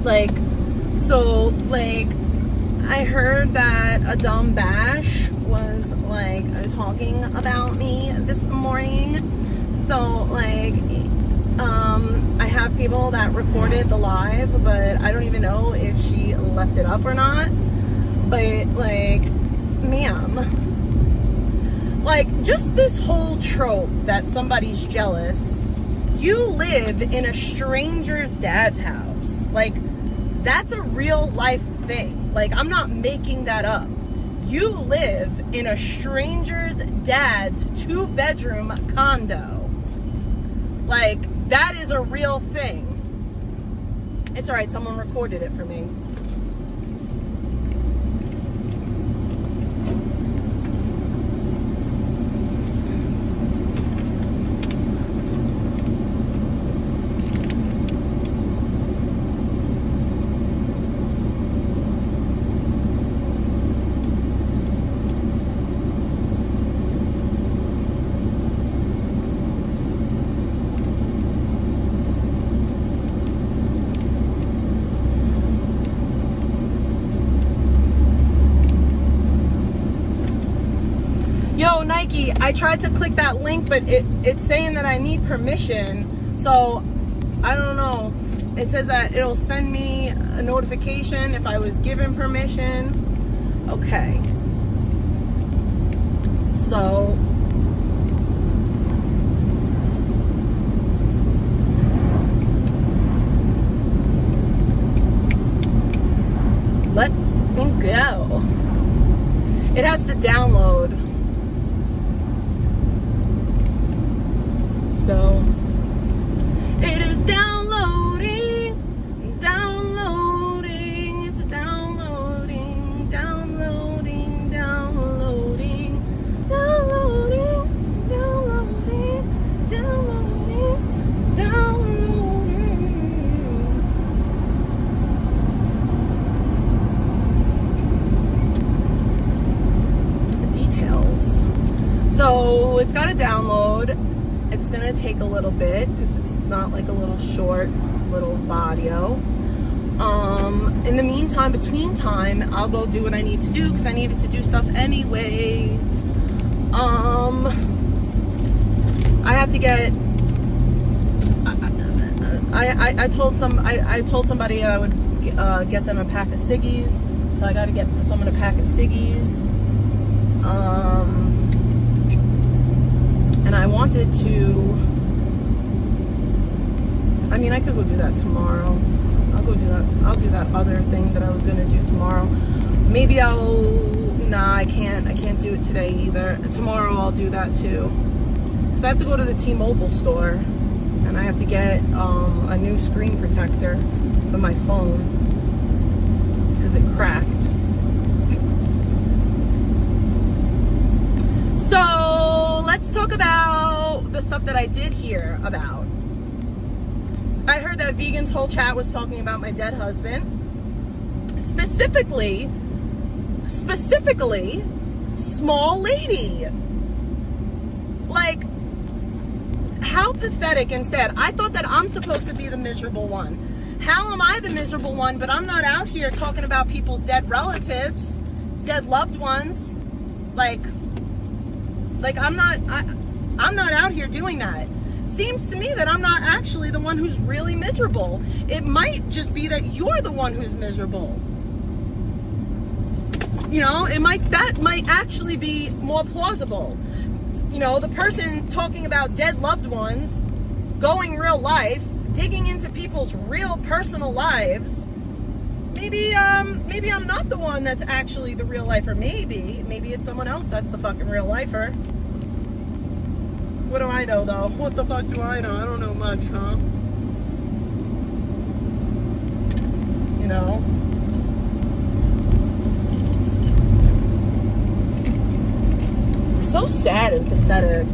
Like, so, like, I heard that a dumb bash was, like, talking about me this morning. So, like, I have people that recorded the live, but I don't even know if she left it up or not. But, like, ma'am, like, just this whole trope that somebody's jealous. You live in a stranger's dad's house. Like, that's a real life thing. Like, I'm not making that up. You live in a stranger's dad's 2-bedroom condo. Like, that is a real thing. It's all right. Someone recorded it for me. Yo, Nike, I tried to click that link, but it's saying that I need permission. So, I don't know. It says that it'll send me a notification if I was given permission. Okay. So, let me go. It has to download. So, it is downloading, it's downloading, Details. So, it's got to download. It's gonna take a little bit because it's not like a little short little audio. In the meantime, between time, I'll go do what I need to do because I needed to do stuff anyways. I have to get. I told somebody I would get them a pack of ciggies, so I got to get someone a pack of ciggies. And I wanted to, I mean, I could go do that tomorrow. I'll go do that. I'll do that other thing that I was going to do tomorrow. Maybe nah, I can't do it today either. Tomorrow I'll do that too. Because I have to go to the T-Mobile store and I have to get a new screen protector for my phone because it cracked. So let's talk about the stuff that I did hear about. I heard that Vegan's whole chat was talking about my dead husband. Specifically, small lady. Like, how pathetic and sad. I thought that I'm supposed to be the miserable one. How am I the miserable one, but I'm not out here talking about people's dead relatives, dead loved ones? Like I'm not out here doing that. Seems to me that I'm not actually the one who's really miserable. It might just be that you're the one who's miserable. You know, that might actually be more plausible. You know, the person talking about dead loved ones, going real life, digging into people's real personal lives. Maybe I'm not the one that's actually the real lifer. Maybe it's someone else that's the fucking real lifer. What do I know, though? What the fuck do I know? I don't know much, huh? You know? So sad and pathetic.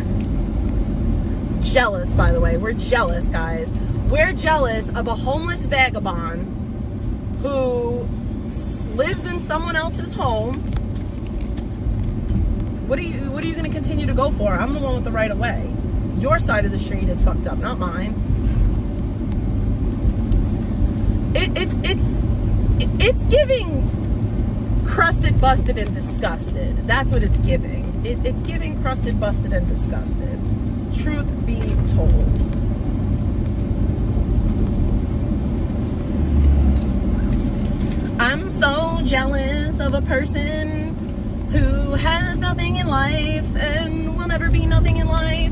Jealous, by the way. We're jealous, guys. We're jealous of a homeless vagabond who lives in someone else's home. What are you going to continue to go for? I'm the one with the right of way. Your side of the street is fucked up, not mine. It's giving crusted, busted, and disgusted. That's what it's giving. It's giving crusted, busted, and disgusted. Truth be told. I'm so jealous of a person who has nothing in life and will never be nothing in life.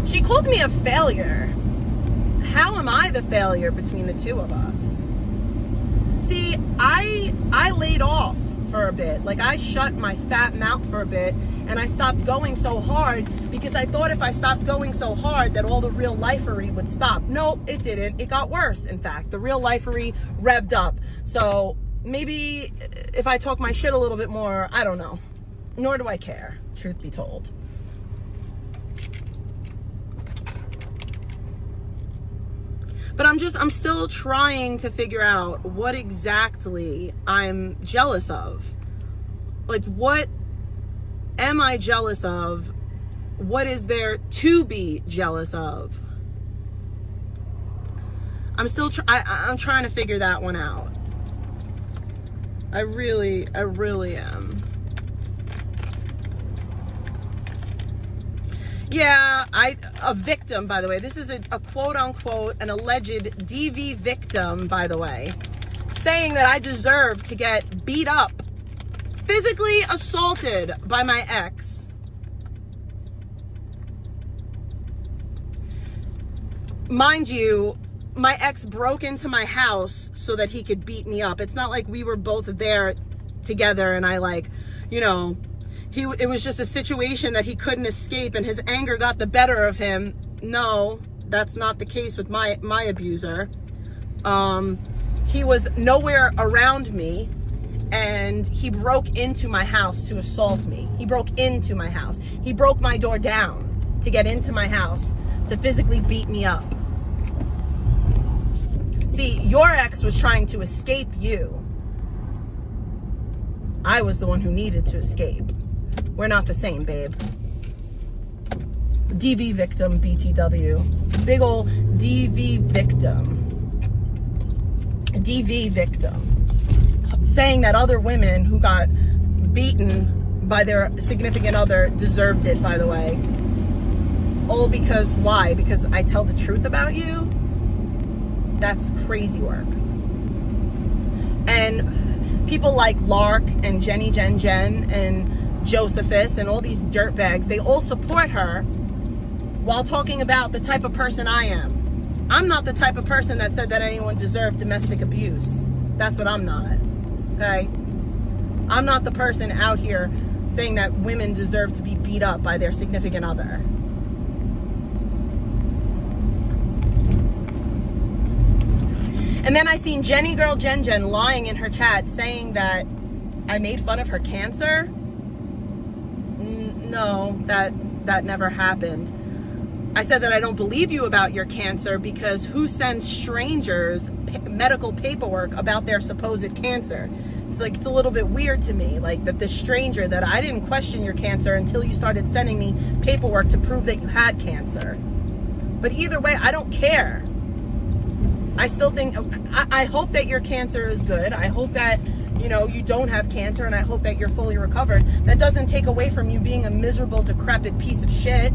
She called me a failure. How am I the failure between the two of us? See, I laid off for a bit. Like, I shut my fat mouth for a bit, and I stopped going so hard because I thought if I stopped going so hard that all the real lifery would stop. Nope, it didn't. It got worse, in fact. The real lifery revved up. So maybe if I talk my shit a little bit more, I don't know. Nor do I care, truth be told. But I'm still trying to figure out what exactly I'm jealous of. Like, what am I jealous of? What is there to be jealous of? I'm trying to figure that one out. I really am. Yeah, a victim, by the way. This is a quote unquote, an alleged DV victim, by the way, saying that I deserve to get beat up, physically assaulted by my ex. Mind you, my ex broke into my house so that he could beat me up. It's not like we were both there together and it was just a situation that he couldn't escape and his anger got the better of him. No, that's not the case with my abuser. He was nowhere around me and he broke into my house to assault me. He broke into my house. He broke my door down to get into my house to physically beat me up. See, your ex was trying to escape you. I was the one who needed to escape. We're not the same, babe. DV victim, BTW. Big ol' DV victim. DV victim. Saying that other women who got beaten by their significant other deserved it, by the way. All because, why? Because I tell the truth about you? That's crazy work. And people like Lark and Jenny Jen and Josephus and all these dirtbags, they all support her while talking about the type of person I am. I'm not the type of person that said that anyone deserved domestic abuse. That's what I'm not. Okay? I'm not the person out here saying that women deserve to be beat up by their significant other. And then I seen Jenny Girl Jen Jen lying in her chat saying that I made fun of her cancer. No, that never happened. I said that I don't believe you about your cancer because who sends strangers medical paperwork about their supposed cancer? It's like, it's a little bit weird to me, like that this stranger, that I didn't question your cancer until you started sending me paperwork to prove that you had cancer. But either way, I don't care. I still think, I hope that your cancer is good. I hope that, you don't have cancer, and I hope that you're fully recovered. That doesn't take away from you being a miserable, decrepit piece of shit.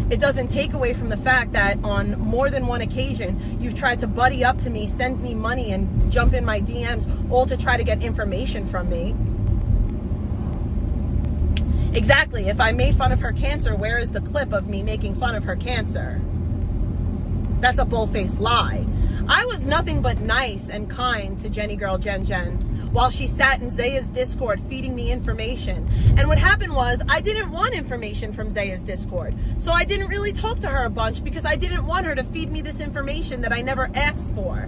It doesn't take away from the fact that on more than one occasion, you've tried to buddy up to me, send me money, and jump in my DMs, all to try to get information from me. Exactly. If I made fun of her cancer, where is the clip of me making fun of her cancer? That's a bull-faced lie. I was nothing but nice and kind to Jenny Girl Jen Jen while she sat in Zaya's Discord feeding me information. And what happened was, I didn't want information from Zaya's Discord. So I didn't really talk to her a bunch because I didn't want her to feed me this information that I never asked for.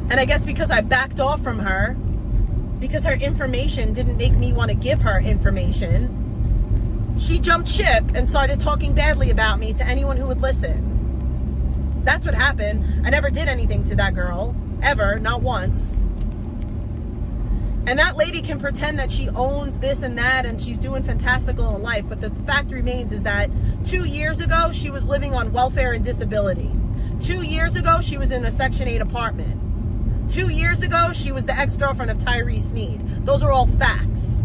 And I guess because I backed off from her, because her information didn't make me want to give her information, she jumped ship and started talking badly about me to anyone who would listen. That's what happened. I never did anything to that girl, ever, not once. And that lady can pretend that she owns this and that and she's doing fantastical in life, but the fact remains is that 2 years ago, she was living on welfare and disability. 2 years ago, she was in a Section 8 apartment. 2 years ago, she was the ex-girlfriend of Tyree Sneed. Those are all facts.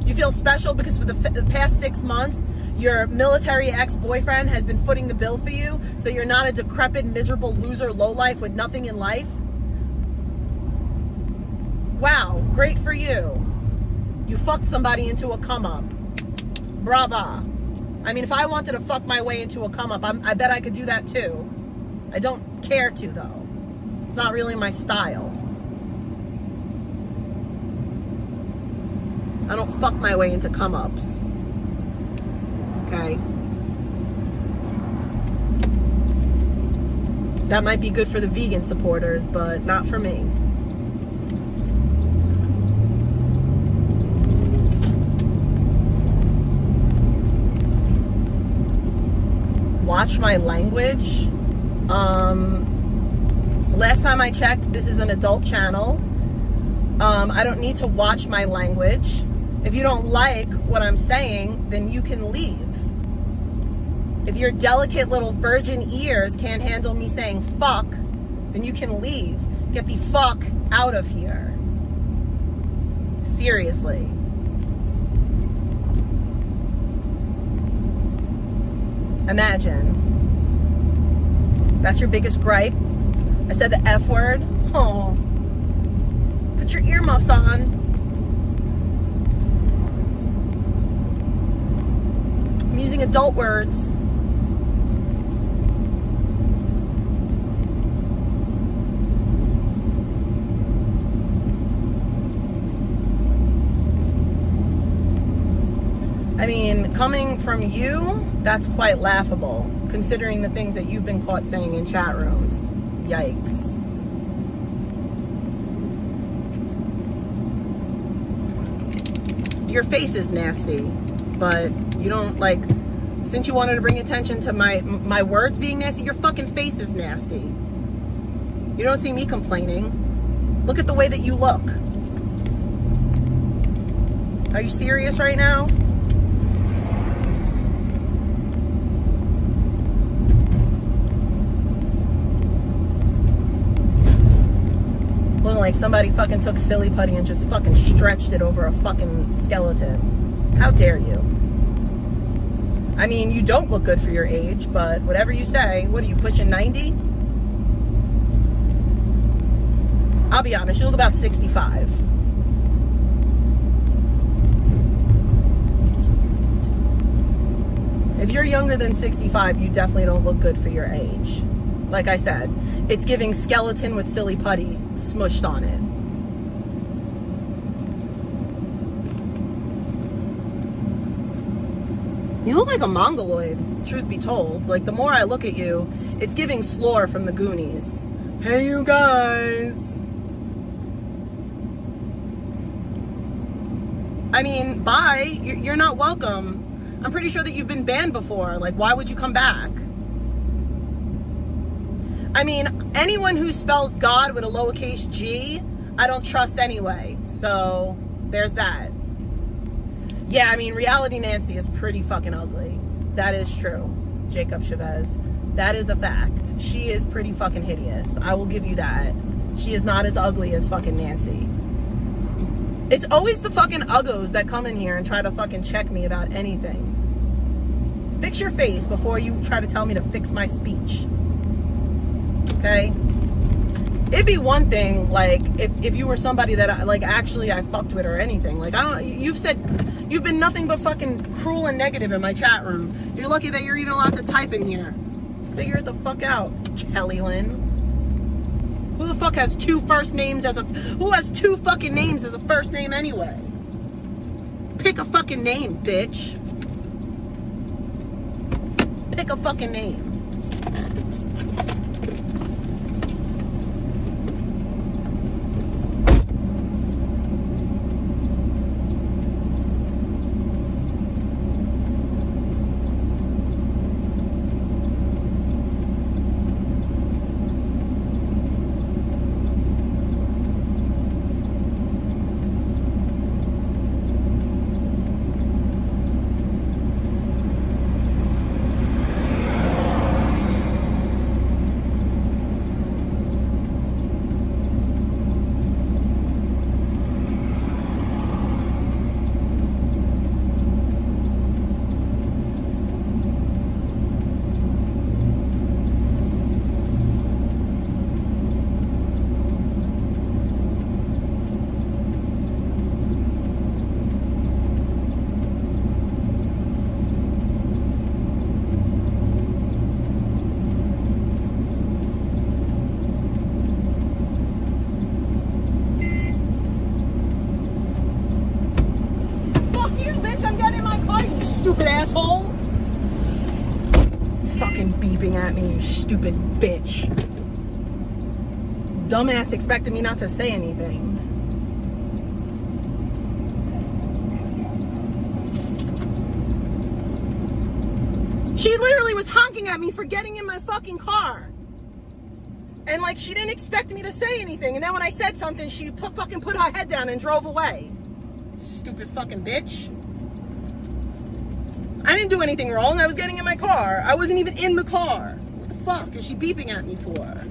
You feel special because for the past 6 months, your military ex-boyfriend has been footing the bill for you, so you're not a decrepit, miserable loser lowlife with nothing in life? Wow, great for you. You fucked somebody into a come-up. Brava. I mean, if I wanted to fuck my way into a come-up, I bet I could do that too. I don't care to, though. It's not really my style. I don't fuck my way into come-ups. Okay? That might be good for the vegan supporters, but not for me. Watch my language. Last time I checked, this is an adult channel. I don't need to watch my language. If you don't like what I'm saying, then you can leave. If your delicate little virgin ears can't handle me saying fuck, then you can leave. Get the fuck out of here. Seriously. Imagine. That's your biggest gripe. I said the F word. Oh. Put your earmuffs on. I'm using adult words. I mean, coming from you, that's quite laughable, considering the things that you've been caught saying in chat rooms. Yikes. Your face is nasty, but you don't, like, since you wanted to bring attention to my words being nasty, your fucking face is nasty. You don't see me complaining. Look at the way that you look. Are you serious right now? Looking like somebody fucking took silly putty and just fucking stretched it over a fucking skeleton. How dare you? I mean, you don't look good for your age, but whatever you say. What are you, pushing 90? I'll be honest, you look about 65. If you're younger than 65, you definitely don't look good for your age. Like I said, it's giving skeleton with silly putty smushed on it. You look like a mongoloid, truth be told. Like, the more I look at you, it's giving Slore from the Goonies. Hey, you guys. I mean, bye. You're not welcome. I'm pretty sure that you've been banned before. Like, why would you come back? I mean, anyone who spells God with a lowercase g, I don't trust anyway. So, there's that. Yeah, I mean, Reality Nancy is pretty fucking ugly. That is true, Jacob Chavez. That is a fact. She is pretty fucking hideous. I will give you that. She is not as ugly as fucking Nancy. It's always the fucking uggos that come in here and try to fucking check me about anything. Fix your face before you try to tell me to fix my speech. Okay? It'd be one thing, like, if you were somebody that I fucked with or anything. Like, I don't, you've said, you've been nothing but fucking cruel and negative in my chat room. You're lucky that you're even allowed to type in here. Figure it the fuck out, Kelly Lynn. Who the fuck has two fucking names as a first name anyway? Pick a fucking name, bitch. Pick a fucking name. beeping at me, you stupid bitch. Dumbass expected me not to say anything. She literally was honking at me for getting in my fucking car. And like, she didn't expect me to say anything. And then when I said something, she fucking put her head down and drove away. Stupid fucking bitch. I didn't do anything wrong. I was getting in my car. I wasn't even in the car. What the fuck is she beeping at me for?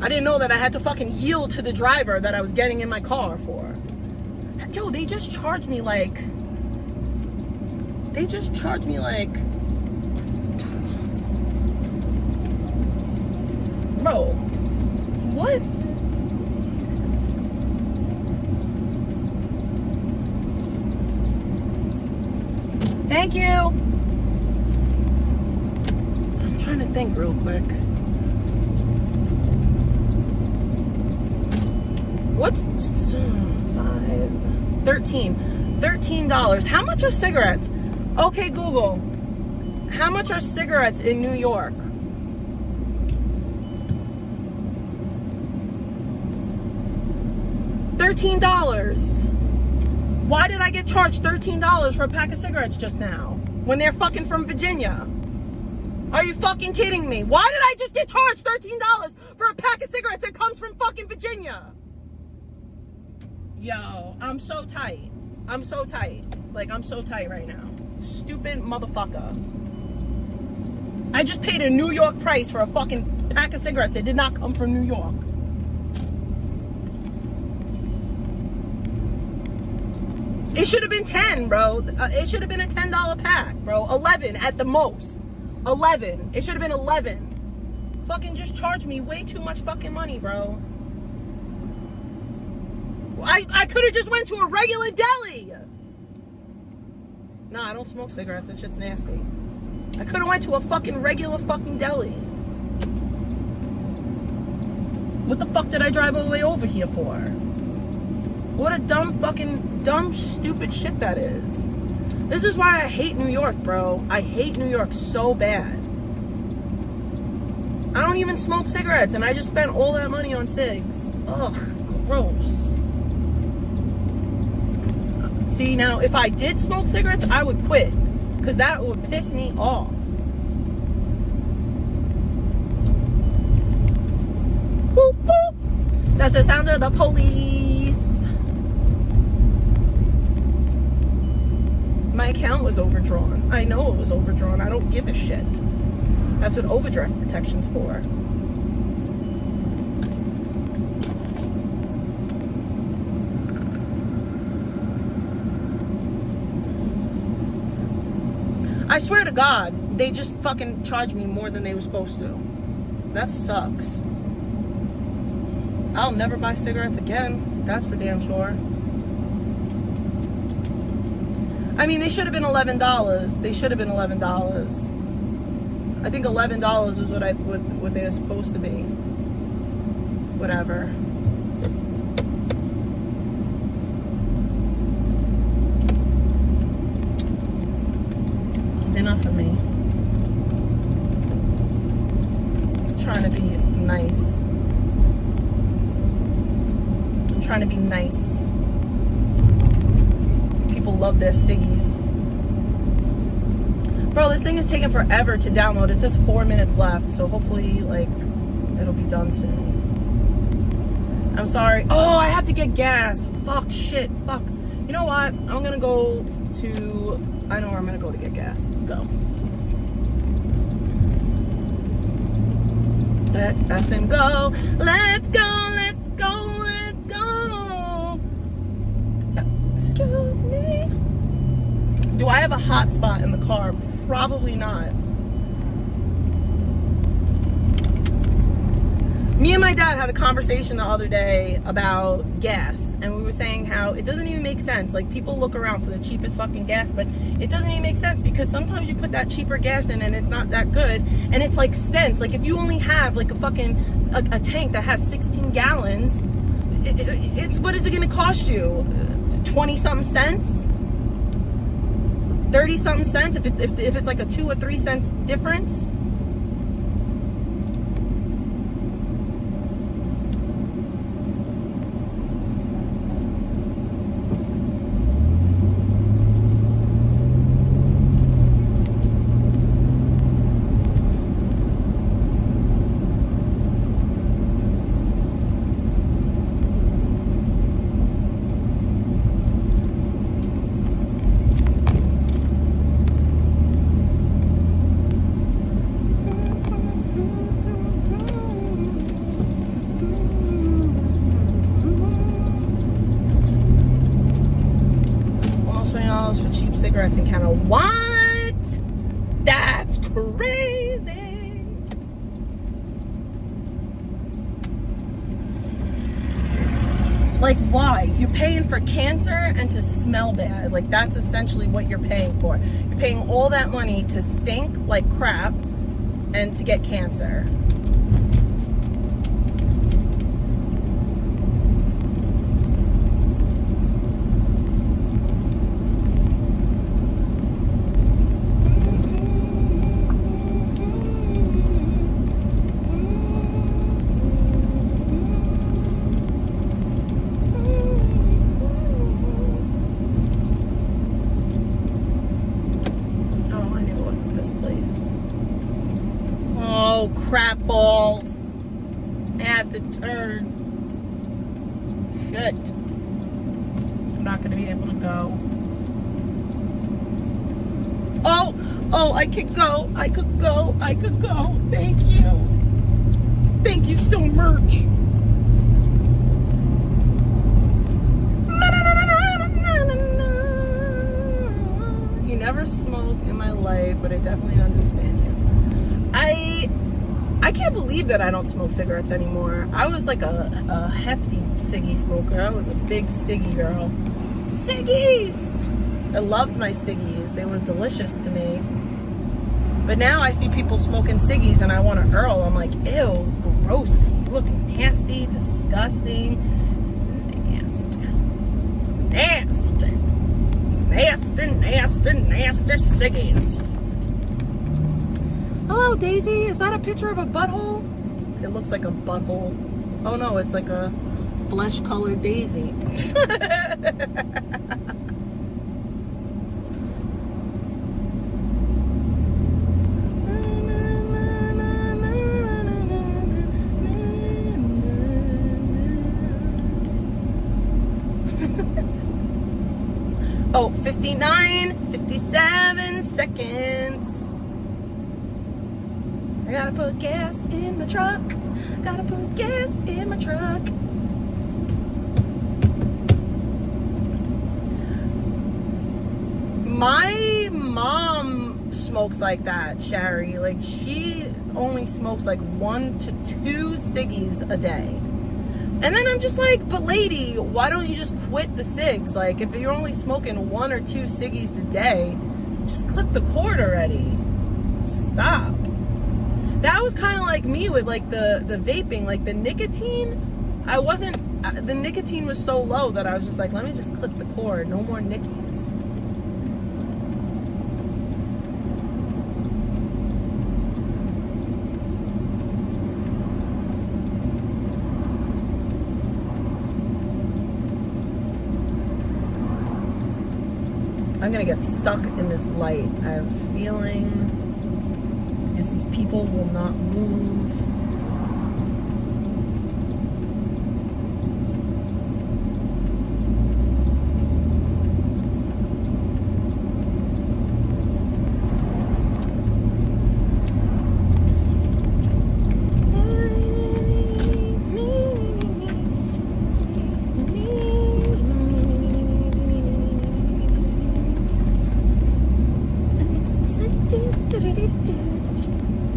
I didn't know that I had to fucking yield to the driver that I was getting in my car for. Yo, they just charged me like... Bro, what? Thank you. I'm trying to think real quick. What's $13? How much are cigarettes? Okay, Google. How much are cigarettes in New York? $13. Why did I get charged $13 for a pack of cigarettes just now? When they're fucking from Virginia? Are you fucking kidding me? Why did I just get charged $13 for a pack of cigarettes that comes from fucking Virginia? Yo, I'm so tight. I'm so tight. Like, I'm so tight right now. Stupid motherfucker. I just paid a New York price for a fucking pack of cigarettes that did not come from New York. It should have been 10, bro. It should have been a $10 pack, bro. 11 at the most. 11. It should have been 11. Fucking just charge me way too much fucking money, bro. I could have just went to a regular deli. Nah, I don't smoke cigarettes. That shit's nasty. I could have went to a fucking regular fucking deli. What the fuck did I drive all the way over here for? What a dumb, stupid shit that is. This is why I hate New York, bro. I hate New York so bad. I don't even smoke cigarettes, and I just spent all that money on cigs. Ugh, gross. See, now, if I did smoke cigarettes, I would quit. Because that would piss me off. Boop, boop. That's the sound of the police. My account was overdrawn. I know it was overdrawn. I don't give a shit. That's what overdraft protection's for. I swear to God, they just fucking charged me more than they were supposed to. That sucks. I'll never buy cigarettes again. That's for damn sure. I mean, they should have been $11. They should have been $11. I think $11 was what they were supposed to be. Whatever. Enough of me. I'm trying to be nice. I'm trying to be nice. People love their ciggies. Bro, this thing is taking forever to download. It says 4 minutes left, so hopefully, like, it'll be done soon. I'm sorry. Oh, I have to get gas. Fuck, shit, fuck. You know what? I'm gonna go to... I know where I'm gonna go to get gas. Let's go. Let's effing go. Let's go, let's go, let's go. Excuse me. Do I have a hotspot in the car? Probably not. Me and my dad had a conversation the other day about gas, and we were saying how it doesn't even make sense. Like, people look around for the cheapest fucking gas, but it doesn't even make sense because sometimes you put that cheaper gas in and it's not that good, and it's like cents. Like, if you only have like a fucking a tank that has 16 gallons, it's what is it going to cost you? 20 something cents? 30 something cents if it's like a 2 or 3 cents difference. Cigarettes in Canada. What? That's crazy. Like, why? You're paying for cancer and to smell bad. Like, that's essentially what you're paying for. You're paying all that money to stink like crap and to get cancer. Crap balls. I have to turn. Shit. I'm not going to be able to go. Oh, I could go. I could go. Thank you. Thank you so much. You never smoked in my life, but I definitely understand you. I can't believe that I don't smoke cigarettes anymore. I was like a hefty ciggy smoker. I was a big ciggy girl. Ciggies! I loved my ciggies. They were delicious to me. But now I see people smoking ciggies and I want to Earl. I'm like, ew, gross. You look nasty, disgusting. Nasty ciggies. Hello, Daisy. Is that a picture of a butthole? It looks like a butthole. Oh no, it's like a flesh-colored daisy. Oh, 57 seconds. I gotta put gas in my truck. Gotta put gas in my truck. My mom smokes like that, Shari. Like, she only smokes like 1 to 2 ciggies a day. And then I'm just like, but lady, why don't you just quit the cigs? Like, if you're only smoking 1 or 2 ciggies a day, just clip the cord already. Stop. That was kind of like me with like the vaping, like the nicotine. The nicotine was so low that I was just like, let me just clip the cord. No more nickies. I'm gonna get stuck in this light. I have a feeling because these people will not move.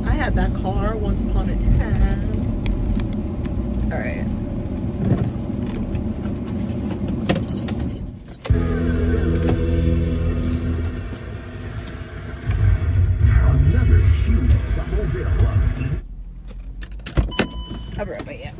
I had that car once upon a time. All right. I'll be right back.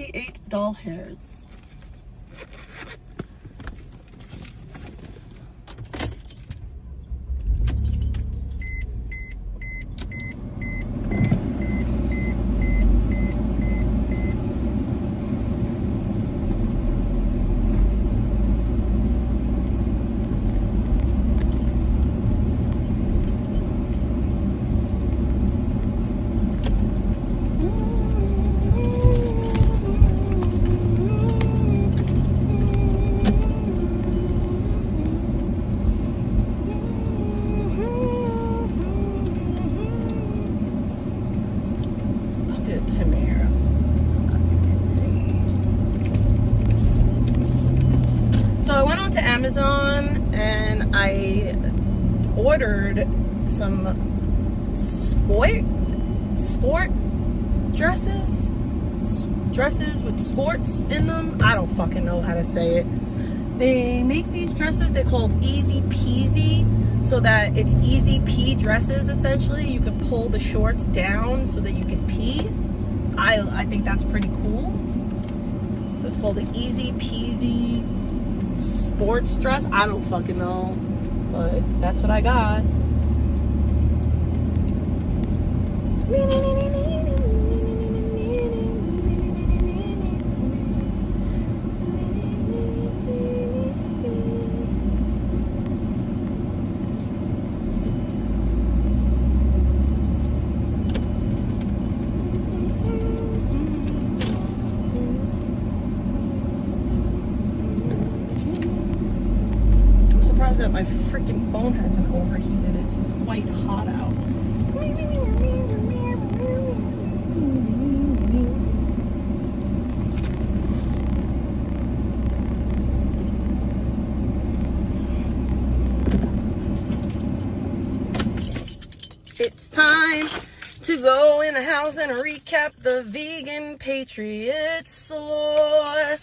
88 doll hairs. Amazon and I ordered some skort dresses with skirts in them. I don't fucking know how to say it. They make these dresses, they're called Easy Peasy, so that it's easy pee dresses essentially. You can pull the shorts down so that you can pee. I think that's pretty cool. So it's called an Easy Peasy sports dress. I don't fucking know, but that's what I got. That my freaking phone hasn't overheated. It's quite hot out. It's time to go in the house and recap the Vegan Patriots lore.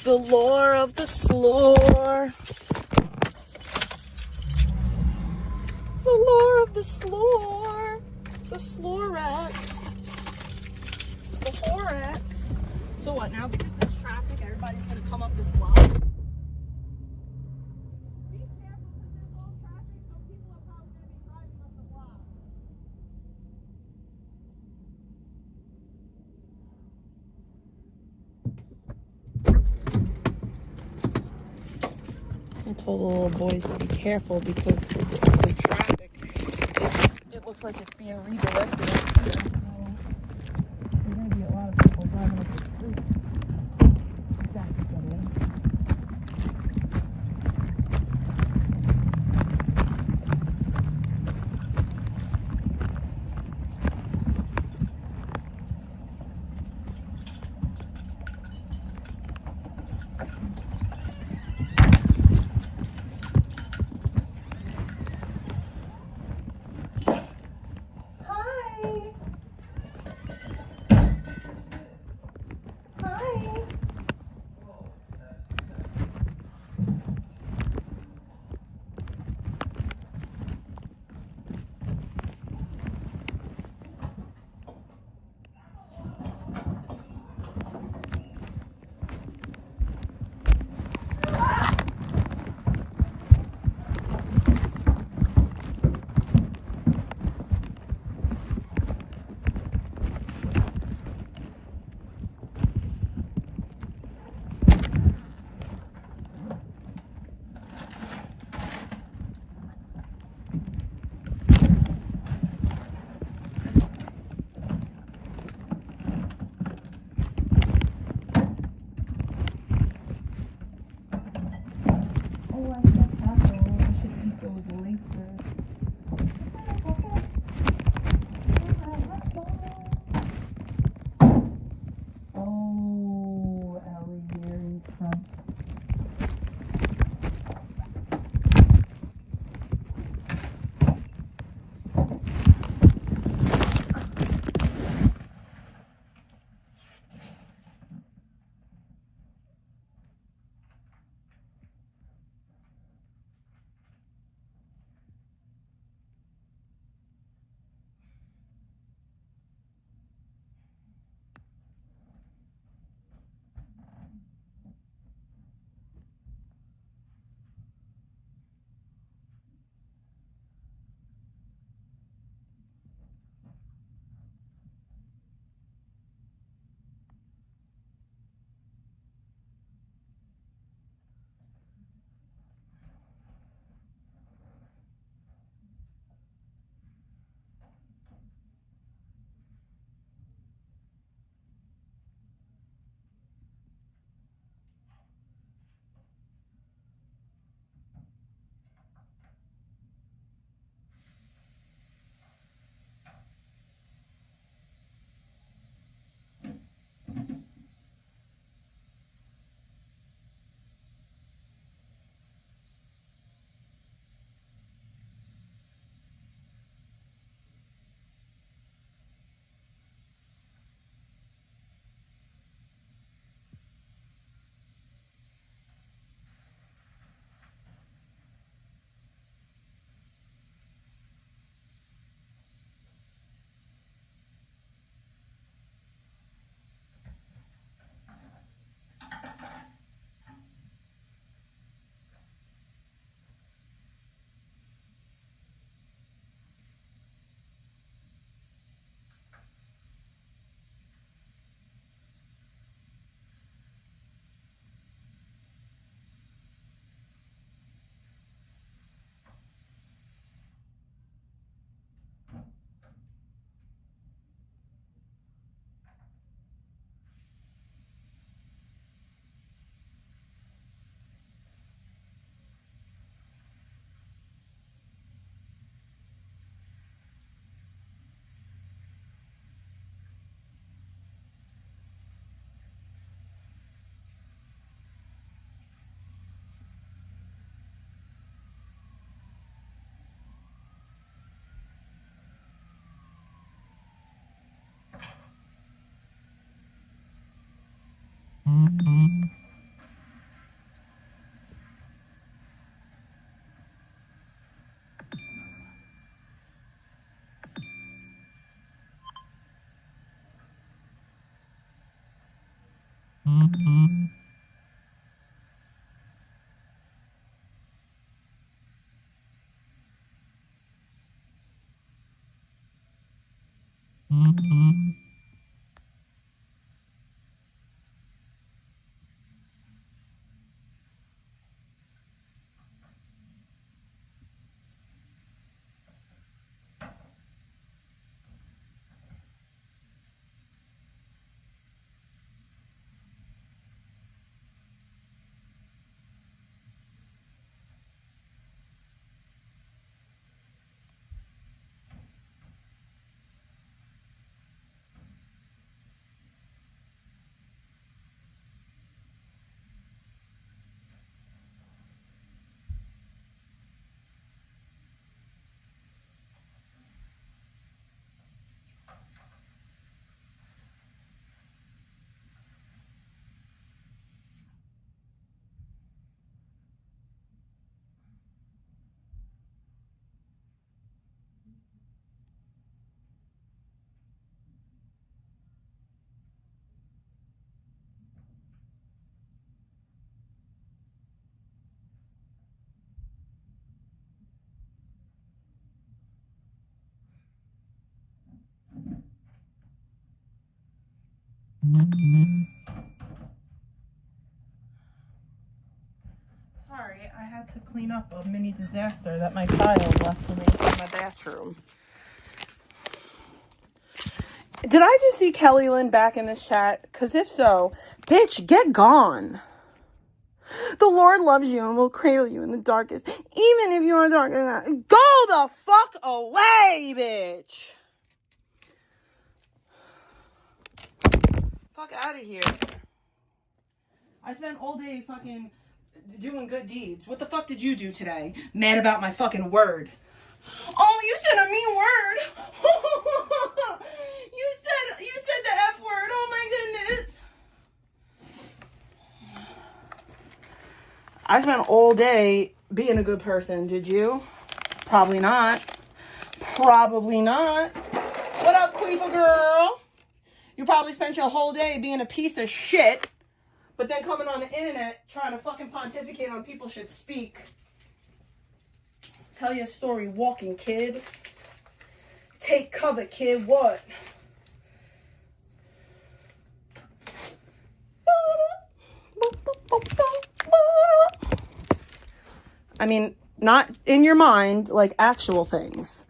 The lore of the slore. It's the lore of the slore. The Slorax. The Horax. So what now? Because there's traffic, everybody's gonna come up this block. Be careful because there's all traffic, so people are probably gonna be driving up the block. I told the little boys to be careful because the traffic, it looks like it's being redirected. There's going to be a lot of people driving up the street. Hi. Sorry, I had to clean up a mini disaster that my child left for me in my bathroom. Did I just see Kelly Lynn back in this chat? Because if so, bitch, get gone. The Lord loves you and will cradle you in the darkest, even if you are darker than that. Go the fuck away, bitch. Fuck out of here. I spent all day fucking doing good deeds. What the fuck did you do today? Mad about my fucking word. Oh, you said a mean word. you said the F word. Oh my goodness. I spent all day being a good person. Did you? Probably not. Probably not. What up, Queefa girl? You probably spent your whole day being a piece of shit, but then coming on the internet trying to fucking pontificate on people should speak. Tell your story walking, kid. Take cover, kid. What? I mean, not in your mind, like actual things.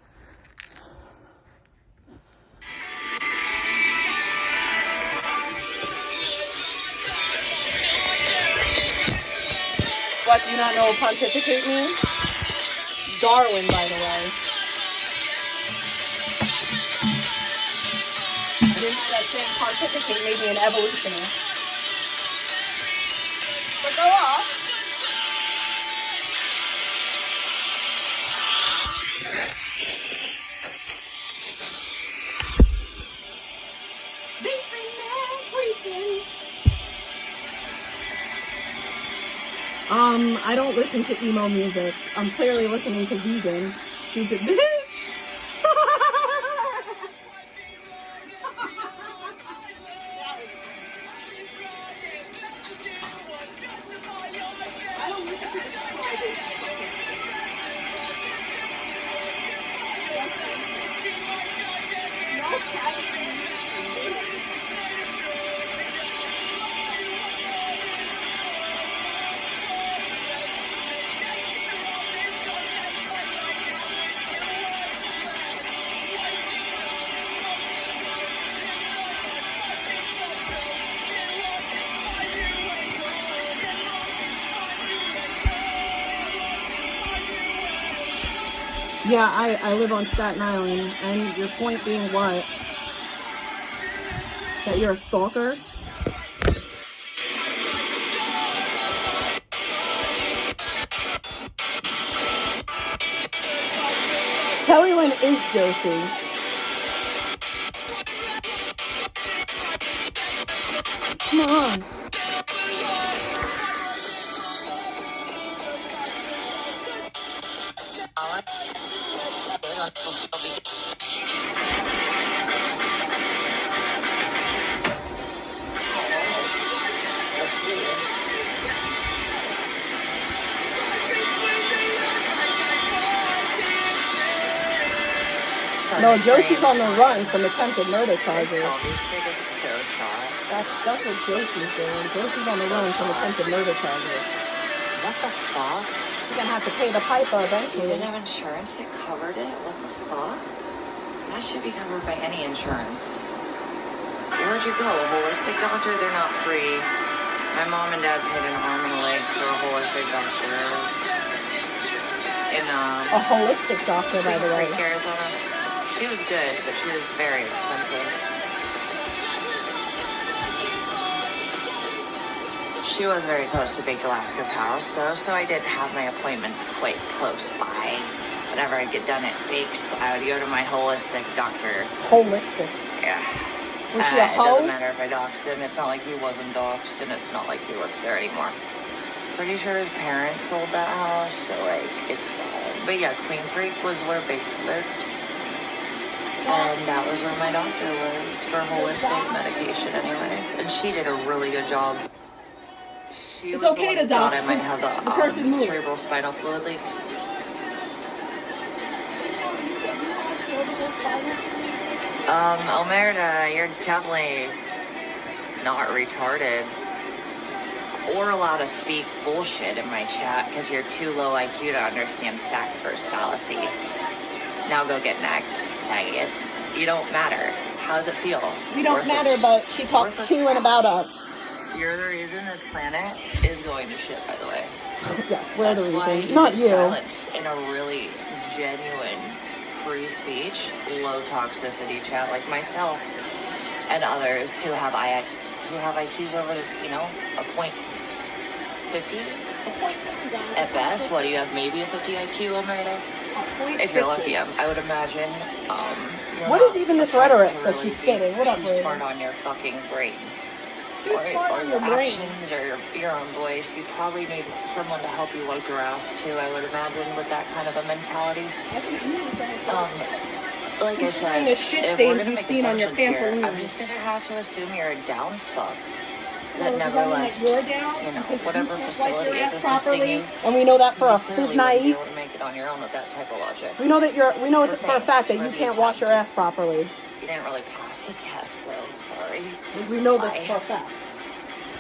What, do you not know what pontificate means? Darwin, by the way. I didn't know that saying pontificate made me an evolutionist. But go off. I don't listen to emo music. I'm clearly listening to vegan. Stupid bitch. Yeah, I live on Staten Island, and your point being what? That you're a stalker? Kelly Lynn is Josie. Come on. No, Josie's on the run from attempted murder charges. Obviously, is so shot. That's what Josie's doing. Josie's on the run from attempted murder charges. What the fuck? You're gonna have to pay the piper eventually. You didn't have insurance that covered it? What the fuck? That should be covered by any insurance. Where'd you go? A holistic doctor? They're not free. My mom and dad paid an arm and a leg for a holistic doctor. In a holistic doctor, by the way. Arizona. She was good, but she was very expensive. She was very close to Baked Alaska's house, though, so I did have my appointments quite close by. Whenever I'd get done at Bakes, I would go to my holistic doctor. Holistic? Yeah. Was she a hoe? It doesn't matter if I doxed him. It's not like he wasn't doxed, and it's not like he lives there anymore. Pretty sure his parents sold that house, so, like, it's fine. But yeah, Queen Creek was where Baked lived. And that was where my doctor was for holistic medication anyways. And she did a really good job. She it's was okay the to dox. I might have the cerebral spinal fluid leaks. Omerta, you're definitely not retarded. Or allowed to speak bullshit in my chat because you're too low IQ to understand fact versus fallacy. Now go get necked, faggot. You don't matter. How does it feel? We don't matter, but she talks to and about us. You're the reason this planet is going to shit, by the way. Yes, we're the reason. Why not you. Silence in a really genuine free speech, low toxicity chat like myself and others who have IQs over, a point 50? At best, what do you have? Maybe a 50 IQ, Omerta? If you're lucky, I would imagine. What is even this rhetoric that she's spitting? What up, too smart on your fucking brain. Or your actions or your own voice. You probably need someone to help you wipe your ass too, I would imagine, with that kind of a mentality. Like I said, if we're gonna make assumptions here, I'm just gonna have to assume you're a Downs fuck that never left, whatever facility is assisting you. And we know that for a who's naive. Be able to make it on your own with that type of logic. We know it's for a fact that you can't wash your ass properly. You didn't really pass the test, though. Sorry. We know that for a fact.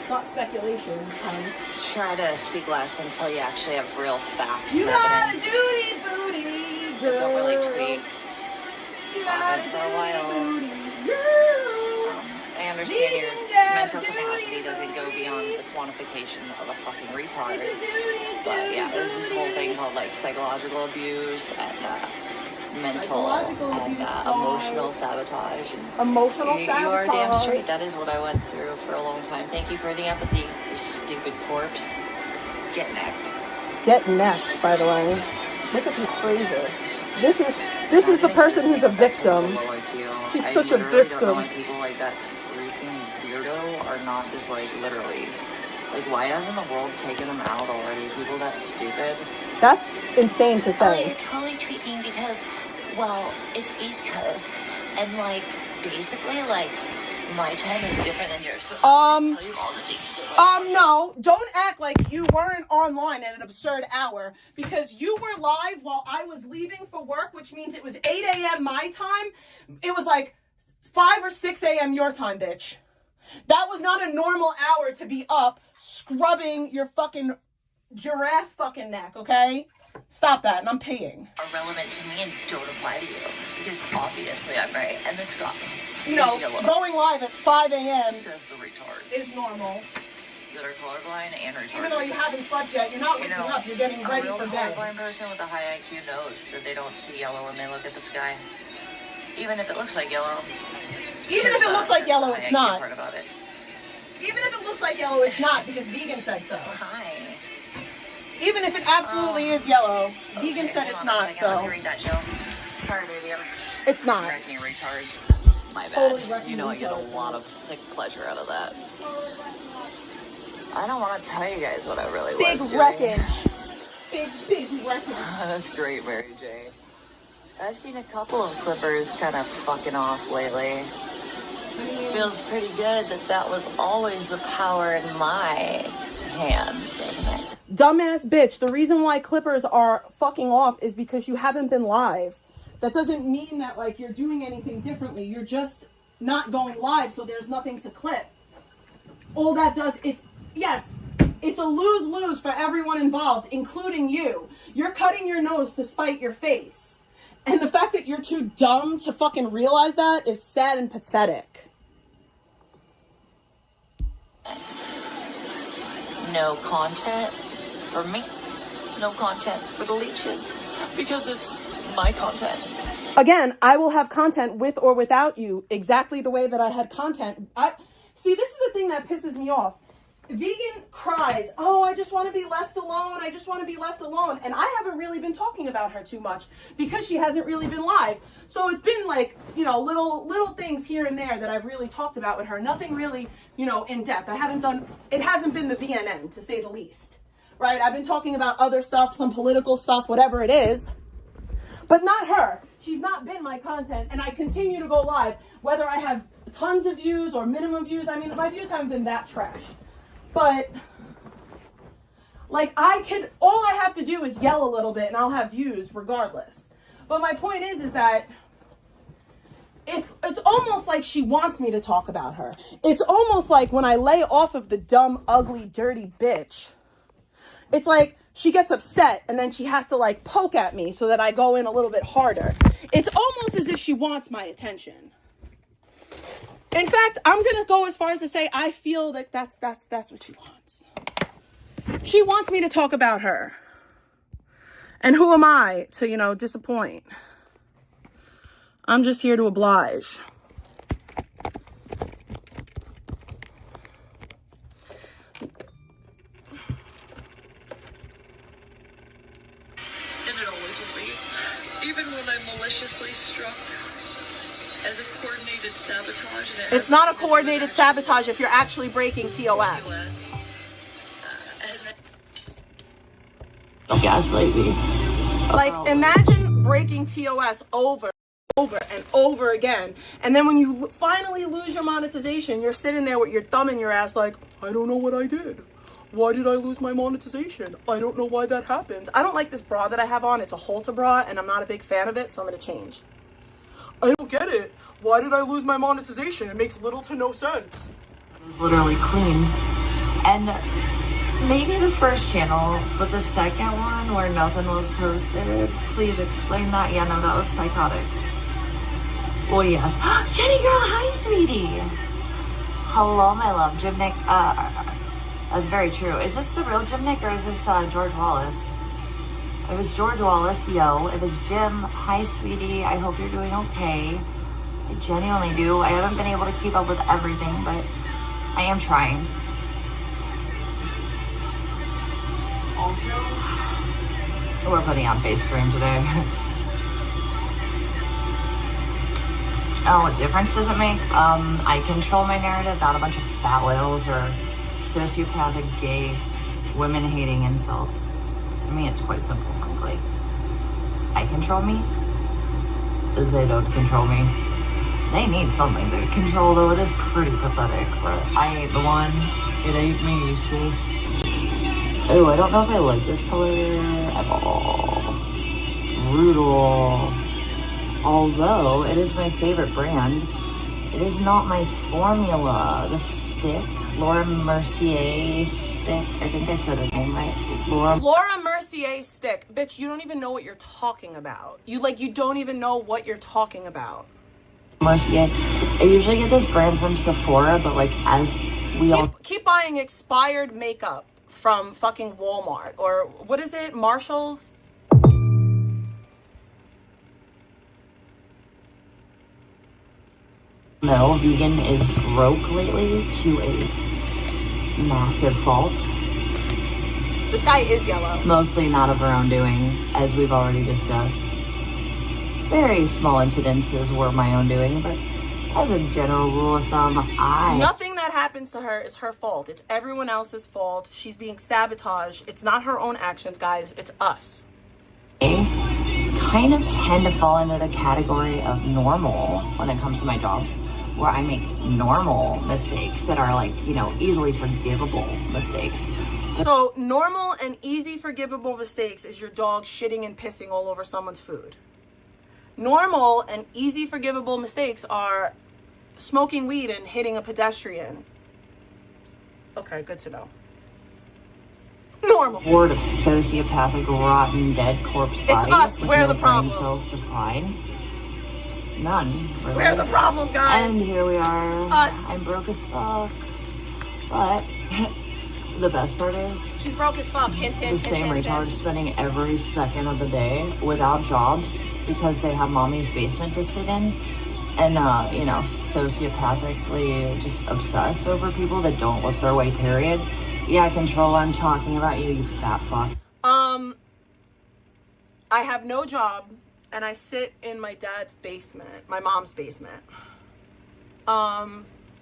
It's not speculation. Try to speak less until you actually have real facts. You and got evidence. a duty, booty, girl. Don't really tweak on it for a while. I understand your mental capacity doesn't go beyond the quantification of a fucking retard. But yeah, there's this whole thing called like psychological abuse and mental and emotional sabotage. And emotional sabotage. You are damn straight. That is what I went through for a long time. Thank you for the empathy, you stupid corpse. Get necked. Get necked, by the way. Look at these phrases. This is the person who's a victim. She's such a victim. Don't know why people like that freaking weirdo are not just like literally. Like, why hasn't the world taken them out already? People that stupid. That's insane to say. Oh, you're totally tweaking because, well, it's East Coast, and like basically like my time is different than yours. So no, don't act like you weren't online at an absurd hour because you were live while I was leaving for work, which means it was 8 a.m. my time. It was like 5 or 6 a.m. your time, bitch. That was not a normal hour to be up scrubbing your fucking giraffe fucking neck, okay? Stop that, and I'm paying. Are relevant to me and don't apply to you because obviously I'm right, and this guy. Going live at 5 a.m. says the retard is normal. That are colorblind and retarded. Even though you haven't slept yet, you're not waking up. You're getting ready for bed. A colorblind person with a high IQ knows that they don't see yellow when they look at the sky, even if it looks like yellow. Even if it looks like yellow, it's not. Part about it. Even if it looks like yellow, it's not because vegan said so. Hi. Even if it absolutely is yellow, vegan said it's not. So. Let me read that, Joe. Sorry, baby. It's not. Wrecking retards. My bad. Totally I get a lot of sick pleasure out of that. I don't want to tell you guys what I really was doing. Big wreckage. Big wreckage. That's great, Mary Jane. I've seen a couple of clippers kind of fucking off lately. Feels pretty good that was always the power in my hands, doesn't it? Dumbass bitch, the reason why clippers are fucking off is because you haven't been live. That doesn't mean that, like, you're doing anything differently. You're just not going live, so there's nothing to clip. All that does, it's a lose-lose for everyone involved, including you. You're cutting your nose to spite your face. And the fact that you're too dumb to fucking realize that is sad and pathetic. No content for me. No content for the leeches. Because it's my content. Again, I will have content with or without you exactly the way that I had content. See, this is the thing that pisses me off. Vegan cries, oh, I just want to be left alone. I just want to be left alone. And I haven't really been talking about her too much because she hasn't really been live. So it's been like, little things here and there that I've really talked about with her. Nothing really, in depth. It hasn't been the VNN, to say the least. Right? I've been talking about other stuff, some political stuff, whatever it is. But not her. She's not been my content. And I continue to go live, whether I have tons of views or minimum views. I mean, my views haven't been that trash. But, like, all I have to do is yell a little bit and I'll have views regardless. But my point is that it's almost like she wants me to talk about her. It's almost like when I lay off of the dumb, ugly, dirty bitch, it's like she gets upset and then she has to, like, poke at me so that I go in a little bit harder. It's almost as if she wants my attention. In fact, I'm going to go as far as to say I feel that that's what she wants. She wants me to talk about her. And who am I to, disappoint? I'm just here to oblige. And it always will be. Even when I'm maliciously struck as a coordinated sabotage. And it's not a coordinated sabotage if you're actually breaking TOS. Don't gaslight me. Like, imagine breaking TOS over and over again. And then when you finally lose your monetization, you're sitting there with your thumb in your ass like, I don't know what I did. Why did I lose my monetization? I don't know why that happened. I don't like this bra that I have on. It's a halter bra, and I'm not a big fan of it, so I'm going to change. I don't get it. Why did I lose my monetization? It makes little to no sense. It was literally clean. And maybe the first channel, but the second one where nothing was posted, please explain that. Yeah, no, that was psychotic. Well, yes. Jenny girl, hi, sweetie. Hello, my love. Jim Nick, that's very true. Is this the real Jim Nick or is this George Wallace? If it's George Wallace, yo. If it's Jim, hi, sweetie. I hope you're doing okay. I genuinely do. I haven't been able to keep up with everything, but I am trying. Also, we're putting on face cream today. Oh, what difference does it make? I control my narrative, not a bunch of fat whales or sociopathic, gay, women-hating incels. To me, it's quite simple, frankly. I control me. They don't control me. They need something to control, though it is pretty pathetic. But I ain't the one. It ain't me, sis. Oh, I don't know if I like this color at all. Brutal. Although it is my favorite brand, it is not my formula. The stick, Laura Mercier stick. I think I said her name right. Laura Mercier stick. Bitch, you don't even know what you're talking about. You don't even know what you're talking about. Mercier. I usually get this brand from Sephora, but like as we all keep buying expired makeup from fucking Walmart or what is it, Marshalls? No, vegan is broke lately to a massive fault. This guy is yellow. Mostly not of her own doing, as we've already discussed. Very small incidences were my own doing, but as a general rule of thumb, nothing that happens to her is her fault. It's everyone else's fault. She's being sabotaged. It's not her own actions, guys. It's us. Kind kind of tend to fall into the category of normal when it comes to my dogs, where I make normal mistakes that are like, you know, easily forgivable mistakes. So normal and easy forgivable mistakes is your dog shitting and pissing all over someone's food. Normal and easy forgivable mistakes are smoking weed and hitting a pedestrian. Okay, good to know. Normal. Horde of sociopathic, rotten, dead corpse bodies. It's us. With We're no the problem. brain cells to find. None, really. We're the problem, guys. And here we are. Us. I'm broke as fuck. But the best part is, She's broke as fuck. Hint, hint, the same hint, hint, retards hint. spending every second of the day without jobs because they have mommy's basement to sit in. And, you know, sociopathically just obsessed over people that don't look their way, period. Yeah, Control, I'm talking about you, you fat fuck. I have no job, and I sit in my dad's basement, my mom's basement.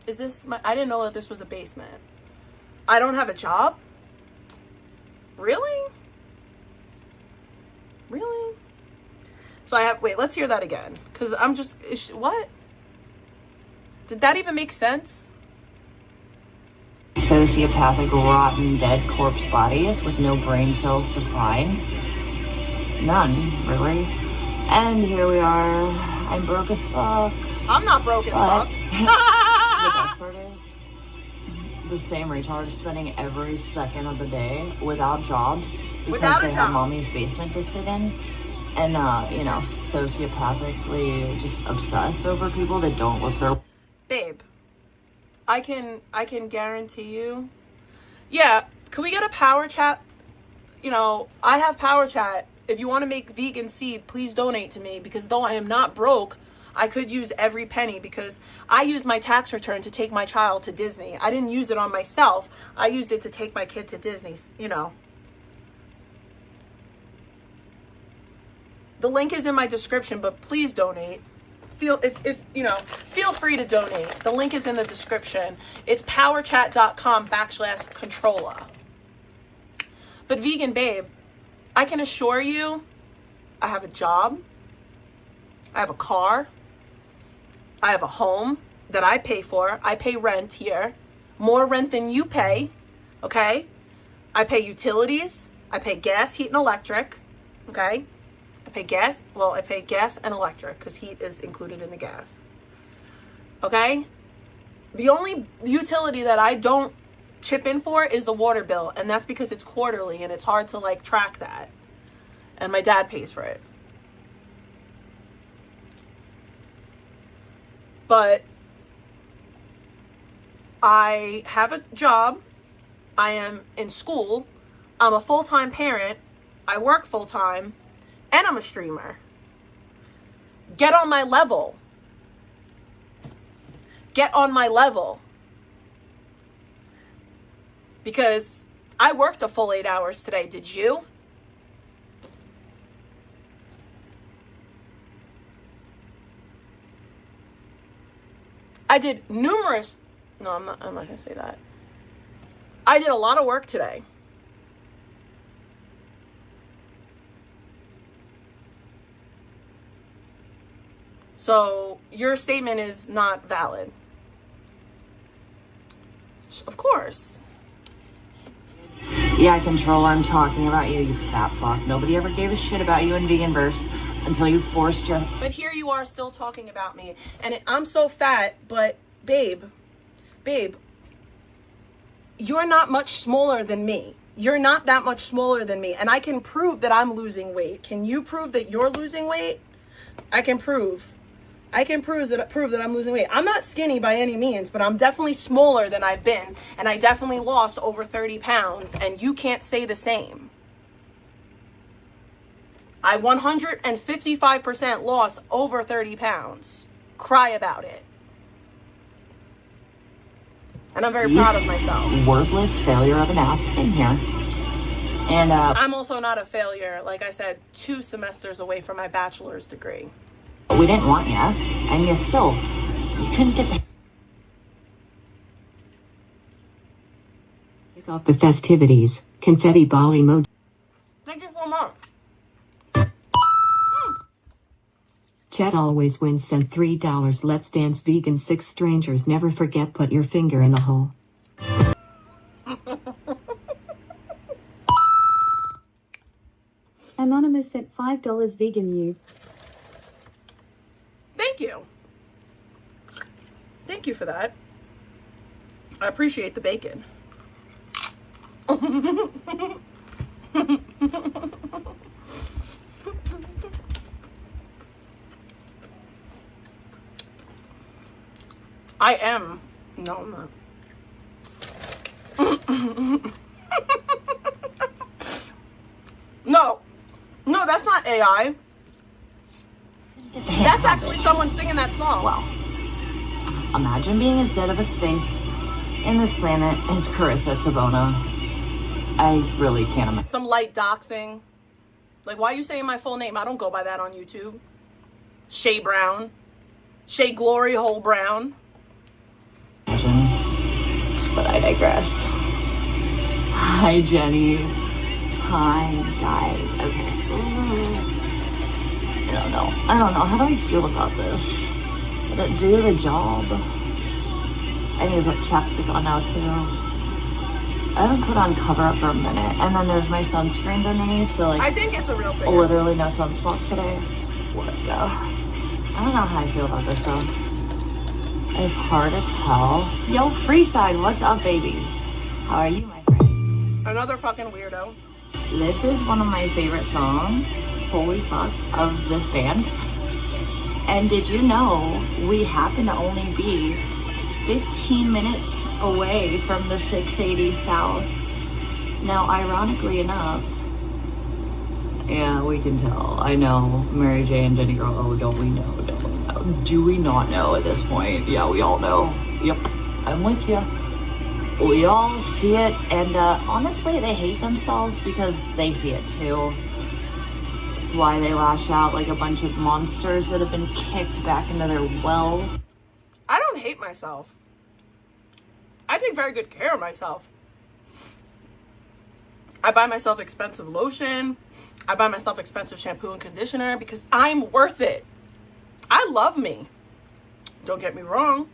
Is this I didn't know that this was a basement. I don't have a job? Really? Really? So I have, wait, let's hear that again. Because I'm just, what? Did that even make sense? Sociopathic, rotten, dead corpse bodies with no brain cells to find. None, really. And here we are. I'm broke as fuck. I'm not broke as fuck. The best part is, the same retards spending every second of the day without jobs because Without a they have job. mommy's basement to sit in. And, you know, sociopathically just obsessed over people that don't look their... Babe, I can guarantee you. Yeah, can we get a power chat? You know, I have power chat. If you want to make vegan seed, please donate to me, because though I am not broke, I could use every penny, because I used my tax return to take my child to Disney. I didn't use it on myself. I used it to take my kid to Disney, you know. The link is in my description, but please donate. Feel free to donate. The link is in the description. It's powerchat.com/Controlla. But vegan babe, I can assure you, I have a job. I have a car. I have a home that I pay for. I pay rent here. More rent than you pay. Okay? I pay utilities. I pay gas, heat, and electric. Okay? I pay gas and electric, because heat is included in the gas. Okay? The only utility that I don't chip in for is the water bill, and that's because it's quarterly and it's hard to like track that. And my dad pays for it. But I have a job. I am in school. I'm a full-time parent. I work full-time. And I'm a streamer. Get on my level. Get on my level. Because I worked a full 8 hours today. Did you? I did numerous... No, I'm not going to say that. I did a lot of work today. So your statement is not valid. Of course. Yeah, Control, I'm talking about you, you fat fuck. Nobody ever gave a shit about you in Veganverse until you forced your... But here you are still talking about me. And I'm so fat, but babe, you're not much smaller than me. You're not that much smaller than me. And I can prove that I'm losing weight. Can you prove that you're losing weight? I can prove that I'm losing weight. I'm not skinny by any means, but I'm definitely smaller than I've been. And I definitely lost over 30 pounds. And you can't say the same. I 155% lost over 30 pounds. Cry about it. And I'm very proud of myself. Worthless failure of an ass in here. And, I'm also not a failure. Like I said, 2 semesters away from my bachelor's degree. we didn't want you, and you couldn't get the... Kick off the festivities. Confetti ball emoji. Thank you so much. Chet always wins. Send $3. Let's dance vegan. 6 strangers never forget. Put your finger in the hole. Anonymous sent $5 vegan you. Thank you. Thank you for that. I appreciate the bacon. I am. No, I'm not. No. No, that's not AI. That's actually someone singing that song. Well, imagine being as dead of a space in this planet as Carissa Tabona. I really can't imagine. Some light doxing. Like, why are you saying my full name? I don't go by that on YouTube. Shay Brown. Shay Glory Hole Brown. But I digress. Hi, Jenny. Hi, guys. Okay. I don't know. How do I feel about this? Did it do the job? I need to put chapstick on now, too. I haven't put on cover up for a minute. And then there's my sunscreen underneath, so like... I think it's a real thing. Literally no sunspots today. Let's go. I don't know how I feel about this, though. It's hard to tell. Yo, Freeside, what's up, baby? How are you, my friend? Another fucking weirdo. This is one of my favorite songs, holy fuck, of this band. And did you know we happen to only be 15 minutes away from the 680 South? Now, ironically enough, yeah, we can tell. I know, Mary J and Jenny Girl, oh, don't we know? Do we not know at this point? Yeah, we all know. Yep, I'm with you. We all see it, and honestly, they hate themselves because they see it too. It's why they lash out like a bunch of monsters that have been kicked back into their well. I don't hate myself. I take very good care of myself. I buy myself expensive lotion. I buy myself expensive shampoo and conditioner because I'm worth it. I love me. Don't get me wrong.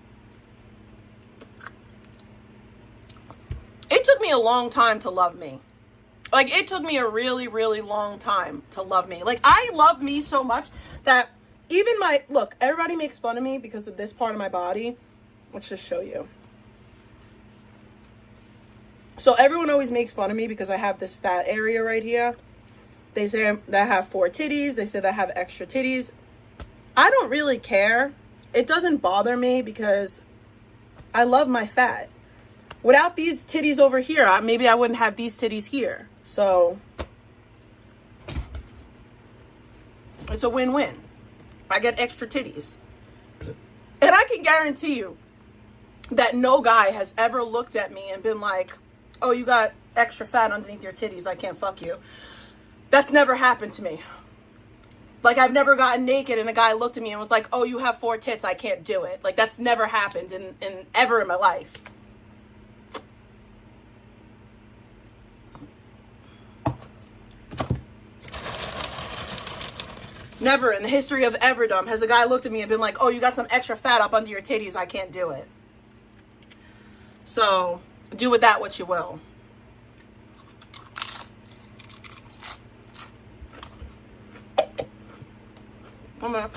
It took me a long time to love me. Like, it took me a really, really long time to love me. Like, I love me so much that even look, everybody makes fun of me because of this part of my body. Let's just show you. So everyone always makes fun of me because I have this fat area right here. They say that I have 4 titties. They say that I have extra titties. I don't really care. It doesn't bother me because I love my fat. Without these titties over here, maybe I wouldn't have these titties here. So it's a win-win. I get extra titties. And I can guarantee you that no guy has ever looked at me and been like, oh, you got extra fat underneath your titties, I can't fuck you. That's never happened to me. Like, I've never gotten naked and a guy looked at me and was like, oh, you have 4 tits, I can't do it. Like, that's never happened ever in my life. Never in the history of everdom has a guy looked at me and been like, oh, you got some extra fat up under your titties, I can't do it. So, do with that what you will. Come on.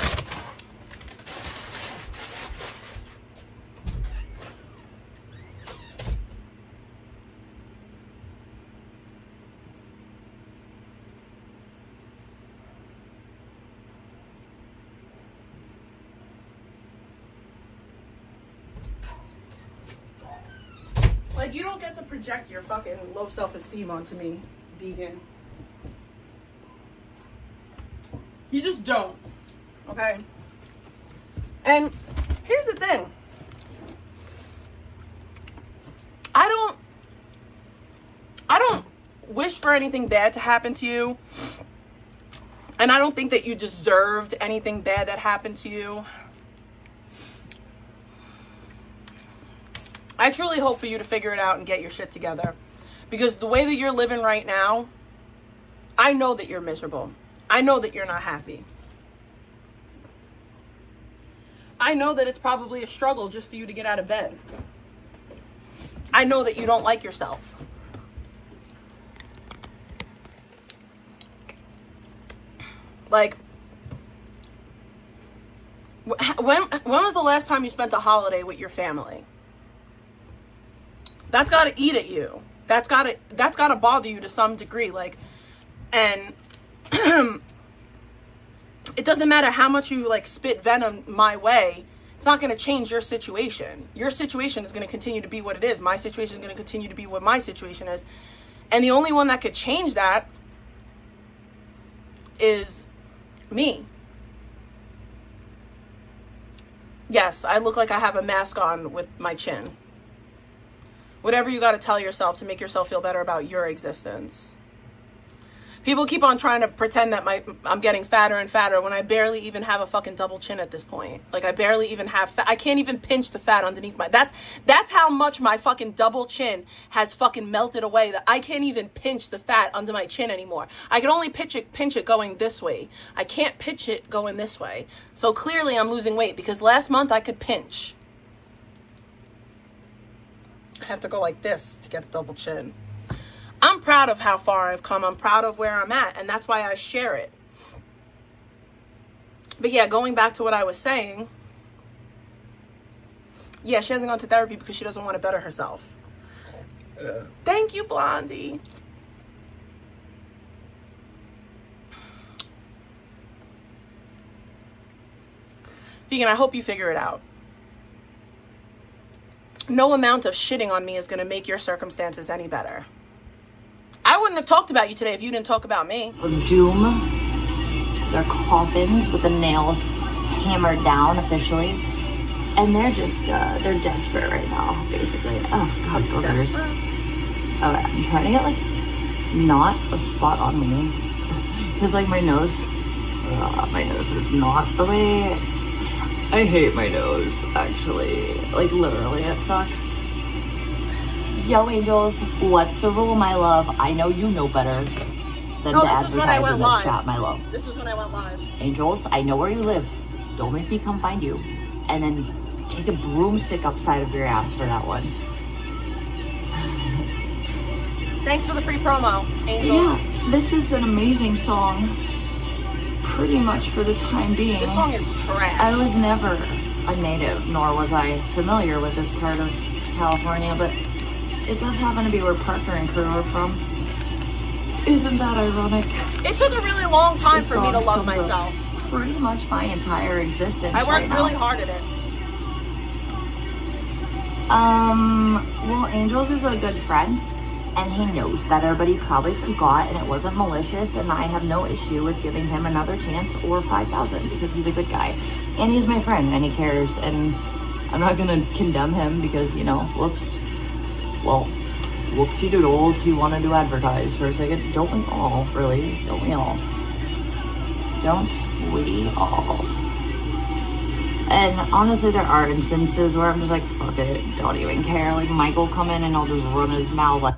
Like, you don't get to project your fucking low self-esteem onto me, vegan. You just don't. Okay? And here's the thing. I don't wish for anything bad to happen to you. And I don't think that you deserved anything bad that happened to you. I truly hope for you to figure it out and get your shit together. Because the way that you're living right now, I know that you're miserable. I know that you're not happy. I know that it's probably a struggle just for you to get out of bed. I know that you don't like yourself. Like, when was the last time you spent a holiday with your family? That's got to eat at you. That's got to bother you to some degree. Like, and it doesn't matter how much you like spit venom my way. It's not going to change your situation. Your situation is going to continue to be what it is. My situation is going to continue to be what my situation is. And the only one that could change that is me. Yes, I look like I have a mask on with my chin. Whatever you got to tell yourself to make yourself feel better about your existence. People keep on trying to pretend that I'm getting fatter and fatter when I barely even have a fucking double chin at this point. Like, I barely even have fat. I can't even pinch the fat underneath my... That's how much my fucking double chin has fucking melted away, that I can't even pinch the fat under my chin anymore. I can only pinch it going this way. I can't pinch it going this way. So clearly I'm losing weight, because last month I could pinch. I have to go like this to get a double chin. I'm proud of how far I've come. I'm proud of where I'm at. And that's why I share it. But yeah, going back to what I was saying. Yeah, she hasn't gone to therapy because she doesn't want to better herself. Thank you, Blondie. Vegan, I hope you figure it out. No amount of shitting on me is going to make your circumstances any better. I wouldn't have talked about you today if you didn't talk about me. Doom. Their coffins with the nails hammered down officially. And they're just, they're desperate right now, basically. Oh, God, boogers. Oh, I'm trying to get, like, not a spot on me. Because, like, my nose is not the way... I hate my nose, actually. Like, literally, it sucks. Yo, Angels, what's the rule, my love? I know you know better than to advertise in this chat, my love. This was when I went live. Angels, I know where you live. Don't make me come find you. And then take a broomstick upside of your ass for that one. Thanks for the free promo, Angels. Yeah, this is an amazing song. Pretty much for the time being. This song is trash. I was never a native, nor was I familiar with this part of California, but it does happen to be where Parker and crew are from. Isn't that ironic? It took a really long time for me to love myself. Pretty much my entire existence. I worked really hard at it. Well, Angels is a good friend, and he knows better, but he probably forgot, and it wasn't malicious, and I have no issue with giving him another chance or 5,000 because he's a good guy, and he's my friend, and he cares, and I'm not gonna condemn him because, you know, whoops. Well, whoopsie doodles, he wanted to advertise for a second. Don't we all, really? Don't we all? Don't we all? And honestly, there are instances where I'm just like, fuck it, don't even care. Like, Mike will come in and I'll just run his mouth like...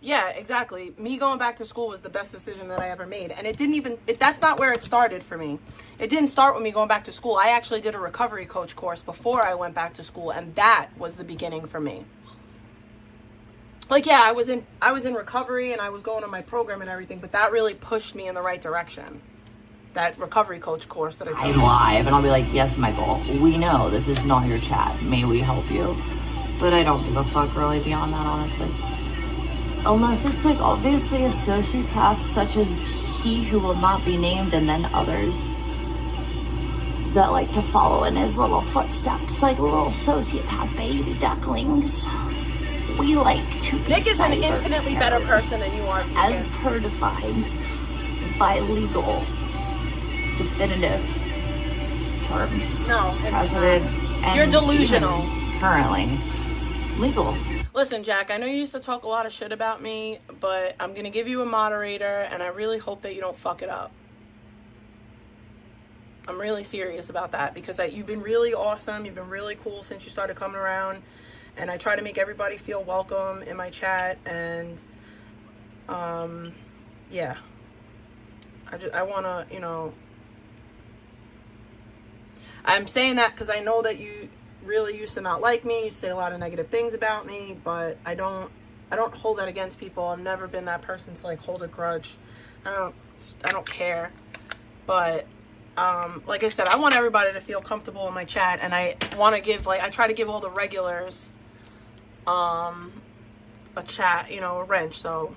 Yeah, exactly. Me going back to school was the best decision that I ever made. And it didn't even... that's not where it started for me. It didn't start with me going back to school. I actually did a recovery coach course before I went back to school. And that was the beginning for me. Like, yeah, I was in recovery and I was going on my program and everything. But that really pushed me in the right direction. That recovery coach course that I took. I'm live, and I'll be like, yes, Michael, we know this is not your chat. May we help you? But I don't give a fuck really beyond that, honestly. Unless it's like obviously a sociopath such as he who will not be named, and then others that like to follow in his little footsteps like little sociopath baby ducklings. We like to be Nick is an infinitely better person than you are. As per defined by legal definitive terms. No, it's President not. And you're delusional. Currently legal. Listen, Jack, I know you used to talk a lot of shit about me, but I'm going to give you a moderator, and I really hope that you don't fuck it up. I'm really serious about that, because you've been really awesome. You've been really cool since you started coming around, and I try to make everybody feel welcome in my chat, and, yeah. I want to, you know... I'm saying that because I know that you really used to not like me. You say a lot of negative things about me, but I don't hold that against people. I've never been that person to like hold a grudge. I don't care. But like I said, I want everybody to feel comfortable in my chat, and I want to give, like, I try to give all the regulars a chat, you know, a wrench. So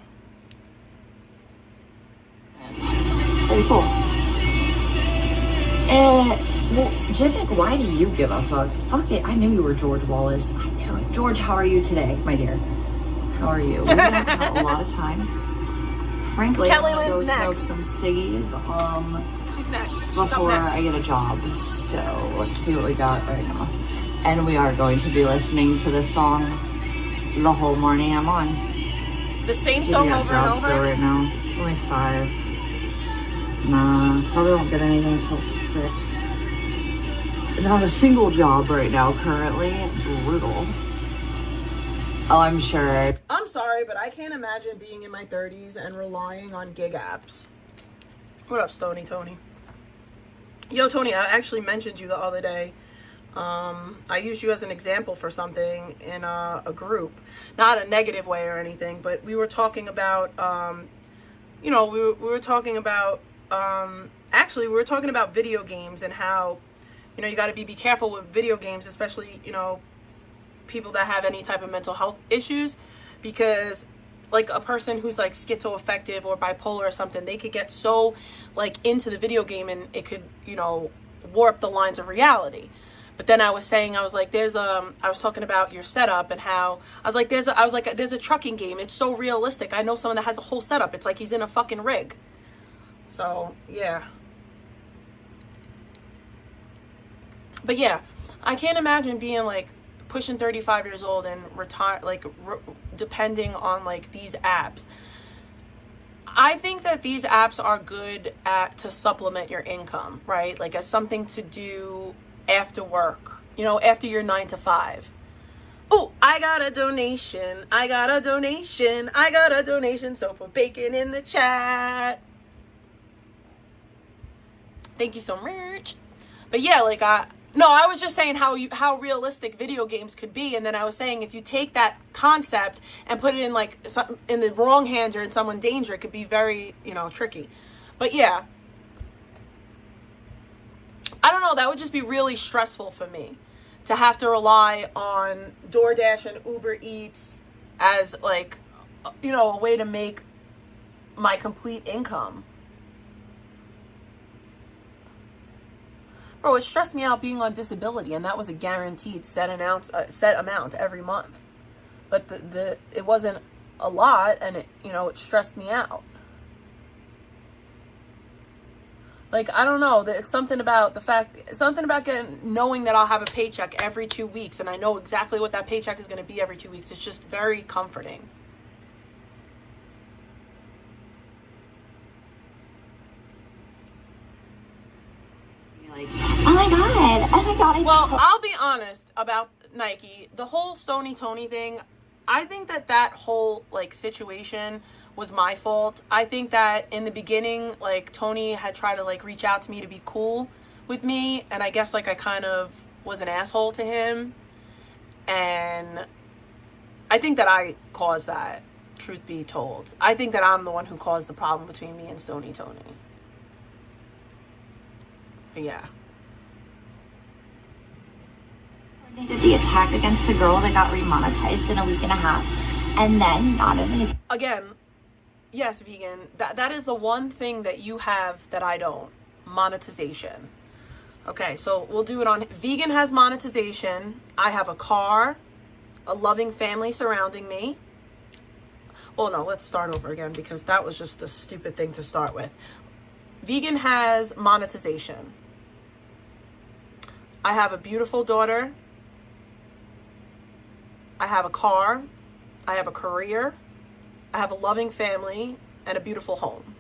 Pretty cool. Well, Jivik, why do you give a fuck? Fuck it, I knew you were George Wallace. I knew it. George, how are you today, my dear? How are you? We don't have a lot of time. Frankly, Kelly I'm gonna go Lynn's smoke next. some ciggies she's next. She's before up next. I get a job. So let's see what we got right now. And we are going to be listening to this song the whole morning I'm on. The same See, song we got over and jobs still over. right now. It's only 5. Nah, probably won't get anything until 6. Not a single job right now currently. Brutal. Oh, I'm sure. I'm sorry, but I can't imagine being in my 30s and relying on gig apps. What up, Stony Tony? Yo, Tony, I actually mentioned you the other day. I used you as an example for something in a group. Not a negative way or anything, but we were talking about, you know, we were talking about, actually, we were talking about video games and how, you know, you got to be careful with video games, especially, you know, people that have any type of mental health issues, because like a person who's like schizoaffective or bipolar or something, they could get so like into the video game and it could, you know, warp the lines of reality. But then I was like, I was talking about your setup and how there's a trucking game. It's so realistic. I know someone that has a whole setup. It's like he's in a fucking rig. So yeah. But yeah, I can't imagine being like pushing 35 years old and depending on like these apps. I think that these apps are good to supplement your income, right? Like as something to do after work, you know, after your 9 to 5. Oh, I got a donation. So put bacon in the chat. Thank you so much. But yeah, like I was just saying how realistic video games could be, and then I was saying if you take that concept and put it in like in the wrong hands or in someone's danger, it could be very, you know, tricky. But yeah, I don't know, that would just be really stressful for me to have to rely on DoorDash and Uber Eats as like, you know, a way to make my complete income. Bro, it stressed me out being on disability, and that was a guaranteed set amount every month. But it wasn't a lot, and it stressed me out. Like, I don't know, it's something about knowing that I'll have a paycheck every 2 weeks, and I know exactly what that paycheck is going to be every 2 weeks. It's just very comforting. Like, oh my god. Well, I'll be honest about Nike. The whole Stony Tony thing, I think that whole like situation was my fault. I think that in the beginning, like Tony had tried to like reach out to me to be cool with me, and I guess like I kind of was an asshole to him, and I think that I caused that, truth be told. I think that I'm the one who caused the problem between me and Stony Tony. But yeah. They did the attack against the girl that got remonetized in a week and a half, and then not even Again, yes, vegan. That is the one thing that you have that I don't. Monetization. Okay, so we'll do it on. Vegan has monetization. I have a car, a loving family surrounding me. Oh no, let's start over again because that was just a stupid thing to start with. Vegan has monetization. I have a beautiful daughter. I have a car. I have a career. I have a loving family and a beautiful home.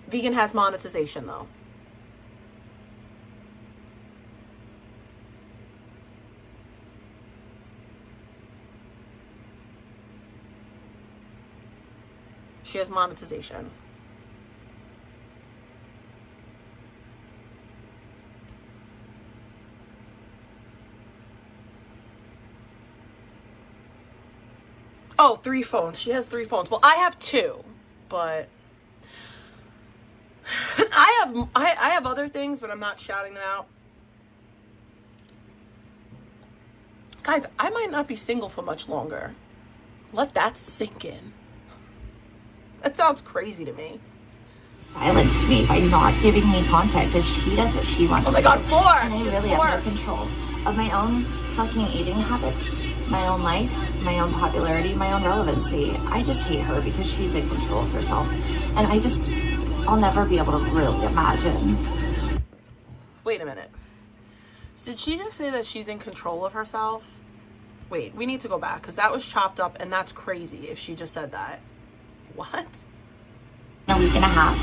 Vegan has monetization though. She has monetization. Oh, 3 phones. She has 3 phones. Well, I have 2, but I have other things, but I'm not shouting them out. Guys, I might not be single for much longer. Let that sink in. That sounds crazy to me. Silence me by not giving me content because she does what she wants. Oh my god, 4! And I really have no control of my own fucking eating habits, my own life, my own popularity, my own relevancy. I just hate her because she's in control of herself. And I'll never be able to really imagine. Wait a minute. Did she just say that she's in control of herself? Wait, we need to go back because that was chopped up and that's crazy if she just said that. What? A week and a half.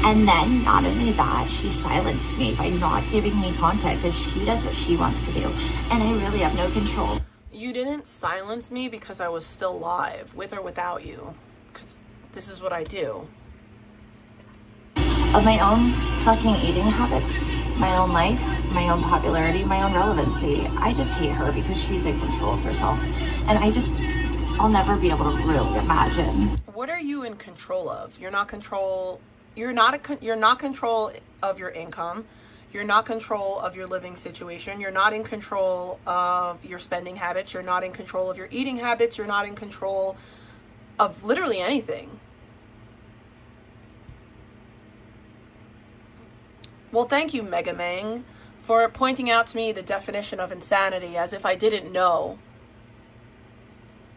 And then not only that, she silenced me by not giving me content because she does what she wants to do. And I really have no control. You didn't silence me because I was still live, with or without you. Because this is what I do. Of my own fucking eating habits, my own life, my own popularity, my own relevancy. I just hate her because she's in control of herself. And I'll never be able to really imagine. What are you in control of? You're not control of your income. You're not control of your living situation. You're not in control of your spending habits. You're not in control of your eating habits. You're not in control of literally anything. Well, thank you, Mega Mang, for pointing out to me the definition of insanity as if I didn't know.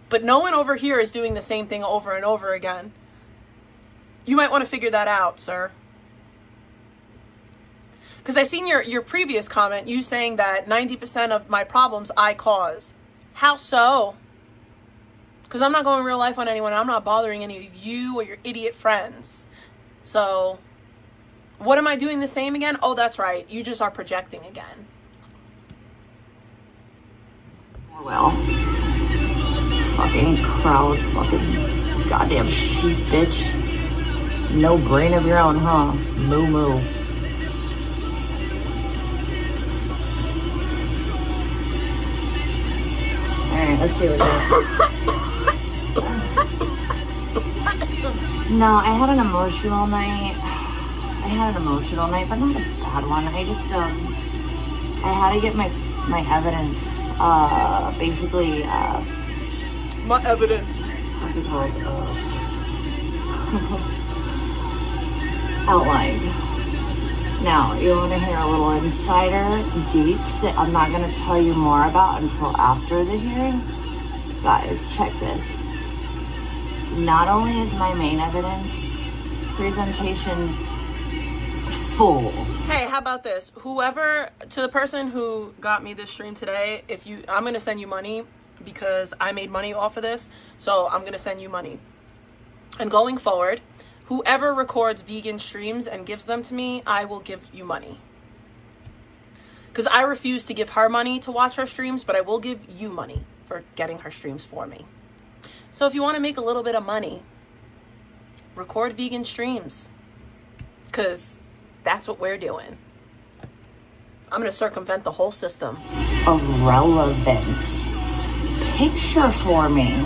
But no one over here is doing the same thing over and over again. You might want to figure that out, sir. Because I seen your previous comment, you saying that 90% of my problems I cause. How so? Because I'm not going real life on anyone. I'm not bothering any of you or your idiot friends. So, what am I doing the same again? Oh, that's right. You just are projecting again. Well, fucking crowd, fucking goddamn sheep bitch. No brain of your own, huh? Moo moo. Alright, let's see what it is. No, I had an emotional night. But not a bad one. I just, I had to get my evidence, basically, What evidence? what's it called? Outlined. Now, you want to hear a little insider deets that I'm not going to tell you more about until after the hearing? Guys, check this. Not only is my main evidence presentation full. Hey, how about this? Whoever, to the person who got me this stream today, I'm going to send you money because I made money off of this. So I'm going to send you money. And going forward, whoever records vegan streams and gives them to me, I will give you money. Because I refuse to give her money to watch her streams, but I will give you money for getting her streams for me. So if you want to make a little bit of money, record vegan streams. Because that's what we're doing. I'm going to circumvent the whole system. Of relevant picture forming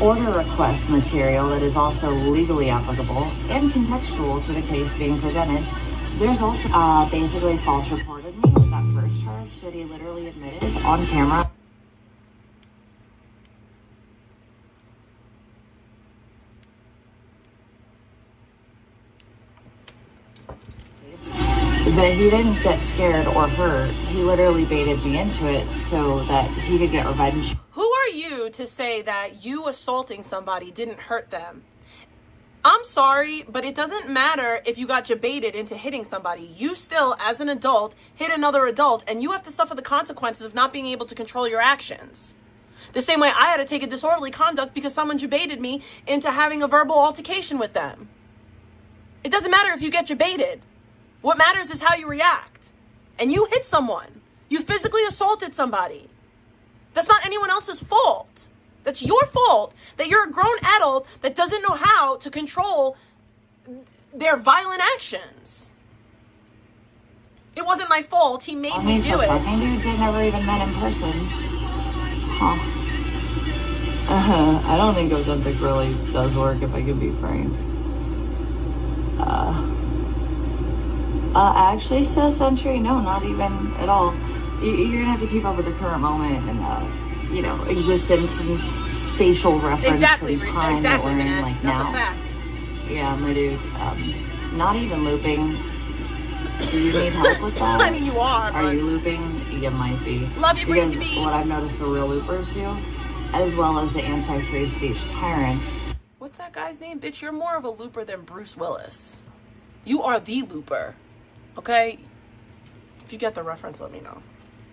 order request material that is also legally applicable and contextual to the case being presented. There's also basically false reported me with that first charge that he literally admitted on camera. That he didn't get scared or hurt. He literally baited me into it so that he could get revenge. Who are you to say that you assaulting somebody didn't hurt them? I'm sorry, but it doesn't matter if you got baited into hitting somebody. You still, as an adult, hit another adult, and you have to suffer the consequences of not being able to control your actions. The same way I had to take a disorderly conduct because someone baited me into having a verbal altercation with them. It doesn't matter if you get baited. What matters is how you react. And you hit someone. You physically assaulted somebody. That's not anyone else's fault. That's your fault that you're a grown adult that doesn't know how to control their violent actions. It wasn't my fault. He made me do it. Fucking dudes I never even met in person. Huh. I don't think Ozempic really does work, if I can be frank. Actually, says Century, no, not even at all. You're gonna have to keep up with the current moment and, you know, existence and spatial reference and time that we're in, like, now. That's a fact. Yeah, my dude. Not even looping. Do you need help with that? I mean, you are. Are you looping? You might be. Love you, because brings me. what I've noticed the real loopers do, as well as the anti-free speech tyrants. What's that guy's name? Bitch, you're more of a looper than Bruce Willis. You are the looper. Okay? If you get the reference, let me know.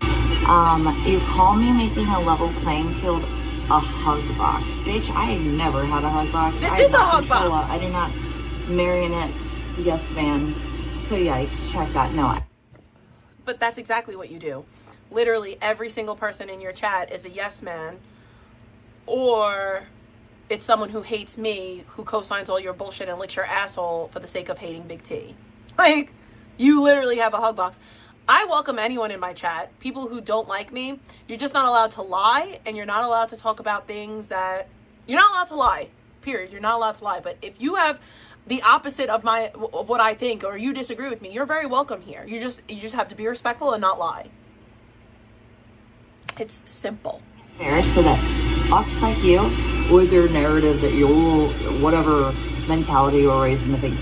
You call me making a level playing field a hug box. Bitch, I never had a hug box. This is a hug box. I do not marionettes, yes man. So yikes, check that. No. But that's exactly what you do. Literally every single person in your chat is a yes man, or it's someone who hates me, who co-signs all your bullshit and licks your asshole for the sake of hating Big T. Like, you literally have a hug box. I welcome anyone in my chat. People who don't like me, you're just not allowed to lie, and you're not allowed to talk about things that... You're not allowed to lie, period. You're not allowed to lie. But if you have the opposite of what I think, or you disagree with me, you're very welcome here. You just have to be respectful and not lie. It's simple. Fair, so that fucks like you, with your narrative that you'll, whatever mentality you were raised in to think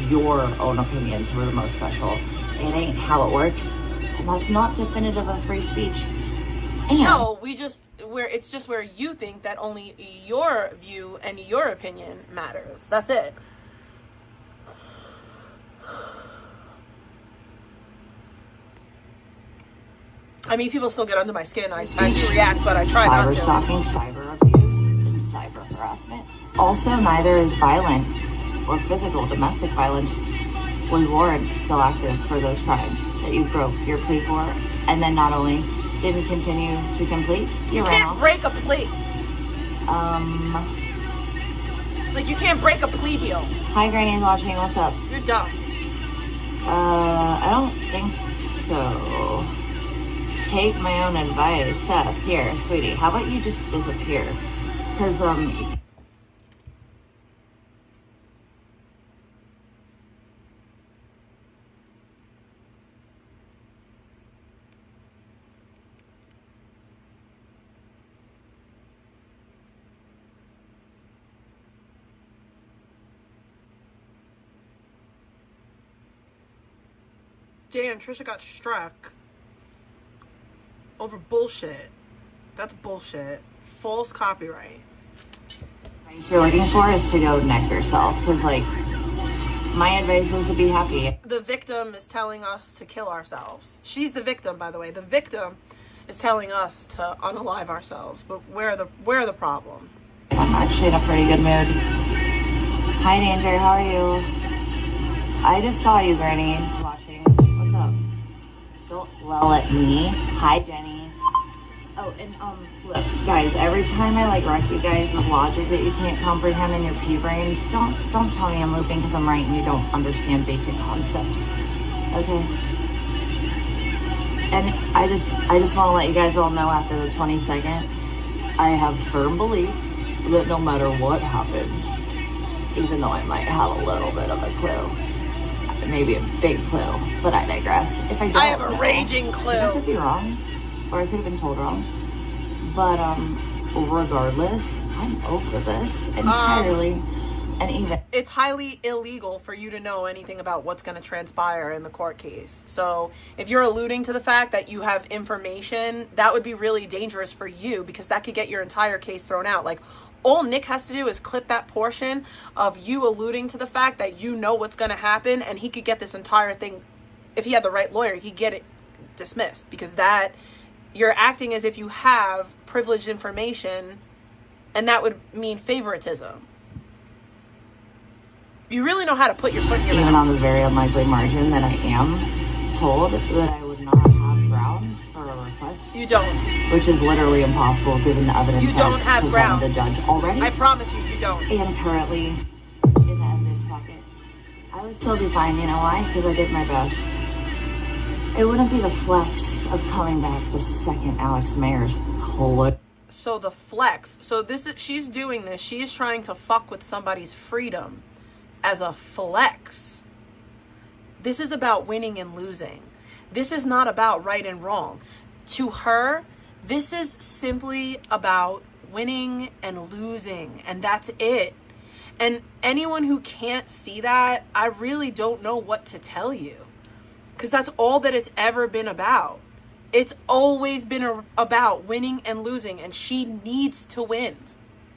your own opinions were the most special. It ain't how it works, and that's not definitive of free speech. And no, it's just where you think that only your view and your opinion matters. That's it. I mean, people still get under my skin. I do react, but I try not to. Cyber stalking, cyber abuse, and cyber harassment. Also, neither is violent or physical. Domestic violence with warrants still active for those crimes that you broke your plea for, and then not only didn't continue to complete, you ran off. Can't break a plea. Like, you can't break a plea deal. Hi, Granny's watching. What's up? You're dumb. I don't think so. Take my own advice. Seth, here, sweetie, how about you just disappear? Because, Damn, Trisha got struck over bullshit. That's bullshit. False copyright. what you're looking for is to go neck yourself. Because, like, my advice is to be happy. The victim is telling us to kill ourselves. She's the victim, by the way. The victim is telling us to unalive ourselves. But where the problem? I'm actually in a pretty good mood. Hi, Danger. How are you? I just saw you, Granny's watching. What's up? Don't yell at me. Hi, Jenny. Oh, and look, guys. Every time I wreck you guys with logic that you can't comprehend in your pea brains, don't tell me I'm looping because I'm right and you don't understand basic concepts. Okay. And I just want to let you guys all know after the 22nd, I have firm belief that no matter what happens, even though I might have a little bit of a clue, maybe a big clue, but I digress. If I don't I have a know, raging clue. I could be wrong, or I could have been told wrong. But regardless, I'm over this entirely. And even it's highly illegal for you to know anything about what's going to transpire in the court case. So if you're alluding to the fact that you have information, that would be really dangerous for you because that could get your entire case thrown out. Like, all Nick has to do is clip that portion of you alluding to the fact that you know what's going to happen, and he could get this entire thing, if he had the right lawyer, he could get it dismissed, because that, you're acting as if you have privileged information, and that would mean favoritism. You really know how to put your foot in your mouth. Even on the very unlikely margin that I am told that I would not have grounds for a request. You don't. Which is literally impossible given the evidence you don't have grounds. The judge already. I promise you, you don't. And currently in the evidence pocket. I would still be fine, you know why? Because I did my best. It wouldn't be the flex of coming back the second Alex Mayer's clip. So the flex. So she's doing this. She is trying to fuck with somebody's freedom as a flex. This is about winning and losing. This is not about right and wrong. To her, this is simply about winning and losing, and that's it. And anyone who can't see that, I really don't know what to tell you, because that's all that it's ever been about. It's always been about winning and losing, and she needs to win.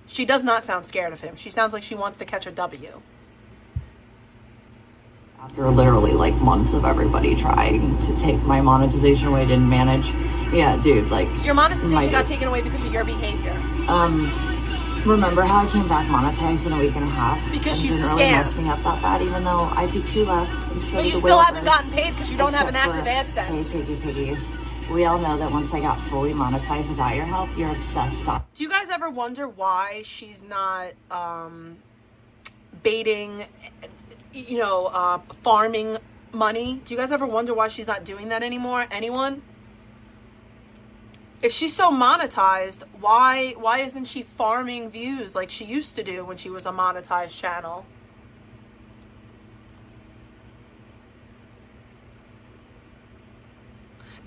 She does not sound scared of him. She sounds like she wants to catch a W. After literally like months of everybody trying to take my monetization away, didn't manage. Yeah, dude, like your monetization got taken away because of your behavior. Remember how I came back monetized in a week and a half? Because you didn't really mess me up that bad, even though I'd be 2 left. And so but you still haven't gotten paid because you don't have an active AdSense. Hey, piggies. We all know that once I got fully monetized without your help, you're obsessed on. Do you guys ever wonder why she's not baiting, farming money? Do you guys ever wonder why she's not doing that anymore? Anyone? If she's so monetized, why isn't she farming views like she used to do when she was a monetized channel?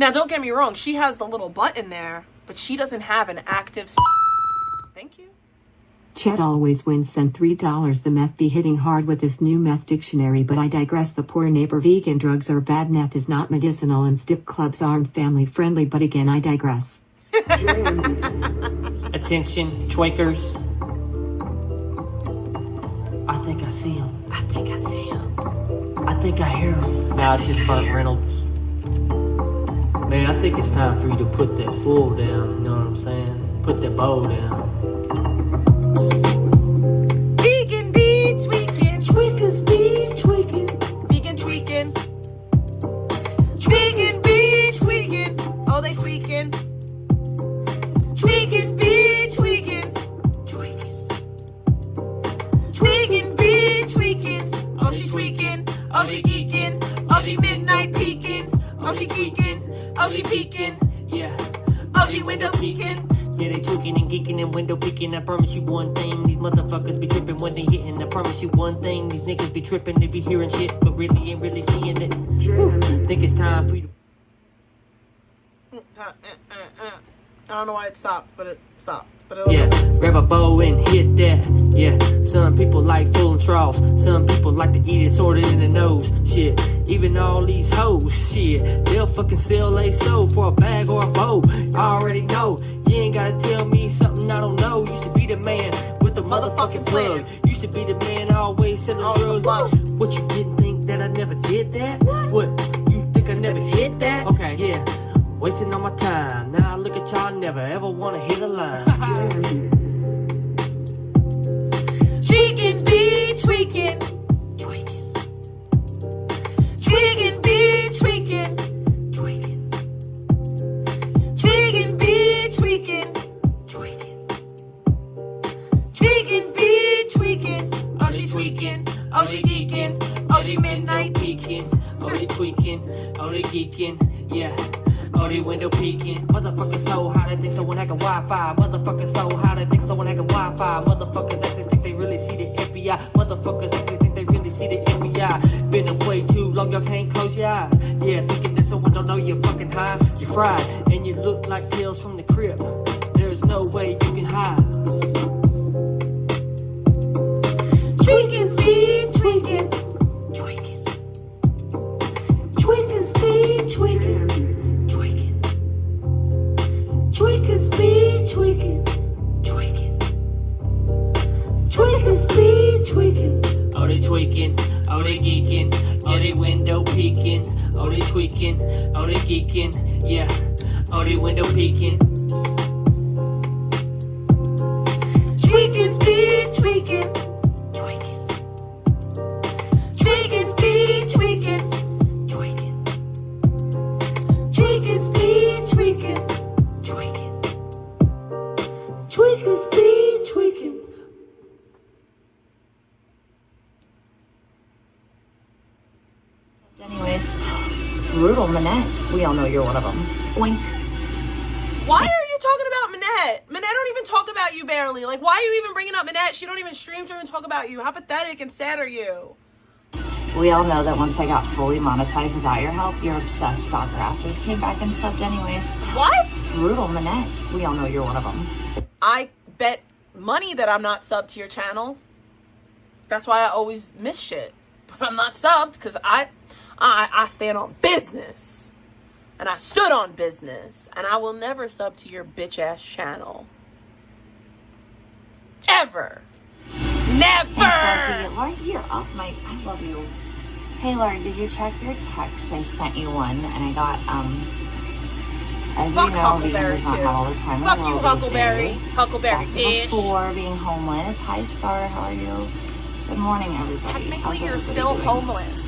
Now, don't get me wrong. She has the little button there, but she doesn't have an active... Thank you. Chet always wins, sent $3. The meth be hitting hard with this new meth dictionary, but I digress. The poor neighbor. Vegan drugs are bad, meth is not medicinal, and strip clubs aren't family friendly, but again I digress. Attention, Twakers. I think I see him. I think I see him. I think I hear him. Nah, it's just Burt Reynolds. Man, I think it's time for you to put that full down, you know what I'm saying? Put that bow down. Vegan be tweaking. Tweakers be tweaking. Vegan tweaking. Vegan be tweaking. Oh, they tweaking. Tweakers be tweaking. Tweaking be tweaking. Oh, she tweaking. Oh, she geeking. Oh, she midnight peeking. Oh, she geeking. Oh, she peeking. Yeah. Oh, she window peeking. Yeah, they tweaking and geeking and window peeking. I promise you one thing, these motherfuckers be tripping when they hitting. I promise you one thing, these niggas be tripping. They be hearing shit, but really ain't really seeing it. Think it's time for you to... I don't know why it stopped, but it stopped. Yeah, grab a bow and hit that. Yeah, some people like fooling straws. Some people like to eat it sorted in the nose. Shit, even all these hoes. Shit, they'll fucking sell a soul for a bag or a bow. I already know. You ain't gotta tell me something I don't know. Used to be the man with the motherfucking plug. Used to be the man always selling drugs. What, you didn't think that I never did that? What, you think I never hit that? Okay, yeah. Wasting all my time. Now look at y'all, never ever wanna hit a line. Tweakers be tweaking. Tweakers be tweaking. Tweakers be tweaking. Tweakers be tweaking. Oh, she tweaking. Oh, she geeking. Oh, she midnight peeking. Oh, they tweaking. Oh, they geeking. Yeah. Oh, they window peeking. Motherfuckers so hot, they think someone hacking Wi-Fi. Motherfuckers so hot, they think someone hacking Wi-Fi. Motherfuckers actually think they really see the FBI. Motherfuckers actually think they really see the FBI. Been away too long, y'all can't close your eyes. Yeah, thinking that someone don't know you're fucking high. You're fried, and you look like Tales from the Crypt. There's no way you can hide. Tweakers be tweaking. Tweakers be tweaking. Tweakers be tweaking. Tweakers be tweaking. Oh, they tweaking. Oh, they geeking. Oh, they window peeking. Oh, they tweaking. Oh, they geeking. Yeah. Oh, they window peeking. Tweakers be tweaking. Tweakers be tweaking. Tweakers be tweaking. Tweakers be tweaking. Anyways, brutal Manette. We all know you're one of them. Oink. Why are you talking about Minette? Minette don't even talk about you barely. Like, why are you even bringing up Minette? She don't even stream to and talk about you. How pathetic and sad are you? We all know that once I got fully monetized without your help, your obsessed stalker asses came back and subbed anyways. What? Brutal Minette. We all know you're one of them. I bet money that I'm not subbed to your channel. That's why I always miss shit. But I'm not subbed because I stand on business. And I stood on business. And I will never sub to your bitch ass channel. Ever. Never! Hey, Lauren, you're up, Mike. I love you. Hey, Lauren, did you check your text? I sent you one, and I got, as Fuck we know, Huckleberry, vegan does not too. have all the time Fuck in the you, world Huckleberry. these days. Huckleberry Back to bitch. before being homeless. Hi, Star. How are you? Good morning, everybody. Technically, How's you're everybody still doing? homeless.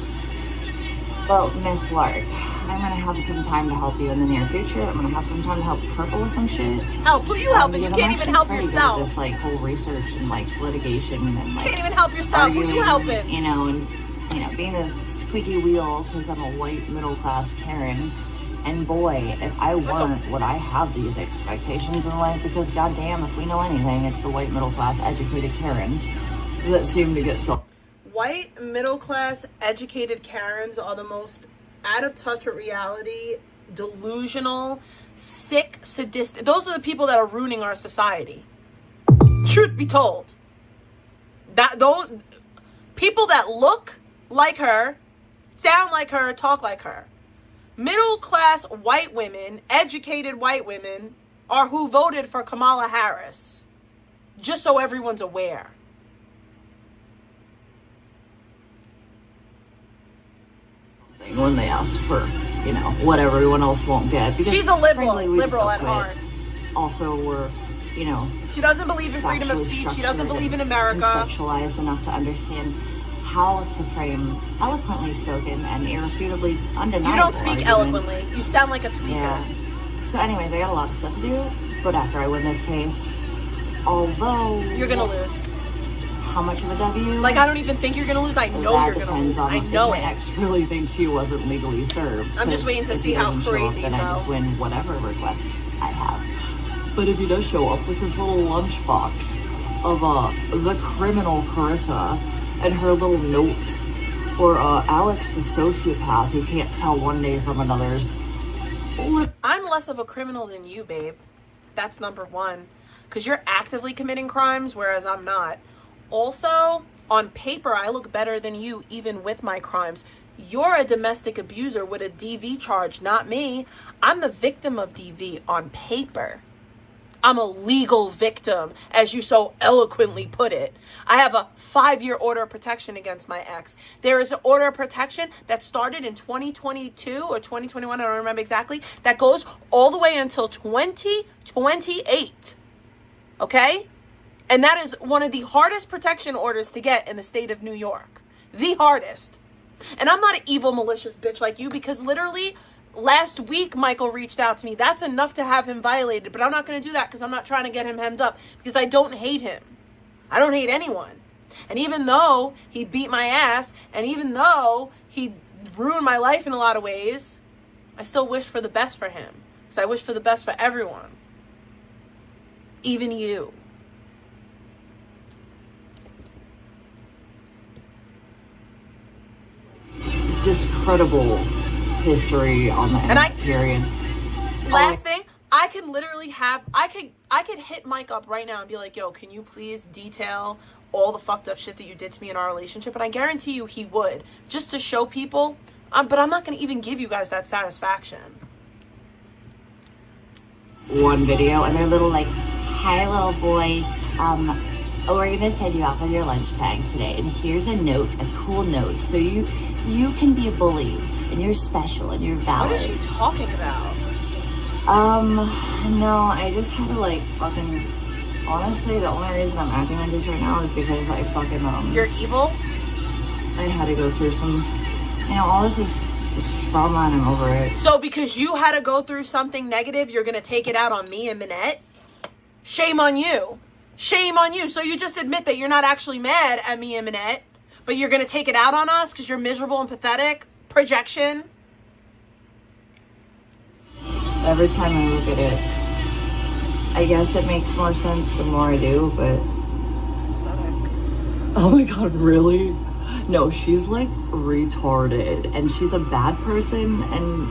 Well, Miss Lark, I'm going to have some time to help you in the near future. I'm going to have some time to help Purple with some shit. Help? Who you helping? You Because can't I'm even actually help pretty good at yourself. this, like, whole research and, like, litigation and, like, Can't even help yourself. Who you arguing, helping? you know, and, you know, being a squeaky wheel because I'm a white middle-class Karen. And boy, if I weren't, would I have these expectations in life? Because goddamn, if we know anything, it's the white middle-class educated Karens that seem to get so... White, middle-class, educated Karens are the most out of touch with reality, delusional, sick, sadistic. Those are the people that are ruining our society. Truth be told. Those people that look like her, sound like her, talk like her. Middle-class white women, educated white women, are who voted for Kamala Harris. Just so everyone's aware. When they ask for, you know, what everyone else won't get. Because She's a liberal, frankly, we just liberal don't at quit. heart. Also, we're, you know, She doesn't believe in freedom of factually speech. She doesn't structured believe in and America. conceptualized enough to understand how to frame eloquently spoken and irrefutably undeniable You don't speak arguments. eloquently. You sound like a tweaker. Yeah. So anyways, I got a lot of stuff to do, but after I win this case, although... You're gonna lose. How much of a W? Like, I don't even think you're gonna lose. I know That you're gonna depends lose. on I if know my it. ex really thinks he wasn't legally served. I'm just waiting to If see he how doesn't show up, crazy then you I go. just win whatever request I have. But if he does show up with his little lunchbox of the criminal Carissa and her little note, or Alex the sociopath who can't tell one day from another's. I'm less of a criminal than you, babe. That's number one. Because you're actively committing crimes, whereas I'm not. Also, on paper, I look better than you, even with my crimes. You're a domestic abuser with a DV charge, not me. I'm the victim of DV on paper. I'm a legal victim, as you so eloquently put it. I have a 5-year order of protection against my ex. There is an order of protection that started in 2022 or 2021, I don't remember exactly, that goes all the way until 2028. Okay? And that is one of the hardest protection orders to get in the state of New York. The hardest. And I'm not an evil, malicious bitch like you, because literally last week Michael reached out to me. That's enough to have him violated. But I'm not going to do that because I'm not trying to get him hemmed up, because I don't hate him. I don't hate anyone. And even though he beat my ass, and even though he ruined my life in a lot of ways, I still wish for the best for him. Because I wish for the best for everyone. Even you. Discredible history on the period. Last thing, I can literally have, I could hit Mike up right now and be like, yo, can you please detail all the fucked up shit that you did to me in our relationship? And I guarantee you he would, just to show people. But I'm not going to even give you guys that satisfaction. One video, and they're little like, hi little boy, we're gonna send you off with your lunch bag today, and here's a note, a cool note, so you can be a bully, and you're special, and you're valid. What is she talking about? No, I just had to like fucking, honestly, the only reason I'm acting like this right now is because I fucking, You're evil? I had to go through some, you know, all this is trauma, and I'm over it. So because you had to go through something negative, you're going to take it out on me and Minette? Shame on you. Shame on you. So you just admit that you're not actually mad at me and Minette, but you're going to take it out on us because you're miserable and pathetic? Projection? Every time I look at it, I guess it makes more sense the more I do, but... Oh my god, really? No, she's like retarded, and she's a bad person, and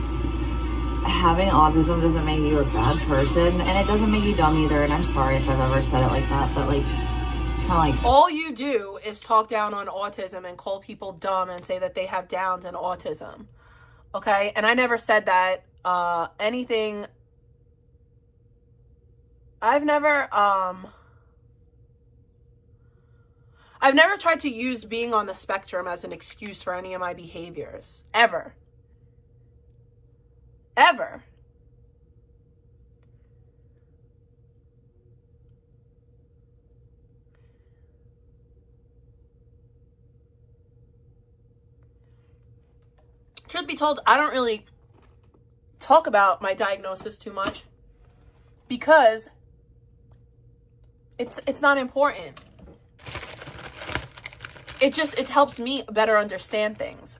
having autism doesn't make you a bad person, and it doesn't make you dumb either, and I'm sorry if I've ever said it like that, but like, it's kind of like... All you do is talk down on autism and call people dumb and say that they have Downs and autism. Okay? And I never said that, anything... I've never tried to use being on the spectrum as an excuse for any of my behaviors. Ever. Ever. Truth be told, I don't really talk about my diagnosis too much because it's not important. It helps me better understand things.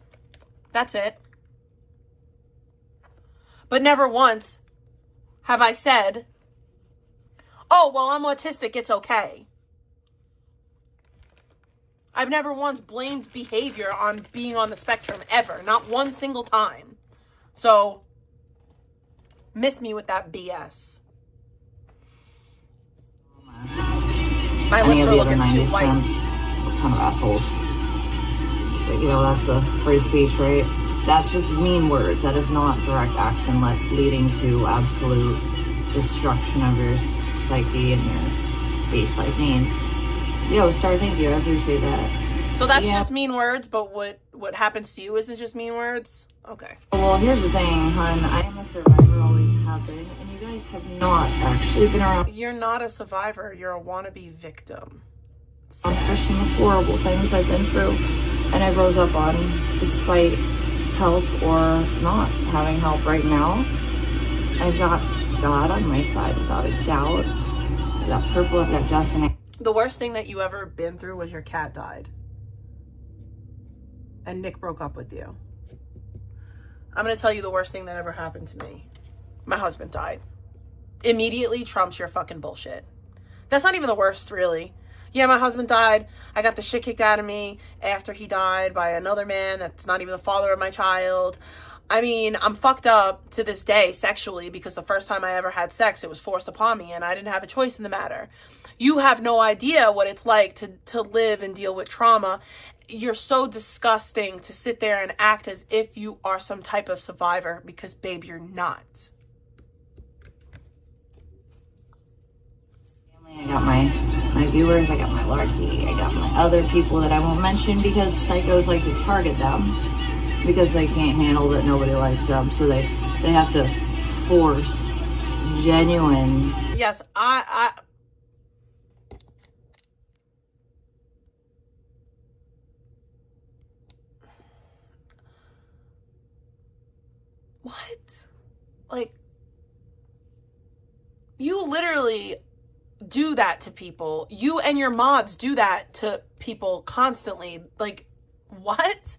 That's it. But never once have I said, oh, well, I'm autistic, it's okay. I've never once blamed behavior on being on the spectrum, ever. Not one single time. So, miss me with that BS. My lips are looking too white. What kind of assholes? But, you know, that's the free speech, right? That's just mean words. That is not direct action leading to absolute destruction of your psyche and your base life needs. Yo, Star, thank you. I appreciate that. So that's just mean words, but what happens to you isn't just mean words? Okay. Well, here's the thing, hun. I am a survivor, always have been, and you guys have not actually been around. You're not a survivor. You're a wannabe victim. For some horrible things I've been through, and I rose up on, despite help or not having help right now. I've got God on my side without a doubt. I've got Purple, I've got Justin. The worst thing that you ever been through was your cat died. And Nick broke up with you. I'm going to tell you the worst thing that ever happened to me. My husband died. Immediately trumps your fucking bullshit. That's not even the worst, really. Yeah, my husband died. I got the shit kicked out of me after he died by another man that's not even the father of my child. I mean, I'm fucked up to this day sexually because the first time I ever had sex, it was forced upon me and I didn't have a choice in the matter. You have no idea what it's like to live and deal with trauma. You're so disgusting to sit there and act as if you are some type of survivor because, babe, you're not. I got my viewers, I got my Larky, I got my other people that I won't mention because psychos like to target them because they can't handle that nobody likes them, so they have to force genuine. Yes, What? Like, you literally do that to people. You and your mods do that to people constantly. Like, what?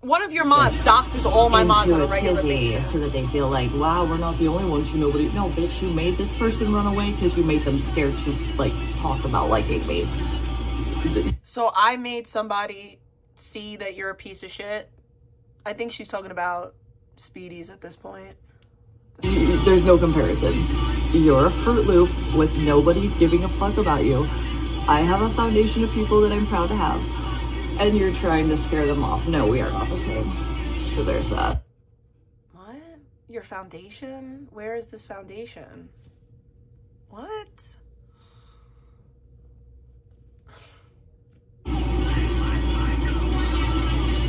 One of your mods doxes all my mods on a regular basis. So that they feel like, wow, we're not the only ones who know. No, bitch, you made this person run away because you made them scared to, like, talk about liking me. So I made somebody see that you're a piece of shit. I think she's talking about Speedies at this point. There's no comparison. You're a Fruit Loop with nobody giving a fuck about you. I have a foundation of people that I'm proud to have. And you're trying to scare them off. No, we are not the same. So there's that. What? Your foundation? Where is this foundation? What?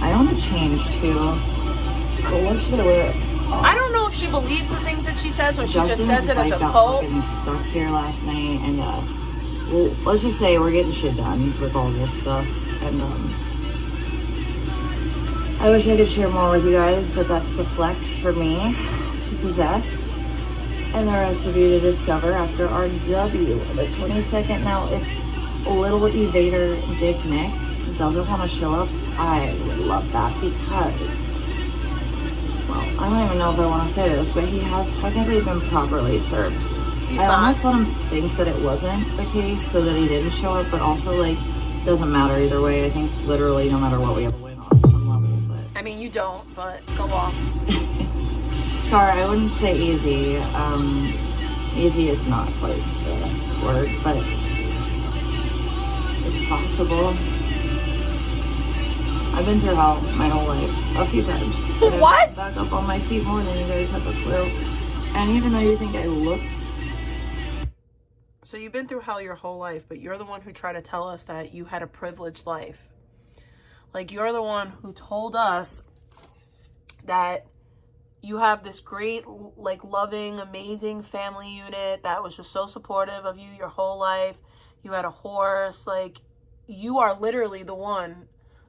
I want to change too. But what should I wear? I don't know if she believes the things that she says or she Justin's just says it as a got cult. fucking stuck here last night, and well, let's just say we're getting shit done with all this stuff, and I wish I could share more with you guys, but that's the flex for me to possess, and the rest of you to discover after our W, the 22nd. Now, if little evader Dick Nick doesn't want to show up, I would love that because, well, I don't even know if I want to say this, but he has technically been properly served. He's I not. almost let him think that it wasn't the case so that he didn't show up, but also, like, doesn't matter either way. I think literally no matter what, we have a win on some level, but... I mean, you don't, but go off. Star, I wouldn't say easy. Easy is not quite the word, but it's possible. I've been through hell my whole life, a few times. What? I've back up on my feet more than you guys have a clue. And even though you think I looked... So you've been through hell your whole life, but you're the one who tried to tell us that you had a privileged life. Like, you're the one who told us that you have this great, like, loving, amazing family unit that was just so supportive of you your whole life. You had a horse. Like, you are literally the one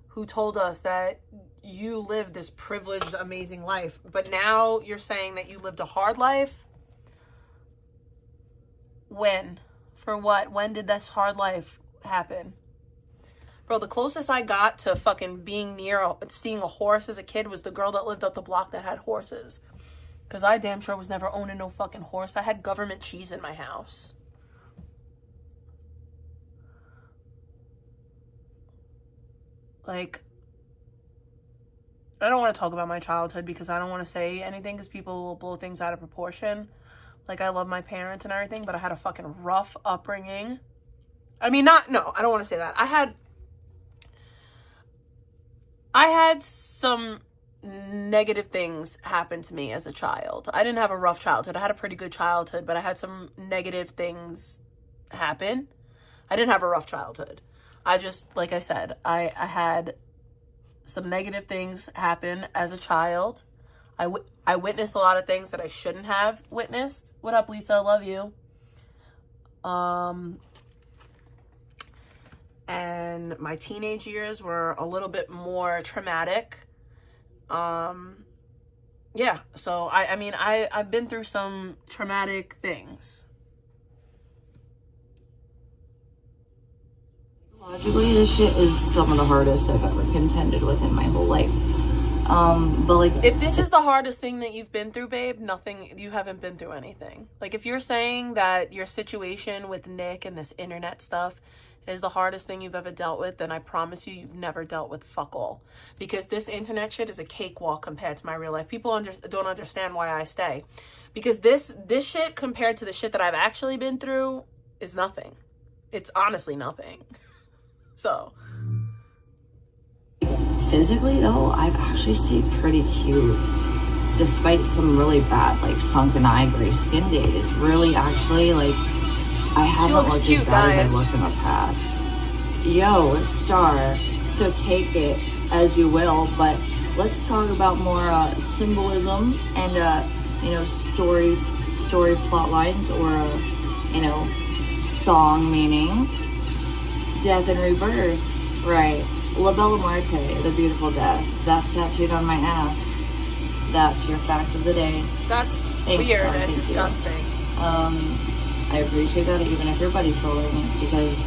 who told us that you lived this privileged, amazing life. But now you're saying that you lived a hard life? When? For what? When did this hard life happen? Bro, the closest I got to fucking being seeing a horse as a kid was the girl that lived up the block that had horses. Because I damn sure was never owning no fucking horse. I had government cheese in my house. Like, I don't want to talk about my childhood because I don't want to say anything because people will blow things out of proportion. Like, I love my parents and everything, but I had a fucking rough upbringing. I mean, I don't want to say that. I had some negative things happen to me as a child. I didn't have a rough childhood. I had a pretty good childhood, but I had some negative things happen. I didn't have a rough childhood. I just, like I said, I had some negative things happen as a child. I witnessed a lot of things that I shouldn't have witnessed. What up, Lisa? I love you. And my teenage years were a little bit more traumatic. Yeah, so I mean, I've been through some traumatic things. Logically, this shit is some of the hardest I've ever contended with in my whole life. But like, if this is the hardest thing that you've been through, babe, you haven't been through anything. Like, if you're saying that your situation with Nick and this internet stuff is the hardest thing you've ever dealt with, then I promise you've never dealt with fuck all. Because this internet shit is a cakewalk compared to my real life. People don't understand why I stay. Because this shit compared to the shit that I've actually been through is nothing. It's honestly nothing. So... physically though, I've actually stayed pretty cute despite some really bad, like, sunken eye gray skin days. Really, actually, like, I haven't looked cute, as bad guys. as I've looked in the past. Yo, Star, so take it as you will, but let's talk about more symbolism and story plot lines, or song meanings. Death and rebirth, right? La Bella Muerte, the beautiful death. That's tattooed on my ass. That's your fact of the day. That's Thanks, weird Star, and thank disgusting. I appreciate that, even if you're buddy trolling, because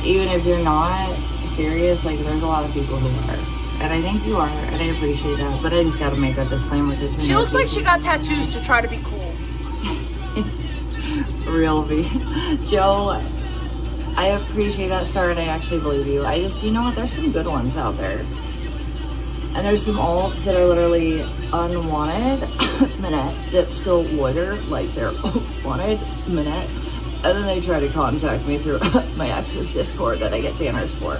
even if you're not serious, like, there's a lot of people who are. And I think you are, and I appreciate that. But I just gotta make that disclaimer. She looks like she got tattoos to try to be cool. Real V. Joe, I appreciate that, Star, and I actually believe you. I just, you know what, there's some good ones out there. And there's some alts that are literally unwanted minute that still loiter like they're wanted minute. And then they try to contact me through my ex's Discord that I get banners for.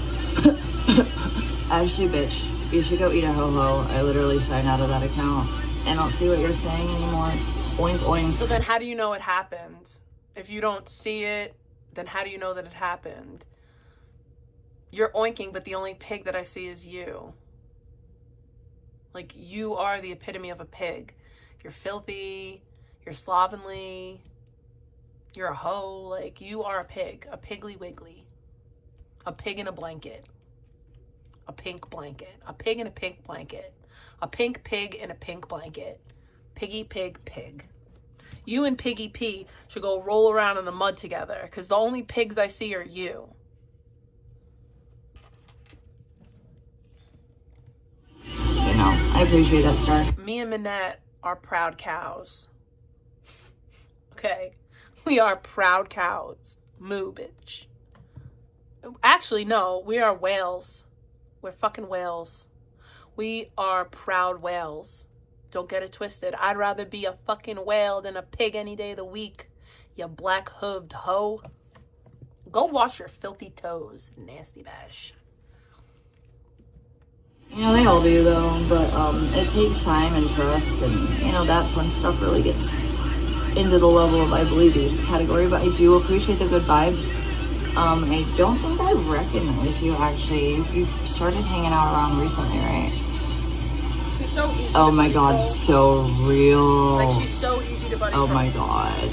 Actually, bitch, you should go eat a ho-ho. I literally signed out of that account. I don't see what you're saying anymore. Oink, oink. So then how do you know it happened? If you don't see it, then how do you know that it happened? You're oinking, but the only pig that I see is you. Like, you are the epitome of a pig. You're filthy, you're slovenly, you're a hoe. Like, you are a pig, a piggly wiggly, a pig in a blanket, a pink blanket, a pig in a pink blanket, a pink pig in a pink blanket, piggy pig pig. You and Piggy P should go roll around in the mud together, because the only pigs I see are you. know. I appreciate that, Star. Me and Minette are proud cows. Okay? We are proud cows. Moo, bitch. Actually, no. We are whales. We're fucking whales. We are proud whales. Don't get it twisted. I'd rather be a fucking whale than a pig any day of the week. You black-hooved hoe. Go wash your filthy toes, nasty bash. You know, they all do though, but it takes time and trust, and you know, that's when stuff really gets into the level of I believe you category. But I do appreciate the good vibes. I don't think I recognize you actually. You started hanging out around recently, right? She's so easy. Oh my god, so real. Like, she's so easy to buddy. Oh my god.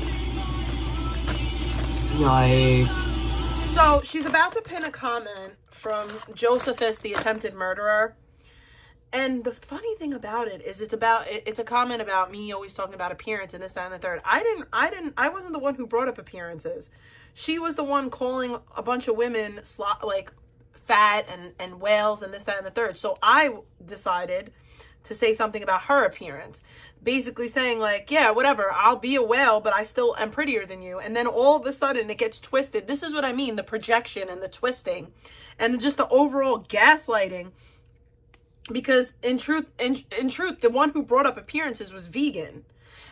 Yikes. So she's about to pin a comment from Josephus, the attempted murderer. And the funny thing about it is it's a comment about me always talking about appearance and this, that, and the third. I wasn't the one who brought up appearances. She was the one calling a bunch of women like fat and whales and this, that, and the third. So I decided to say something about her appearance. Basically saying like, yeah, whatever, I'll be a whale, but I still am prettier than you. And then all of a sudden it gets twisted. This is what I mean, the projection and the twisting and just the overall gaslighting. Because in truth, the one who brought up appearances was vegan.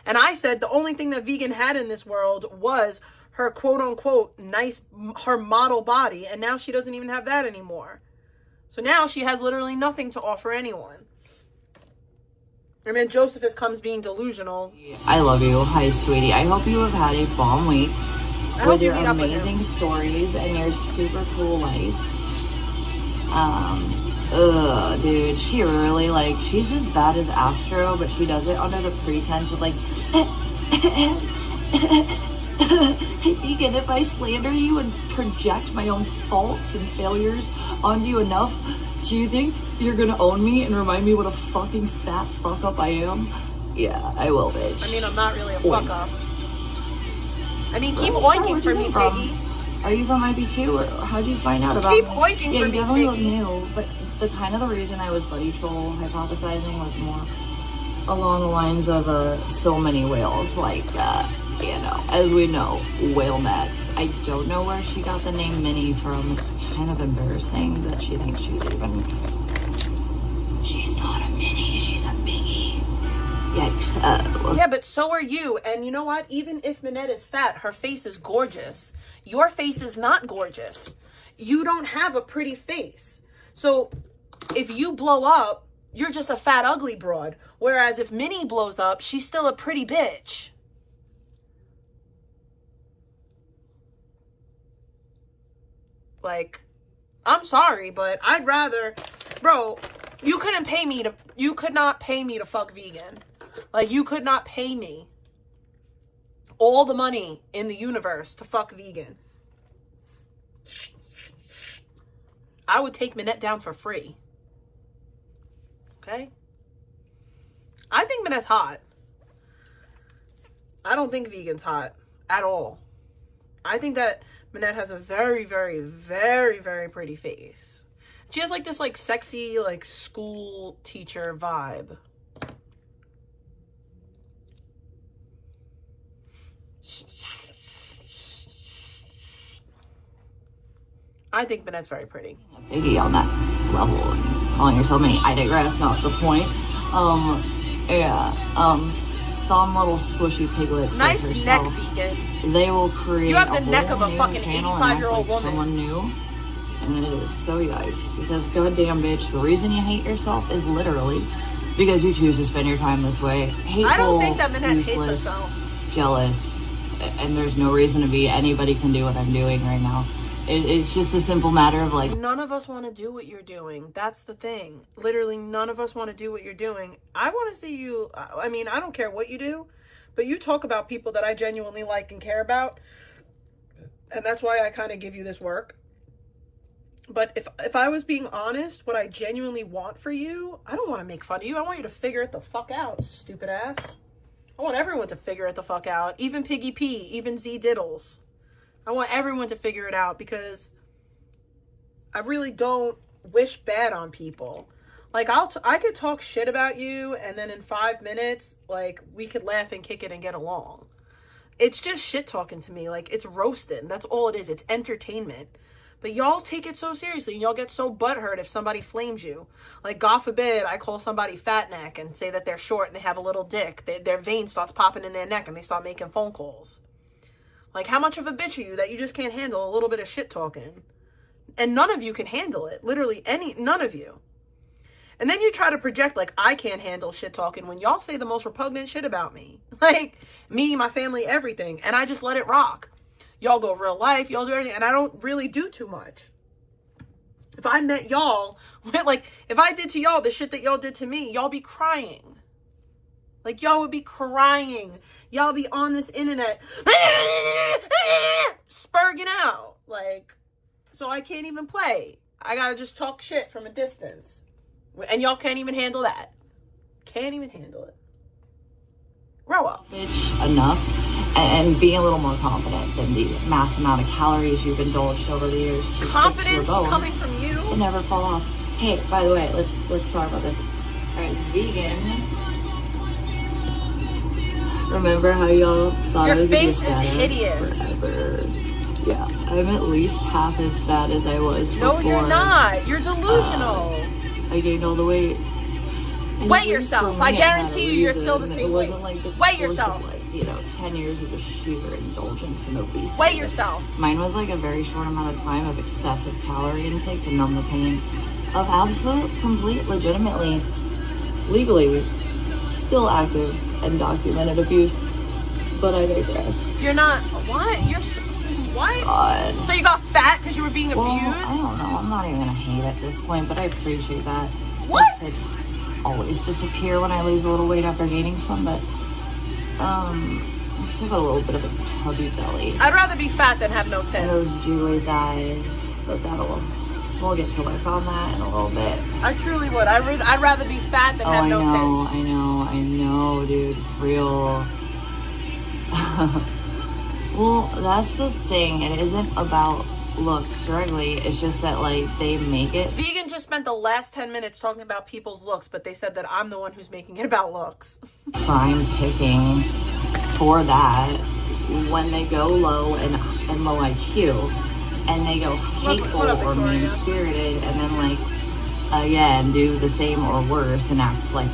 And I said the only thing that vegan had in this world was her quote unquote her model body. And now she doesn't even have that anymore. So now she has literally nothing to offer anyone. And then Josephus comes being delusional. I love you. Hi, sweetie. I hope you have had a bomb week with your amazing stories and your super cool life. Dude, she really, like, she's as bad as Astro, but she does it under the pretense of, like, I think if I slander you and project my own faults and failures onto you enough, do you think you're gonna own me and remind me what a fucking fat fuck up I am? Yeah, I will, bitch. I mean, I'm not really a fuck up. I mean, keep oinking for me, Piggy. Are you from IB2, or how'd you find out about Keep me? oinking for me, definitely look Piggy. new, but the kind of the reason I was buddy troll hypothesizing was more along the lines of so many whales, like, you know, as we know, whale nets. I don't know where she got the name Minnie from. It's kind of embarrassing that she thinks she's not a Minnie, she's a Biggie. Yikes. Yeah, but so are you. And you know what? Even if Minette is fat, her face is gorgeous. Your face is not gorgeous. You don't have a pretty face. So if you blow up, you're just a fat, ugly broad. Whereas if Minnie blows up, she's still a pretty bitch. Like, I'm sorry, but I'd rather, bro, you could not pay me to fuck vegan. Like, you could not pay me all the money in the universe to fuck vegan. I would take Minette down for free. Okay? I think Minette's hot. I don't think vegan's hot at all. I think that Minette has a very, very, very, very pretty face. She has like this like sexy like school teacher vibe. I think Minette's very pretty. Biggie on that level, and calling yourself Minnie. I digress, not the point. Some little squishy piglets. Nice like neck, herself, vegan. They will create. You have the a neck whole of a new fucking channel 85-year-old and act like woman. Someone new, and it is so yikes. Because goddamn, bitch, the reason you hate yourself is literally because you choose to spend your time this way. Hateful, I don't think that Minette hates useless, herself. Jealous, and there's no reason to be. Anybody can do what I'm doing right now. It's just a simple matter of like, none of us want to do what you're doing. That's the thing. Literally, none of us want to do what you're doing. I want to see you. I mean, I don't care what you do, but you talk about people that I genuinely like and care about. And that's why I kind of give you this work. But if I was being honest, what I genuinely want for you, I don't want to make fun of you. I want you to figure it the fuck out, stupid ass. I want everyone to figure it the fuck out. Even Piggy P, even Z Diddles. I want everyone to figure it out because I really don't wish bad on people. Like, I could talk shit about you, and then in 5 minutes, like, we could laugh and kick it and get along. It's just shit talking to me. Like, it's roasting. That's all it is. It's entertainment. But y'all take it so seriously. Y'all get so butthurt if somebody flames you. Like, God forbid, I call somebody fat neck and say that they're short and they have a little dick. Their vein starts popping in their neck and they start making phone calls. Like, how much of a bitch are you that you just can't handle a little bit of shit talking? And none of you can handle it. Literally, none of you. And then you try to project like I can't handle shit talking when y'all say the most repugnant shit about me. Like, me, my family, everything. And I just let it rock. Y'all go real life, y'all do everything, and I don't really do too much. If I met y'all, like, if I did to y'all the shit that y'all did to me, y'all be crying. Like, y'all would be crying. Y'all be on this internet, spurging out. Like, so I can't even play. I gotta just talk shit from a distance. And y'all can't even handle that. Can't even handle it. Grow up. Bitch, enough. And being a little more confident than the mass amount of calories you've indulged over the years to Confidence stick to your bones coming from you. and never fall off. Hey, by the way, let's talk about this. Alright, vegan. Remember how y'all thought Your I was face gonna is be fat hideous. forever? Yeah, I'm at least half as fat as I was before. No, you're not. You're delusional. I gained all the weight. And Weigh it was yourself. for I me, it had guarantee a you you're reason. still the same It wasn't weight. like the Weigh course yourself. of 10 years of a sheer indulgence and obesity. Weigh yourself. Mine was like a very short amount of time of excessive calorie intake to numb the pain of absolute, complete, legitimately, legally, still active and documented abuse. But I digress. You're not. What? What? God. So you got fat because you were being Well, abused? I don't know. I'm not even gonna hate at this point, but I appreciate that. What? It's always disappear when I lose a little weight after gaining some, but I still got a little bit of a tubby belly. I'd rather be fat than have no And tits. those jewelry thighs, but we'll get to work on that in a little bit. I truly would. I'd rather be fat than have no tits. I know, dude. Real. Well, that's the thing. It isn't about looks directly. It's just that, like, they make it. Vegan just spent the last 10 minutes talking about people's looks, but they said that I'm the one who's making it about looks. Prime picking for that when they go low and low IQ, and they go hateful what up, or Victoria? mean-spirited, and then, like, again, do the same or worse and act like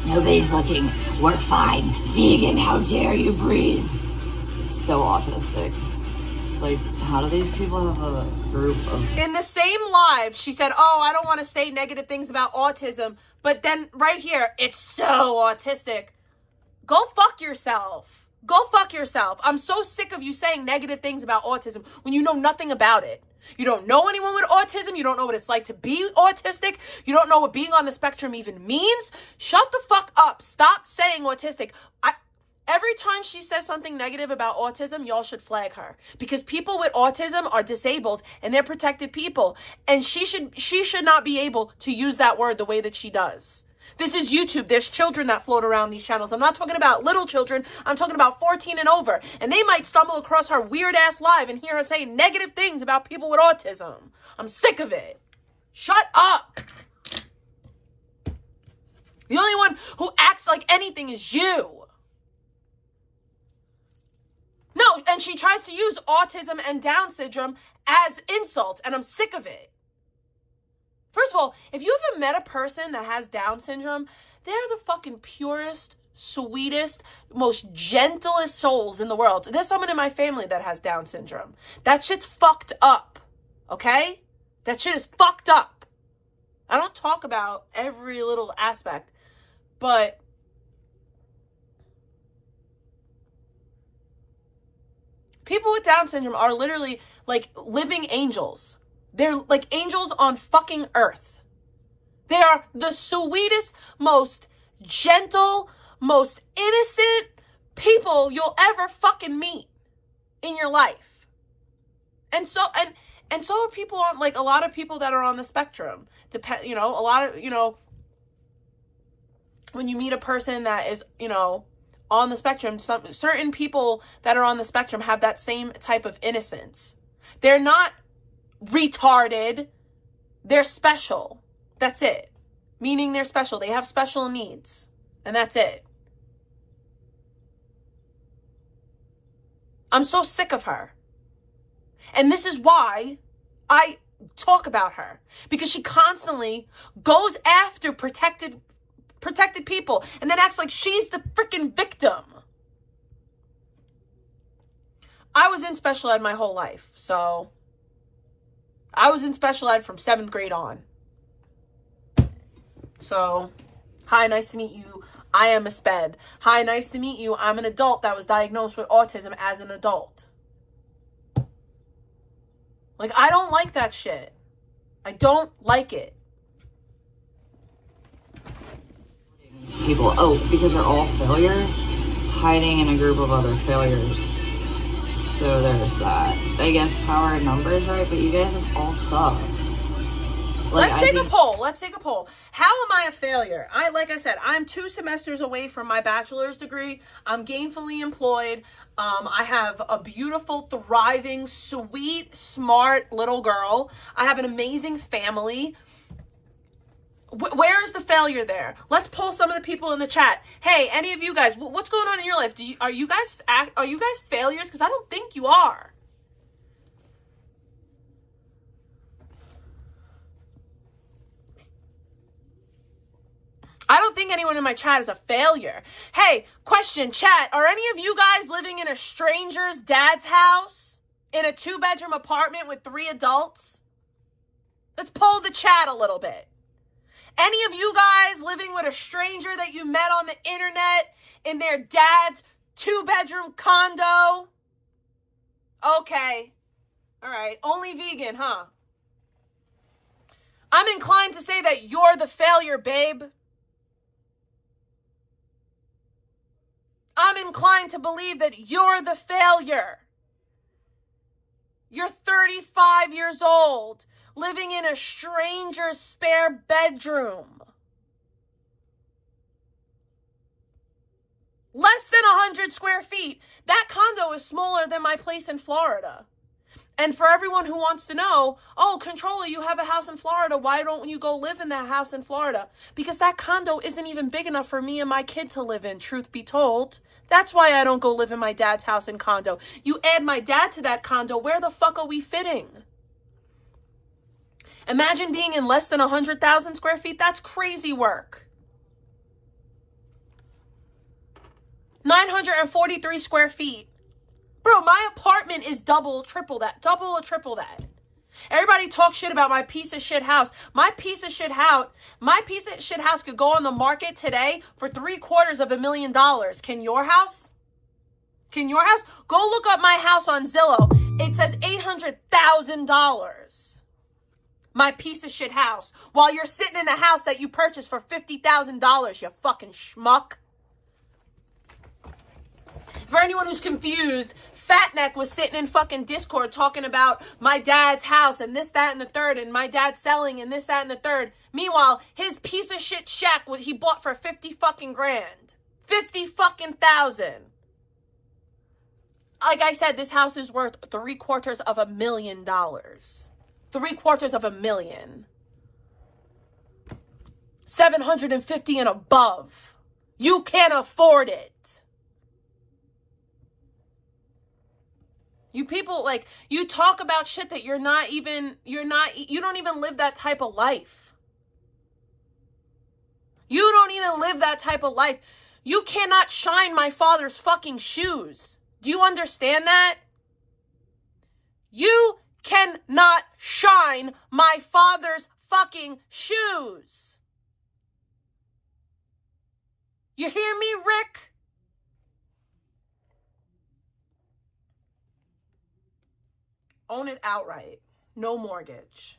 nobody's looking. We're fine. Vegan, how dare you breathe? It's so autistic. It's like, how do these people have a group of... In the same live, she said, oh, I don't want to say negative things about autism, but then right here, it's so autistic. Go fuck yourself. Go fuck yourself. I'm so sick of you saying negative things about autism when you know nothing about it. You don't know anyone with autism. You don't know what it's like to be autistic. You don't know what being on the spectrum even means. Shut the fuck up. Stop saying autistic. Every time she says something negative about autism, y'all should flag her. Because people with autism are disabled and they're protected people. And she should not be able to use that word the way that she does. This is YouTube. There's children that float around these channels. I'm not talking about little children. I'm talking about 14 and over. And they might stumble across her weird ass live and hear her say negative things about people with autism. I'm sick of it. Shut up. The only one who acts like anything is you. No, and she tries to use autism and Down syndrome as insults, and I'm sick of it. First of all, if you ever met a person that has Down syndrome, they're the fucking purest, sweetest, most gentlest souls in the world. There's someone in my family that has Down syndrome. That shit's fucked up, okay? That shit is fucked up. I don't talk about every little aspect, but people with Down syndrome are literally like living angels. They're like angels on fucking earth. They are the sweetest, most gentle, most innocent people you'll ever fucking meet in your life. And so are people on, like, a lot of people that are on the spectrum. A lot of, when you meet a person that is, on the spectrum, certain people that are on the spectrum have that same type of innocence. They're not retarded. They're special. That's it. meaning they're special. They have special needs, and that's it. I'm so sick of her. And this is why I talk about her, because she constantly goes after protected people and then acts like she's the freaking victim. I was in special ed my whole life, so I was in special ed from 7th grade on. So, hi, nice to meet you. I am a sped. Hi, nice to meet you. I'm an adult that was diagnosed with autism as an adult. Like, I don't like that shit. I don't like it. People, because they're all failures, hiding in a group of other failures. So there's that. I guess power in numbers, right? But you guys all suck. Like, Let's take a poll. How am I a failure? Like I said, I'm 2 semesters away from my bachelor's degree. I'm gainfully employed. I have a beautiful, thriving, sweet, smart little girl. I have an amazing family. Where is the failure there? Let's poll some of the people in the chat. Hey, any of you guys, what's going on in your life? Are you guys failures? Because I don't think you are. I don't think anyone in my chat is a failure. Hey, question, chat. Are any of you guys living in a stranger's dad's house? In a 2-bedroom apartment with 3 adults? Let's poll the chat a little bit. Any of you guys living with a stranger that you met on the internet in their dad's 2-bedroom condo? Okay. All right. Only vegan, huh? I'm inclined to say that you're the failure, babe. I'm inclined to believe that you're the failure. You're 35 years old, living in a stranger's spare bedroom. Less than 100 square feet. That condo is smaller than my place in Florida. And for everyone who wants to know, oh, Controller, you have a house in Florida. Why don't you go live in that house in Florida? Because that condo isn't even big enough for me and my kid to live in, truth be told. That's why I don't go live in my dad's house and condo. You add my dad to that condo, where the fuck are we fitting? Imagine being in less than 100,000 square feet. That's crazy work. 943 square feet. Bro, my apartment is double or triple that. Everybody talks shit about my piece of shit house. My piece of shit house could go on the market today for $750,000. Can your house? Go look up my house on Zillow. It says $800,000. My piece of shit house. While you're sitting in a house that you purchased for $50,000, you fucking schmuck. For anyone who's confused, Fatneck was sitting in fucking Discord talking about my dad's house and this, that, and the third, and my dad selling and this, that, and the third. Meanwhile, his piece of shit shack he bought for 50 fucking grand. 50 fucking thousand. Like I said, this house is worth $750,000. $750,000. 750 and above. You can't afford it. You people, like, you talk about shit that you don't even live that type of life. You don't even live that type of life. You cannot shine my father's fucking shoes. Do you understand that? You cannot shine my father's fucking shoes. You hear me, Rick? Own it outright. No mortgage.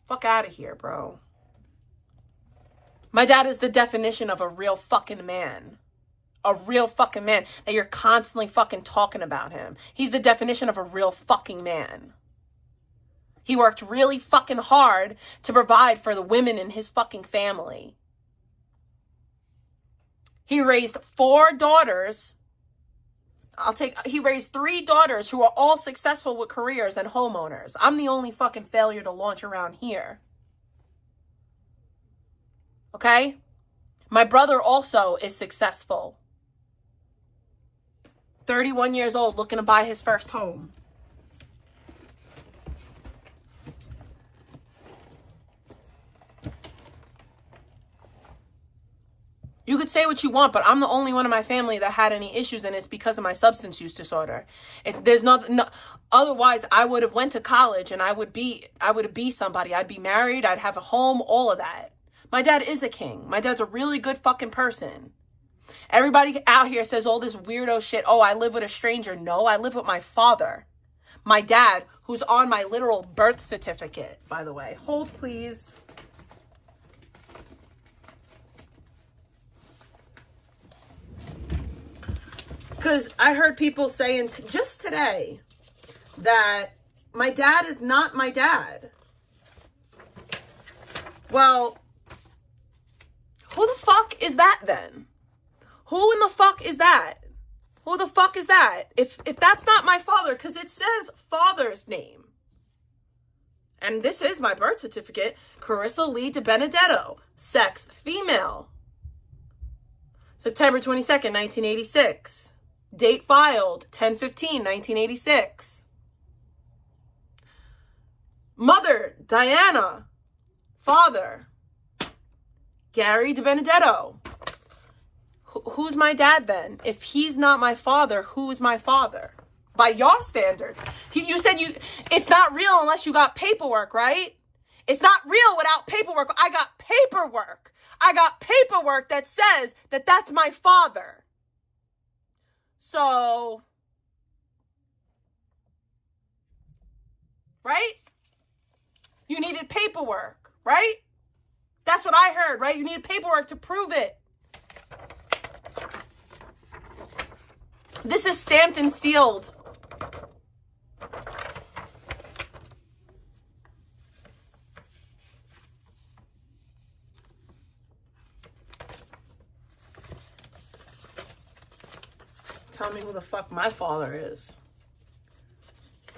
Fuck out of here, bro. My dad is the definition of a real fucking man. A real fucking man. That you're constantly fucking talking about him. He's the definition of a real fucking man. He worked really fucking hard to provide for the women in his fucking family. He raised 4 daughters He raised 3 daughters who are all successful with careers and homeowners. I'm the only fucking failure to launch around here. Okay? My brother also is successful. 31 years old, looking to buy his first home. You could say what you want, but I'm the only one in my family that had any issues, and it's because of my substance use disorder. Otherwise, I would have went to college and I would be somebody. I'd be married, I'd have a home, all of that. My dad is a king. My dad's a really good fucking person. Everybody out here says all this weirdo shit. Oh, I live with a stranger. No, I live with my father. My dad, who's on my literal birth certificate, by the way. Hold, please. Because I heard people saying just today that my dad is not my dad. Well, who the fuck is that then? Who in the fuck is that? Who the fuck is that? If that's not my father, because it says father's name. And this is my birth certificate. Carissa Lee DiBenedetto. Sex, female. September 22nd, 1986. Date filed, 10/15/1986. Mother, Diana. Father, Gary DiBenedetto. Who's my dad then? If he's not my father, who is my father? By your standards. You said it's not real unless you got paperwork, right? It's not real without paperwork. I got paperwork. I got paperwork that says that that's my father. So, right? You needed paperwork, right? That's what I heard, right? You needed paperwork to prove it. This is stamped and sealed. Tell me who the fuck my father is.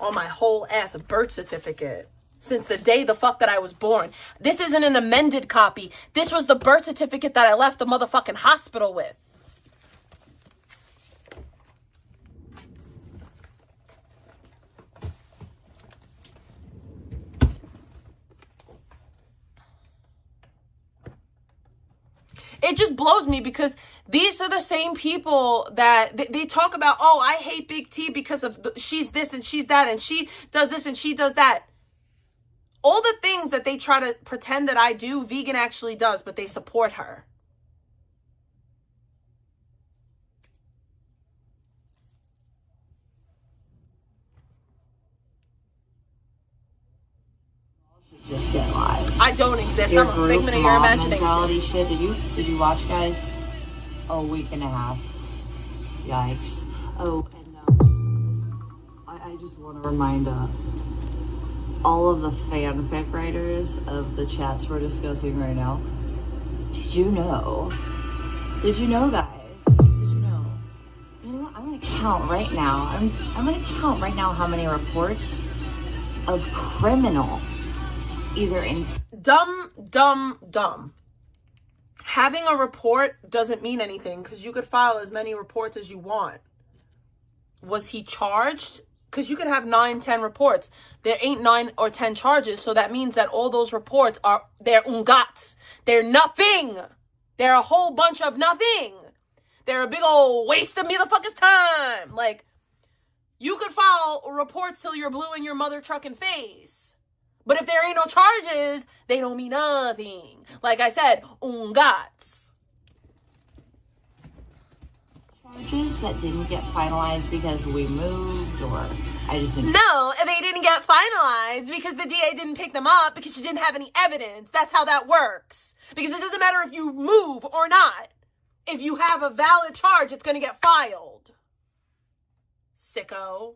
On my whole ass birth certificate. Since the day the fuck that I was born. This isn't an amended copy. This was the birth certificate that I left the motherfucking hospital with. It just blows me because these are the same people that they talk about, oh, I hate Big T because of she's this and she's that and she does this and she does that. All the things that they try to pretend that I do, Vegan actually does, but they support her. Just get lives. I don't exist. Your I'm a figment of your imagination. Mentality shit. Did you watch, guys? A week and a half. Yikes. Oh, and I just want to remind all of the fanfic writers of the chats we're discussing right now. Did you know, guys? Did you know? You know what? I'm gonna count right now. I'm gonna count right now how many reports of criminal. Either in dumb. Having a report doesn't mean anything because you could file as many reports as you want. Was he charged? Because you could have 9, 10 reports. There ain't 9 or 10 charges, so that means that all those reports they're ungats. They're nothing. They're a whole bunch of nothing. They're a big old waste of motherfuckers' time. Like, you could file reports till you're blue in your mother trucking face. But if there ain't no charges, they don't mean nothing. Like I said, ungats. Charges that didn't get finalized because we moved, or I just didn't. No, they didn't get finalized because the DA didn't pick them up because she didn't have any evidence. That's how that works. Because it doesn't matter if you move or not. If you have a valid charge, it's going to get filed. Sicko.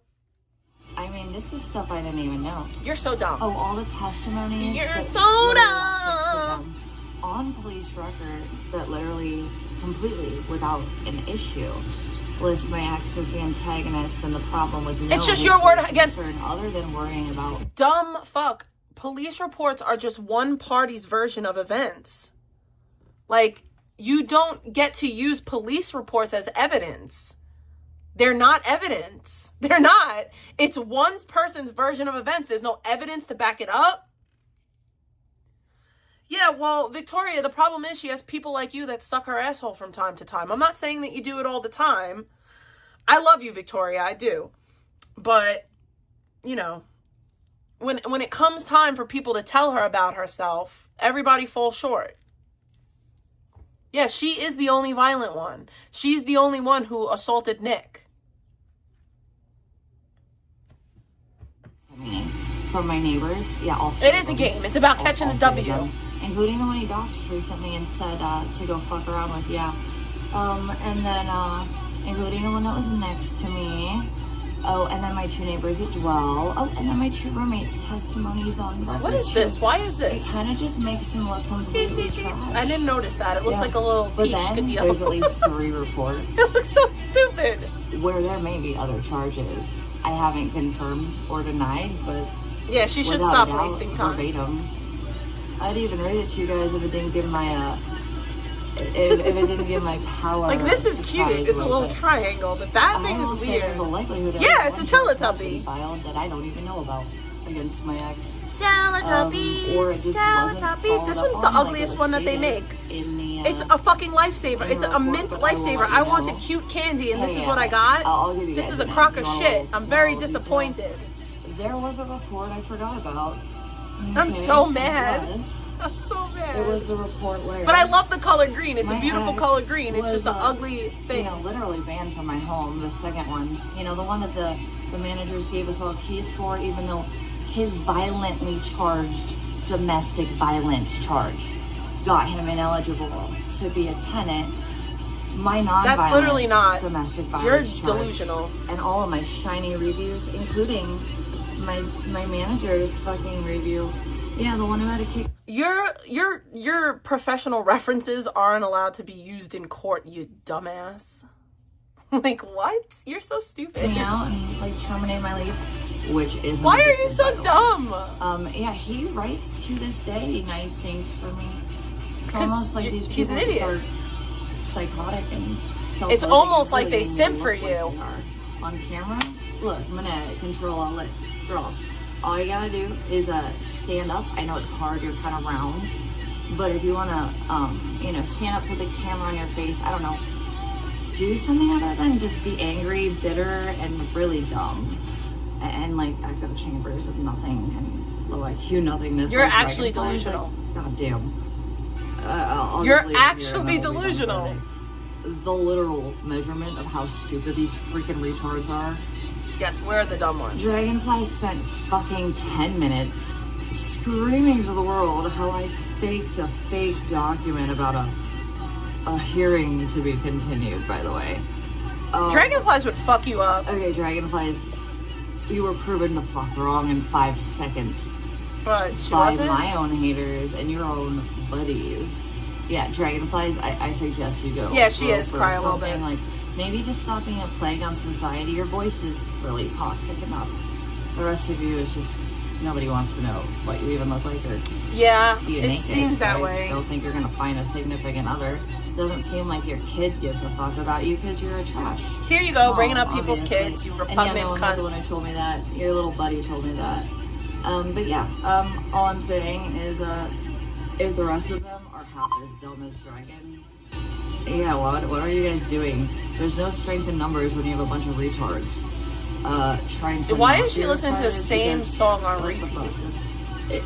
I mean, this is stuff I didn't even know. You're so dumb. Oh, all the testimonies. You're so dumb. On police record that literally completely without an issue. List my ex as the antagonist and the problem with no It's just your word against concern other than worrying about dumb fuck. Police reports are just one party's version of events. Like, you don't get to use police reports as evidence. They're not evidence. They're not. It's one person's version of events. There's no evidence to back it up. Yeah, well, Victoria, the problem is she has people like you that suck her asshole from time to time. I'm not saying that you do it all the time. I love you, Victoria. I do. But, you know, when it comes time for people to tell her about herself, everybody falls short. Yeah, she is the only violent one. She's the only one who assaulted Nick. from my neighbors. Yeah, all three. It is a game. It's about catching a W. Including the one he doxed recently and said to go fuck around with, yeah. And then including the one that was next to me. Oh, and then my two neighbors at Dwell. Oh, and then my two roommates' testimonies on record. What is this? Why is this? It kind of just makes him look completely trash. I didn't notice that. It looks like a little But then deal. there's at least 3 reports. It looks so stupid. Where there may be other charges. I haven't confirmed or denied, but yeah, she should without stop a doubt, wasting time. Verbatim. I'd even read it to you guys if it didn't give my if it didn't give my power. Like, this is cute. It's a little triangle, but that thing is weird. Yeah, it's a Teletubby. Filed that I don't even know about against my ex. Teletubbies. Or it just Teletubbies. This one's the ugliest one that they make. It's a fucking lifesaver. It's a mint lifesaver. I wanted cute candy, and this is what I got. I'll give you this guys is a an crock of normal- shit. I'm very normal disappointed. There was a report I forgot about. I'm so Okay, mad. yes. I'm so mad. It was the report where. But I love the color green. It's my a beautiful ex color green. It's just was, an ugly thing. You know, literally banned from my home. The second one, you know, the one that the managers gave us all keys for, even though his violently charged domestic violence charge got him ineligible to be a tenant. My non-violent That's literally not. domestic You're violence charge, delusional. and all of my shiny reviews, including my manager's fucking review. Yeah, the one who had a kick. Your professional references aren't allowed to be used in court, you dumbass. Like, what? You're so stupid. Me out and like terminate my lease, which is. Why are you so dumb? Yeah, he writes to this day nice things for me. It's 'Cause almost like these he's people an idiot. are psychotic and self-loathing. It's almost like Really they make me simp look for like you. they are. On camera, look, Manette, control all it. Girls, all you gotta do is stand up. I know it's hard, you're kind of round, but if you wanna, you know, stand up with the camera on your face, I don't know, do something other than just be angry, bitter, and really dumb, and like echo chambers of nothing and low IQ nothingness. You're like actually dragonflies, delusional. Like, God damn. I'll You're just leave it here actually and that'll be delusional. pathetic. The literal measurement of how stupid these freaking retards are. Yes, we're the dumb ones. Dragonfly spent fucking 10 minutes screaming to the world how I faked a fake document about a hearing to be continued, by the way. Dragonflies would fuck you up. Okay, Dragonflies, you were proven to fuck wrong in 5 seconds But she by wasn't. my own haters and your own buddies. Yeah, Dragonflies, I suggest you go. Yeah, she go is. for Cry a little something. bit. Like, maybe just stop being a plague on society. Your voice is really toxic enough. The rest of you is just, nobody wants to know what you even look like or Yeah, see you it naked. seems that So way. I don't think you're gonna find a significant other. Doesn't seem like your kid gives a fuck about you because you're a trash. Here you go, bringing mom, up people's obviously. kids, you And yeah, repugnant no, not the one cunt. who told me that. Your little buddy told me that. But yeah, all I'm saying is, if the rest of them are half as dumb as Dragon, yeah, what are you guys doing? There's no strength in numbers when you have a bunch of retards. Trying to. Why knock is she your listening to the charges same because- song on what the repeat? fuck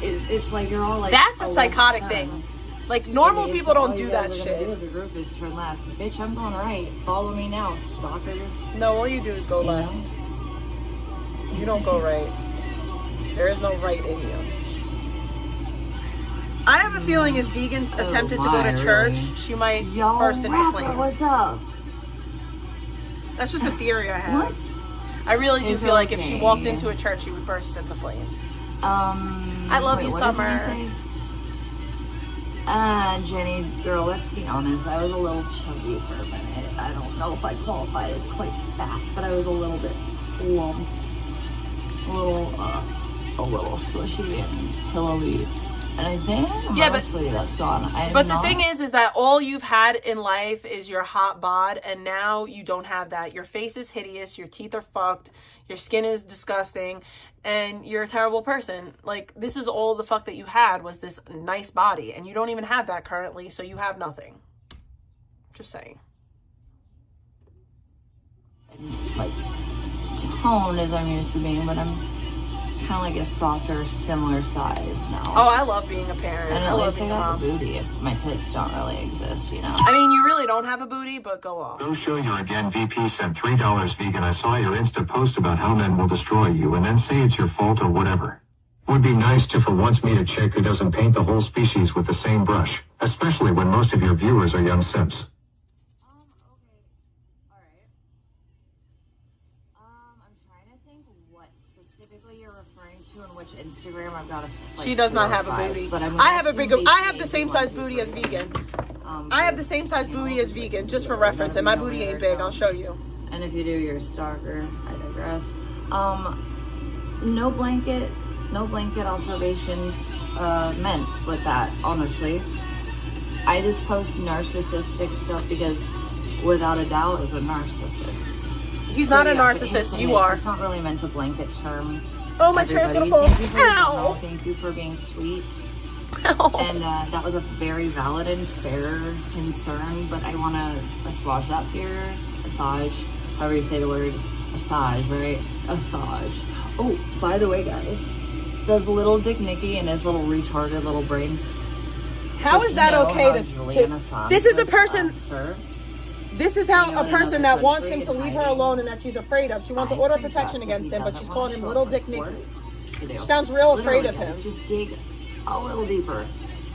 is- It's like you're all like. That's a 11, psychotic 10. thing. Like, normal Okay, people so all don't do you that guys are gonna shit. do as a group is turn left. Bitch, I'm going right. Follow me now, stalkers. No, all you do is go You know? left. You don't go right. There is no right in you. I have a feeling if Vegan attempted to go to my, church, really? she might Yo, burst into rapper, flames. what's up? That's just a theory I have. What? I really do It's feel like if she walked okay. into a church, she would burst into flames. I I love you, what Summer. Did you say? Jenny, girl, let's be honest. I was a little chubby for a minute. I don't know if I qualify as quite fat, but I was a little bit plump. A little squishy and pillowy. And I think mostly that's gone. But the thing is that all you've had in life is your hot bod, and now you don't have that. Your face is hideous, your teeth are fucked, your skin is disgusting, and you're a terrible person. Like, this is all the fuck that you had, was this nice body, and you don't even have that currently, so you have nothing. Just saying. Like, toned as I'm used to being, but I'm kind of like a softer, similar size now. Oh, I love being a parent. And I at love least I being a got mom. the booty. My tits don't really exist, you know. I mean, you really don't have a booty, but go off. No show you again. VP sent $3 vegan. I saw your Insta post about how men will destroy you and then say it's your fault or whatever. Would be nice to for once meet a chick who doesn't paint the whole species with the same brush, especially when most of your viewers are young simps. Instagram, I've got a. She does not have a booty. But I have a big. I have the same size booty as vegan. I have the same size booty as vegan, just for reference, and my booty ain't big. I'll show you. And if you do, you're a stalker. I digress. No blanket observations meant with that. Honestly, I just post narcissistic stuff because, without a doubt, is a narcissist. He's not a narcissist. You are. It's not really meant a blanket term. Oh, my chair's gonna fall. Ow! Thank you for being sweet. Ow. And that was a very valid and fair concern, but I want to assuage that fear. Assuage, however you say the word. Assuage, right? Assuage. Oh, by the way, guys, does little Dick Nicky and his little retarded little brain. How is that okay to this is a person. This is how a person that wants him to leave her alone and that she's afraid of. She wants to order protection against him, but she's calling him Little Dick Nicky. She sounds real afraid of him. Just dig a little deeper,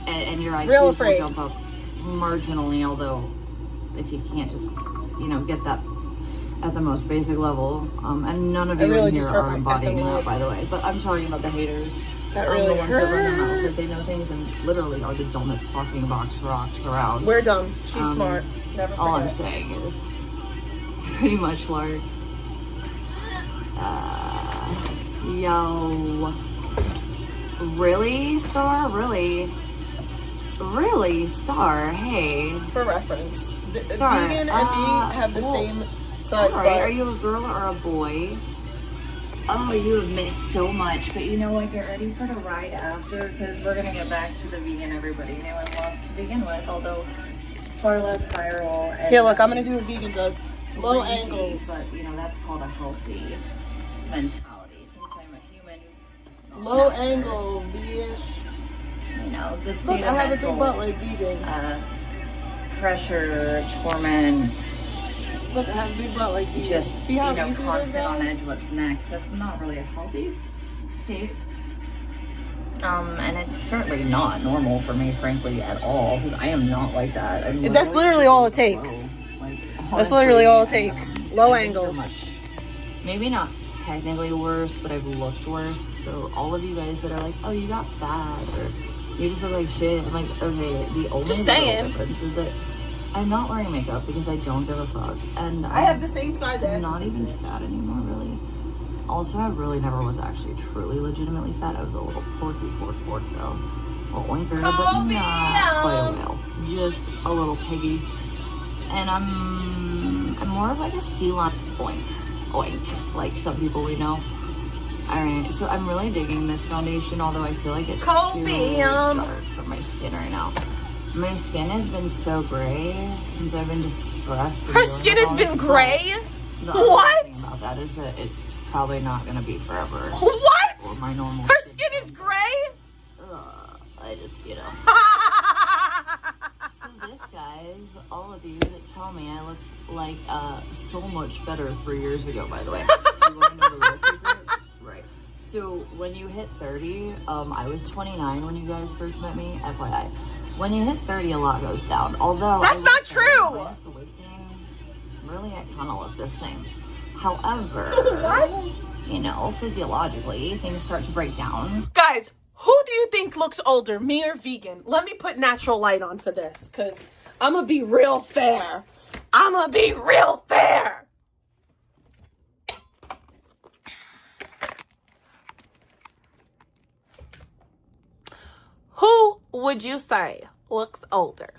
and your IQ Real will jump up marginally. Although, if you can't just, get that at the most basic level, and none of you in here are embodying that, by the way. But I'm talking about the haters. That really the ones that run their mouths like they know things and literally are the dumbest fucking box rocks around. We're dumb. She's smart. Never forget. All I'm saying is pretty much like, yo, really, Star? Really, Star? Hey. For reference, Star, vegan and me have the same size. Alright, are you a girl or a boy? Oh, you have missed so much, but you know what? Get ready for the ride after, because we're gonna get back to the vegan everybody knew and loved to begin with, although far less viral. And, here, look, I'm gonna do what vegan does. Low angles. But, that's called a healthy mentality. Since I'm a human. Low angles, bitch. The state look, of I have mental, a big butt like vegan. Pressure, torment. Look, I have a big butt like vegan. Just, see how easy it is, constant on guys? edge, what's next. That's not really a healthy state. And it's certainly not normal for me, frankly, at all, because I am not like that. That's literally all it takes. That's literally all it takes. Low angles. Maybe not technically worse, but I've looked worse. So all of you guys that are like, oh, you got fat, or you just look like shit. I'm like, okay, the only difference is that I'm not wearing makeup because I don't give a fuck. And I have the same size as. I'm not even fat anymore, really. Also, I really never was actually truly legitimately fat. I was a little pork though. A oinker, but not quite a whale. Just a little piggy. And I'm more of like a sea lion oink, like some people we know. Alright, so I'm really digging this foundation, although I feel like it's too dark for my skin right now. My skin has been so gray since I've been distressed. Her skin has been gray? The what? Thing about that is that it's probably not going to be forever. What? Or my normal Her skin is gray? I just, So this, guys, all of you that tell me I looked like so much better 3 years ago, by the way. You want to know the real secret? Right. So when you hit 30, I was 29 when you guys first met me, FYI. When you hit 30, a lot goes down. Although that's not true. Minus the weight thing, really, I kind of look the same. However, what? Physiologically, things start to break down. Guys, Who do you think looks older, me or vegan? Let me put natural light on for this, because I'm going to be real fair. I'm going to be real fair. Who would you say looks older?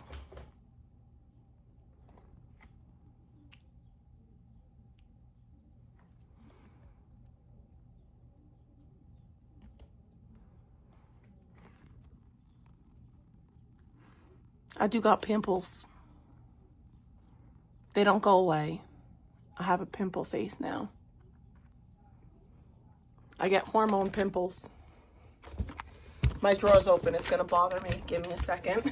I do got pimples. They don't go away. I have a pimple face now. I get hormone pimples. My drawer's open. It's gonna bother me. Give me a second.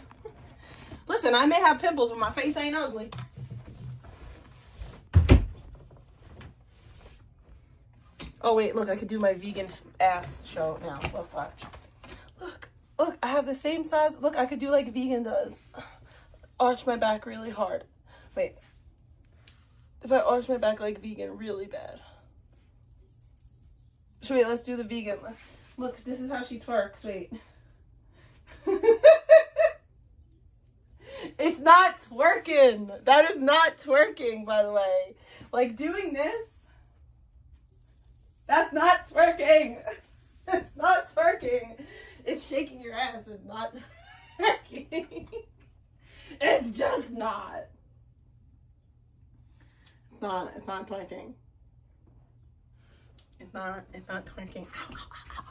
Listen, I may have pimples, but my face ain't ugly. Oh wait, look, I could do my vegan ass show now. Look, watch. Look, I have the same size. Look, I could do like vegan does. Arch my back really hard. Wait. If I arch my back like vegan really bad. So wait, let's do the vegan. Look, this is how she twerks. Wait. It's not twerking. That is not twerking, by the way. Like doing this. That's not twerking. It's not twerking. It's shaking your ass, but not twerking. It's just not. It's not twerking. It's not twerking. Ow, ow, ow, ow.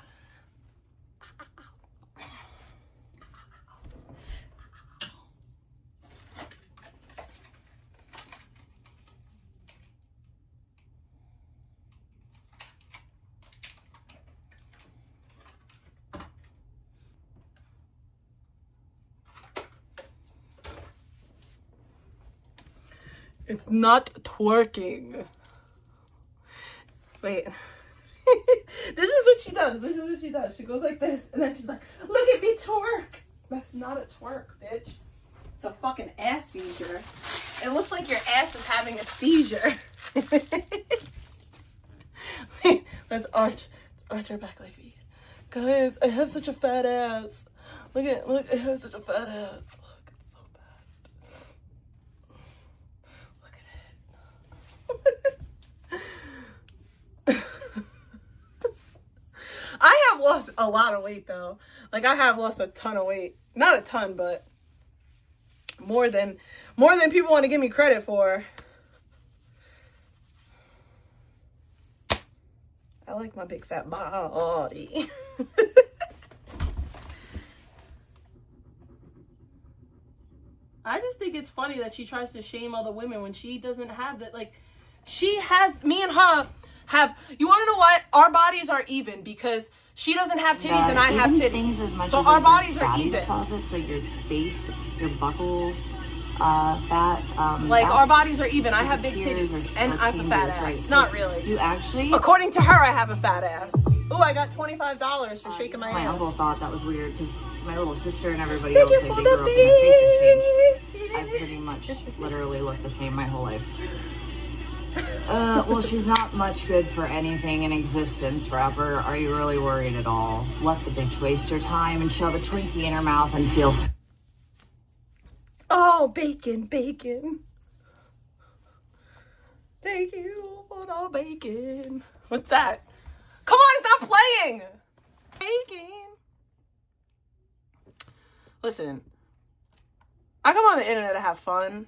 It's not twerking. Wait. This is what she does. This is what she does. She goes like this, and then she's like, look at me twerk. That's not a twerk, bitch. It's a fucking ass seizure. It looks like your ass is having a seizure. Wait, let's arch our back like me. Guys, I have such a fat ass. Look, I have such a fat ass. I have lost a lot of weight though. Like I have lost a ton of weight. Not a ton, but more than people want to give me credit for. I like my big fat body. I just think it's funny that she tries to shame other women when she doesn't have that. Like, she has, me and her have, you want to know what? Our bodies are even because she doesn't have titties and I have titties. So our bodies are even. Deposits, like your face, your buckle, fat. Like our bodies are even. I have big titties and I have a fat ass. Right. Not really. You actually. According to her, I have a fat ass. Ooh, I got $25 for shaking my ass. My uncle thought that was weird because my little sister and everybody else, like, they grew up in their faces changed. I pretty much literally looked the same my whole life. Well, she's not much good for anything in existence, rapper. Are you really worried at all? Let the bitch waste her time and shove a Twinkie in her mouth and feel... Oh, bacon. Thank you for the bacon. What's that? Come on, stop playing! Bacon. Listen, I come on the internet to have fun.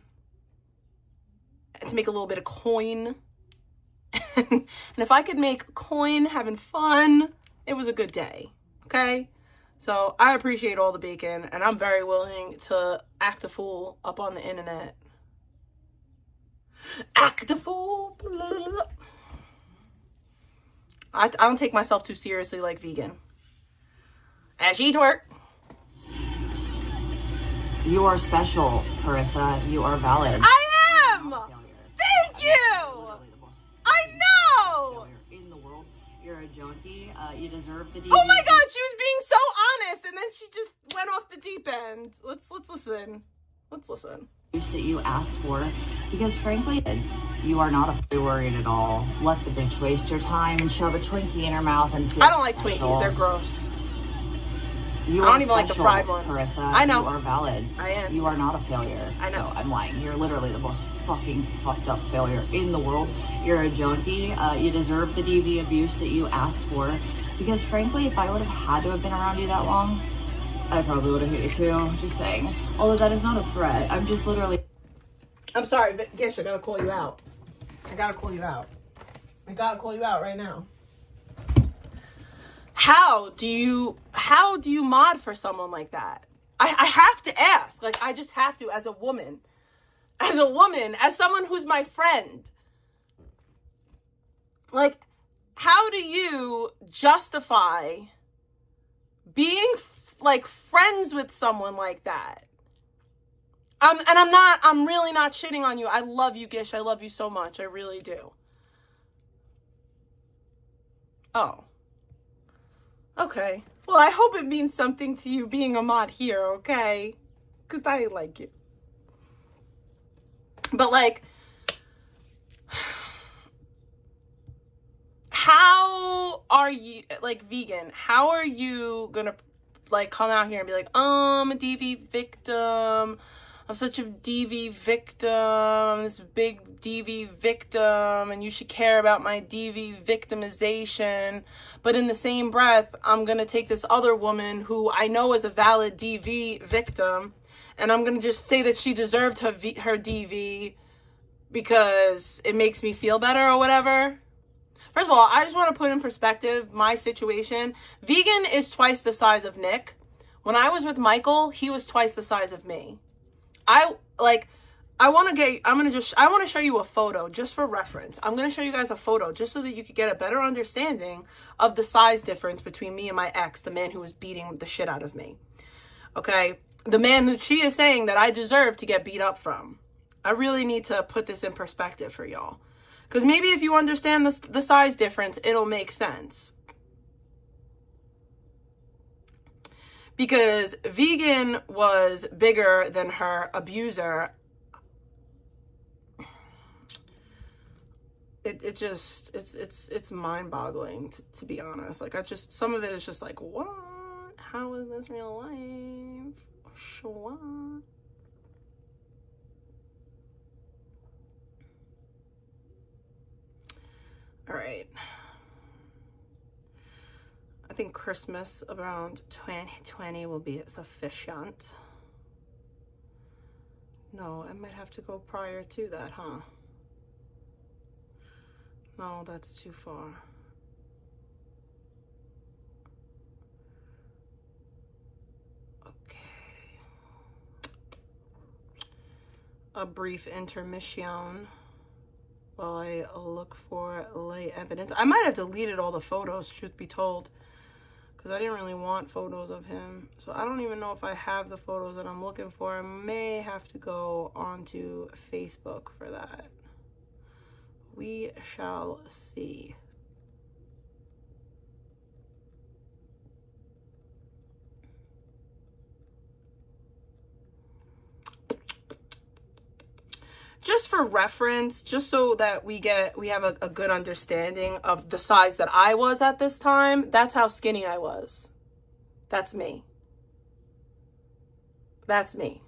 To make a little bit of coin. And if I could make coin having fun, it was a good day. Okay? So I appreciate all the bacon and I'm very willing to act a fool up on the internet. Act a fool. I don't take myself too seriously like vegan. As she twerk. You are special, Carissa. You are valid. I am! Thank you! I know! In the world, you're a junkie. You deserve the DVD. Oh my god, she was being so honest and then she just went off the deep end. Let's listen. Let's listen. You asked for, because frankly, you are not worried at all. Let the bitch waste her time and shove a Twinkie in her mouth and feel I don't like special. Twinkies, they're gross. You I are don't even like the special, fried ones. Carissa. I know. You are valid. I am. You are not a failure. I know. No, I'm lying. You're literally the most fucking fucked up failure in the world. You're a junkie. You deserve the DV abuse that you asked for. Because frankly, if I would have had to have been around you that long, I probably would have hit you too. Just saying. Although that is not a threat. I'm just literally... I'm sorry, Gish, I gotta call you out. I gotta call you out. I gotta call you out right now. How do you mod for someone like that? I have to ask. Like, I just have to, as a woman, as someone who's my friend. Like, how do you justify being like friends with someone like that? I'm really not shitting on you. I love you, Gish. I love you so much. I really do. Oh. Okay. Well, I hope it means something to you being a mod here, okay? Because I like you. But, like, how are you, like, vegan, how are you gonna, like, come out here and be like, I'm a DV victim. I'm such a DV victim. I'm this big DV victim, and you should care about my DV victimization. But in the same breath, I'm going to take this other woman who I know is a valid DV victim, and I'm going to just say that she deserved her DV because it makes me feel better or whatever. First of all, I just want to put in perspective my situation. Vegan is twice the size of Nick. When I was with Michael, he was twice the size of me. I want to show you a photo just for reference. I'm going to show you guys a photo just so that you could get a better understanding of the size difference between me and my ex, the man who was beating the shit out of me. Okay? The man who she is saying that I deserve to get beat up from. I really need to put this in perspective for y'all. Because maybe if you understand the size difference, it'll make sense. Because Vegan was bigger than her abuser. It's mind-boggling to be honest. Like, some of it is just like, what? How is this real life? Sure. All right. I think Christmas around 2020 will be sufficient. No, I might have to go prior to that, huh? No, that's too far. Okay. A brief intermission while I look for lay evidence. I might have deleted all the photos, truth be told, because I didn't really want photos of him. So I don't even know if I have the photos that I'm looking for. I may have to go onto Facebook for that. We shall see. Just for reference, just so that we have a good understanding of the size that I was at this time, that's how skinny I was. That's me. That's me.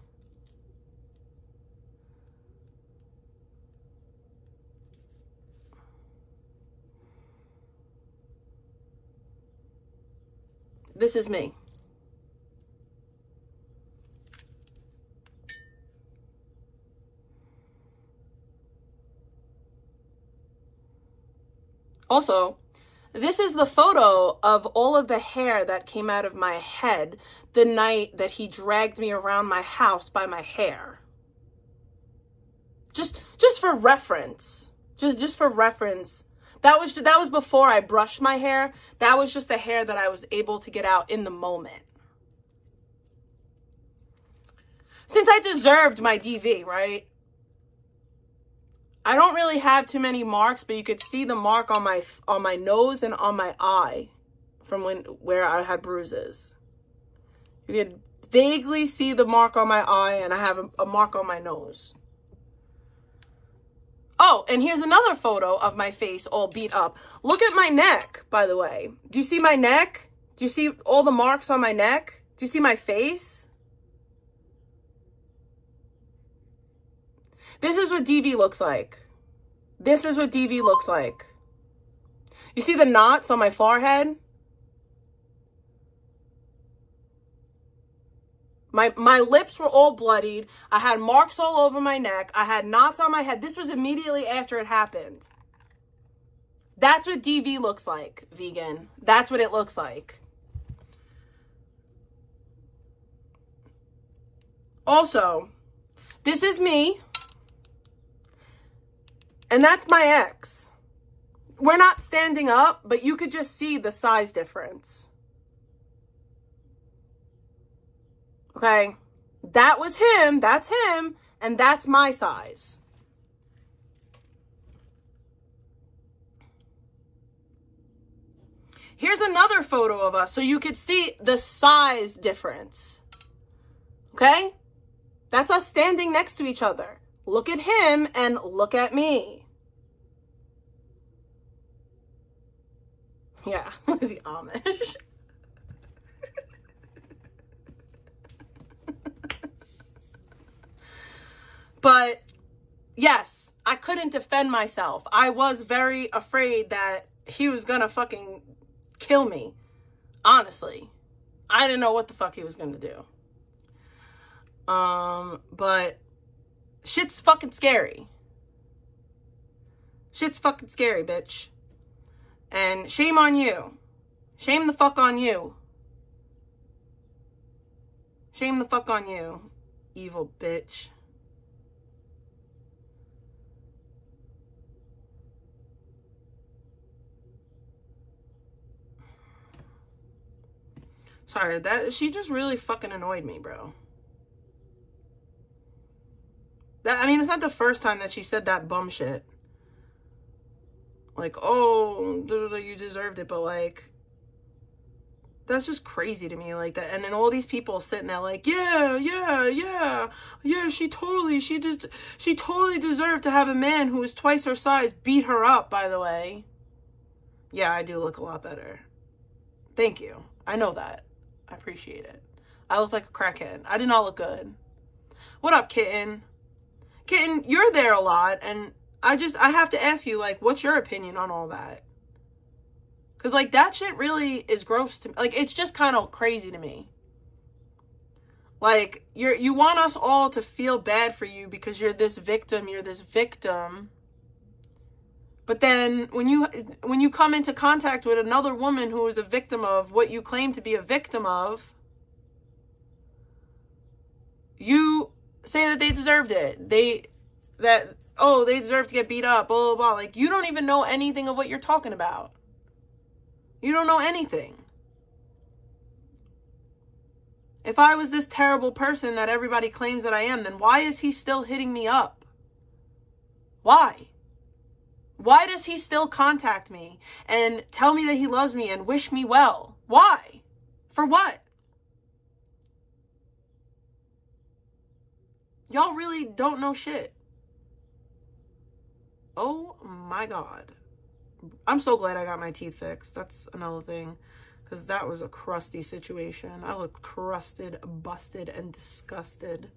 This is me. Also, this is the photo of all of the hair that came out of my head the night that he dragged me around my house by my hair. Just for reference. Just for reference. That was before I brushed my hair. That was just the hair that I was able to get out in the moment. Since I deserved my DV, right? I don't really have too many marks, but you could see the mark on my nose and on my eye from where I had bruises. You could vaguely see the mark on my eye, and I have a mark on my nose. Oh, and here's another photo of my face all beat up. Look at my neck, by the way. Do you see my neck? Do you see all the marks on my neck? Do you see my face? This is what DV looks like. This is what DV looks like. You see the knots on my forehead? My lips were all bloodied. I had marks all over my neck. I had knots on my head. This was immediately after it happened. That's what DV looks like, vegan. That's what it looks like. Also, this is me. And that's my ex. We're not standing up, but you could just see the size difference. Okay? That was him, and that's my size. Here's another photo of us so you could see the size difference. Okay? That's us standing next to each other. Look at him and look at me. Yeah, is he Amish? But yes, I couldn't defend myself. I was very afraid that he was gonna fucking kill me. Honestly, I didn't know what the fuck he was gonna do. But shit's fucking scary. Shit's fucking scary, bitch. And shame on you. Shame the fuck on you. Shame the fuck on you, evil bitch. Sorry, she just really fucking annoyed me, bro. I mean, it's not the first time that she said that bum shit. Like, oh, you deserved it, but like, that's just crazy to me, like that. And then all these people sitting there like, yeah, she totally deserved to have a man who was twice her size beat her up, by the way. Yeah, I do look a lot better. Thank you. I know that. I appreciate it. I look like a crackhead. I did not look good. What up, kitten? Kitten, you're there a lot, and I have to ask you, like, what's your opinion on all that? Because, like, that shit really is gross to me. Like, it's just kind of crazy to me. Like, you want us all to feel bad for you because you're this victim. But then when you come into contact with another woman who is a victim of what you claim to be a victim of, you say that they deserved it. They deserve to get beat up, blah, blah, blah. Like, you don't even know anything of what you're talking about. You don't know anything. If I was this terrible person that everybody claims that I am, then why is he still hitting me up? Why? Why does he still contact me and tell me that he loves me and wish me well? Why? For what? Y'all really don't know shit. Oh my God. I'm so glad I got my teeth fixed. That's another thing. Because that was a crusty situation. I look crusted, busted, and disgusted.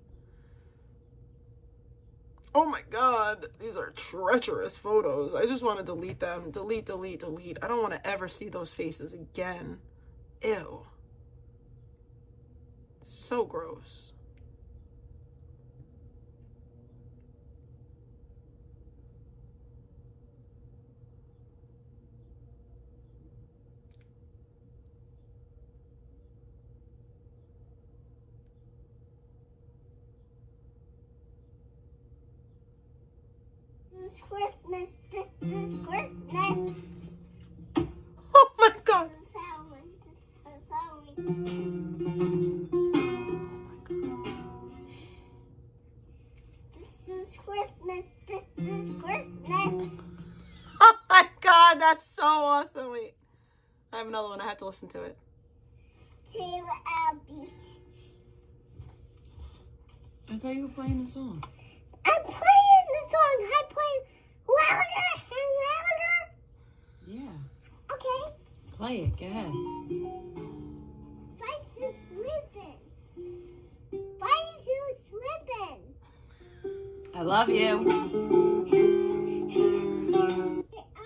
Oh my God. These are treacherous photos. I just want to delete them. Delete. I don't want to ever see those faces again. Ew. So gross. Christmas. This is Christmas. Oh my God. This is Halloween. This is Christmas. This is Christmas. Oh my God, that's so awesome. Wait, I have another one. I have to listen to it. Taylor Abbey. I thought you were playing the song. I'm playing the song. I play louder and louder. Yeah. Okay. Play it. Go ahead. Fight this with I love you.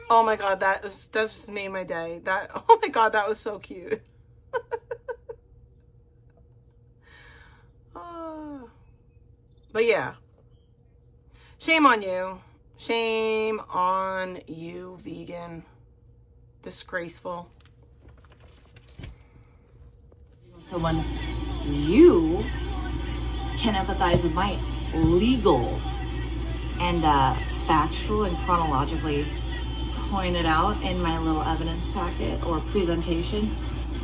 Oh my god, that just made my day. Oh my god, that was so cute. But yeah. Shame on you. Shame on you, vegan. Disgraceful. Someone you can empathize with my legal and factual and chronologically pointed out in my little evidence packet or presentation.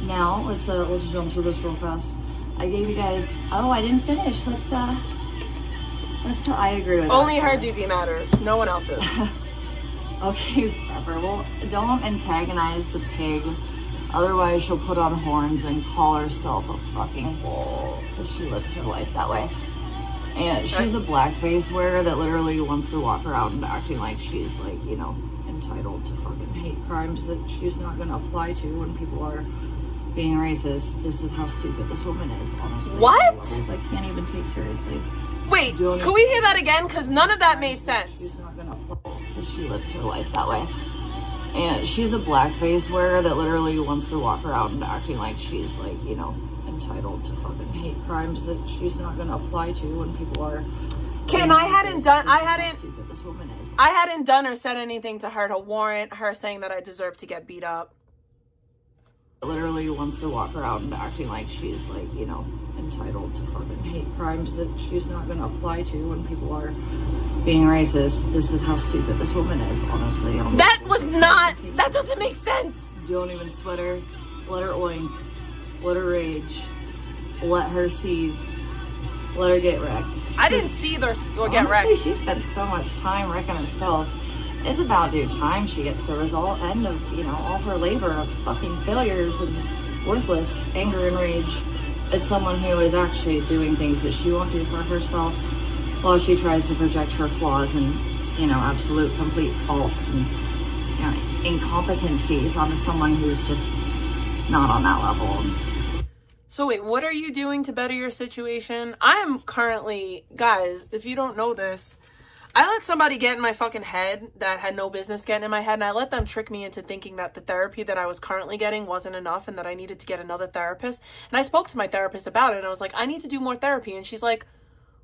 Now let's jump through this real fast. I gave you guys. Oh, I didn't finish. Let's. I agree with Only that. her DV matters. No one else's. Okay, Pepper. Well, don't antagonize the pig. Otherwise, she'll put on horns and call herself a fucking bull because she lives her life that way. And she's a blackface wearer that literally wants to walk around acting like she's like, you know, entitled to fucking hate crimes that she's not going to apply to when people are being racist. This is how stupid this woman is, honestly. What? I can't even take seriously. Wait, can we hear that again? Because none of that made sense. She's not going to apply because she lives her life that way. And she's a blackface wearer that literally wants to walk around acting like she's like, you know, entitled to fucking hate crimes that she's not going to apply to when people are. Kim, I hadn't done or said anything to her to warrant her saying that I deserve to get beat up. Literally wants to walk around acting like she's like, you know, entitled to fucking hate crimes that she's not going to apply to when people are being racist. This is how stupid this woman is, honestly. That doesn't make sense. Don't even sweat her. Let her oink. Let her rage. Let her seethe. Let her get wrecked. I didn't seethe or get wrecked. She spent so much time wrecking herself. It's about due time she gets the end of, you know, all her labor of fucking failures and worthless anger and rage as someone who is actually doing things that she won't do for herself while she tries to project her flaws and, you know, absolute complete faults and, you know, incompetencies onto someone who's just not on that level. So wait, what are you doing to better your situation? I am currently, guys, if you don't know this, I let somebody get in my fucking head that had no business getting in my head, and I let them trick me into thinking that the therapy that I was currently getting wasn't enough and that I needed to get another therapist. And I spoke to my therapist about it, and I was like, I need to do more therapy. And she's like,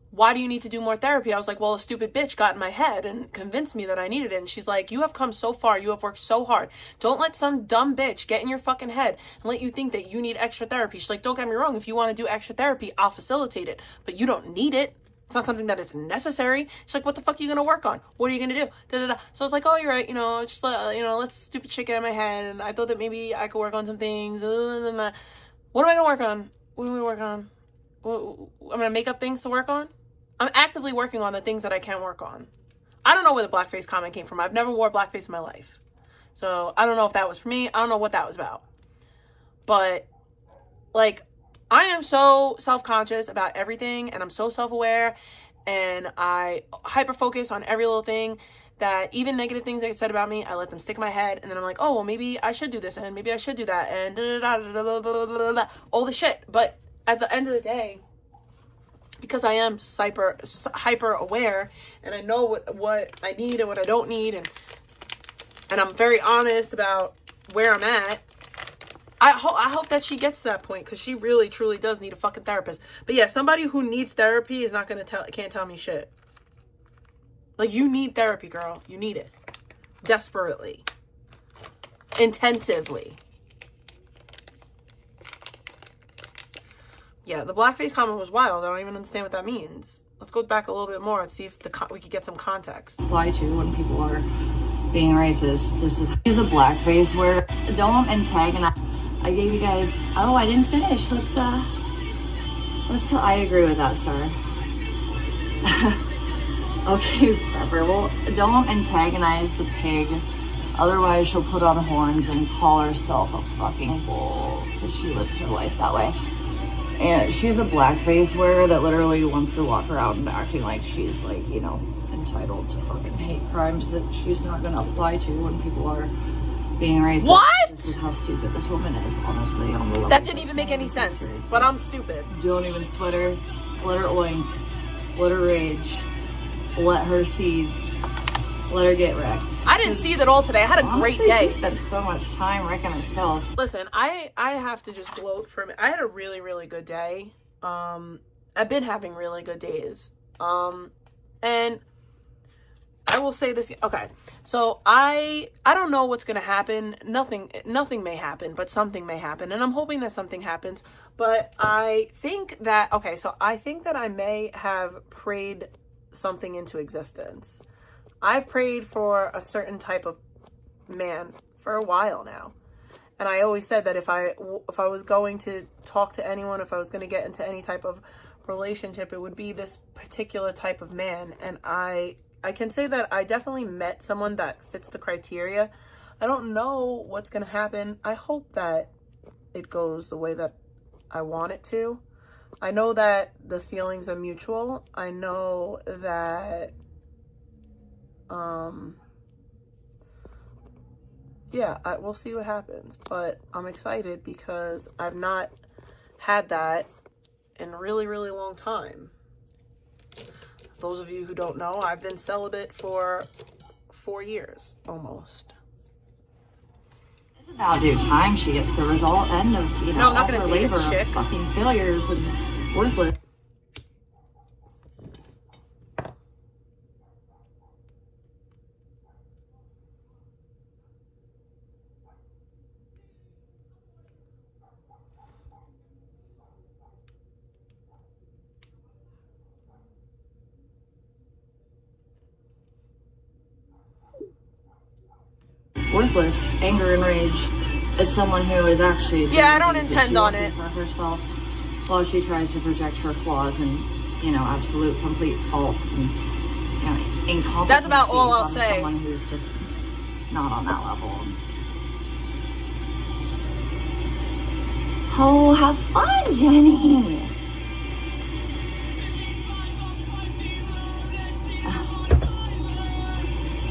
why do you need to do more therapy? I was like, well, a stupid bitch got in my head and convinced me that I needed it. And she's like, you have come so far. You have worked so hard. Don't let some dumb bitch get in your fucking head and let you think that you need extra therapy. She's like, don't get me wrong. If you want to do extra therapy, I'll facilitate it, but you don't need it. It's not something that is necessary. She's like, what the fuck are you going to work on? What are you going to do? Da-da-da. So I was like, oh, you're right. You know, just let this stupid shit get in my head. And I thought that maybe I could work on some things. What am I going to work on? What am I going to work on? I'm going to make up things to work on? I'm actively working on the things that I can work on. I don't know where the blackface comment came from. I've never wore blackface in my life. So I don't know if that was for me. I don't know what that was about. But, like, I am so self-conscious about everything, and I'm so self-aware, and I hyper-focus on every little thing that even negative things that get said about me, I let them stick in my head, and then I'm like, oh, well, maybe I should do this, and maybe I should do that, and da-da-da-da-da-da-da-da-da, all the shit. But at the end of the day, because I am hyper-aware, and I know what I need and what I don't need, and I'm very honest about where I'm at, I hope that she gets to that point, because she really, truly does need a fucking therapist. But yeah, somebody who needs therapy is not going to can't tell me shit. Like, you need therapy, girl. You need it. Desperately. Intensively. Yeah, the blackface comment was wild. I don't even understand what that means. Let's go back a little bit more and see if we could get some context. Apply to when people are being racist. She's a blackface wearer. Don't antagonize. I gave you guys. Oh, I didn't finish. I agree with that, sir. Okay, Pepper. Well, don't antagonize the pig. Otherwise, she'll put on horns and call herself a fucking bull because she lives her life that way. And she's a blackface wearer that literally wants to walk around acting like she's like, you know, entitled to fucking hate crimes that she's not going to apply to when people are being racist. What? This is how stupid this woman is, honestly. That didn't even make any sense, seriously. But I'm stupid. Don't even sweat her. Let her oink. Let her rage. let her get wrecked. I didn't see that all today. I had a great Honestly, day. She spent so much time wrecking herself. Listen, I have to just gloat for me. I had a really, really good day. I've been having really good days. And I will say this. Okay, so I don't know what's gonna happen. Nothing may happen, but something may happen, and I'm hoping that something happens. But I think that I think that I may have prayed something into existence. I've prayed for a certain type of man for a while now, and I always said that if I was going to talk to anyone, if I was going to get into any type of relationship, it would be this particular type of man. And I can say that I definitely met someone that fits the criteria. I don't know what's going to happen. I hope that it goes the way that I want it to. I know that the feelings are mutual. I know that, we'll see what happens. But I'm excited because I've not had that in a really, really long time. Those of you who don't know, I've been celibate for 4 years, almost. It's about due time she gets the result end of, I'm not all gonna her date a labor of chick. fucking failures and worthless. Worthless anger and rage as someone who is actually I don't intend on it for herself while she tries to project her flaws and absolute complete faults and incompetency. That's about all I'll on say. Someone who's just not on that level. Oh, have fun, Jenny.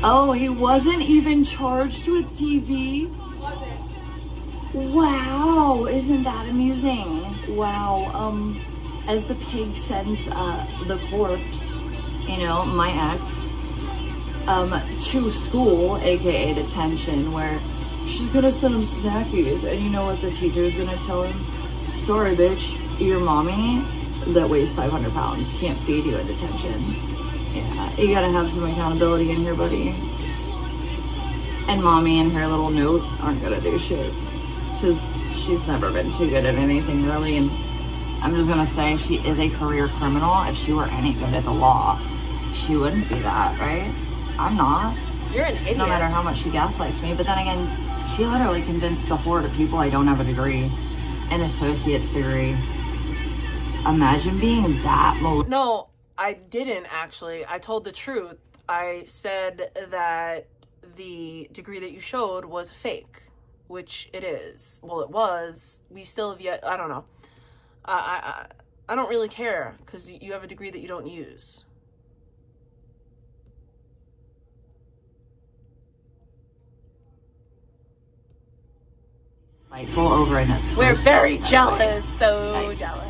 Oh, he wasn't even charged with TV? Wow, isn't that amusing? Wow, as the pig sent the corpse, my ex, to school, aka detention, where she's gonna send him snackies, and you know what the teacher's gonna tell him? Sorry, bitch, your mommy that weighs 500 pounds can't feed you in detention. Yeah, you gotta have some accountability in here, buddy. And mommy and her little note aren't gonna do shit. Because she's never been too good at anything, really. And I'm just gonna say, she is a career criminal. If she were any good at the law, she wouldn't be that, right? I'm not. You're an idiot. No matter how much she gaslights me. But then again, she literally convinced a horde of people I don't have a degree, an associate's degree. Imagine being that No, I didn't actually. I told the truth. I said that the degree that you showed was fake, which it is. Well, it was. We still have yet. I don't know. I don't really care because you have a degree that you don't use. spiteful over an associate. We're very jealous. So jealous.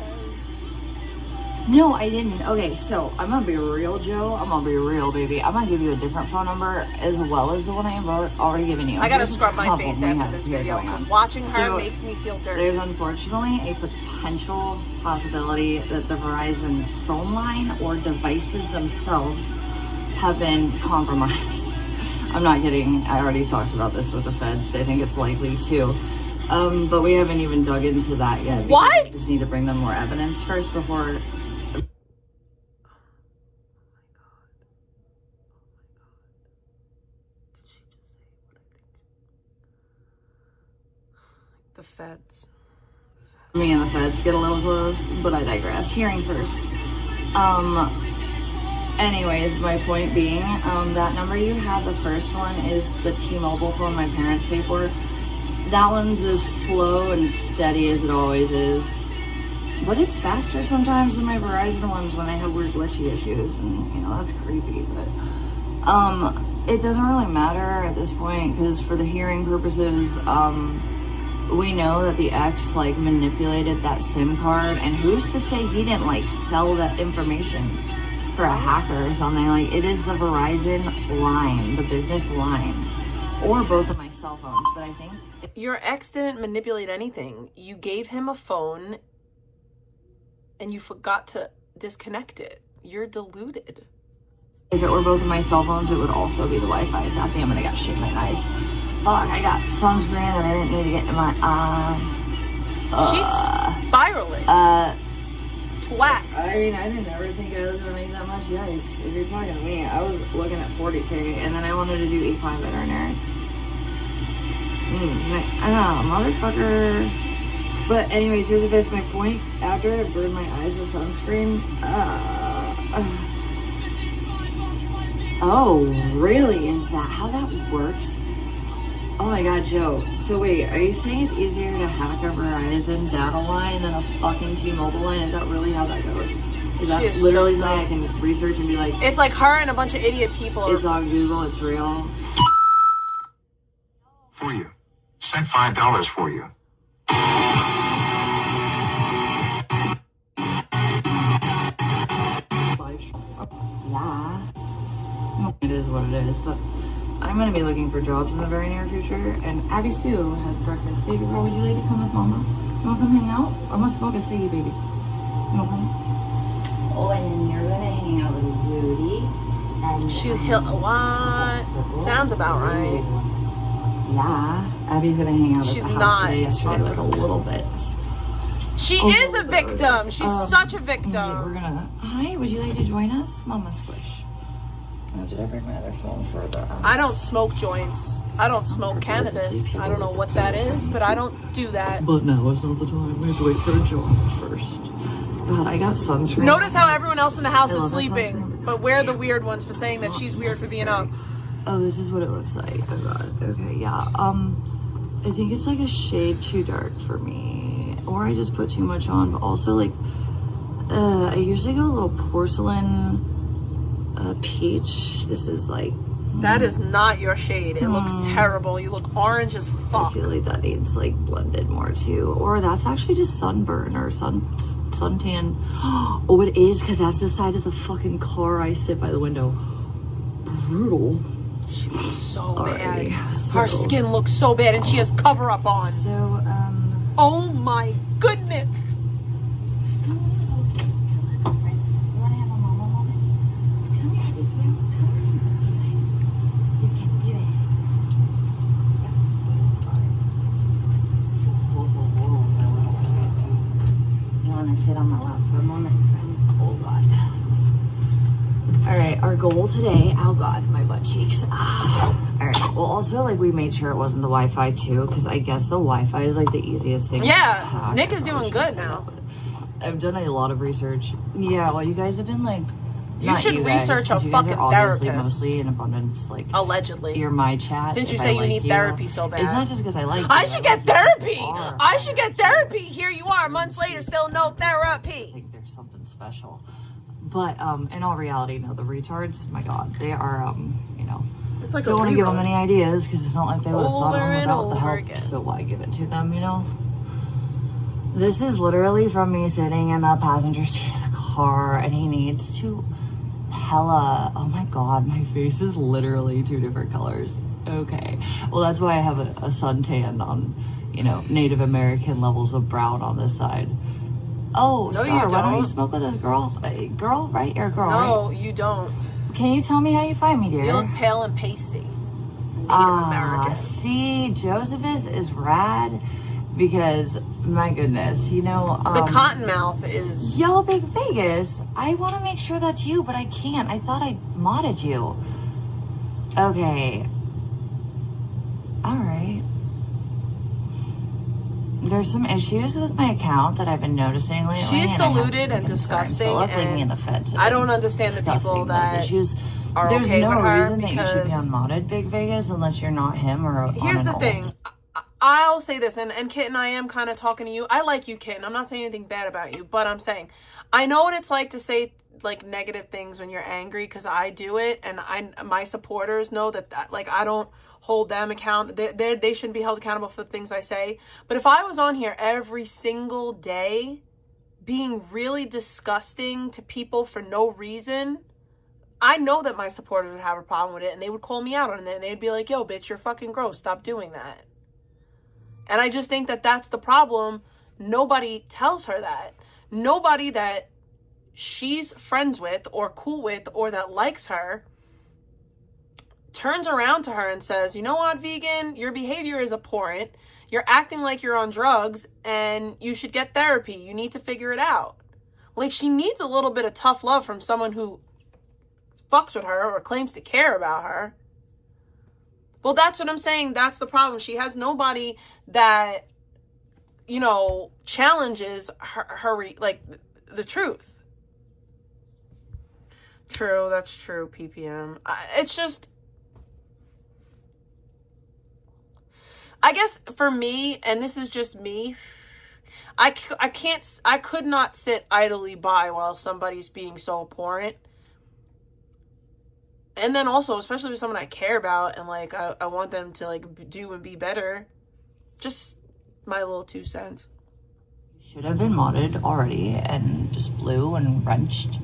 No, I didn't. Okay, so I'm gonna be real, Joe. I'm gonna be real, baby. I'm gonna give you a different phone number as well as the one I've already given you. I gotta scrub my face after this video because watching her makes me feel dirty. There's unfortunately a potential possibility that the Verizon phone line or devices themselves have been compromised. I'm not kidding. I already talked about this with the feds. I think it's likely too. But we haven't even dug into that yet. What? We just need to bring them more evidence first before. The feds. Me and the feds get a little close, but I digress. Hearing first. Anyways, my point being, that number you have, the first one is the T-Mobile phone my parents pay for. That one's as slow and steady as it always is. But it's faster sometimes than my Verizon ones when they have weird glitchy issues, and that's creepy, but it doesn't really matter at this point, because for the hearing purposes, we know that the ex manipulated that SIM card, and who's to say he didn't sell that information for a hacker or something. Like, it is the Verizon line, the business line, or both of my cell phones. But I think your ex didn't manipulate anything. You gave him a phone and you forgot to disconnect it. You're deluded. if it were both of my cell phones, it would also be the Wi-Fi. God damn it, I got shit in my eyes. Fuck, I got sunscreen that I didn't need to get in my eye. She's spiraling. Twat. I mean, I didn't ever think I was gonna make that much. Yikes. If you're talking to me, I was looking at 40K, and then I wanted to do equine veterinary. Motherfucker. But anyways, here's my point. After I burned my eyes with sunscreen, oh, really? Is that how that works? Oh my god, Joe. So wait, are you saying it's easier to hack a Verizon data line than a fucking T-Mobile line? Is that really how that goes? Is that literally something I can research and be like... It's like her and a bunch of idiot people. It's on Google, it's real. For you. Sent $5 for you. Yeah. It is what it is, but I'm going to be looking for jobs in the very near future, and Abby Sue has breakfast. Baby girl, would you like to come with Mama? You want to come hang out? I'm going to smoke a ciggy, baby. You want to come? Oh, and then you're going to hang out with Rudy. And what? Sounds about right. Yeah, Abby's going to hang out at She's the house not. today. Yesterday was a little bit. She is a victim. She's such a victim. Okay, we're going to... Hi, would you like to join us? Mama Squish. Oh, did I bring my other phone further? I don't smoke joints. I don't smoke cannabis. I don't know what that is, but I don't do that. But now is not the time. We have to wait for a job first. God, I got sunscreen. Notice how everyone else in the house is sleeping, but we're the weird ones for saying that she's weird for being up. Oh, this is what it looks like. Oh god. Okay, yeah. I think it's like a shade too dark for me, or I just put too much on. But also, like, I usually go a little porcelain. Peach. This is like... That is not your shade. It looks terrible. You look orange as fuck. I feel like that needs like blended more too. Or that's actually just sunburn or suntan. Oh, it is, because that's the side of the fucking car I sit by the window. Brutal. She looks so bad. So, her skin looks so bad, and she has cover up on. So, oh my goodness. Sit on my lap for a moment. Oh god. Alright, our goal today, oh god, my butt cheeks. Alright, well also like we made sure it wasn't the Wi-Fi too, because I guess the Wi-Fi is like the easiest thing. Yeah, Nick is doing good now. I've done a lot of research. Yeah, well you guys have been like... You should research a fucking therapist. Mostly in abundance, like... Allegedly. You're my chat. Since you say you need therapy so bad. It's not just because I like you. I should get therapy. I should get therapy. Here you are, months later, still no therapy. I think there's something special. But in all reality, no, the retards, my god, they are, you know... It's like don't want to give them any rerun. ideas, because it's not like they would have thought of them without the help. Again. So why give it to them, you know? This is literally from me sitting in the passenger seat of the car, and he needs to... Hella, oh my god, my face is literally two different colors. Okay, well that's why I have a suntan on, you know, Native American levels of brown on this side. Oh, no, Star, why don't you smoke with us, girl? Girl, right? You're a girl, no, right? you don't. Can you tell me how you find me, dear? You look pale and pasty. Native American. See, Josephus is rad. Because, my goodness, you know... the Cottonmouth is... Yo, Big Vegas, I want to make sure that's you, but I can't. I thought I modded you. Okay. Alright. There's some issues with my account that I've been noticing lately. She's deluded and disgusting, and me in the feds. I don't understand the people that issues. are There's okay no with her reason that you should be unmodded, Big Vegas, unless you're not him or Here's the thing. I'll say this, and Kitten, I am kind of talking to you. I like you, Kitten. I'm not saying anything bad about you, but I'm saying I know what it's like to say like negative things when you're angry, because I do it, and my supporters know that like I don't hold them account. They shouldn't be held accountable for the things I say. But if I was on here every single day being really disgusting to people for no reason, I know that my supporters would have a problem with it, and they would call me out on it, and they'd be like, yo, bitch, you're fucking gross. Stop doing that. And I just think that that's the problem. Nobody tells her that. Nobody that she's friends with or cool with or that likes her turns around to her and says, you know what, vegan, your behavior is abhorrent. You're acting like you're on drugs and you should get therapy. You need to figure it out. Like, she needs a little bit of tough love from someone who fucks with her or claims to care about her. Well, that's what I'm saying. That's the problem. She has nobody that, you know, challenges her like, the truth. True, that's true, PPM. It's just, I guess for me, and this is just me, I could not sit idly by while somebody's being so abhorrent. And then also, especially with someone I care about and, like, I want them to, like, do and be better. Just my little 2 cents. Should have been modded already and just blew and wrenched.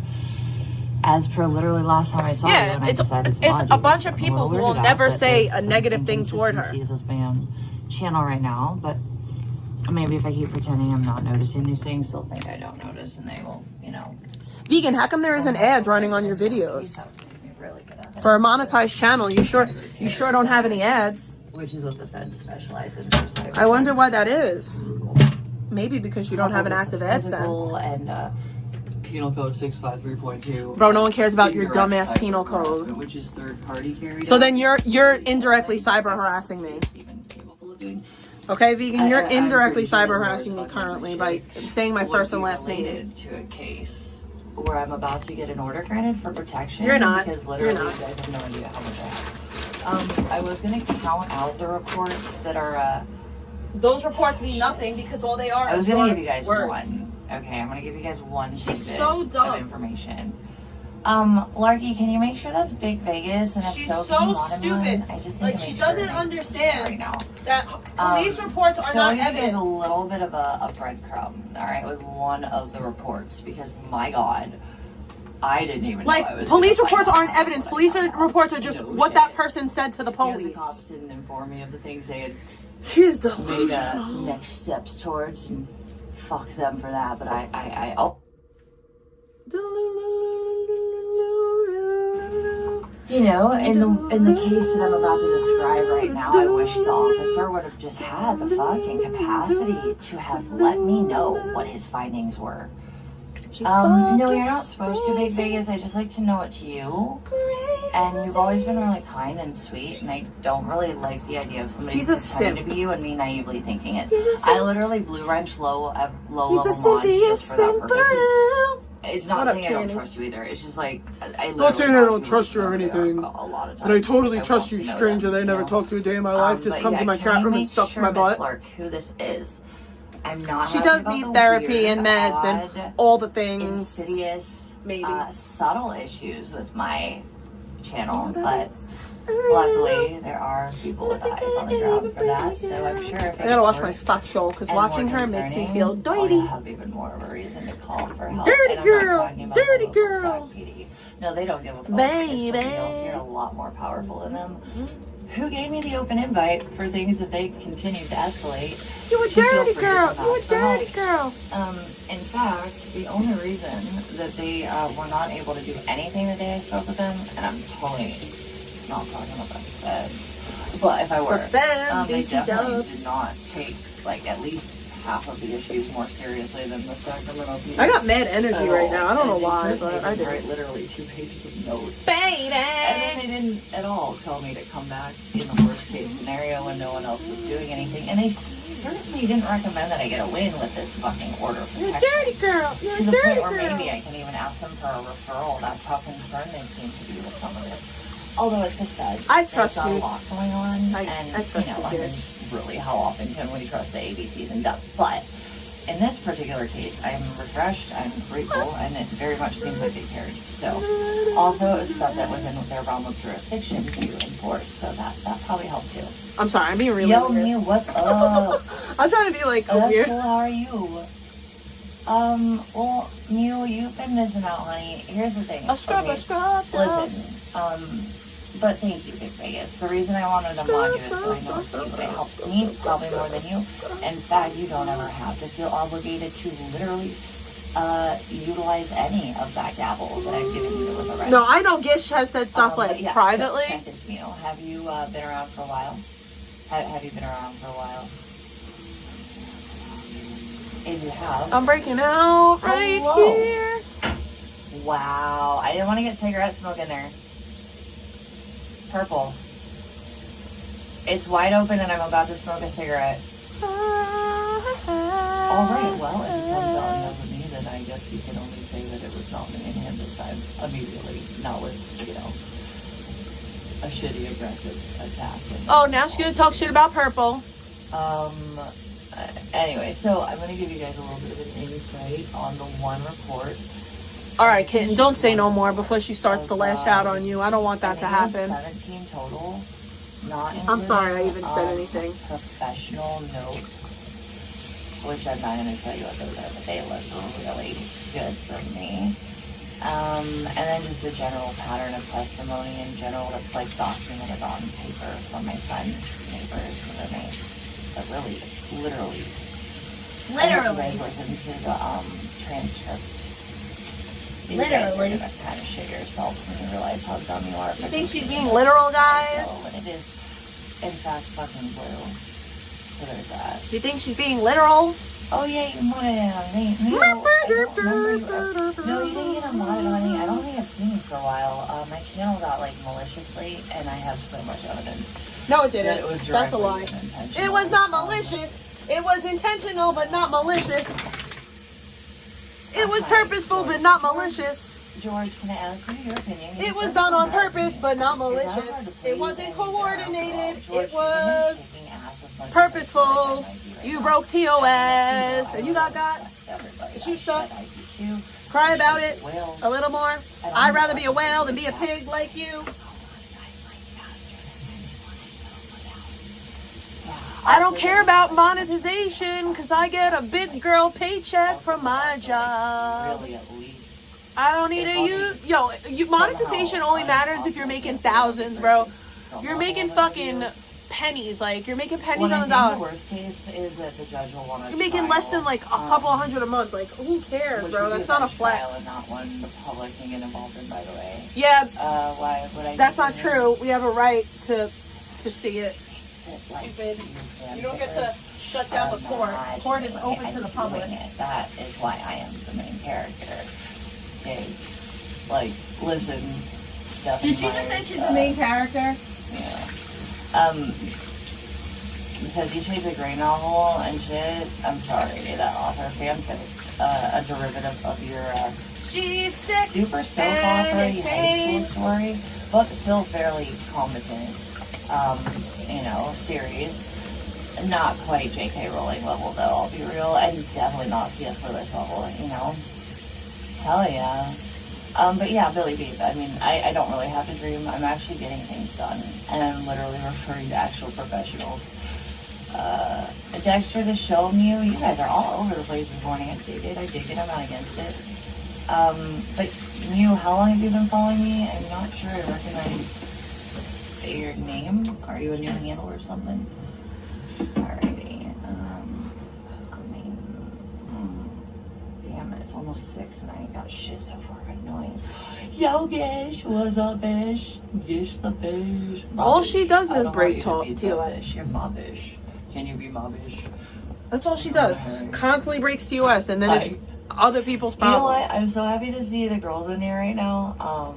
As per literally last time I saw you, and I decided to mod it's a bunch of people who will never say a negative thing toward her. With my own channel right now, but maybe if I keep pretending I'm not noticing these things, they'll think I don't notice, and they will, you know. Vegan, how come there isn't ads running on your videos? For a monetized channel, you sure don't have any ads. Which is what the feds specialize in. I wonder why that is. Maybe because you don't have an active AdSense. And penal code 653.2. Bro, no one cares about your dumbass penal code. Which is third party carried. So then you're indirectly cyber harassing me. Okay, vegan, you're indirectly cyber harassing me currently by saying my first and last name. To a case where I'm about to get an order granted for protection. You're not. Because literally you guys have no idea how much I have. I was gonna count out the reports that are those reports mean nothing because all they are I was is gonna give you guys words. one. Okay, I'm gonna give you guys one She's tidbit so dumb. of information. Larky, can you make sure that's Big Vegas? And if She's so, so can you mod him stupid. on? I just need Like, to she make doesn't sure understand right now that police reports are not I'll give you guys evidence. a little bit of a breadcrumb, all right, with one of the reports, because my God, I didn't even know I was police gonna reports find aren't out evidence. what I Police found out. reports are just No what shit. that person said to the Because the police. cops didn't inform me of the things they had She is made delusional. next steps towards, and fuck them for that. But I you know, in the case that I'm about to describe right now, I wish the officer would have just had the fucking capacity to have let me know what his findings were. No, you're not supposed to, Big Vegas. I just like to know it's you. And you've always been really kind and sweet, and I don't really like the idea of somebody pretending to be you and me naively thinking it. I literally blue wrench low level mods just for that purpose. It's not saying I don't trust you either. It's just like I literally Not saying I don't trust you or anything, a lot of times. but I totally trust you, want to know stranger. them, They you never know? talked to a day in my life. Just But comes yeah, in my can chat you room and make sucks sure, my Miss butt. Clark, who this is? I'm not. She happy does about need the therapy weird, and meds and odd, all the things. insidious, Maybe. Subtle issues with my channel, but luckily there are people with eyes on the ground for that. So I'm sure if I gotta watch my fat show because watching her makes me feel dirty. I have even more of a reason to call for help. Dirty And I'm girl, not talking about dirty the local girl. SOC PD. No, they don't give a fuck. Baby. You're a lot more powerful than them. Who gave me the open invite for things that they continue to escalate? You a to feel dirty free to girl. come You out a for help. dirty girl. In fact, the only reason that they were not able to do anything the day I spoke with them, and I'm totally not talking about the feds, but if I were, they definitely did not take like at least half of the issues more seriously than the Sacramento PD. I got mad energy right now. I don't know why, but I did. Write literally 2 pages of notes. Baby! And then they didn't at all tell me to come back in the worst case scenario when no one else was doing anything. And they certainly didn't recommend that I get a win with this fucking order of protection. You're a dirty girl. You're to a the dirty point where girl. maybe I can even ask them for a referral. That's how concerned they seem to be with some of it. Although it's a Fed. I trust There's you. a lot going on. I trust you, I mean, really, how often can we trust the ABCs and dubs? But in this particular case, I'm refreshed, I'm grateful, and it very much seems like they cared. So, also, it's stuff that was in their realm of jurisdiction to enforce, so that probably helped too. I'm sorry, I'm being really Yo, weird. me, what's up? I'm trying to be like That's weird. cool, how are you? Well, Mew, you've been missing out, honey. Here's the thing. A scrub, okay? a scrub. Listen, but thank you, Big Vegas. The reason I wanted to mod you is so I know it's you. It helps me probably more than you. In fact, you don't ever have to feel obligated to literally utilize any of that gabble that I've given you with the rest. No, I know Gish has said stuff But like yeah, privately. check this, Mew. Have you been around for a while? Have you been around for a while? If you have. I'm breaking out right Hello. here. Wow. I didn't want to get cigarette smoke in there. Purple. It's wide open and I'm about to smoke a cigarette. Alright, well, if it comes out and wasn't me, then I guess you can only say that it was not me and him this time. Immediately. Not with, a shitty aggressive attack. Oh, now she's gonna talk shit about purple. Anyway, so I'm going to give you guys a little bit of an insight on the one report. All right, kitten, don't say no more before she starts to lash out on you. I don't want that to happen. 17 total. Not I'm sorry I even said anything. Professional notes, which I'm not going to tell you what those are, but they look really good for me. And then just a general pattern of testimony in general that's like documented on paper from my friends, neighbors, roommates. But really, literally. I hope you guys listen to the transcript. You guys are gonna kind of shit yourselves when you realize how dumb you are. You think she's being literal, guys? And it is, in fact, fucking blue. So there's that. Do you think she's being literal? Oh yeah, you modded it on me. No, you didn't get a modded on me. I don't think I've seen you for a while. My channel got like maliciously, and I have so much evidence. No, it didn't. That it was That's a lie. unintentional. It was not malicious. It was intentional, but not malicious. It was purposeful, but not malicious. George, can I ask you your opinion? It was done on purpose, but not malicious. It wasn't coordinated. It was purposeful. You broke TOS, and you got. The shoe stuff. Cry about it a little more. I'd rather be a whale than be a pig like you. I don't care about monetization because I get a big girl paycheck from my job. Really, at least. I don't need to use. Monetization only matters if you're making thousands, bro. You're making fucking pennies. Like, you're making pennies on the dollar. The worst case is that the judge will want to. You're making less than like a couple hundred a month. Like, who cares, bro? That's not a flat. And not one the public can get involved in, by the way. Yeah. Why would I? That's not true. We have a right to see it. Stupid. You don't get to shut down the court. The court is open to the public. That is why I am the main character. Okay. Like, listen. Did you just say she's the main character? Yeah. Because you take the gray novel and shit, I'm sorry, that author fanfic, a derivative of your she's sick super soap opera high school story, but still fairly competent, series. Not quite J.K. Rowling level though, I'll be real, and definitely not C.S. Lewis level, Hell yeah. But yeah, Billy Beep. I mean, I don't really have to dream. I'm actually getting things done. And I'm literally referring to actual professionals. Dexter, to show you, you guys are all over the place this morning. I dig it. I'm not against it. But Mew, how long have you been following me? I'm not sure I recognize your name. Are you a new handle or something? Alrighty. Damn it, it's almost 6 and I ain't got shit so far. Annoying. Yo, Gish, what's up, Bish? Gish the Bish. All she does is break talk. TOS. You're mobbish. Can you be mobbish? That's all she does. Constantly breaks TOS, and then it's other people's problems. You know what? I'm so happy to see the girls in here right now.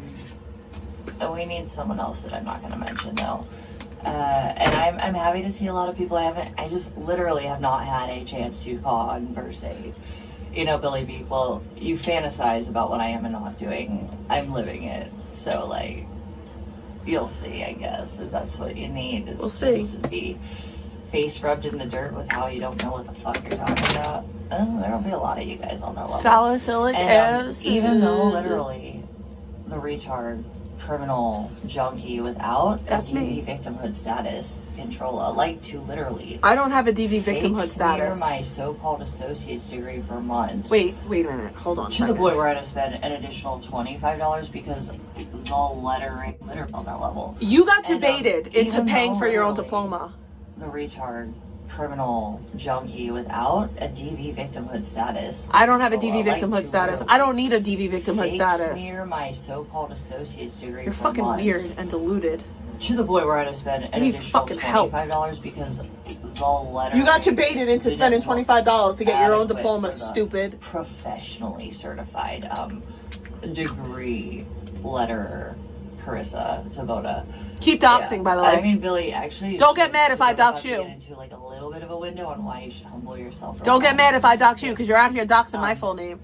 And we need someone else that I'm not going to mention though. And I'm happy to see a lot of people I just literally have not had a chance to conversate. Billy Beep, well, you fantasize about what I am and not doing. I'm living it. So, like, you'll see, I guess, if that's what you need. We'll see. Just to be face rubbed in the dirt with how you don't know what the fuck you're talking about. There'll be a lot of you guys on that level. Salicylic acid. Even though, literally, the retard criminal junkie without That's a DV me. victimhood status. Controlla, like to literally. I don't have a DV victimhood fake status. clear my so-called associate's degree for months. Wait a minute. Hold on. To the point where I had to spend an additional $25 because the lettering on that level. You got And, debated into even paying though for your own literally diploma. The retard criminal junkie without a DV victimhood status. I don't have a DV Like victimhood to status. literally I don't need a DV victimhood fake status. smear my so-called associate's degree You're for fucking months. weird and deluded. To the point where I had to spend an need additional fucking help. $25 because the letter. You got debated into spending $25 to get your own adequate diploma, for the stupid. Professionally certified degree letter, Carissa Tabota. Keep doxing, by the way. I mean, Billy, actually. Don't get mad if I dox you. Get into like a little bit of a window on why you should humble yourself. Don't get mad if I dox you, because you're out here doxing my full name.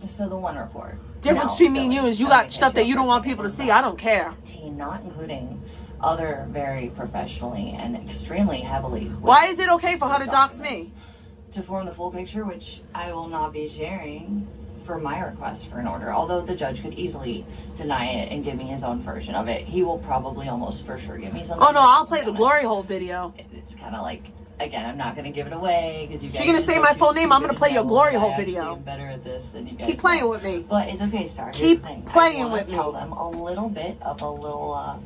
So the one report. Difference No, between me and Billy, you is you I got mean, stuff I that feel you don't want personally people to see. about I don't care. 15, not including other very professionally and extremely heavily. Why is it okay for her to dox me? To form the full picture, which I will not be sharing for my request for an order, although the judge could easily deny it and give me his own version of it. He will probably almost for sure give me something. Oh no, I'll play the glory hole video. It's kind of like, again, I'm not going to give it away because you guys. If you're gonna say my full name, I'm gonna play your glory hole video. I'm better at this than you guys. Keep playing are. with me. But it's okay, Star. Here's Keep the thing. playing I wanna with me. Tell them a little bit of a little. All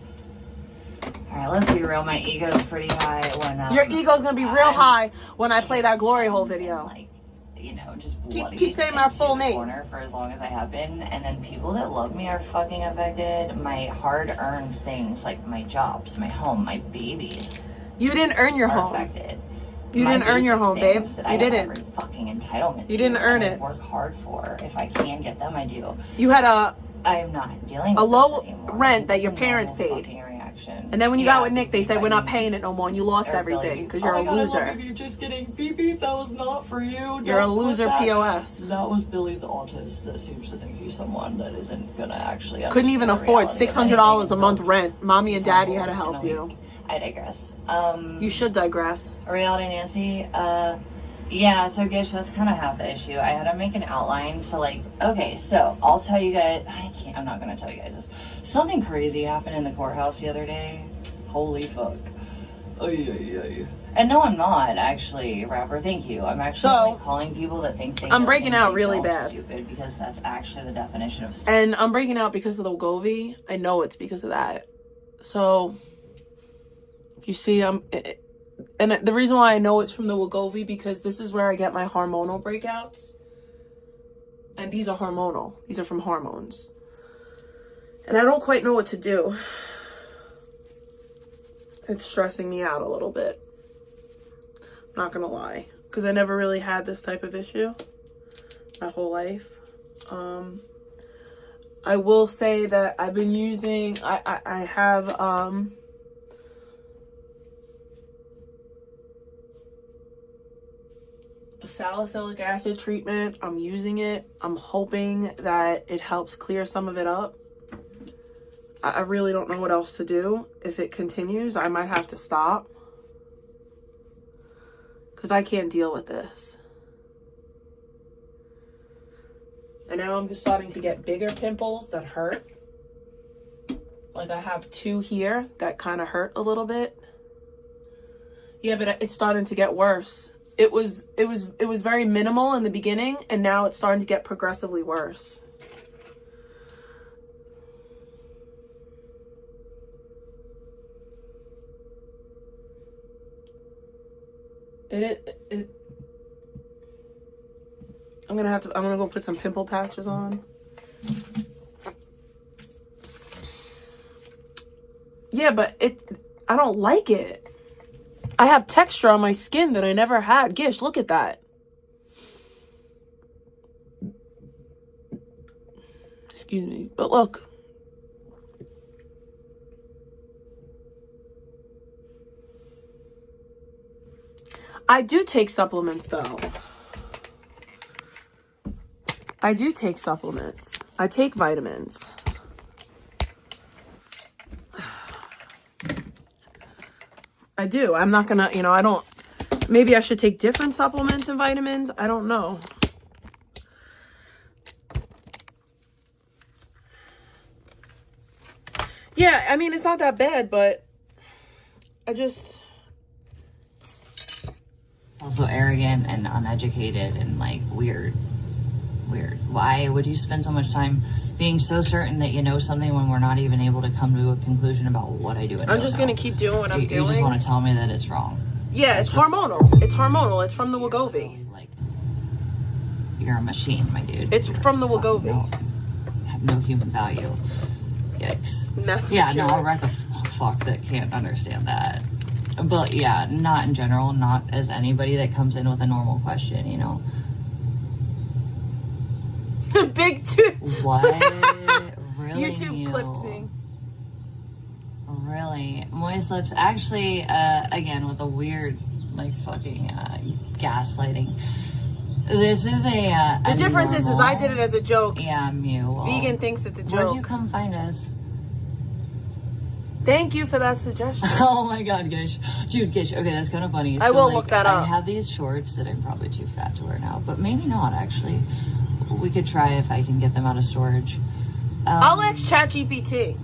right, let's be real. My ego is pretty high when. Your ego's gonna be real high when I play that glory hole video. Like, you know, just Keep saying my full name. Corner for as long as I have been, and then people that love me are fucking affected. My hard-earned things like my jobs, my home, my babies. You didn't earn your are home. Affected. You My didn't earn your basic home, babe. things that You I have didn't. every fucking entitlement. You to, didn't earn and I it. work hard for. If I can get them, I do. You had I am not dealing with a low this anymore. rent that It's your a parents normal paid. fucking reaction. And then when you got with Nick, they said we're not paying it no more, and you lost Or everything because you're oh a my God, I loser. love you, you're just getting beep beep. That was not for you. You're a Don't put loser that. POS. That was Billy the autist that seems to think he's someone that isn't gonna actually. Couldn't even understand the afford reality of $600 a anything. month rent. Mommy and daddy had to In a help you. week. I digress. You should digress. Reality Nancy, yeah, so Gish, that's kind of half the issue. I had to make an outline to like, okay, so I'll tell you guys, I'm not going to tell you guys this. Something crazy happened in the courthouse the other day. Holy fuck. And no, I'm not actually, rapper, thank you. I'm actually like, calling people that think they I'm know breaking things out they really don't bad. Stupid, because that's actually the definition of stupid. And I'm breaking out because of the Wegovy. I know it's because of that. So, you see, and the reason why I know it's from the Wegovy, because this is where I get my hormonal breakouts. And these are hormonal. These are from hormones. And I don't quite know what to do. It's stressing me out a little bit. Not gonna lie. Because I never really had this type of issue my whole life. I will say that I've been using, I have, a salicylic acid treatment. I'm using it. I'm hoping that it helps clear some of it up. I really don't know what else to do. If it continues, I might have to stop. Because I can't deal with this. And now I'm just starting to get bigger pimples that hurt. Like I have 2 here that kind of hurt a little bit. Yeah, but it's starting to get worse. It was very minimal in the beginning, and now it's starting to get progressively worse. I'm gonna go put some pimple patches on. Yeah, but I don't like it. I have texture on my skin that I never had. Gish, look at that. Excuse me, but look. I do take supplements, though. I do take supplements. I take vitamins. I do. I'm not gonna, I don't, maybe I should take different supplements and vitamins. I don't know. Yeah, I mean, it's not that bad, but I just... Also arrogant and uneducated and like weird. Why would you spend so much time being so certain that you know something when we're not even able to come to a conclusion about what I do and I'm just going to keep doing what I'm doing. You just want to tell me that it's wrong. Yeah, it's hormonal. It's hormonal. It's from the Wegovy. Like, you're a machine, my dude. It's from the Wegovy. Have no human value. Yikes. Meth Yeah, no, cure. I'll wreck a fuck that can't understand that. But yeah, not in general, not as anybody that comes in with a normal question, you know. Big two. What? Really? YouTube new? clipped me. Really? Moist lips. Actually, again, with a weird, like, fucking gaslighting. This is a The difference is I did it as a joke. Yeah, Mew. Vegan thinks it's a Where do joke. you come find us? Thank you for that suggestion. Oh my god, Gish. Dude, Gish, okay, that's kind of funny. I will look that up. I have these shorts that I'm probably too fat to wear now, but maybe not, actually. We could try if I can get them out of storage. I'll ask ChatGPT.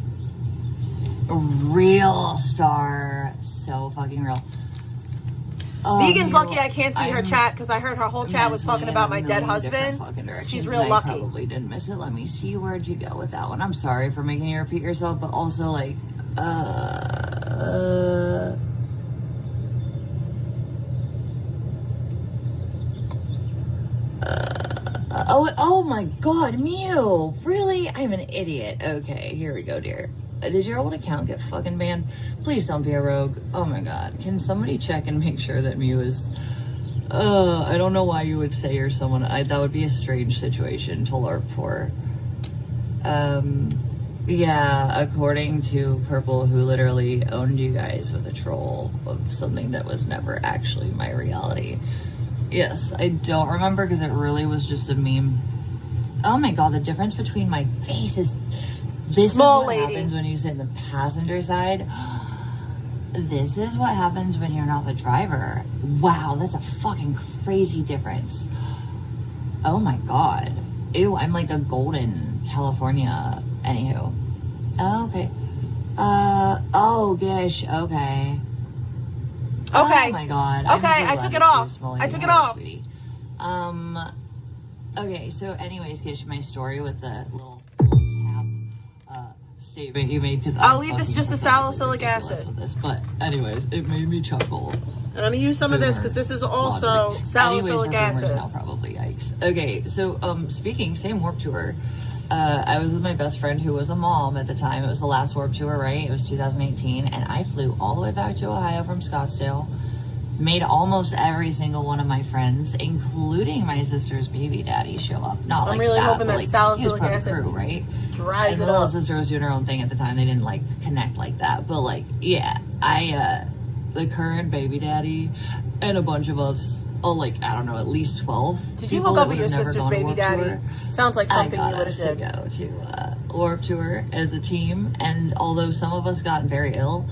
Real star. So fucking real. Vegan's Mew, lucky I can't see her chat because I heard her whole chat was talking about my dead husband. She's real lucky. I probably didn't miss it. Let me see, where'd you go with that one? I'm sorry for making you repeat yourself, but also like oh my god, Mew! Really? I'm an idiot. Okay, here we go, dear. Did your old account get fucking banned? Please don't be a rogue. Oh my god. Can somebody check and make sure that Mew is... I don't know why you would say you're someone... that would be a strange situation to LARP for. Yeah, according to Purple, who literally owned you guys with a troll of something that was never actually my reality. Yes, I don't remember because it really was just a meme. Oh my god, the difference between my face is... This Small is what lady. happens when you sit in the passenger side. This is what happens when you're not the driver. Wow, that's a fucking crazy difference. Oh my god. Ew, I'm like a golden California. Anywho. Oh, okay. Oh gosh, okay. Okay. Oh my god. I'm Okay, so I glad took that it off. you're smelling I took it water, off. sweetie. Okay, so anyways, Gish, my story with the little tap statement you made, because I'll leave this just as salicylic acid. With this, but anyways, it made me chuckle. And I'm gonna use some of this because this is also salicylic acid. Now, probably, yikes. Okay, so speaking, same Warp Tour. I was with my best friend who was a mom at the time. It was the last Warp Tour, right? It was 2018, and I flew all the way back to Ohio from Scottsdale. Made almost every single one of my friends, including my sister's baby daddy, show up. Not I'm like really that, hoping but that like, salicylic he was part of acid the crew, right? dries And it my little up. sister was doing her own thing at the time. They didn't like connect like that, but like, yeah, the current baby daddy and a bunch of us, like, I don't know, at least 12. Did you hook up with your sister's baby daddy? Sounds like something you would have to did. go to Warp Tour as a team, and although some of us got very ill,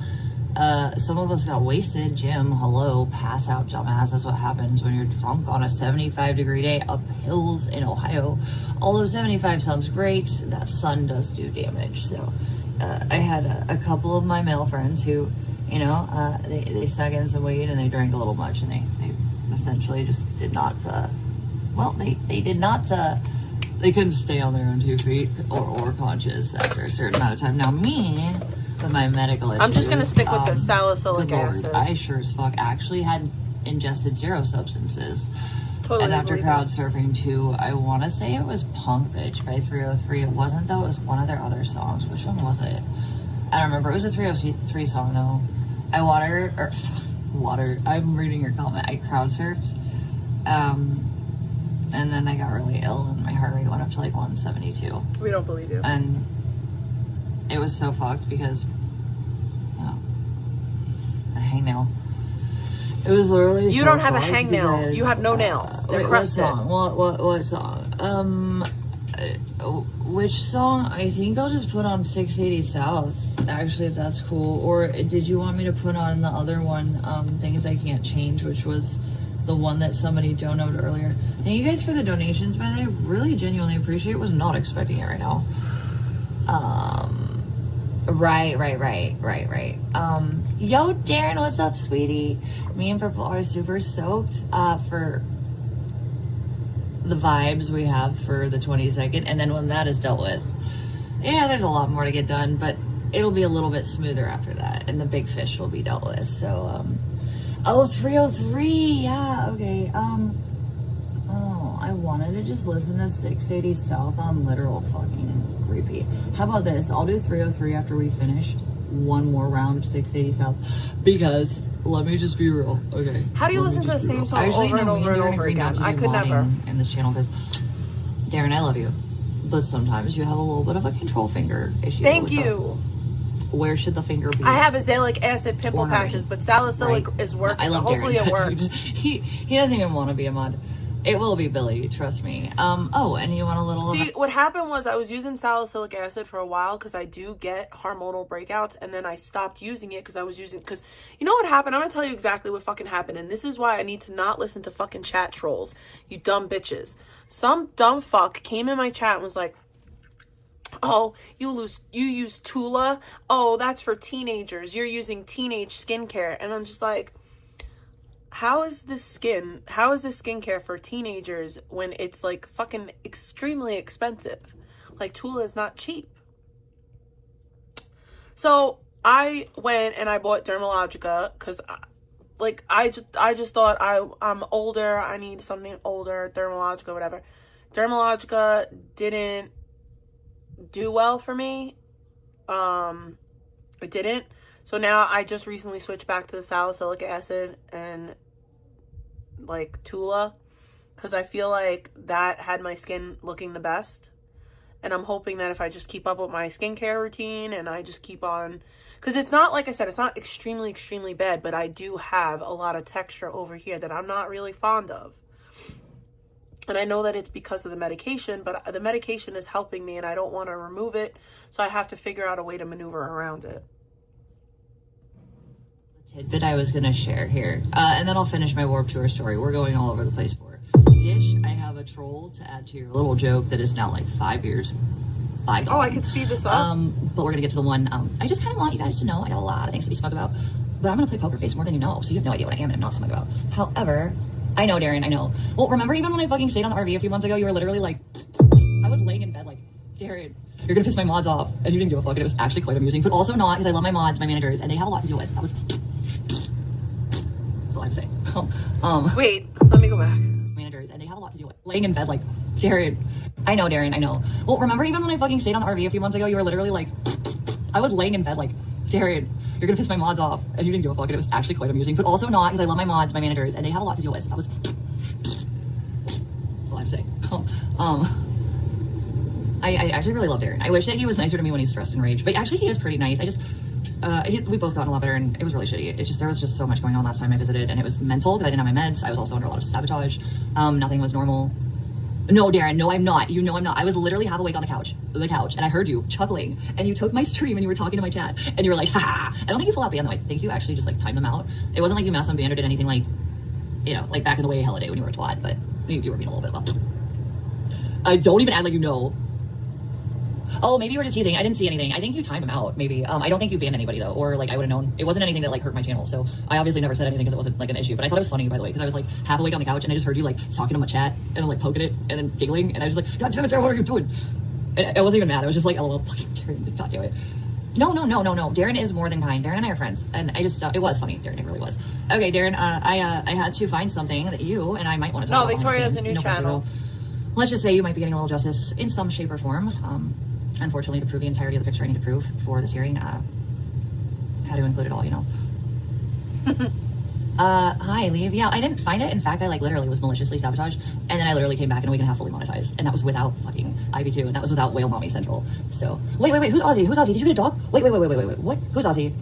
some of us got wasted. Jim, hello, pass out dumbass. That's what happens when you're drunk on a 75-degree day up hills in Ohio. Although 75 sounds great, that sun does do damage. So I had a couple of my male friends who, you know, they snuck in some weed and they drank a little much, and they essentially just did not, they did not, they couldn't stay on their own 2 feet or conscious after a certain amount of time. Now me, with my medical issues, I'm just gonna stick with the salicylic good Lord, acid. I sure as fuck actually had ingested 0 substances. Totally And after believe crowd it. surfing too, I want to say it was Punk Bitch by 303. It wasn't though, it was one of their other songs. Which one was it? I don't remember. It was a 303 song though. I'm reading your comment. I crowd surfed. And then I got really ill and my heart rate went up to like 172. We don't believe you. And it was so fucked because a hangnail. It was literally You so don't have a fucked hangnail. because, You have no nails. They're wait, crusted. What song? Which song? I think I'll just put on 680 South, actually, if that's cool. Or did you want me to put on the other one, Things I Can't Change, which was the one that somebody donated earlier. Thank you guys for the donations, by the way. Really genuinely appreciate it. Was not expecting it right now. Right. Yo, Darren, what's up, sweetie? Me and Purple are super stoked for the vibes we have for the 22nd, and then when that is dealt with, yeah, there's a lot more to get done, but it'll be a little bit smoother after that, and the big fish will be dealt with. So, 303, yeah, okay. I wanted to just listen to 680 South on literal fucking repeat. How about this? I'll do 303 after we finish one more round of 680 South, because let me just be real, okay? How do you listen to the same song over and over and over again? I could never. In this channel, because Darren, I love you, but sometimes you have a little bit of a control finger issue. Thank you. Where should the finger be? I have azealic acid pimple patches, but salicylic is working. I love Hopefully Darren. it works. He doesn't even want to be a mod. It will be Billy, trust me. And you want a little... See, what happened was I was using salicylic acid for a while because I do get hormonal breakouts, and then I stopped using it because you know what happened? I'm going to tell you exactly what fucking happened, and this is why I need to not listen to fucking chat trolls, you dumb bitches. Some dumb fuck came in my chat and was like, oh, you use Tula? Oh, that's for teenagers. You're using teenage skincare. And I'm just like, how is this skincare for teenagers when it's like fucking extremely expensive? Like, Tula is not cheap. So I went and I bought Dermalogica because I just thought I'm older. I need something older, Dermalogica, whatever. Dermalogica didn't do well for me. It didn't. So now I just recently switched back to the salicylic acid and like Tula, because I feel like that had my skin looking the best. And I'm hoping that if I just keep up with my skincare routine and I just keep on, because it's not, like I said, it's not extremely, extremely bad, but I do have a lot of texture over here that I'm not really fond of. And I know that it's because of the medication, but the medication is helping me and I don't want to remove it. So I have to figure out a way to maneuver around it. Tidbit I was going to share here. And then I'll finish my Warped Tour story. We're going all over the place for it. Ish, I have a troll to add to your little joke that is now like 5 years bygone. Oh, I could speed this up. But we're going to get to the one. I just kind of want you guys to know I got a lot of things to be smug about. But I'm going to play poker face more than you know. So you have no idea what I am and I'm not smug about. However, I know, Darren, I know. Well, remember even when I fucking stayed on the RV a few months ago, you were literally like, I was laying in bed like, Darren, you're gonna piss my mods off. And you didn't give a fuck, and it was actually quite amusing. But also not, because I love my mods, my managers, and they have a lot to deal with. That was all I have to say. Wait, let me go back. Managers, and they have a lot to deal with. Laying in bed like, Darren, I know, Darren, I know. Well, remember even when I fucking stayed on the RV a few months ago, you were literally like, I was laying in bed like, Darren, you're gonna piss my mods off. And you didn't give a fuck, and it was actually quite amusing. But also not, because I love my mods, my managers, and they have a lot to deal with. That was all I have to say. I actually really love Darren. I wish that he was nicer to me when he's stressed and rage, but actually he is pretty nice. We both gotten a lot better, and it was really shitty. It's just, there was just so much going on last time I visited, and it was mental, because I didn't have my meds. I was also under a lot of sabotage. Nothing was normal. No, Darren, no, I'm not. You know I'm not. I was literally half awake on the couch, and I heard you chuckling, and you took my stream, and you were talking to my chat, and you were like, ha! I don't think you fell out the end, though. I think you actually just, like, timed them out. It wasn't like you mass on band or did anything like, you know, like back in the way hella day when you were a twat, but you were being a little bit of a... I don't even act like you know. Oh, maybe you were just teasing. I didn't see anything. I think you timed them out, maybe. I don't think you banned anybody, though, or, like, I would have known. It wasn't anything that, like, hurt my channel, so I obviously never said anything because it wasn't, like, an issue, but I thought it was funny, by the way, because I was, like, half awake on the couch, and I just heard you, like, talking to my chat, and I'm, like, poking it, and then giggling, and I was like, God damn it, Darren, what are you doing? And I wasn't even mad. I was just like, oh, fucking Darren, God damn it. No. Darren is more than kind. Darren and I are friends, and I just, it was funny, Darren, it really was. Okay, Darren, I had to find something that you and I might want to talk about. No, Victoria has a new channel. Let's just say you might be getting a little justice in some shape or form. Unfortunately, to prove the entirety of the picture I need to prove for this hearing, how to include it all, you know. Hi, leave. Yeah, I didn't find it. In fact, I like literally was maliciously sabotaged, and then I literally came back in a week and a half fully monetized, and that was without fucking IB2, and that was without Whale Mommy Central. So, wait, who's Aussie? Who's Aussie? Did you get a dog? Wait, what? Who's Aussie?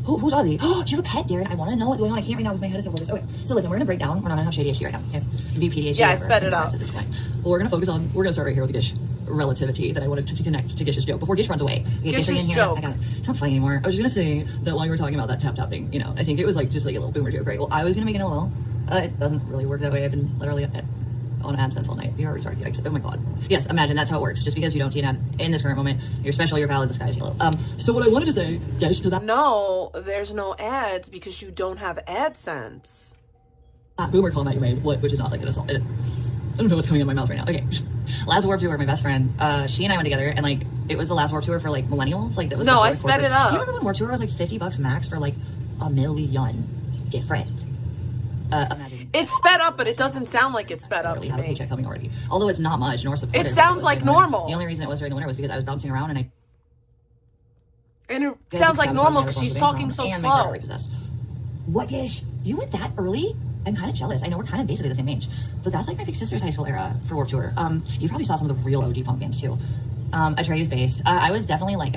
Who's Aussie? Oh, do you have a pet, Darren? I want to know what's going on. I can't right now because my head is over this. Okay, so listen, we're gonna break down. We're not gonna have shady issue right now. Okay, be PDHD. Yeah, I sped it out. At this point. Well, we're gonna focus on. We're gonna start right here with the Gish relativity that I wanted to connect to Gish's joke before Gish runs away. Okay, Gish's joke. I got it. It's not funny anymore. I was just gonna say that while you were talking about that tap thing, you know, I think it was like just like a little boomer joke, right? Well, I was gonna make an LOL. It doesn't really work that way. I've been literally on AdSense all night. You're retarded. Yikes. Oh my god. Yes, imagine that's how it works. Just because you don't see an ad in this current moment, you're special, you're valid, the sky is yellow. So what I wanted to say, guys, to that. No, there's no ads because you don't have AdSense. Boomer comment you made, which is not like an assault. I don't know what's coming out of my mouth right now. Okay. Last Warped Tour, my best friend, she and I went together, and like it was the last Warped Tour for like millennials. Like that was. No, I sped it up. Do you remember when Warped Tour was like $50 max for like a million different? Imagine. It's sped up, but it doesn't sound like it's sped up Really to have a me. paycheck coming already. Although it's not much, nor supported. It sounds like during the winter. normal. The only reason it was during the winter was because I was bouncing around and it sounds like normal because she's talking so slow. What, Gish? You went that early? I'm kind of jealous. I know we're kind of basically the same age, but that's like my big sister's high school era for Warped Tour. You probably saw some of the real OG punk bands too. Atreus based. I was definitely like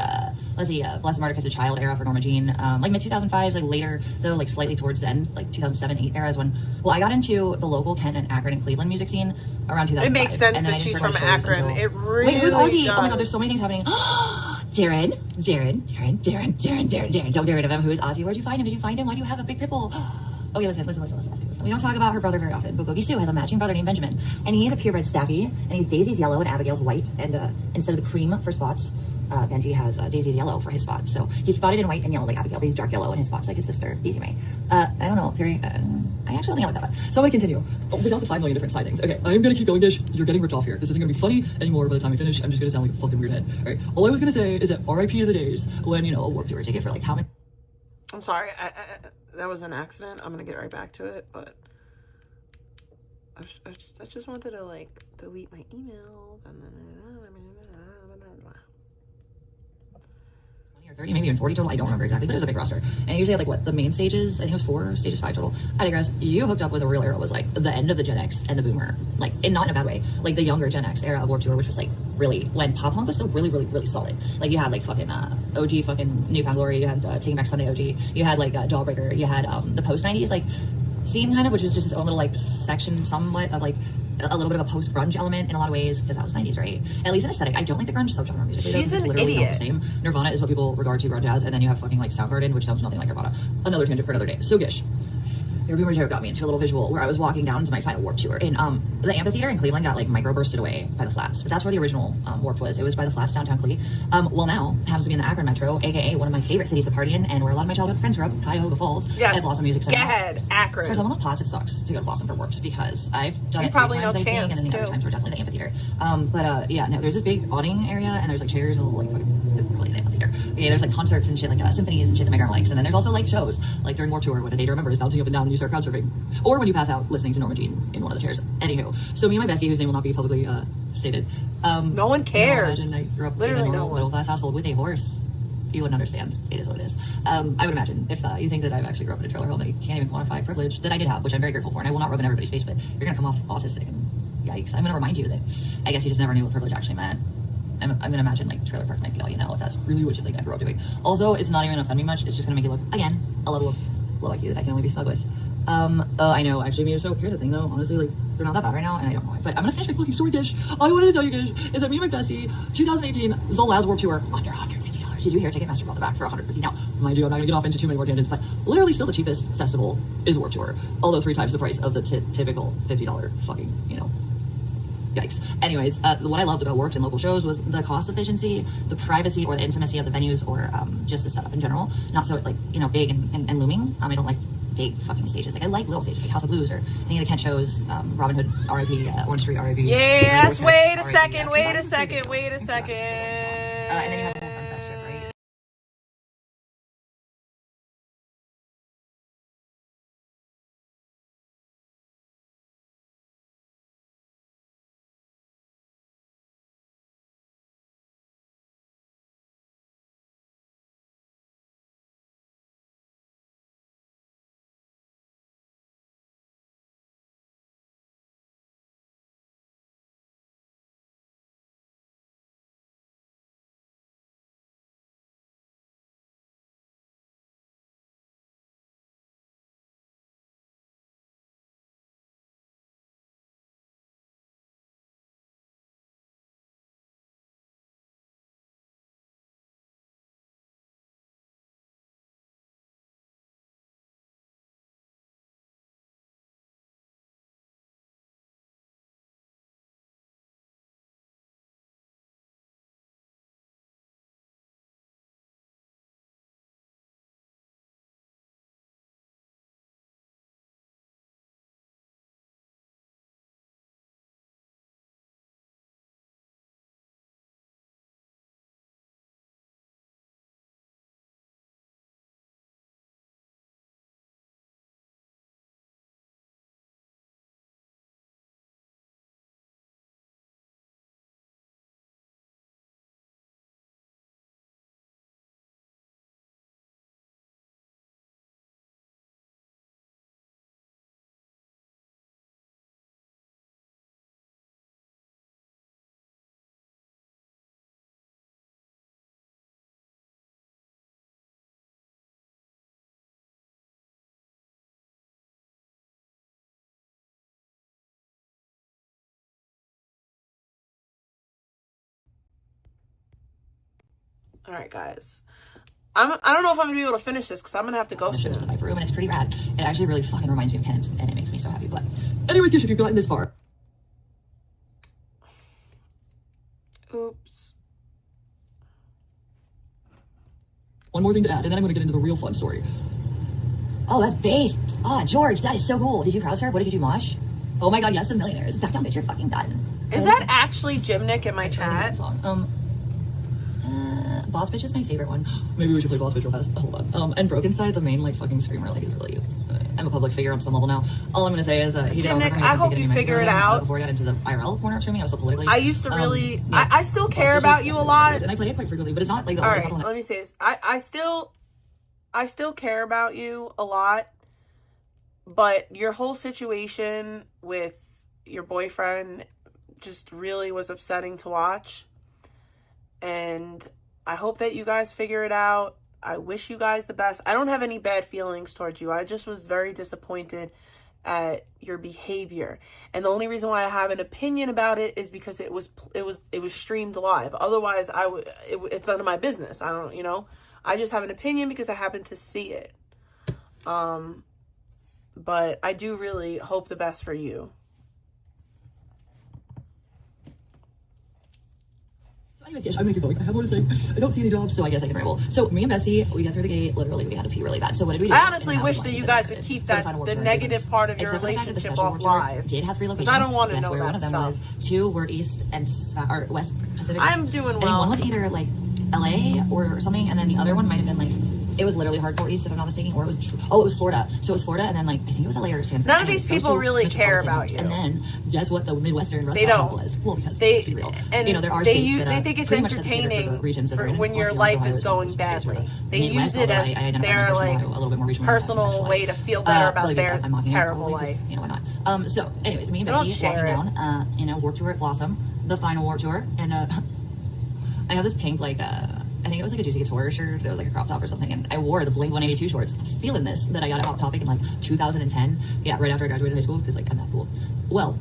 Blessed Martyr as a Child era for Norma Jean. Like mid 2005s, like later though, like slightly towards the end, like 2007, 8 era is when. Well, I got into the local Kent and Akron and Cleveland music scene around 2005. It makes sense that she's from Akron. It really Wait, who's Ozzy? does. Oh my god, there's so many things happening. Darren. Don't get rid of him. Who is Ozzy? Where'd you find him? Did you find him? Why do you have a big pitbull? Okay, listen. We don't talk about her brother very often, but Boogie Sue has a matching brother named Benjamin. And he's a purebred staffy, and he's Daisy's yellow and Abigail's white. And instead of the cream for spots, Benji has Daisy's yellow for his spots. So he's spotted in white and yellow like Abigail, but he's dark yellow, and his spots like his sister, Daisy May. I don't know, Terry. I actually don't think I like that bad. So I'm going to continue. Without the 5 million different side things. Okay, I'm going to keep going, Dish. You're getting ripped off here. This isn't going to be funny anymore by the time we finish. I'm just going to sound like a fucking weird head. All right, all I was going to say is that RIP to the days when, a Warped Tour ticket for like how many... I'm sorry. That was an accident. I'm going to get right back to it, but I just wanted to like delete my email. Or 30, maybe even 40 total. I don't remember exactly, but it was a big roster. And I usually had like what the main stages. I think it was 4 stages, 5 total. I digress. You hooked up with a real era was like the end of the Gen X and the Boomer, like not in a bad way. Like the younger Gen X era of Warped Tour, which was like really when pop punk was still really solid. Like you had like fucking OG fucking Newfound Glory. You had Taking Back Sunday OG. You had like Jawbreaker. You had the post 90s like scene kind of, which was just its own little like section somewhat of like a little bit of a post-grunge element in a lot of ways, because that was 90s, right? At least in aesthetic. I don't like the grunge subgenre music. She's an literally idiot. Not the same. Nirvana is what people regard to grunge as, and then you have fucking like Soundgarden, which sounds nothing like Nirvana. Another tangent for another day. So Gish, your Boomer Joe got me into a little visual where I was walking down to my final Warped Tour, and the amphitheater in Cleveland got like micro-bursted away by the Flats, but that's where the original Warped was. It was by the Flats downtown Cle. Well, now it happens to be in the Akron Metro, aka one of my favorite cities to party in, and where a lot of my childhood friends grew up, Cuyahoga Falls. Yes. At Blossom Music Center. Go ahead, Akron. For someone with plots, it sucks to go to Boston for Warped because I've done You it 3 probably times, know I think, Chance, and then the other too. times were definitely the amphitheater. Yeah, no, there's this big awning area, and there's like chairs and like fucking, it's really the amphitheater. Okay, there's like concerts and shit, like symphonies and shit that my grandma likes, and then there's also like shows, like during Warped Tour when A Day to Remember is bouncing up and down and you start crowd surfing, or when you pass out listening to Norma Jean in one of the chairs. Anywho, so me and my bestie, whose name will not be publicly stated. No one cares. Imagine I grew up Literally in a no normal one. middle class household with a horse. You wouldn't understand. It is what it is. I would imagine if you think that I've actually grew up in a trailer home that you can't even quantify privilege that I did have, which I'm very grateful for, and I will not rub in everybody's face, but you're gonna come off autistic and yikes. I'm gonna remind you that I guess you just never knew what privilege actually meant. I'm gonna imagine like trailer park might be all you know if that's really what you think I grew up doing. Also, it's not even gonna offend me much. It's just gonna make you look again a level of low IQ that I can only be smug with. I know actually. So here's the thing though. Honestly, like they're not that bad right now, and I don't know why. But I'm gonna finish my fucking story, Gish. All I wanted to tell you, Gish, is that me and my bestie, 2018, the last Warped Tour, under $150. Did you hear? Ticketmaster brought it back for $150. Now, mind you, I'm not gonna get off into too many more tangents, but literally still the cheapest festival is Warped Tour, although 3 times the price of the typical $50 fucking yikes. Anyways, what I loved about Warped and local shows was the cost efficiency, the privacy or the intimacy of the venues, or just the setup in general. Not so like big and looming. I don't like big fucking stages. Like I like little stages, like House of Blues or any of the Kent shows. Robin Hood, R.I.P. Orange Street, R.I.P. Yes. Wait a R.I.P. second. Wait a And second. Wait a second. then you have the whole Sunset Strip, right? All right, guys. I don't know if I'm gonna be able to finish this because I'm gonna have to go soon. In my room, and it's pretty rad. It actually really fucking reminds me of Kent, and it makes me so happy. But anyways, Gish, if you've gotten this far. Oops. One more thing to add, and then I'm gonna get into the real fun story. Oh, that's based. Oh, George, that is so cool. Did you crowd surf? What did you do, Mosh? Oh my god, yes, the millionaires. Back down, bitch, you're fucking done. Is that actually Jimnick in my chat? Boss Bitch is my favorite one. Maybe we should play Boss Bitch real fast. Hold on. And Broken Side, the main like fucking screamer, like is really. I'm a public figure on some level now. All I'm gonna say is he did Jimnick, I hope you figure it out. Before I got into the IRL corner of streaming, I was so politically. I used to really. I still care about you a lot, and I play it quite frequently, but it's not like the. All right, let me say this. I still care about you a lot, but your whole situation with your boyfriend just really was upsetting to watch. And I hope that you guys figure it out. I wish you guys the best. I don't have any bad feelings towards you. I just was very disappointed at your behavior. And the only reason why I have an opinion about it is because it was streamed live. Otherwise, it's none of my business. I don't, I just have an opinion because I happen to see it. But I do really hope the best for you. Anyways, I'm gonna keep going. I have more to say. I don't see any jobs, so I guess I can ramble. So me and Bessie, we got through the gate. Literally, we had to pee really bad. So what did we do? I honestly wish that you guys would keep the negative part of your relationship off live. Did have 3 locations. I don't want to know that one of them stuff. Was 2 were East and or West Pacific. I'm doing well. And one was either like LA or something, and then the other one might have been like. It was literally hardcore East, if I'm not mistaken, or it was Florida. So it was Florida, and then like I think it was LA or San Francisco. None of these people really care about you. And then guess what? The Midwestern Rust Belt was. Well, because let's be real. And there are they states that, think it's entertaining for when your life is going badly. They use it as their like personal way to feel better about their terrible life. Why not? So anyways, me and Bessie walking down, Warped Tour at Blossom, the final Warped Tour, and I have this pink like I think it was like a Juicy Couture shirt or like a crop top or something, and I wore the Blink 182 shorts, feeling this, that I got at Hot Topic in like 2010. Yeah, right after I graduated high school, because like I'm that cool. Well,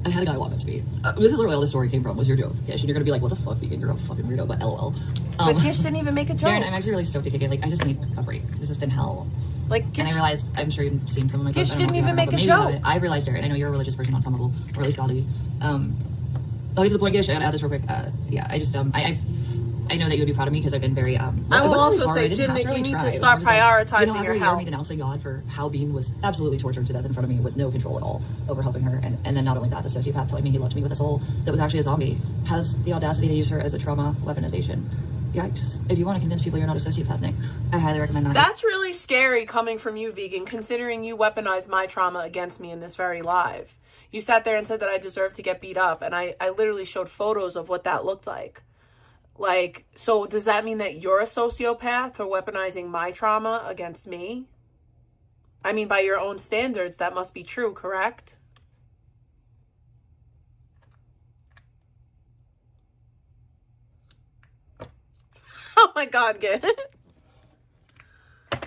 I had a guy walk up to me. This is literally all the story came from, was your joke. Yeah, you're gonna be like, what the fuck, Vegan? You're a fucking weirdo, but LOL. But Gish didn't even make a joke. Darren, I'm actually really stoked to kick it. Like, I just need a break. This has been hell. Like, and I realized, I'm sure you've seen some of my Gish didn't even make a joke. I realized, Darren, I know you're a religious person on some level, or at least godly. To the point, Gish, I gotta add this real quick. Yeah, I just, I know that you would be proud of me because I've been very. I will also say, Jim, that you need to start prioritizing your health. Me denouncing God for how Bean was absolutely tortured to death in front of me with no control at all over helping her, and then not only that, the sociopath telling me he loved me with a soul that was actually a zombie has the audacity to use her as a trauma weaponization. Yikes! If you want to convince people you're not a sociopath, Nick, I highly recommend that. That's really scary coming from you, Vegan, considering you weaponized my trauma against me in this very live. You sat there and said that I deserved to get beat up, and I literally showed photos of what that looked like. Like, so does that mean that you're a sociopath for weaponizing my trauma against me? I mean, by your own standards, that must be true, correct? Oh my God, good.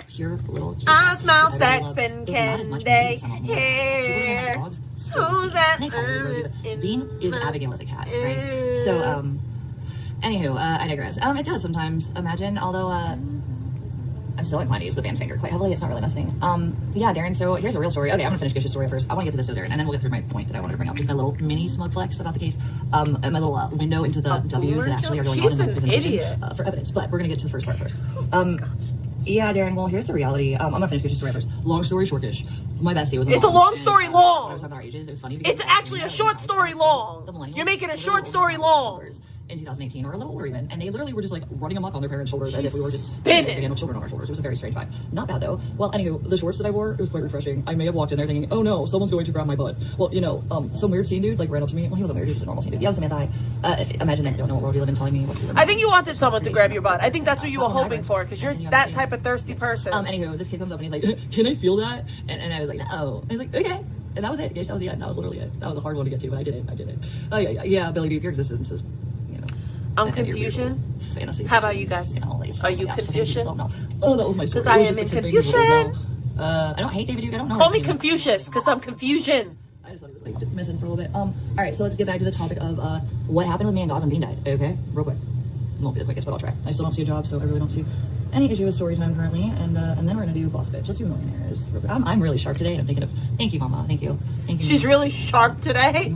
Pure little cute. I smell sex and candy here. Who's that? Bean is Abigail as a cat, right? So, anywho, I digress. It does sometimes, imagine, although, I'm still inclined to use the band finger quite heavily. It's not really messing. Yeah, Darren, so here's a real story. Okay, I'm gonna finish Gish's story first. I wanna get to this, Darren, and then we'll get through my point that I wanted to bring up. Just my little mini smug flex about the case. And my little window into the W's that actually are going on in my presentation for evidence. But we're gonna get to the first part first. Yeah, Darren, well, here's the reality. I'm gonna finish Gish's story first. Long story short, Gish. My bestie was It's a long story long. I was talking about our ages. It was funny. It's actually a short story long. You're making a short story long. In 2018, or a little older even, and they literally were just like running amok on their parents' shoulders as if we were just spinning children on our shoulders. It was a very strange vibe. Not bad though. Well, anywho, the shorts that I wore, it was quite refreshing. I may have walked in there thinking, oh no, someone's going to grab my butt. Well, some weird scene dude like ran up to me. Well, he wasn't weird, he was a normal scene dude. Yeah, I was Samantha. Imagine that you don't know what world you live in telling me what to do. I think you wanted someone to grab your butt. I think that's what you were hoping for, because you're that type of thirsty person. Anywho, this kid comes up and he's like, can I feel that? And I was like, no. And he's like, okay. And that was it. That was the end. That was literally it. That was a hard one to get to, but I did it. Oh yeah, Billy D, your existence is. I'm confusion. Fantasy. How about you guys? Are you Confucius? No. Oh, that was my story. Because I am in confusion. I don't hate David Duke. I don't know. Call me Confucius, because I'm confusion. I just thought he was like missing for a little bit. All right, so let's get back to the topic of what happened with me and God when Bean died. Okay, real quick. won't be the quickest, but I'll try. I still don't see a job, so I really don't see any issue with story time currently. And then we're gonna do boss bitch. Let's do millionaires. I'm really sharp today, and I'm thinking of thank you, Mama. Thank you. Thank you. She's really sharp today.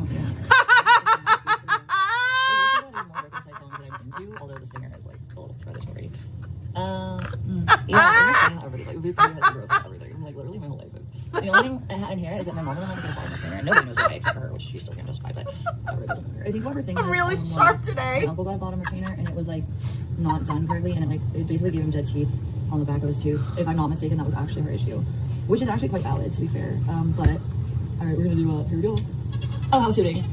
Although the singer is like a little predatory. Yeah, everybody like we probably had girls and everything. Like literally my whole life. The only thing I had in here is that my mom doesn't want to get a bottom of singer. Nobody knows why except for her, which she still can't justify. But really doesn't matter. I think what her thing I'm is, really sharp was today. My uncle got a bottom retainer and it was like not done correctly, and it basically gave him dead teeth on the back of his tooth. If I'm not mistaken, that was actually her issue, which is actually quite valid to be fair. But all right, we're gonna do here we go. Oh, house sitting.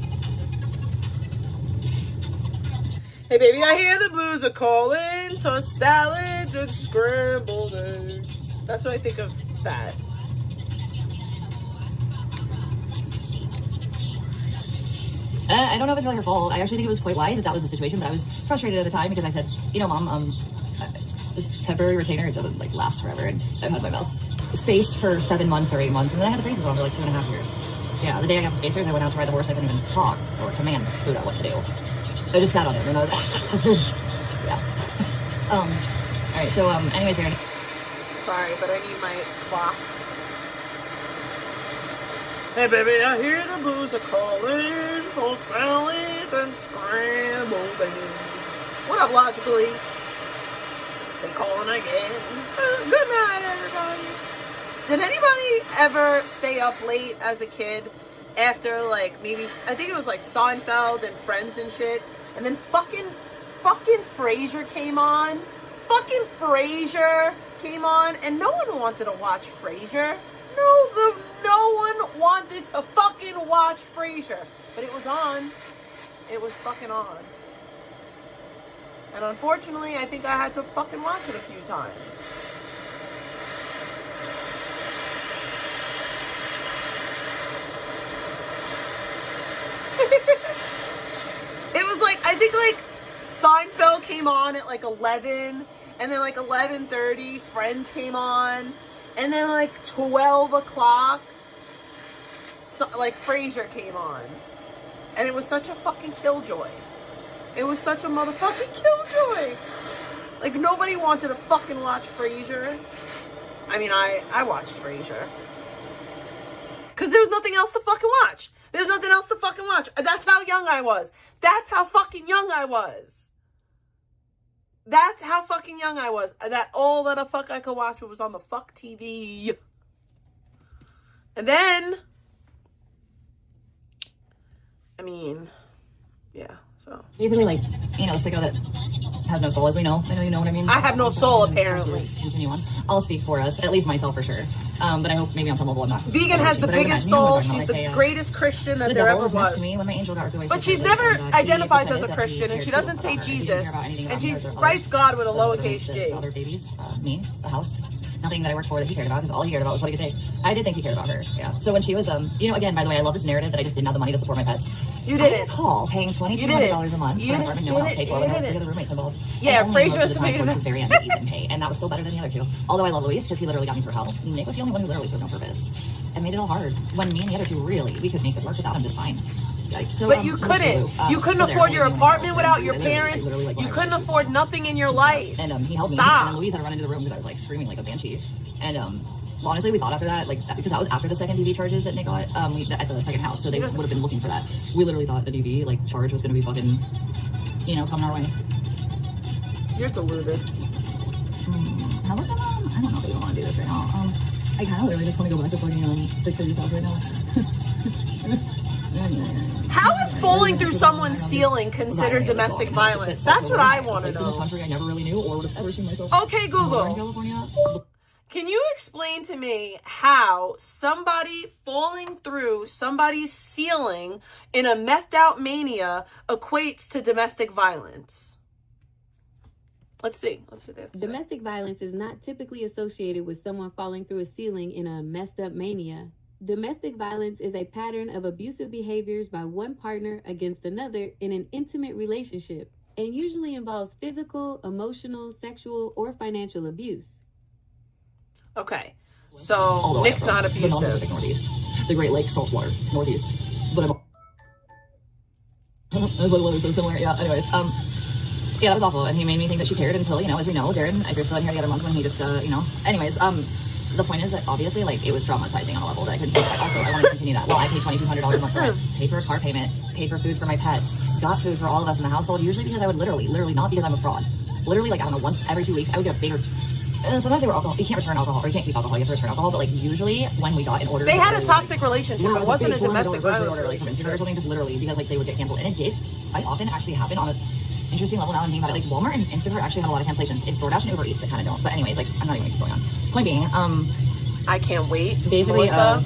Hey baby, I hear the blues are calling to salads and scrambled eggs. That's what I think of that. I don't know if it's really her fault. I actually think it was quite wise that was the situation, but I was frustrated at the time because I said, you know, Mom, this temporary retainer, it doesn't like last forever, and I've had my mouth spaced for 7 months or 8 months, and then I had the braces on for like 2.5 years. Yeah, the day I got the spacers, I went out to ride the horse. I couldn't even talk or command Buddha what to do. I just sat on it and I was yeah. All right, so anyways, here. Sorry, but I need my clock. Hey baby, I hear the blues are calling for salads and scrambled eggs. What up, Logically? They calling again. Good night, everybody. Did anybody ever stay up late as a kid after like maybe, I think it was like Seinfeld and Friends and shit, and then fucking Frasier came on? Fucking Frasier came on, and no one wanted to watch Frasier. No one wanted to fucking watch Frasier. But it was on. It was fucking on. And unfortunately, I think I had to fucking watch it a few times. It was like, I think like Seinfeld came on at like 11, and then like 11:30 Friends came on, and then like 12 o'clock like Frasier came on. And it was such a fucking killjoy. It was such a motherfucking killjoy. Like nobody wanted to fucking watch Frasier. I mean, I watched Frasier. Cause there was nothing else to fucking watch. There's nothing else to fucking watch. That's how young I was. That's how fucking young I was. That's how fucking young I was. That all that a fuck I could watch was on the fuck TV. And then, I mean, yeah, so. Basically, like, you know, sicko that has no soul, as we know. I know you know what I mean. I have no soul, apparently. Continue on. I'll speak for us, at least myself for sure. But I hope maybe on some level I'm not. Vegan has the biggest soul. She's the greatest Christian that there ever was. But she's never identifies as a Christian, and she doesn't say Jesus, and she writes God with a lowercase g. Other babies, me, the house. Nothing that I worked for that he cared about, because all he cared about was what he could take. I did think he cared about her, yeah. So when she was, you know, again, by the way, I love this narrative that I just didn't have the money to support my pets. You didn't. I recall paying $2,200 a month for an apartment no one else paid for, without the other roommates involved. Yeah, Frasier was the very end that he didn't pay, and that was still better than the other two. Although I love Luis, because he literally got me through hell. Nick was the only one who literally served no purpose and made it all hard. When me and the other two really, we could make it work without him just fine. So, but you couldn't. You couldn't afford your apartment without your parents. You couldn't afford nothing in your life. And he held me. And Louise had to run into the room because I was like screaming like a banshee. And honestly, we thought after that, like, because that was after the second DV charges that Nick got at the second house, so they would have been looking for that. We literally thought the DV like charge was going to be fucking, you know, coming our way. You're deluded. How was it? I don't know if I even want to do this right now. I kind of literally just want to go back to fucking 630 South right now. How is falling through someone's ceiling considered domestic violence? That's what I want to know. In this country, I never really knew or would have ever seen myself. Okay, Google. Can you explain to me how somebody falling through somebody's ceiling in a methed out mania equates to domestic violence? Let's see. Let's do this. Domestic violence is not typically associated with someone falling through a ceiling in a messed up mania. Domestic violence is a pattern of abusive behaviors by one partner against another in an intimate relationship, and usually involves physical, emotional, sexual, or financial abuse. Okay, so Nick's not abusive. The Pacific Northeast, the Great Lakes, saltwater, Northeast. But I'm so similar. Yeah. Anyways, Yeah, that was awful. And he made me think that she cared until, you know, as we know, Darren, if you're still in here the other month when he just, you know. Anyways, the point is that obviously, like, it was traumatizing on a level that I couldn't do. Also, I want to continue that. Well, I paid $2,200 a month for rent, paid for a car payment, paid for food for my pets, got food for all of us in the household, usually because I would literally, not because I'm a fraud. Literally, like, I don't know, once every 2 weeks, I would get a bigger... sometimes they were alcohol. You can't return alcohol, or you can't keep alcohol. You have to return alcohol. But like usually, when we got an order, they had a toxic relationship. It wasn't a domestic violence relationship or something. Just literally because like they would get canceled, and it did quite often actually happen on a interesting level. Now I'm thinking about it, like Walmart and Instacart actually have a lot of cancellations. It's DoorDash and Uber Eats that kind of don't. But anyways, like I'm not even gonna keep going on. Point being, I can't wait. Basically, Melissa,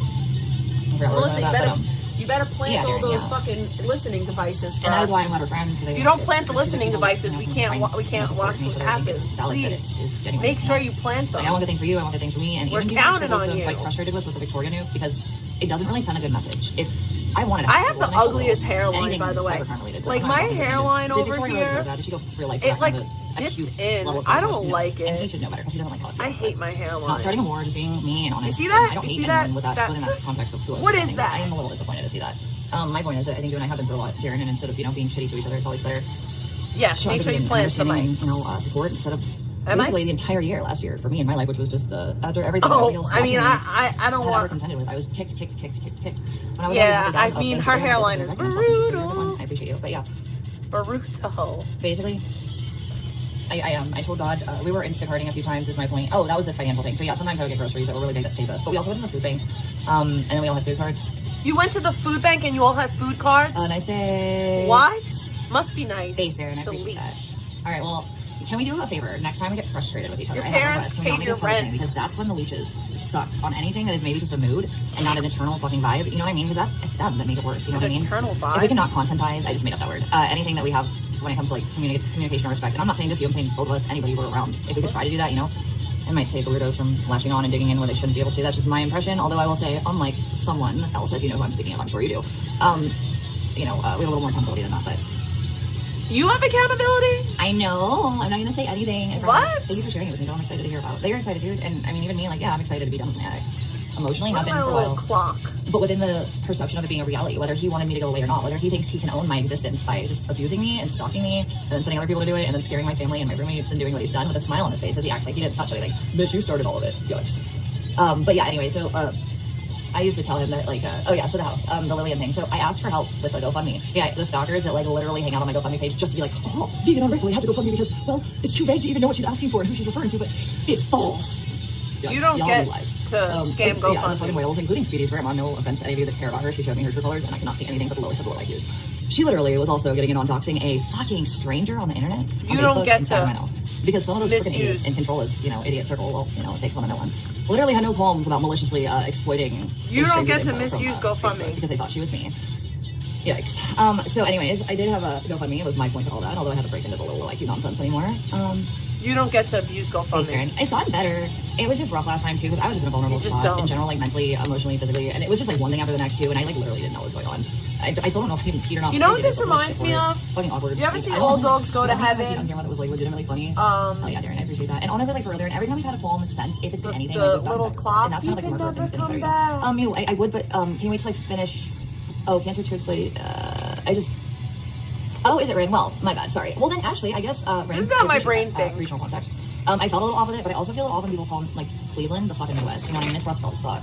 you better plant all those fucking listening devices for and that us. is why I'm not her friends. If you don't plant the listening devices, we can't watch what happens. Please, make sure you plant them. Like, I want good things for you. I want good things for me. And we're even counting on I'm you. Quite frustrated with the Victoria nuke because it doesn't really send a good message. If I wanted, I have the ugliest hairline, by the way. Like my hairline over here, it like dips in. I don't like it. And he should know better because he doesn't like politics. I hate my hairline. Not starting a war, just being me and honest. You see that? I don't You hate see that? anyone with that within that context of who I What was is that? I am a little disappointed to see that. My point is that I think you and I have been through a lot, Darren, and instead of, you know, being shitty to each other, it's always better. Yes, make sure you plant the mics. You know, support instead of basically the entire year last year for me in my life, which was just after everything. Oh, I mean, I don't want. Contended with. I was kicked. When I was I mean, her hairline is brutal. I appreciate you, but yeah, brutal. Basically, I told God we were Instacarting a few times. Is my point. Oh, that was the financial thing. So yeah, sometimes I would get groceries that were really big that saved us, but we also went to the food bank, and then we all had food cards. You went to the food bank and you all had food cards? Nice day. What? Must be nice. Thanks, Darren. I appreciate that. All right, well, can we do a favor? Next time we get frustrated with each other, your parents paid your rent. Because that's when the leeches suck on anything that is maybe just a mood and not an eternal fucking vibe. You know what I mean? Because it's them that make it worse. You know what I mean? Eternal vibe. If we cannot contentize, I just made up that word. Anything that we have when it comes to like communication or respect, and I'm not saying just you, I'm saying both of us, anybody we're around. If we could try to do that, you know, it might save the weirdos from latching on and digging in where they shouldn't be able to. That's just my impression. Although I will say, unlike someone else, as you know who I'm speaking of, I'm sure you do. You know, we have a little more accountability than that, but. You have accountability? I know. I'm not gonna say anything. What? Thank you for sharing it with me. I'm excited to hear about it. They're excited, dude. And I mean, even me, like, yeah, I'm excited to be done with my ex. Emotionally, not been for a while. Clock. But within the perception of it being a reality, whether he wanted me to go away or not, whether he thinks he can own my existence by just abusing me and stalking me, and then sending other people to do it, and then scaring my family and my roommates and doing what he's done with a smile on his face as he acts like he didn't touch anything. Bitch, you started all of it. Yikes. But yeah, anyway, so I used to tell him that, like, oh yeah, so the house, the Lillian thing. So I asked for help with a GoFundMe. Yeah, the stalkers that like literally hang out on my GoFundMe page just to be like, oh, vegan unregulated has a GoFundMe because, well, it's too vague to even know what she's asking for and who she's referring to, but it's false. Yikes. You don't get to scam GoFundMe. Yeah, the fucking whales, including Speedy's grandma. No offense to any of you that care about her. She showed me her true colors, and I cannot see anything but the lowest of the low IQs. She literally was also getting in on doxing a fucking stranger on the internet. You don't get to because some of those freaking idiots in Control is, you know, idiot circle. Well, you know, it takes one to know one. Literally had no qualms about maliciously exploiting. You don't get to misuse GoFundMe because they thought she was me. Yikes. So anyways, I did have a GoFundMe. It was my point to all that, although I had to break into the low IQ nonsense anymore. You don't get to abuse GoFundMe. It's gotten better. It was just rough last time too because I was just in a vulnerable spot in general, like mentally, emotionally, physically, and it was just like one thing after the next too, and I like literally didn't know what was going on. I still don't know if he peed or not. You know what this reminds me of? It's fucking awkward. You ever see Old Dogs Go to Heaven? On camera that was like legitimately funny. Oh yeah, Darren, I appreciate that. And honestly, like for Darren, every time we've had a qualm sense, if it's been anything, the little clock, and that's kind of like a marker of things getting better. I would, but can you wait till I finish? Oh, cancer to explain. Oh, is it rain? Well, my bad. Sorry. Well, then actually, I guess rain. This is how my brain thinks. Regional context. I felt a little off with it, but I also feel a little off when people call like Cleveland the fucking Midwest. You know what I mean? It's Rust Belt as fuck.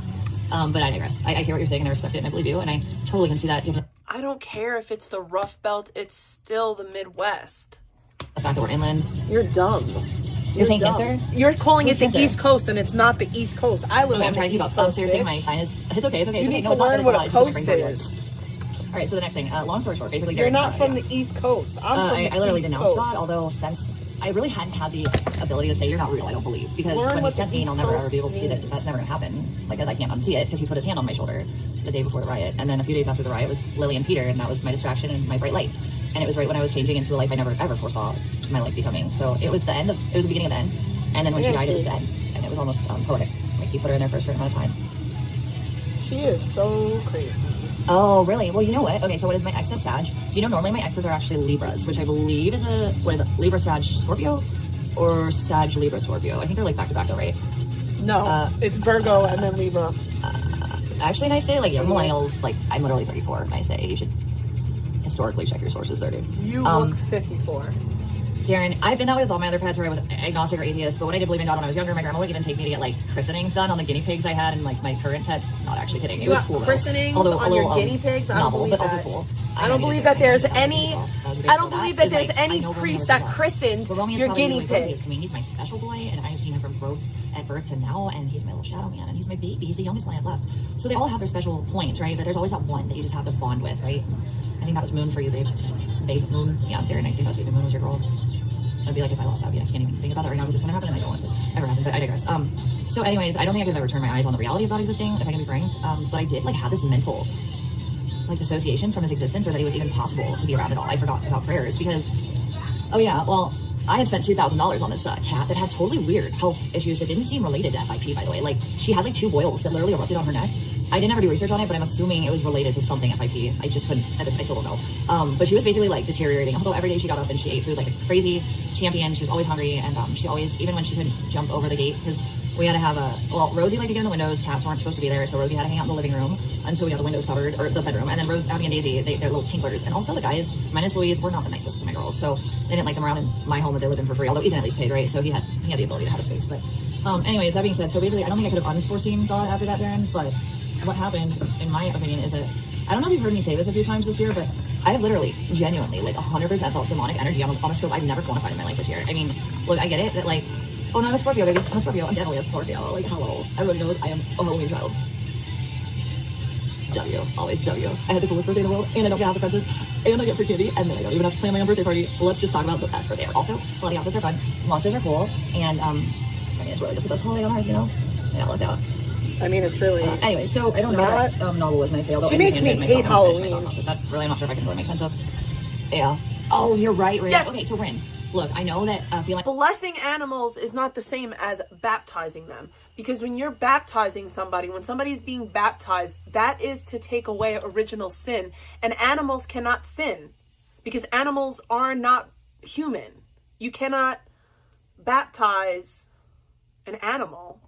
But I digress. I hear what you're saying and I respect it and I believe you, and I totally can see that. I don't care if it's the Rough Belt. It's still the Midwest. The fact that we're inland. You're dumb. You're saying cancer? You're calling it the East Coast, and it's not the East Coast. I live on the East Coast. So you're saying my sign is... It's okay. You need to learn what a coast is. All right, so the next thing. Long story short, basically... You're not from the East Coast. I'm from the East Coast. I literally denounced God, although since... I really hadn't had the ability to say you're not real, I don't believe. Because when he sent me, I'll never ever be able to see that that's never gonna happen. Like, I can't unsee it because he put his hand on my shoulder the day before the riot. And then a few days after the riot was Lily and Peter, and that was my distraction and my bright light. And it was right when I was changing into a life I never ever foresaw my life becoming. So it was the beginning of the end. And then when she died, it was the end. And it was almost poetic. Like, he put her in there for a certain amount of time. She is so crazy. Oh, really? Well, you know what? Okay, so what is my ex's Sag? Do you know normally my exes are actually Libras, which I believe is Libra, Sag, Scorpio? Or Sag, Libra, Scorpio? I think they're like back to back though, right? No, it's Virgo and then Libra. Actually, nice day. Like young millennials, like I'm literally 34. Nice day. You should historically check your sources there, dude. You look 54. Karen, I've been that way with all my other pets where I was agnostic or atheist, but when I did believe in God when I was younger, my grandma would even take me to get like christenings done on the guinea pigs I had and like my current pets. Not actually kidding. It was cool though. Christenings Although on your guinea pigs? I don't believe but that. also cool. I don't believe that there's any. I don't believe that there's any priest that christened your guinea pig. To me, he's my special boy, and I have seen him from growth at birth to now, and he's my little shadow man, and he's my baby. He's the youngest one I have left. So they all have their special points, right? But there's always that one that you just have to bond with, right? I think that was Moon for you, babe. Babe Moon. Yeah, Darren, I think that was Baby Moon was your girl. It'd be like if I lost Abby. I can't even think about that right now because it's going to happen, and I don't want it to ever happen. But I digress. So, anyways, I don't think I could ever turn my eyes on the reality of God existing, if I can be frank. But I did like have this mental like dissociation from his existence, or that he was even possible to be around at all. I forgot about prayers because, oh yeah, well, I had spent $2,000 on this cat that had totally weird health issues that didn't seem related to FIP, by the way. Like, she had like 2 boils that literally erupted on her neck. I didn't ever do research on it, but I'm assuming it was related to something FIP. I just couldn't, I still don't know. But she was basically like deteriorating. Although every day she got up and she ate food like a crazy champion. She was always hungry, and she always, even when she couldn't jump over the gate, because we had to have Rosie liked to get in the windows. Cats weren't supposed to be there, so Rosie had to hang out in the living room until we got the windows covered, or the bedroom. And then Abby and Daisy, they're little tinklers. And also the guys, minus Louise, were not the nicest to my girls, so they didn't like them around in my home that they lived in for free. Although Ethan at least paid, right? So he had the ability to have a space. But anyways, that being said, so basically I don't think I could have unforeseen God after that, Darren. But what happened, in my opinion, is that I don't know if you've heard me say this a few times this year, but I have literally, genuinely, like 100% felt demonic energy on a scope I've never quantified in my life this year. I mean, look, I get it that like, oh no, I'm a Scorpio, baby. I'm a Scorpio. I'm definitely a Scorpio. Like, hello. Everybody knows I am a Halloween child. W. Always W. I had the coolest birthday in the world, and I don't get half the princess, and I get free candy, and then I don't even have to plan my own birthday party. Let's just talk about the best birthday ever. Also, slutty outfits are fun. Monsters are cool, and I mean, it's really just the best holiday on earth, you know? Yeah, look out. I mean, it's really. Anyway, so I don't know that novel was nice. Although she makes me hate Halloween. Really, I'm not sure if I can really make sense of. Yeah. Oh, you're right, Rin. Yes. Okay, so Rin, look, I know that feeling. Blessing animals is not the same as baptizing them. Because when you're baptizing somebody, when somebody's being baptized, that is to take away original sin. And animals cannot sin. Because animals are not human. You cannot baptize an animal.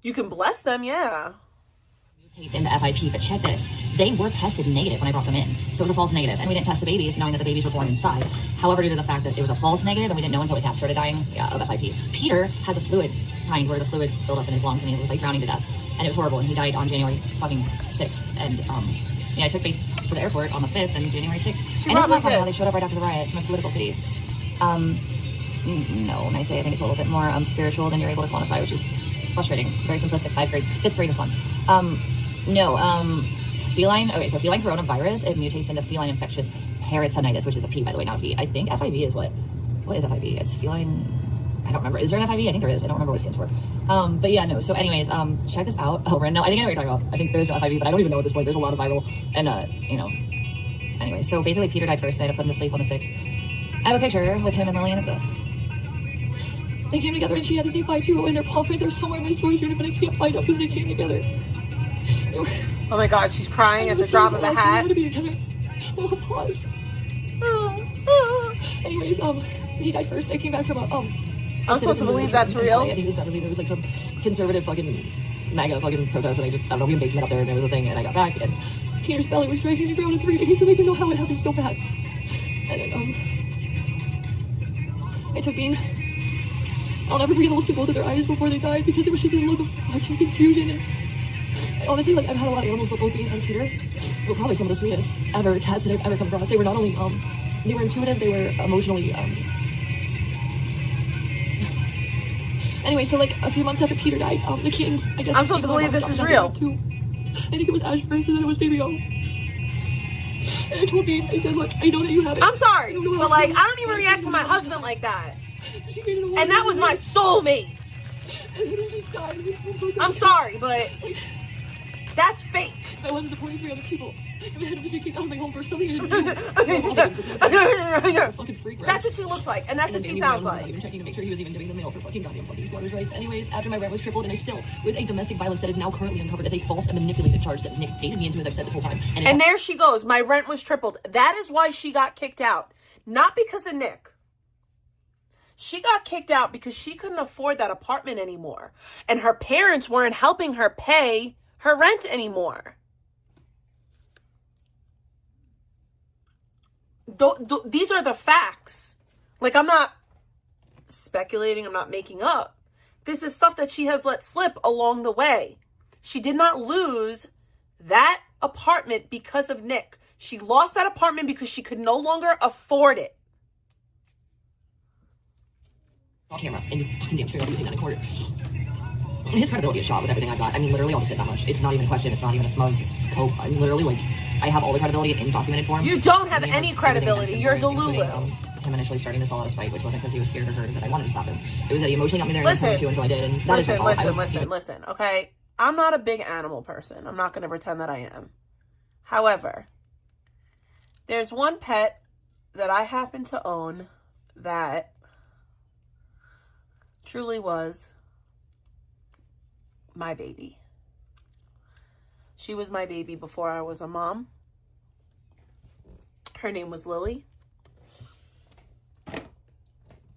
You can bless them, yeah. Into FIP, but check this. They were tested negative when I brought them in. So it was a false negative. And we didn't test the babies, knowing that the babies were born inside. However, due to the fact that it was a false negative, and we didn't know until the cat started dying of FIP. Peter had the fluid kind where the fluid built up in his lungs and he was like drowning to death. And it was horrible. And he died on January fucking 6th. And I took Faith to the airport on the 5th and January 6th. And it's not funny how they showed up right after the riots. My political pities. No, when I say I think it's a little bit more spiritual than you're able to quantify, which is frustrating. Very simplistic 5th grade response. Feline, okay, so feline coronavirus, it mutates into feline infectious peritonitis, which is a P, by the way, not a V. I think FIV is what is FIV? It's feline, I don't remember. Is there an FIV? I think there is. I don't remember what it stands for. But yeah, no. So anyways, check this out. Oh, no, I think I know what you're talking about. I think there's no FIV, but I don't even know at this point. There's a lot of viral, and anyway, so basically Peter died first, and I had to put him to sleep on the 6th. I have a picture with him and Lily and they came together, and she had to say bye to, and their paw prints are somewhere in my storage unit, but I can't find them because they came together. Oh my god, she's crying at the drop of a hat. Pause. Anyways, he died first. I came back from I'm supposed to believe that's real. I think it was better. It was like some conservative fucking MAGA fucking protest, and I don't know, we baked it up there, and it was a thing, and I got back, and Peter's belly was dragging the ground in 3 days, and I didn't know how it happened so fast. And then, I took Bean. I'll never forget the look of both of their eyes before they died, because it was just a look of fucking confusion. And honestly, like, I've had a lot of animals, but both Bean and Peter were probably some of the sweetest cats that I've ever come across. They were not only, they were intuitive, they were emotionally, Anyway, so like a few months after Peter died, the kittens, I guess. I'm supposed to believe this is real. Too. I think it was Ash first, and then it was Baby O. And I told Bean, I said, look, I know that you have it. I'm sorry, but like, I don't even react to my husband like that. And that was my soulmate. I'm sorry, but that's fake. I wasn't supporting 3 other people. I had him just kicked out of my home for something I didn't do. Fucking freak, right? That's what she looks like, and that's what she sounds like. Even checking to make sure he was even doing the mail for fucking goddamn fucking squatters' rights. Anyways, after my rent was tripled, and I still, with a domestic violence that is now currently uncovered as a false and manipulated charge that Nick baited me into, as I've said this whole time. And there she goes. My rent was tripled. That is why she got kicked out. Not because of Nick. She got kicked out because she couldn't afford that apartment anymore. And her parents weren't helping her pay her rent anymore. these are the facts. Like, I'm not speculating. I'm not making up. This is stuff that she has let slip along the way. She did not lose that apartment because of Nick. She lost that apartment because she could no longer afford it. On camera, and you fucking damn sure I'll be hitting that in court. His credibility is shot with everything I've got. I mean, literally, I'll just say that much. It's not even a question. It's not even a smug cope. I mean, literally, like, I have all the credibility in documented form. You don't have any credibility. You're Delulu. Him initially starting this all out of spite, which wasn't because he was scared of her that I wanted to stop him. It was that he emotionally got me there and told me to until I did, and that is my fault. Listen, okay? I'm not a big animal person. I'm not going to pretend that I am. However, there's one pet that I happen to own that truly was my baby. She was my baby before I was a mom. Her name was Lily.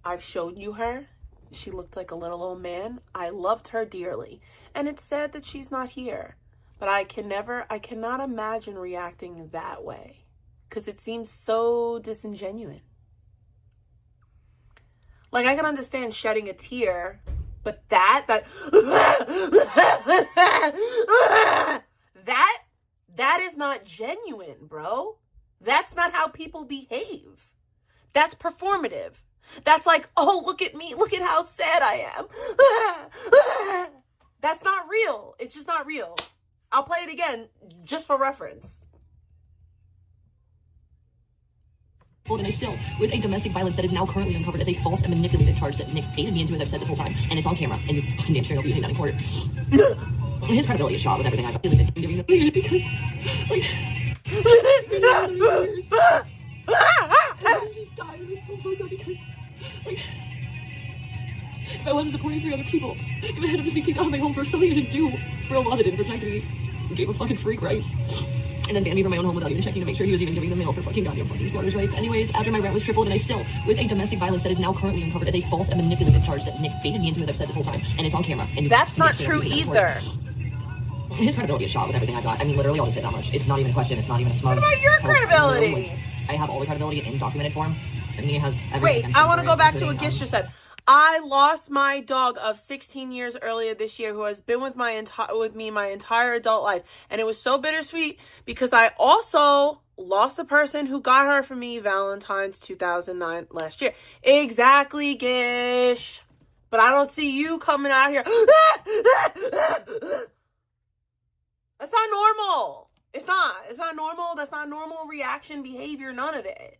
I've showed you her. She looked like a little old man. I loved her dearly. And it's sad that she's not here. But I cannot imagine reacting that way. Because it seems so disingenuous. Like, I can understand shedding a tear, but that is not genuine, bro. That's not how people behave. That's performative. That's like, oh, look at me. Look at how sad I am. That's not real. It's just not real. I'll play it again just for reference. And I still, with a domestic violence that is now currently uncovered as a false and manipulated charge that Nick baited me into, as I've said this whole time, and it's on camera, and you fucking damn sure I'll be hitting that in court. His credibility is shot with everything I've got. Because, like, she died. It was so fucked up because, like, if I wasn't supporting 3 other people, if I had to just be kicked out of my home for something I didn't do, for a law that didn't protect me, and gave a fucking freak rights, and then banned me from my own home without even checking to make sure he was even giving the mail for fucking goddamn fucking squatters' rights. Anyways, after my rent was tripled, and I still, with a domestic violence that is now currently uncovered as a false and manipulative charge that Nick baited me into, as I've said this whole time, and it's on camera. And that's not true either. His credibility is shot with everything I've got. I mean, literally, I'll just say that much. It's not even a question. It's not even a smug. What about your credibility? I have all the credibility in documented form. I mean, he has everything. Wait, I want to go back to what Gish just said. I lost my dog of 16 years earlier this year, who has been with me my entire adult life, and it was so bittersweet because I also lost the person who got her for me Valentine's 2009 last year. Exactly, Gish. But I don't see you coming out here. That's not normal. It's not. It's not normal. That's not normal reaction behavior. None of it.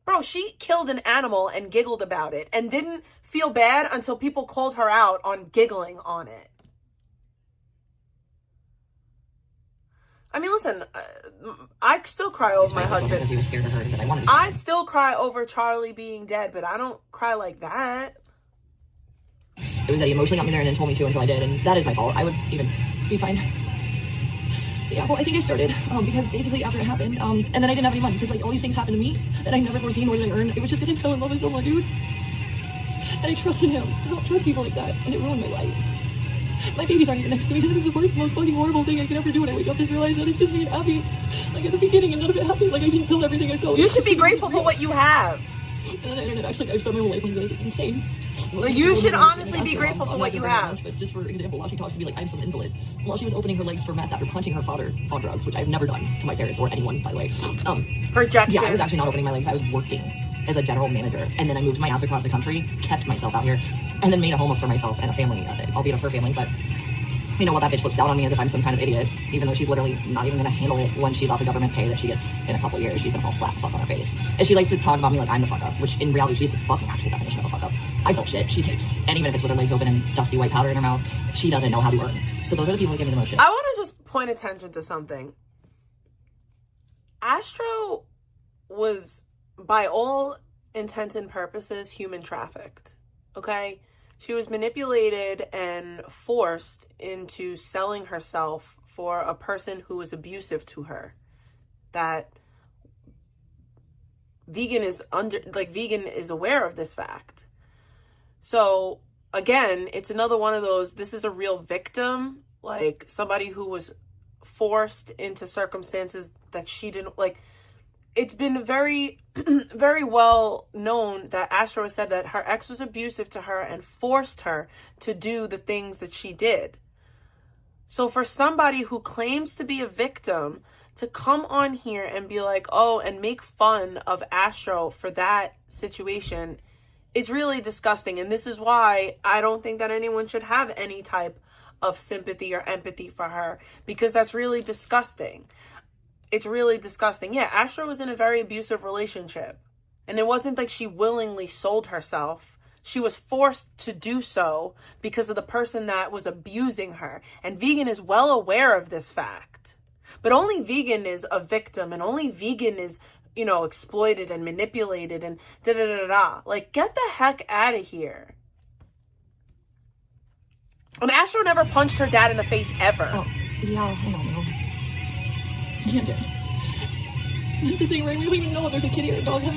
Bro, she killed an animal and giggled about it and didn't feel bad until people called her out on giggling on it. I mean, listen, I still cry over my husband. He was scared of her that I wanted to. I still cry over Charlie being dead, but I don't cry like that. It was that he emotionally got me there and then told me to until I did, and that is my fault. I would even be fine. Yeah, well, I think I started because basically after it happened, and then I didn't have any money because like all these things happened to me that I never foreseen nor did I earn. It was just because I fell in love with someone, dude, and I trusted him. I don't trust people like that, and it ruined my life. My babies aren't even next to me. That is the worst, most fucking horrible thing I could ever do when I wake up and realize that it's just me and Abby. Like at the beginning, and none of it happened. Like I didn't build everything I built. You should be grateful for what you have. And then I learned that actually I've spent my whole life like this. It's insane. Well, you should honestly be grateful for what you have. But just for example, while she talks to me like I'm some invalid, while she was opening her legs for meth after punching her father on drugs, which I've never done to my parents or anyone, by the way. Projection. Yeah, I was actually not opening my legs. I was working as a general manager, and then I moved my ass across the country, kept myself out here, and then made a home for myself and a family, albeit a fur family, but you know what, that bitch looks down on me as if I'm some kind of idiot, even though she's literally not even gonna handle it when she's off the government pay that she gets in a couple years. She's gonna fall flat the fuck on her face. And she likes to talk about me like I'm the fuck up, which in reality she's the fucking actual definition of a fuck up. I built shit, she takes. And even if it's with her legs open and dusty white powder in her mouth, she doesn't know how to earn. So those are the people who give me the most shit. I want to just point attention to something. Astro was, by all intents and purposes, human trafficked. Okay? She was manipulated and forced into selling herself for a person who was abusive to her. That Vegan is aware of this fact. So again, it's another one of those, this is a real victim, like somebody who was forced into circumstances that she didn't like. it's been very, very well known that Astro has said that her ex was abusive to her and forced her to do the things that she did. So for somebody who claims to be a victim to come on here and be like, oh, and make fun of Astro for that situation, it's really disgusting. And this is why I don't think that anyone should have any type of sympathy or empathy for her, because that's really disgusting. It's really disgusting. Yeah, Astro was in a very abusive relationship. And it wasn't like she willingly sold herself. She was forced to do so because of the person that was abusing her. And Vegan is well aware of this fact. But only Vegan is a victim, and only Vegan is, you know, exploited and manipulated and da-da-da-da-da. Like, get the heck out of here. And Astro never punched her dad in the face ever. Oh, yeah, I don't know. Yeah, dude. That's the thing, right? We don't even know if there's a kitty or a dog. So,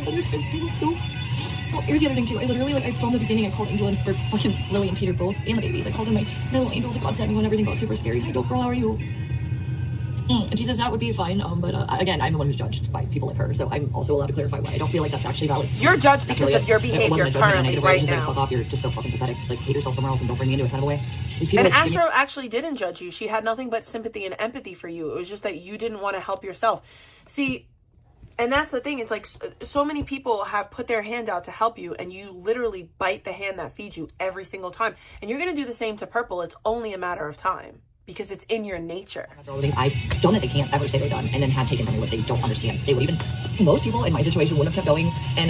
well, here's the other thing, too. I literally, like, from the beginning, I called Angel and, or fucking Lily and Peter both, and the babies. I called them, like, no, Angel's a godsend when everything got super scary. Hi, dope girl, how are you? And she says that would be fine, but again, I'm the one who's judged by people like her, so I'm also allowed to clarify why I don't feel like that's actually valid. You're judged because of your behavior currently, right now. now. Fuck off, you're just so fucking pathetic. Like, hate yourself somewhere else and don't bring me into a kind of way. And Astro actually didn't judge you. She had nothing but sympathy and empathy for you. It was just that you didn't want to help yourself. See, and that's the thing. It's like so many people have put their hand out to help you, and you literally bite the hand that feeds you every single time. And you're going to do the same to Purple. It's only a matter of time. Because it's in your nature. I've done that they can't ever say they're done, and then had taken from me what they don't understand. They would even, most people in my situation would have kept going, and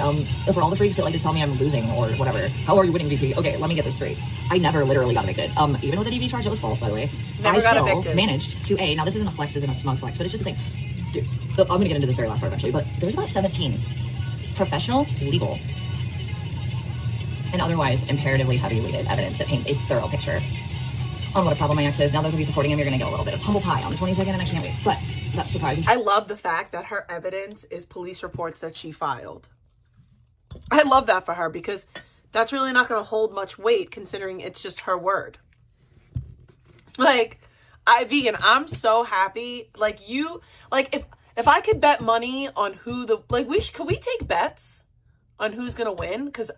for all the freaks that like to tell me I'm losing or whatever, how are you winning VP? Okay, let me get this straight. I never literally got evicted. Even with an EV charge that was false, by the way. Never got still evicted. Managed to, now this isn't a flex, this isn't a smug flex, but it's just a thing. Dude, I'm gonna get into this very last part eventually, but there's about 17 professional, legal, and otherwise imperatively heavy weighted evidence that paints a thorough picture on what a problem my ex is. Now those of you supporting him, you're going to get a little bit of humble pie on the 22nd, and I can't wait. But that's surprising. I love the fact that her evidence is police reports that she filed. I love that for her, because that's really not going to hold much weight considering it's just her word. Like, Vegan, I'm so happy. Like, you, like, if I could bet money on who the, like, could we take bets on who's going to win? Because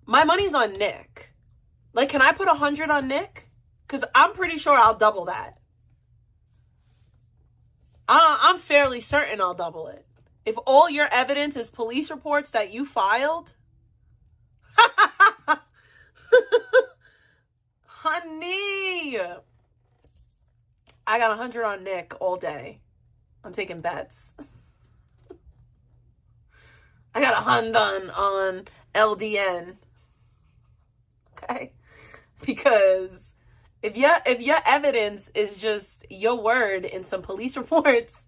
my money's on Nick. Like, can I put 100 on Nick? Because I'm pretty sure I'll double that. I'm fairly certain I'll double it. If all your evidence is police reports that you filed. Honey. I got 100 on Nick all day. I'm taking bets. I got 100 on LDN. Okay? Because if your evidence is just your word in some police reports,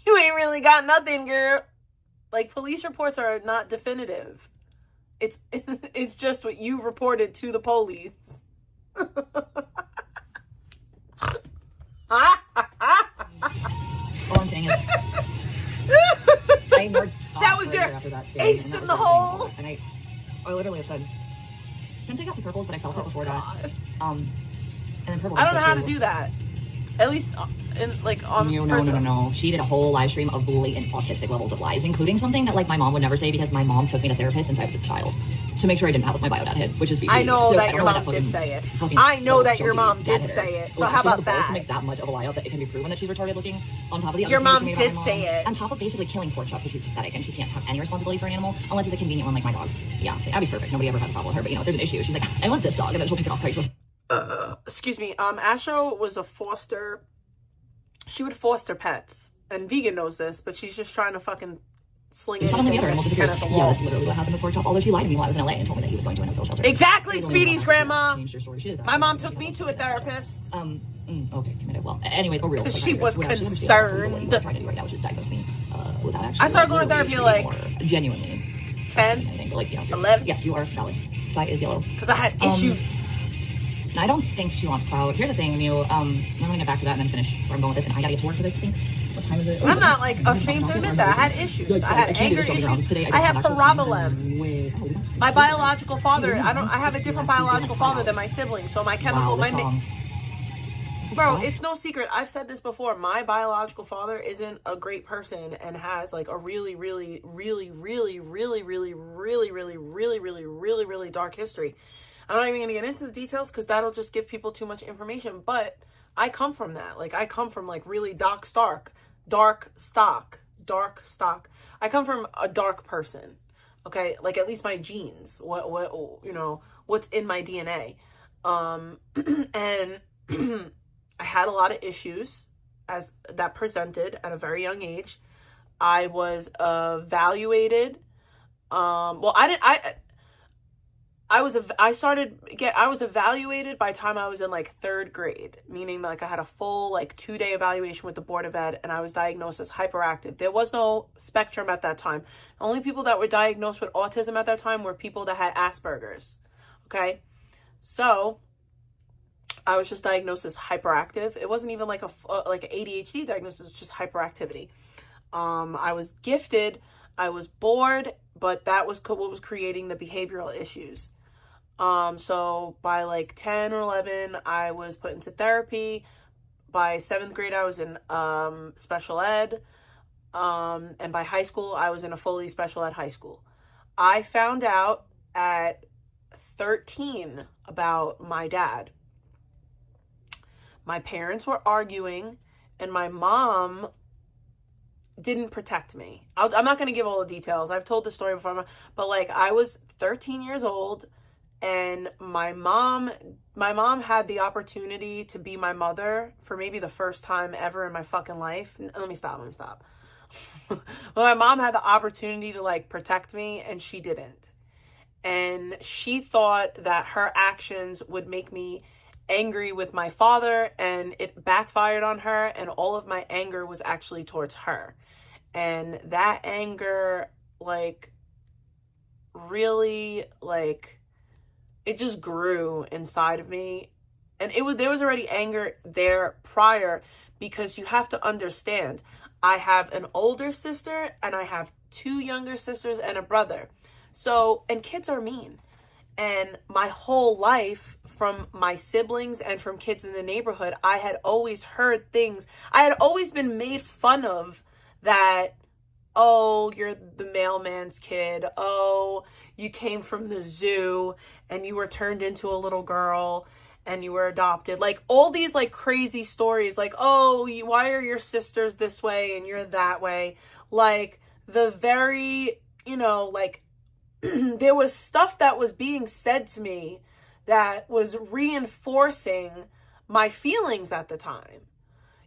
you ain't really got nothing, girl. Like, police reports are not definitive. It's just what you reported to the police. All I'm saying is, I ignored that was your ace in the hole. And I literally said, since I got to purples, but I felt it before that. And then purple. I don't know how to do that. At least in like on. No. She did a whole live stream of blatant autistic levels of lies, including something that like my mom would never say because my mom took me to therapist since I was a child to make sure I didn't have my biodad hit, which is BPD. I know that your mom did say it. I know that your mom did say it. So how about that? To make that much of a lie up that it can be proven that she's retarded looking. On top of the other your mom did say it. On top of basically killing poor Chuck because she's pathetic and she can't have any responsibility for an animal unless it's a convenient one like my dog. Yeah, Abby's perfect. Nobody ever has a problem with her. But you know, if there's an issue, she's like, I want this dog, and then she'll take it off Craigslist. Excuse me. Astro was a foster. She would foster pets, and Vegan knows this, but she's just trying to fucking sling it. Some of the other animals disappear. Yeah, that's literally what happened to poor Chuck. Although she lied to me while I was in LA and told me that he was going to an no-kill shelter. Exactly, Speedy's grandma. My mom took me to a therapist. Okay, committed. Well, anyway, real. Because she was concerned. What I'm trying to do right now is just diagnose me without actually. I started going to therapy at like genuinely 10, like 11. Yes, you are valid. Sky is yellow. Because I had issues. I don't think she wants clout. Here's the thing, Mew. I'm gonna get back to that and then finish where I'm going with this, and I gotta get to work because I think. What time is it? I'm not like ashamed to admit that I had issues. I had anger issues. I have problems. My biological father. I have a different biological father than my siblings. So my chemical, Bro, it's no secret. I've said this before. My biological father isn't a great person and has like a really, really, really, really, really, really, really, really, really, really, really, really dark history. I'm not even going to get into the details because that'll just give people too much information. But I come from that. Like, I come from like really dark stock. I come from a dark person. Okay, like at least my genes. What you know, what's in my DNA. And I had a lot of issues as that presented at a very young age. I was evaluated. Well, I was evaluated by the time I was in like 3rd grade, meaning like I had a full like 2-day evaluation with the Board of Ed, and I was diagnosed as hyperactive. There was no spectrum at that time. The only people that were diagnosed with autism at that time were people that had Asperger's. Okay, so I was just diagnosed as hyperactive. It wasn't even like an ADHD diagnosis, it's just hyperactivity. I was gifted, I was bored, but that was what was creating the behavioral issues. So by like 10 or 11, I was put into therapy. By 7th grade, I was in special ed. And by high school, I was in a fully special ed high school. I found out at 13 about my dad. My parents were arguing, and my mom didn't protect me. I'm not going to give all the details. I've told this story before, but like I was 13 years old, and my mom had the opportunity to be my mother for maybe the first time ever in my fucking life. Let me stop. Well, my mom had the opportunity to like protect me, and she didn't. And she thought that her actions would make me angry with my father, and it backfired on her, and all of my anger was actually towards her. And that anger, like, really, like, it just grew inside of me. And there was already anger there prior, because you have to understand, I have an older sister and I have 2 younger sisters and a brother. So, and kids are mean. And my whole life, from my siblings and from kids in the neighborhood, I had always heard things. I had always been made fun of that, oh, you're the mailman's kid. Oh, you came from the zoo and you were turned into a little girl and you were adopted. Like all these like crazy stories, like, oh, why are your sisters this way and you're that way? Like the very, you know, like, there was stuff that was being said to me that was reinforcing my feelings at the time,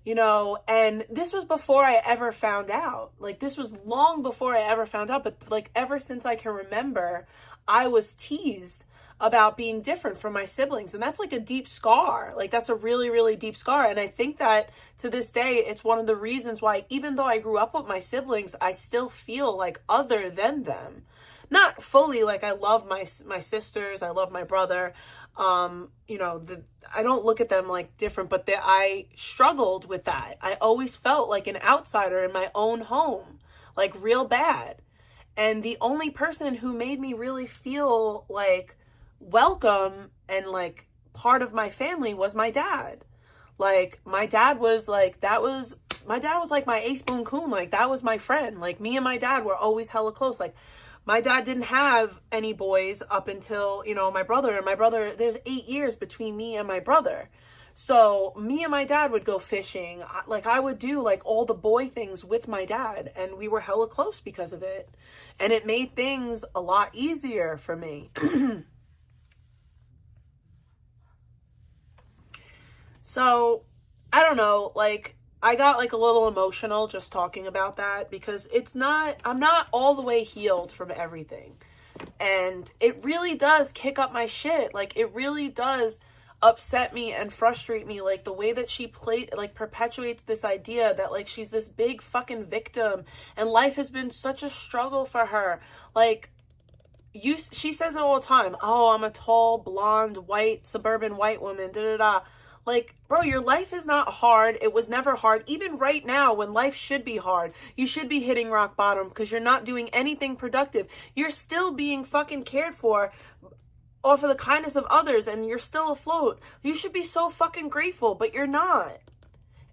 you know, and this was before I ever found out. Like, this was long before I ever found out, but like ever since I can remember, I was teased about being different from my siblings, and that's like a deep scar. Like, that's a really, really deep scar. And I think that to this day, it's one of the reasons why, even though I grew up with my siblings, I still feel like other than them. Not fully, like I love my sisters, I love my brother, you know, I don't look at them like different, but I struggled with that. I always felt like an outsider in my own home, like real bad. And the only person who made me really feel like welcome and like part of my family was my dad. Like my dad was like, my dad was like my ace boon coon, like that was my friend. Like me and my dad were always hella close. Like my dad didn't have any boys up until, you know, my brother, there's 8 years between me and my brother. So me and my dad would go fishing. Like I would do like all the boy things with my dad, and we were hella close because of it. And it made things a lot easier for me. So I don't know, like I got like a little emotional just talking about that, because I'm not all the way healed from everything. And it really does kick up my shit. Like it really does upset me and frustrate me. Like the way that she perpetuates this idea that like she's this big fucking victim and life has been such a struggle for her. Like she says it all the time. Oh, I'm a tall, blonde, white, suburban white woman, da-da-da. Like, bro, your life is not hard. It was never hard. Even right now, when life should be hard, you should be hitting rock bottom because you're not doing anything productive. You're still being fucking cared for or for the kindness of others, and you're still afloat. You should be so fucking grateful, but you're not.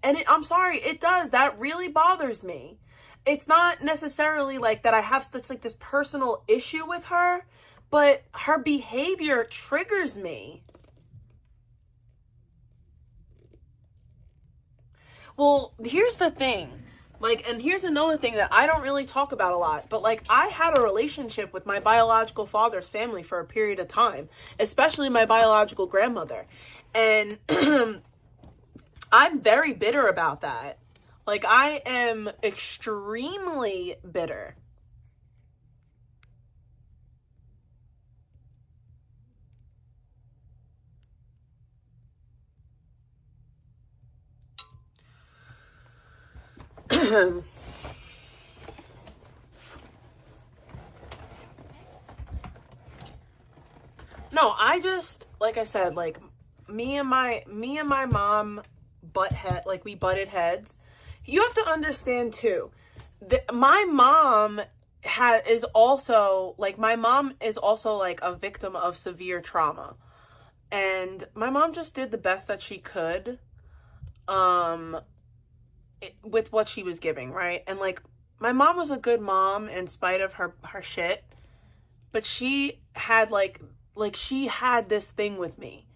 And I'm sorry, it does. That really bothers me. It's not necessarily like that I have such like this personal issue with her, but her behavior triggers me. Well, here's the thing. Like, and here's another thing that I don't really talk about a lot, but like, I had a relationship with my biological father's family for a period of time, especially my biological grandmother. And I'm very bitter about that. Like, I am extremely bitter. No, I just, like I said, like me and my mom we butted heads. You have to understand too, that my mom is also like a victim of severe trauma. And my mom just did the best that she could with what she was giving, right? And like, my mom was a good mom in spite of her shit, but she had she had this thing with me,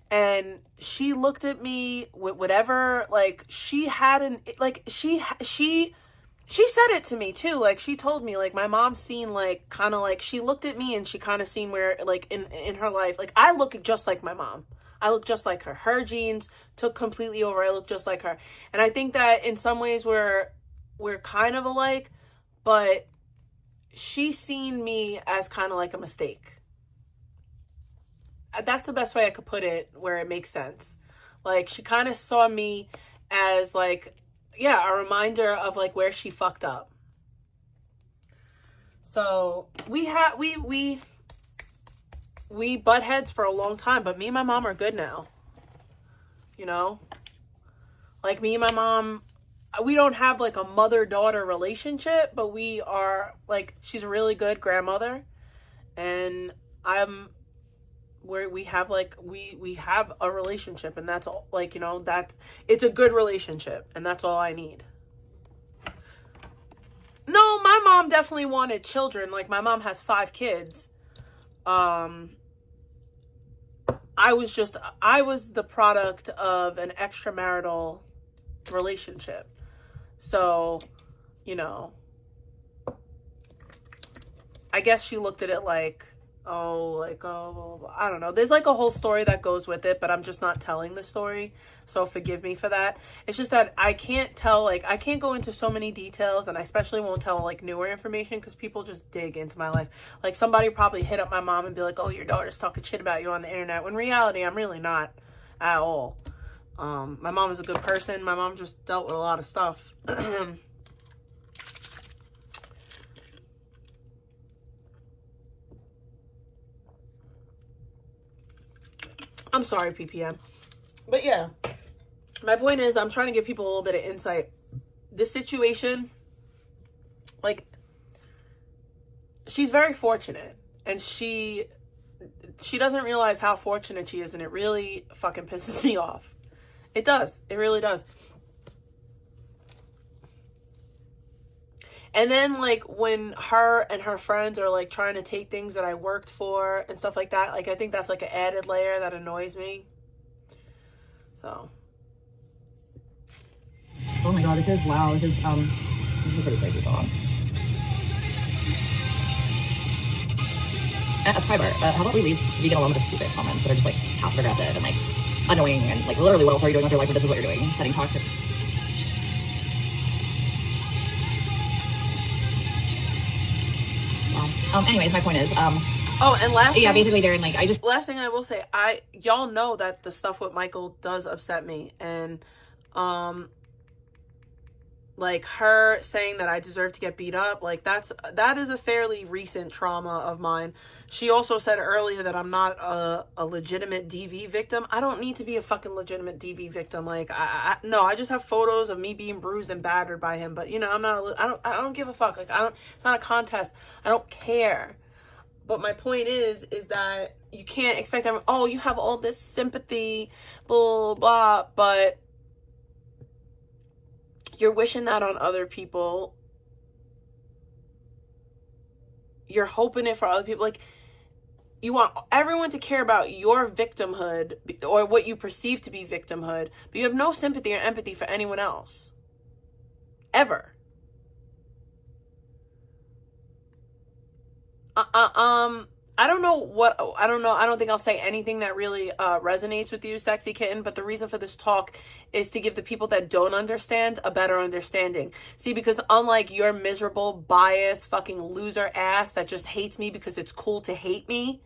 and she looked at me with whatever, like, she said it to me too. Like, she told me, like, my mom seen, like, kind of like, she looked at me and she kind of seen where, like, in her life, like, I look just like my mom. I look just like her. Her genes took completely over. I look just like her. And I think that in some ways we're kind of alike, but she's seen me as kind of like a mistake. That's the best way I could put it, where it makes sense. Like, she kind of saw me as like, yeah, a reminder of like where she fucked up. So we butt heads for a long time, but me and my mom are good now. You know? Like, me and my mom, we don't have like a mother-daughter relationship, but we are like, she's a really good grandmother, and we have a relationship, and that's all, like, you know, it's a good relationship, and that's all I need. No, my mom definitely wanted children. Like, my mom has 5 kids. I was the product of an extramarital relationship. So, you know, I guess she looked at it like, I don't know. There's like a whole story that goes with it, but I'm just not telling the story. So forgive me for that. It's just that I can't go into so many details, and I especially won't tell like newer information, because people just dig into my life. Like, somebody probably hit up my mom and be like, oh, your daughter's talking shit about you on the internet. When in reality, I'm really not at all. My mom is a good person. My mom just dealt with a lot of stuff. I'm sorry, PPM. But yeah, my point is, I'm trying to give people a little bit of insight. This situation, like, she's very fortunate, and she doesn't realize how fortunate she is, and it really fucking pisses me off. It does. It really does. And then, like, when her and her friends are, like, trying to take things that I worked for and stuff like that, like, I think that's, like, an added layer that annoys me. So. Oh my god, this is a pretty crazy song. Privar, how about we leave vegan alone with the stupid comments that are just, like, passive aggressive and, like, annoying, and, like, literally, what else are you doing with your life when this is what you're doing? Setting toxic. Anyways, my point is, and last thing, basically, Darren, like, last thing I will say, y'all know that the stuff with Michael does upset me, and, like, her saying that I deserve to get beat up, like, that is a fairly recent trauma of mine. She also said earlier that I'm not a legitimate DV victim. I don't need to be a fucking legitimate DV victim. Like, no, I just have photos of me being bruised and battered by him, but, you know, I don't give a fuck. Like, it's not a contest. I don't care. But my point is that you can't expect everyone, oh, you have all this sympathy, blah, blah, but you're wishing that on other people. You're hoping it for other people. Like, you want everyone to care about your victimhood or what you perceive to be victimhood, but you have no sympathy or empathy for anyone else. Ever. I don't know. I don't think I'll say anything that really resonates with you, sexy kitten, but the reason for this talk is to give the people that don't understand a better understanding. See, because unlike your miserable, biased, fucking loser ass that just hates me because it's cool to hate me,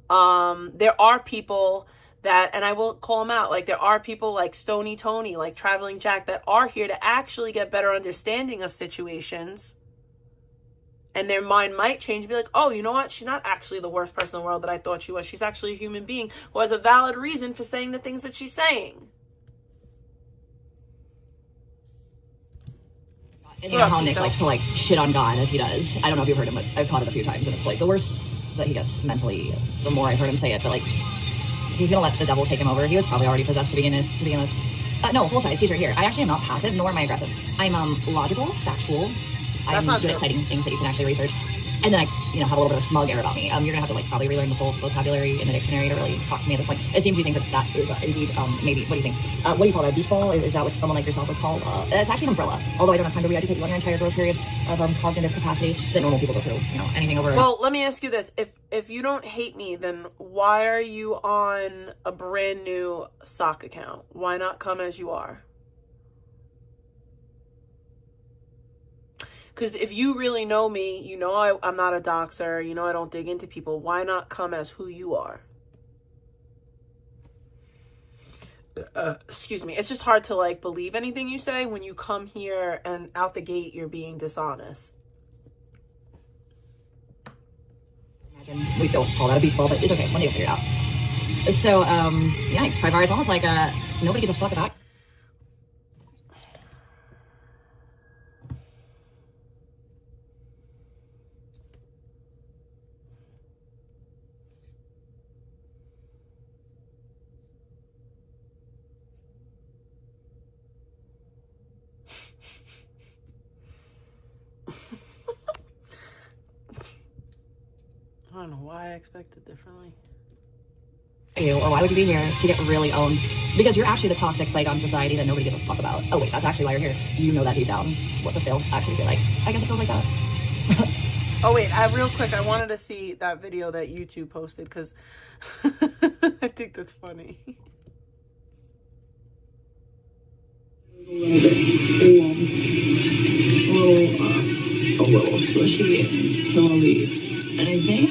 there are people that, and I will call them out, like there are people like Stony Tony, like Traveling Jack, that are here to actually get better understanding of situations. And their mind might change, be like, oh, you know what? She's not actually the worst person in the world that I thought she was. She's actually a human being who has a valid reason for saying the things that she's saying. And you know how Nick likes to like shit on God as he does. I don't know if you've heard him, but I've caught it a few times, and it's like the worse that he gets mentally, the more I've heard him say it. But like, he's gonna let the devil take him over. He was probably already possessed to begin with. No, full size. He's right here. I actually am not passive, nor am I aggressive. I'm logical, factual. I'm good at citing things that you can actually research. And then I, have a little bit of smug air about me. You're gonna have to like probably relearn the full vocabulary in the dictionary to really talk to me at this point. It seems you think that is indeed maybe. What do you think? What do you call that? A beach ball? Is that what someone like yourself would call? It's actually an umbrella. Although I don't have time to re-educate you on your entire growth period of cognitive capacity that normal people go through. Anything over. Well, let me ask you this: if you don't hate me, then why are you on a brand new sock account? Why not come as you are? Because if you really know me, I'm not a doxer, I don't dig into people. Why not come as who you are? Excuse me. It's just hard to like believe anything you say when you come here and out the gate you're being dishonest. Imagine we don't call that a beach ball, but it's okay. One day you'll figure it out. So, yikes, Privar, it's almost like nobody gives a fuck about. I don't know why I expected differently. Or why would you be here to get really owned? Because you're actually the toxic plague on society that nobody gives a fuck about. Oh wait, that's actually why you're here. You know that deep down. What's a feel? Actually feel like, I guess it feels like that. Oh wait, real quick, I wanted to see that video that YouTube posted because I think that's funny. A little squishy, pillowy. And I think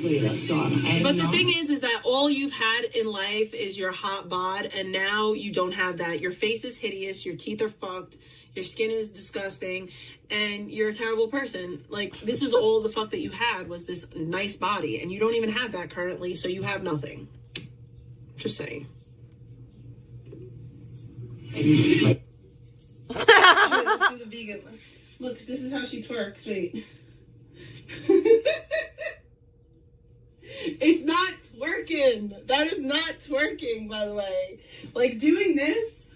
honestly, that's gone. But the thing is that all you've had in life is your hot bod, and now you don't have that. Your face is hideous, your teeth are fucked, your skin is disgusting, and you're a terrible person. Like, this is all the fuck that you had was this nice body, and you don't even have that currently, so you have nothing. Just saying. Let's do the vegan one. Look, this is how she twerks. Wait. It's not twerking. That is not twerking, by the way. Like, doing this,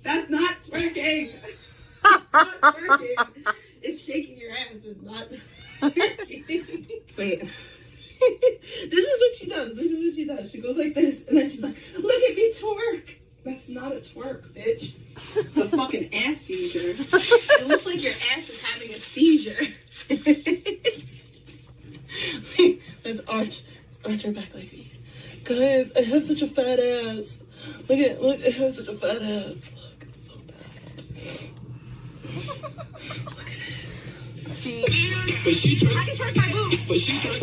that's not twerking. It's not twerking. It's shaking your ass, but not twerking. Wait. This is what she does. This is what she does. She goes like this, and then she's like, look at me twerk. That's not a twerk, bitch. It's a fucking ass seizure. It looks like your ass is having a seizure. Wait, let's arch her back like me. Guys, I have such a fat ass. Look, I have such a fat ass. Look, it's so bad. Look at it. See? I can twerk my boobs. But she twerk.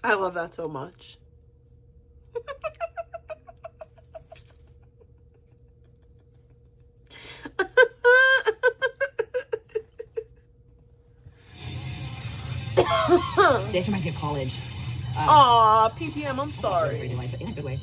I love that so much. This reminds me of college. Aw, PPM, I'm sorry. Crazy life, but in a good way.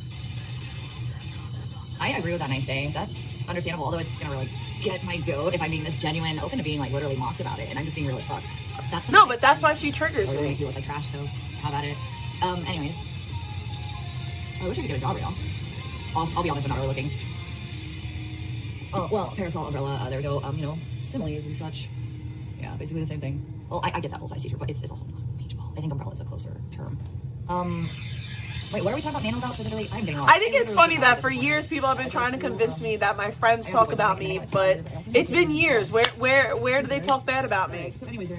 I agree with that nice day. That's understandable, although it's gonna really get my goat if I'm being this genuine, open to being like literally mocked about it, and I'm just being real as fuck. That's no, but that's why she triggers me. me. Makes you look like trash, so how about it? Anyways, I wish I could get a job right now. I'll be honest, I'm not really looking. Oh, well, parasol, umbrella, there we go. You know, similes and such. Yeah, basically the same thing. Well, I get that full-size t-shirt, but it's also not beach ball. I think umbrella is a closer term. Wait, what are we talking about nano about specifically? I'm getting lost. I think it's funny that for years people have been trying to convince me that my friends talk about me, but it's been years. Where do they talk bad about me? So anyways,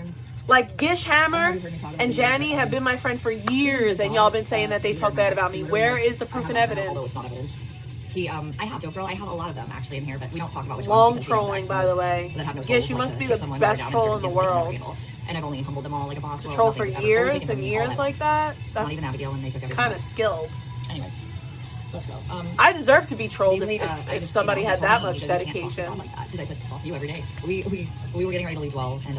like Gish Hammer and Janny have been my friend for years, and y'all been saying that they talk bad about me. Where is the proof and evidence? I have Joe Girl. I have a lot of them actually in here, but we don't talk about which Long ones. trolling, by the way. Gish, you must be the best troll in the world. And I've only humbled them all like a boss. To troll for years and years like that? That's not even Abigail, and they took kind of skilled. Anyways, let's go. I deserve to be trolled if somebody had that much dedication. Because I said fuck you every day. We were getting ready to leave well, and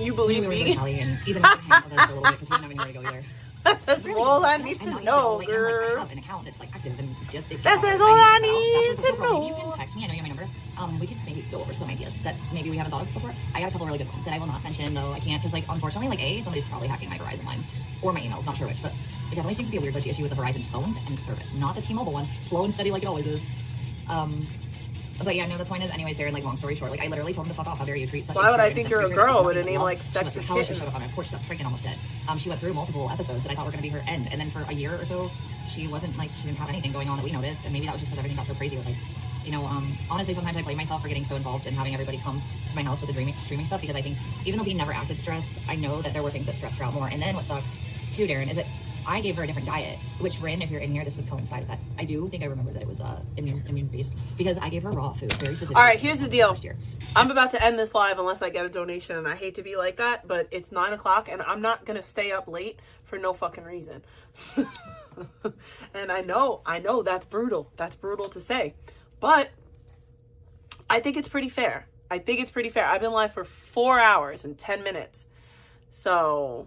you believe me? We were in Cali, and even though we hang out with us for a little bit because we didn't have anywhere to go either. That says all I need to know, girl. I have an account that's like active and just. That says all I need to know. Maybe you can text me. I know you have my number. We could maybe go over some ideas that maybe we haven't thought of before. I got a couple really good ones that I will not mention though. I can't because like unfortunately like somebody's probably hacking my Verizon line or my emails. Not sure which, but it definitely seems to be a weird glitchy issue with the Verizon phones and service, not the T-Mobile one. Slow and steady like it always is. But yeah, no, the point is, anyways, Darren, like, long story short, like, I literally told him to fuck off. How dare you treat such. Why would I think you're a girl with a name like Sexy Kitten? Of course, she's freaking almost dead. She went through multiple episodes that I thought were going to be her end. And then for a year or so, she wasn't, like, she didn't have anything going on that we noticed. And maybe that was just because everything got so crazy with, like, you know, honestly, sometimes I blame myself for getting so involved and having everybody come to my house with the streaming stuff, because I think even though we never acted stressed, I know that there were things that stressed her out more. And then what sucks, too, Darren, is that I gave her a different diet, which, Rin, if you're in here, this would coincide with that. I do think I remember that it was immune-based, because I gave her raw food, very specific. All right, here's the deal. I'm about to end this live unless I get a donation, and I hate to be like that, but it's 9 o'clock, and I'm not going to stay up late for no fucking reason. And I know that's brutal. That's brutal to say. But I think it's pretty fair. I've been live for 4 hours and 10 minutes. So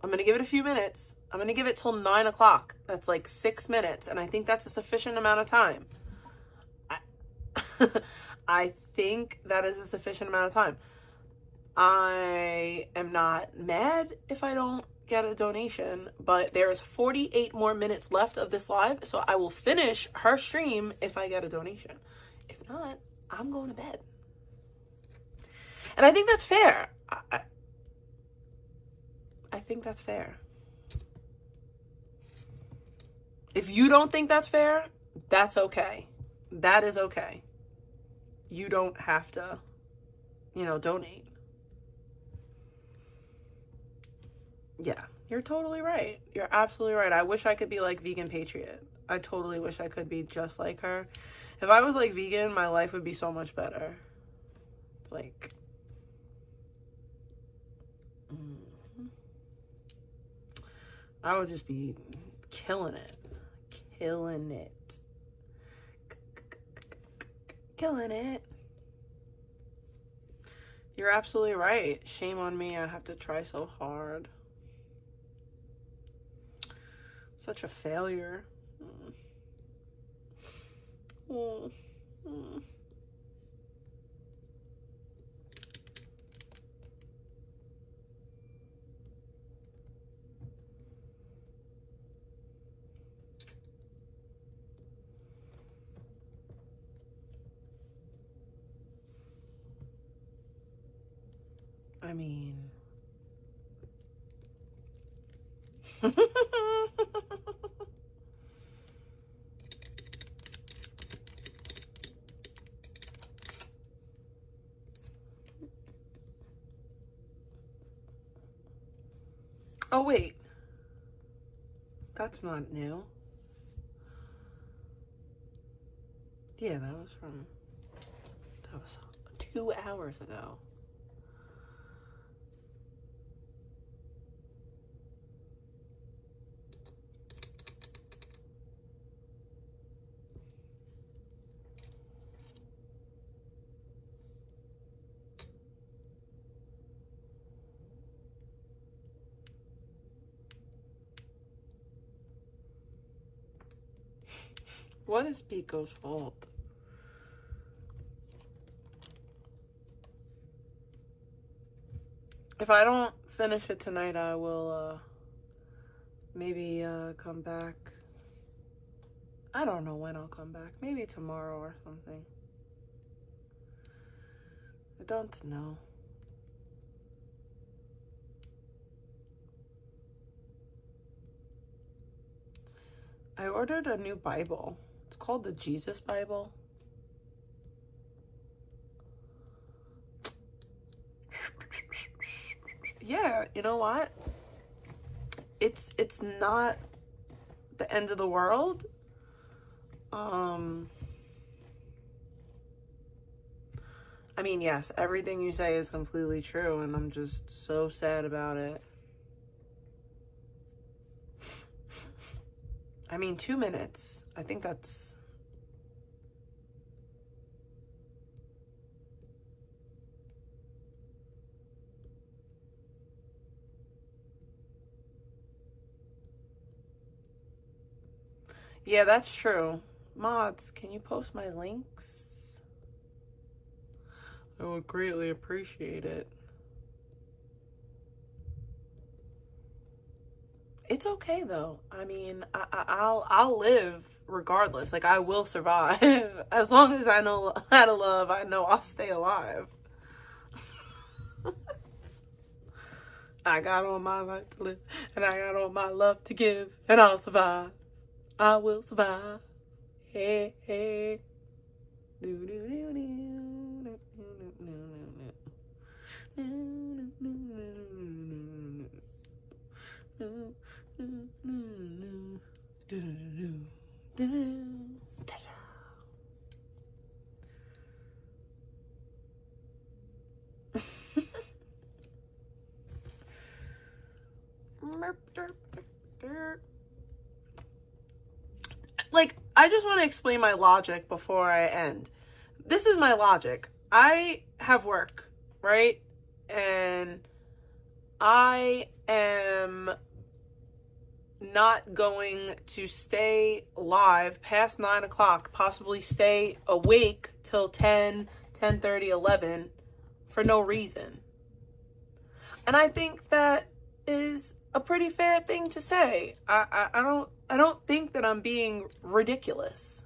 I'm going to give it a few minutes. I'm going to give it till 9 o'clock. That's like 6 minutes. And I think that's a sufficient amount of time. I think that is a sufficient amount of time. I am not mad if I don't get a donation, but there's 48 more minutes left of this live. So I will finish her stream if I get a donation. If not, I'm going to bed. And I think that's fair. I think that's fair. If you don't think that's fair, that's okay. That is okay. You don't have to, donate. Yeah, you're totally right. You're absolutely right. I wish I could be like Vegan Patriot. I totally wish I could be just like her. If I was like vegan, my life would be so much better. It's like... I would just be killing it. Killing it. You're absolutely right. Shame on me. I have to try so hard. Such a failure. I mean... Oh, wait. That's not new. Yeah, that was 2 hours ago. What is Pico's fault? If I don't finish it tonight, I will maybe come back. I don't know when I'll come back. Maybe tomorrow or something. I don't know. I ordered a new Bible. It's called the Jesus Bible. Yeah, you know what? It's not the end of the world. I mean, yes, everything you say is completely true, and I'm just so sad about it. I mean, 2 minutes. I think that's... Yeah, that's true. Mods, can you post my links? I would greatly appreciate it. It's okay though. I mean, I'll live regardless. Like, I will survive. As long as I know how to love, I know I'll stay alive. I got all my life to live, and I got all my love to give, and I'll survive. I will survive. Hey, hey. Do, do, do, do, do, do, do. Like, I just want to explain my logic before I end. This is my logic. I have work, right? And I am not going to stay live past 9 o'clock, possibly stay awake till 10, 10:30, 11 for no reason. And I think that is a pretty fair thing to say. I don't think that I'm being ridiculous.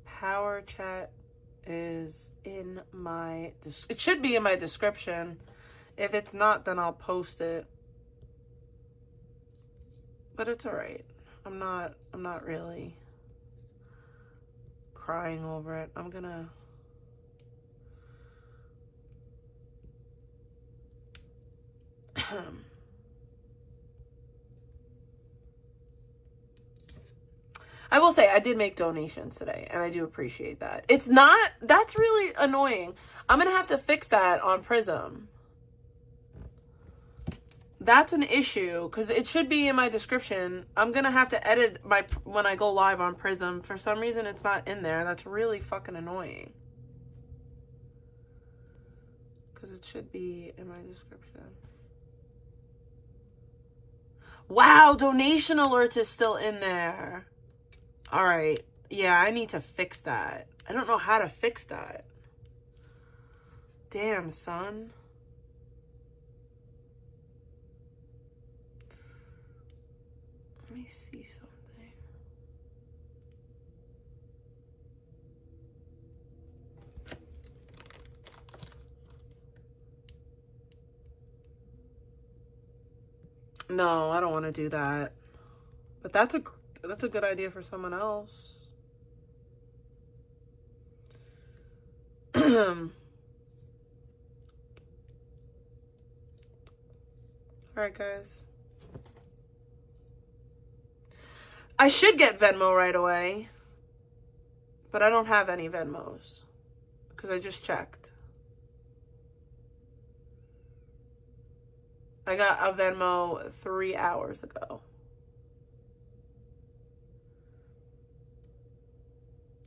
Power chat is in my it should be in my description. If it's not, then I'll post it. But it's all right. I'm not really crying over it. I'm gonna I will say I did make donations today, and I do appreciate that. It's not, that's really annoying. I'm going to have to fix that on Prism. That's an issue, because it should be in my description. I'm going to have to edit when I go live on Prism. For some reason, it's not in there. That's really fucking annoying. Because it should be in my description. Wow, donation alerts is still in there. All right. Yeah, I need to fix that. I don't know how to fix that. Damn, son. Let me see something. No, I don't want to do that. But that's a good idea for someone else. Alright, guys. I should get Venmo right away. But I don't have any Venmos. Because I just checked. I got a Venmo 3 hours ago.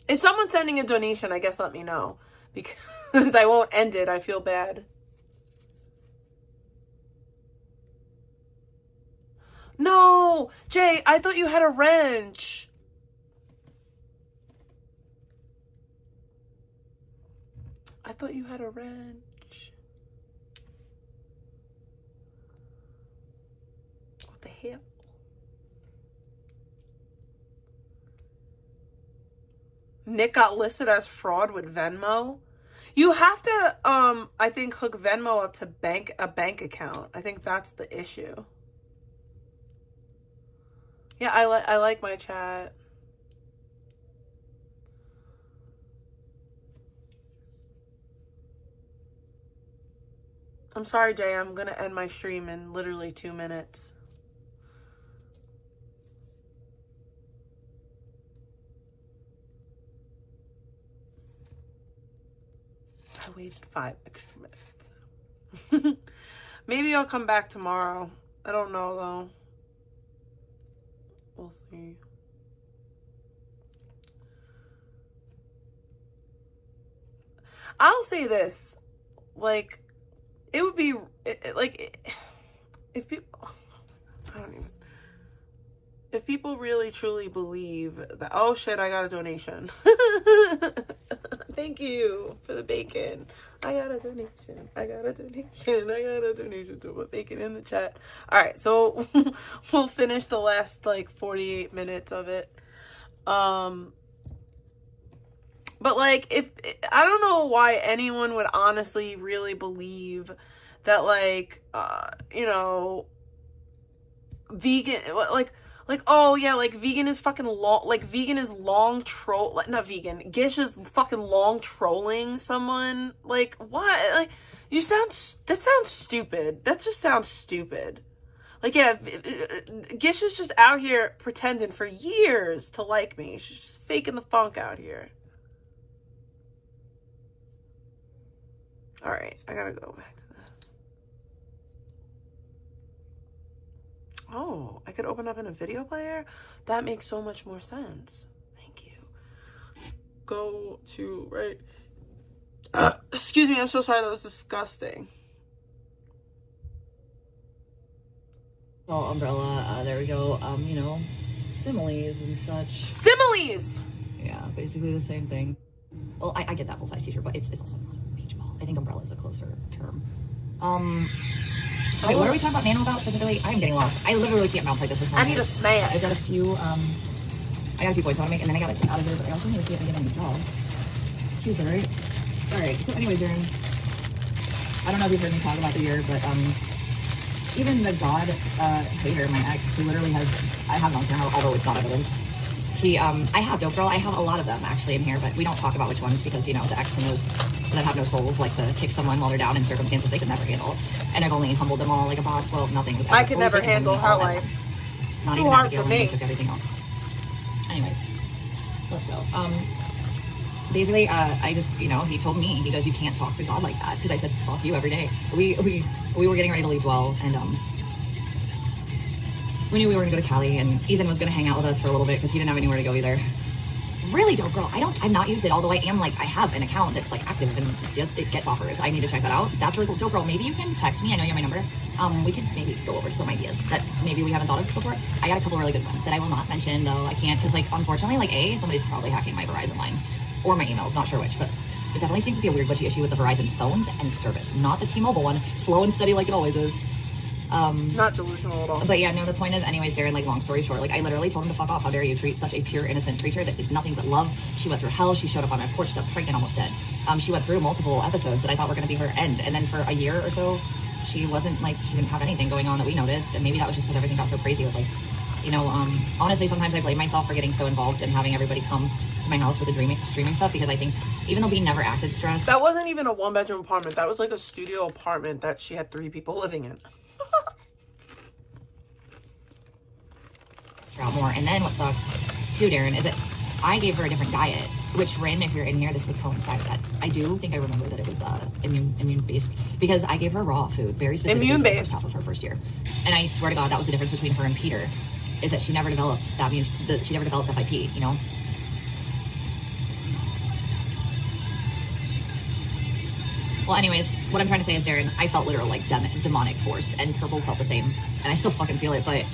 If someone's sending a donation, I guess let me know. Because I won't end it. I feel bad. No! Jay, I thought you had a wrench. I thought you had a wrench. What the hell? Nick got listed as fraud with Venmo. You have to, I think, hook Venmo up to a bank account. I think that's the issue. Yeah, I like my chat. I'm sorry, Jay. I'm gonna end my stream in literally 2 minutes. I waited 5 extra minutes. Maybe I'll come back tomorrow. I don't know, though. We'll see. I'll say this. Like, it would be, if people, I don't even, if people really truly believe that, oh shit, I got a donation. Thank you for the bacon. I got a donation. I got a donation to put bacon in the chat. All right, so we'll finish the last like 48 minutes of it. But like, if I don't know why anyone would honestly really believe that, like, you know, vegan, like, oh yeah, like vegan is fucking long, like vegan is long troll, not vegan, Gish is fucking long trolling someone. Like, what? Like, that sounds stupid. That just sounds stupid. Like, yeah, Gish is just out here pretending for years to like me. She's just faking the funk out here. All right, I gotta go back to that. Oh, I could open up in a video player? That makes so much more sense. Thank you. Go to, right. Excuse me, I'm so sorry, that was disgusting. Oh, umbrella, there we go. You know, similes and such. Similes! Yeah, basically the same thing. Well, I get that full-size t-shirt, but it's also not a beach ball. I think umbrella is a closer term. Wait, what are we talking about Nano about specifically? I'm getting lost. I literally can't bounce like this morning. I need a snack. I've got a few points I want to make, and then I gotta get out of here, but I also need to see if I get any jobs. It's Tuesday, right? Alright, so anyways, Darren, I don't know if you've heard me talk about the year, but even the god hater, my ex, who literally has, I have it on camera, although it's not evidence. He, I have, Dope Girl, I have a lot of them actually in here, but we don't talk about which ones because, you know, the ex and those that have no souls like to kick someone while they're down in circumstances they could never handle. And I've only humbled them all like a boss. Well, nothing was ever I could never handle her life. Not Too even hard Abigail, for me. and took everything else. Anyways, let's go. Basically, I just, you know, he told me, he goes, you can't talk to God like that. Because I said, fuck you every day. We were getting ready to leave well, and we knew we were gonna go to Cali, and Ethan was gonna hang out with us for a little bit because he didn't have anywhere to go either. Really, Dope Girl, I've not used it, although I am, like, I have an account that's, like, active and it gets offers. I need to check that out. That's really cool. Dope Girl, maybe you can text me. I know you have my number. We could maybe go over some ideas that maybe we haven't thought of before. I got a couple really good ones that I will not mention, though. I can't, because, like, unfortunately, like, somebody's probably hacking my Verizon line. Or my emails, not sure which, but it definitely seems to be a weird glitchy issue with the Verizon phones and service, not the T-Mobile one. Slow and steady like it always is. Not delusional at all. But yeah, no, the point is, anyways, Darren, like, long story short, like, I literally told him to fuck off. How dare you treat such a pure, innocent creature that did nothing but love. She went through hell. She showed up on my porch, so pregnant, almost dead. She went through multiple episodes that I thought were going to be her end. And then for a year or so, she wasn't, like, she didn't have anything going on that we noticed. And maybe that was just because everything got so crazy with, like, You know, honestly, sometimes I blame myself for getting so involved and having everybody come to my house with the streaming stuff, because I think even though we never acted stressed. That wasn't even a 1-bedroom apartment. That was like a studio apartment that she had 3 people living in. Out more. And then what sucks too, Darren, is that I gave her a different diet, which, Rin, if you're in here, this would coincide with that. I do think I remember that it was immune based, because I gave her raw food, very specifically for the first half of her first year. And I swear to God, that was the difference between her and Peter, is that she never developed she never developed FIP, you know. Well, anyways, what I'm trying to say is, Darren, I felt literal like demonic force, and Purple felt the same, and I still fucking feel it, but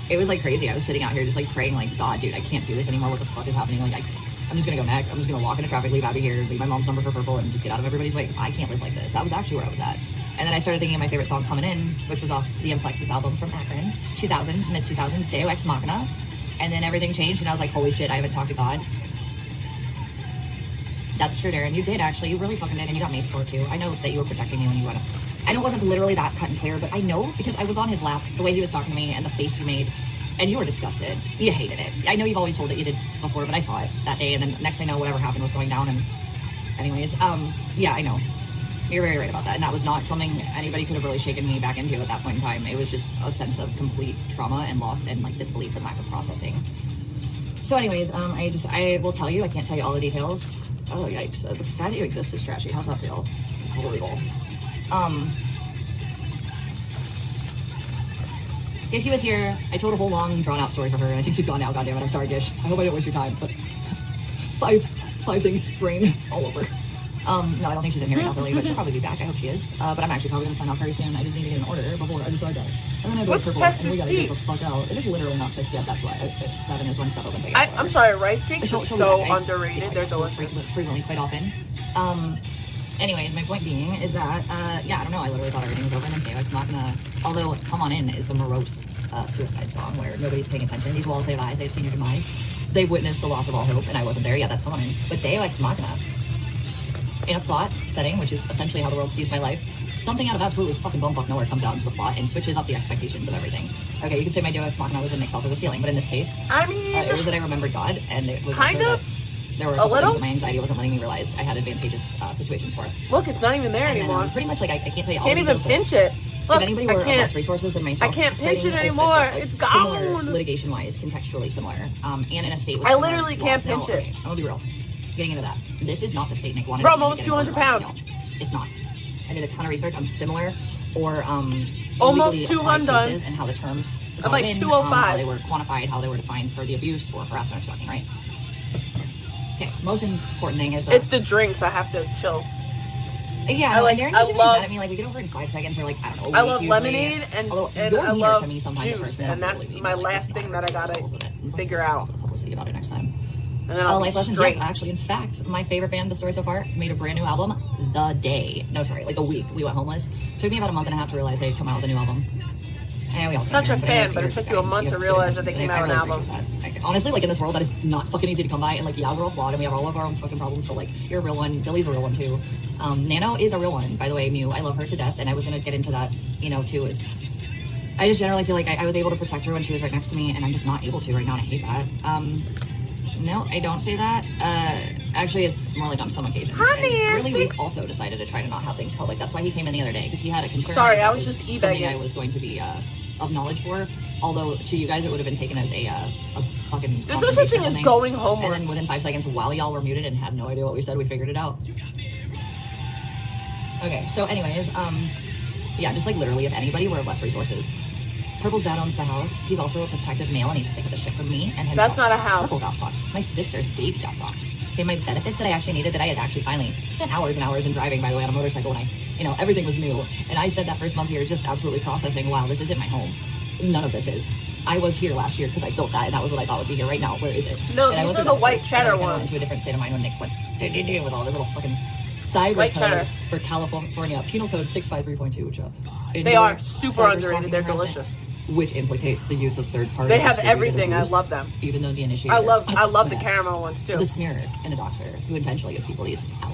it was like crazy. I was sitting out here just like praying, like, God, dude, I can't do this anymore. What the fuck is happening? Like, I'm just gonna go back. I'm just gonna walk into traffic, leave out of here, leave my mom's number for Purple, and just get out of everybody's way. I can't live like this. That was actually where I was at. And then I started thinking of my favorite song coming in, which was off the Amplexus album from Akron, 2000s, mid 2000s, Deus Ex Machina. And then everything changed, and I was like, holy shit, I haven't talked to God. That's true, Darren. You did, actually. You really fucking did, and you got maced for it, too. I know that you were protecting me when you went up. I know it wasn't literally that cut and clear, but I know because I was on his lap, the way he was talking to me and the face you made, and you were disgusted. You hated it. I know you've always told it you did before, but I saw it that day, and then next I know, whatever happened was going down, and anyways, yeah, I know. You're very right about that, and that was not something anybody could have really shaken me back into at that point in time. It was just a sense of complete trauma and loss and, like, disbelief and lack of processing. So anyways, I will tell you, I can't tell you all the details. Oh, yikes. The fact that you exist is trashy. How's that feel? Horrible. If she was here, I told a whole long, drawn-out story for her, and I think she's gone now. God damn it, I'm sorry, Gish. I hope I didn't waste your time, but five things, brain all over. No, I don't think she's in here right now, really, but she'll probably be back. I hope she is. But I'm actually probably going to sign off very soon. I just need to get an order before I decide that. And then I go to Purple, and we got to get the fuck out. It is literally not 6 yet, that's why. 7 is when stuff opens. I'm sorry, rice cakes are so underrated. They're delicious. Frequently, quite often. Anyways, my point being is that, yeah, I don't know. I literally thought everything was over, and Deus Ex Machina, although Come On In is a morose suicide song where nobody's paying attention. These walls save eyes, they've seen your demise. They've witnessed the loss of all hope, and I wasn't there. Yeah, that's Come On In. But Deus Ex Machina, in a plot setting, which is essentially how the world sees my life, something out of absolutely fucking bumfuck nowhere comes out into the plot and switches up the expectations of everything. Okay, you could say my Deus Ex Machina was when Nick fell through the ceiling, but in this case, I mean, it was that I remembered God, and it was kind of. There were a couple things that my anxiety wasn't letting me realize I had advantageous situations for. Look, it's not even there anymore. Then, pretty much, like, I can't tell you all can't the even details, pinch it. Look, if anybody were less resources than myself, I can't pinch it anymore. It's gone. Litigation-wise, contextually similar, and in a state with I literally can't pinch it. Okay, I'm gonna be real. Getting into that, this is not the state Nick wanted. Bro, I'm almost 200 pounds. No, it's not. I did a ton of research on similar or almost 200 and how the terms I'm like in, 205. How they were quantified, how they were defined for the abuse or harassment or stalking, right? Okay, most important thing is it's the drinks. I have to chill. Yeah, I like. I love. Mad at me, like, we get over in 5 seconds, or like, I don't know. I love lemonade and I love juice, and that's really my last thing that I gotta figure out. Publicity about it next time. And then I'll life lessons. straight. Yes, actually, in fact, my favorite band, the story so far, made a brand new album the day. No, sorry, like a week. We went homeless. Took me about a month and a half to realize they'd come out with a new album. And we all such a fan, but it took you a month to realize that they came out with an album. Honestly, like, in this world, that is not fucking easy to come by. And, like, yeah, we're all flawed and we have all of our own fucking problems, but, like, you're a real one. Billy's a real one too. Nano is a real one, by the way. Mew, I love her to death, and I was gonna get into that, you know, too. Is I just generally feel like I was able to protect her when she was right next to me, and I'm just not able to right now, and I hate that. No, I don't say that. Actually, it's more like on some occasions. Really, we've also decided to try to not have things public. That's why he came in the other day, because he had a concern. Sorry, I was just eBaying something I was going to be of knowledge for. Although to you guys, it would have been taken as a fucking. There's no such thing as going home. And then within 5 seconds, while y'all were muted and had no idea what we said, we figured it out. Okay, so anyways, yeah, just like literally, if anybody were of less resources. Purple's dad owns the house. He's also a protective male, and he's sick of the shit from me and him. That's not a house. Purple got fucked. My sister's baby got fucked. Okay, my benefits that I actually needed, that I had actually finally spent hours and hours in driving, by the way, on a motorcycle when you know, everything was new. And I spent that first month here just absolutely processing, wow, this isn't my home. None of this is. I was here last year because I built that, and that was what I thought would be here right now. Where is it? No, these are the white cheddar ones. I went into a different state of mind when Nick went with all this little fucking cyber code for California. Penal code 653.2, which they are super underrated. They're delicious. Which implicates the use of third parties. They have everything. I love them. Even though the initiator. I love the caramel ones too. The smear and the doxer, who intentionally gives people these out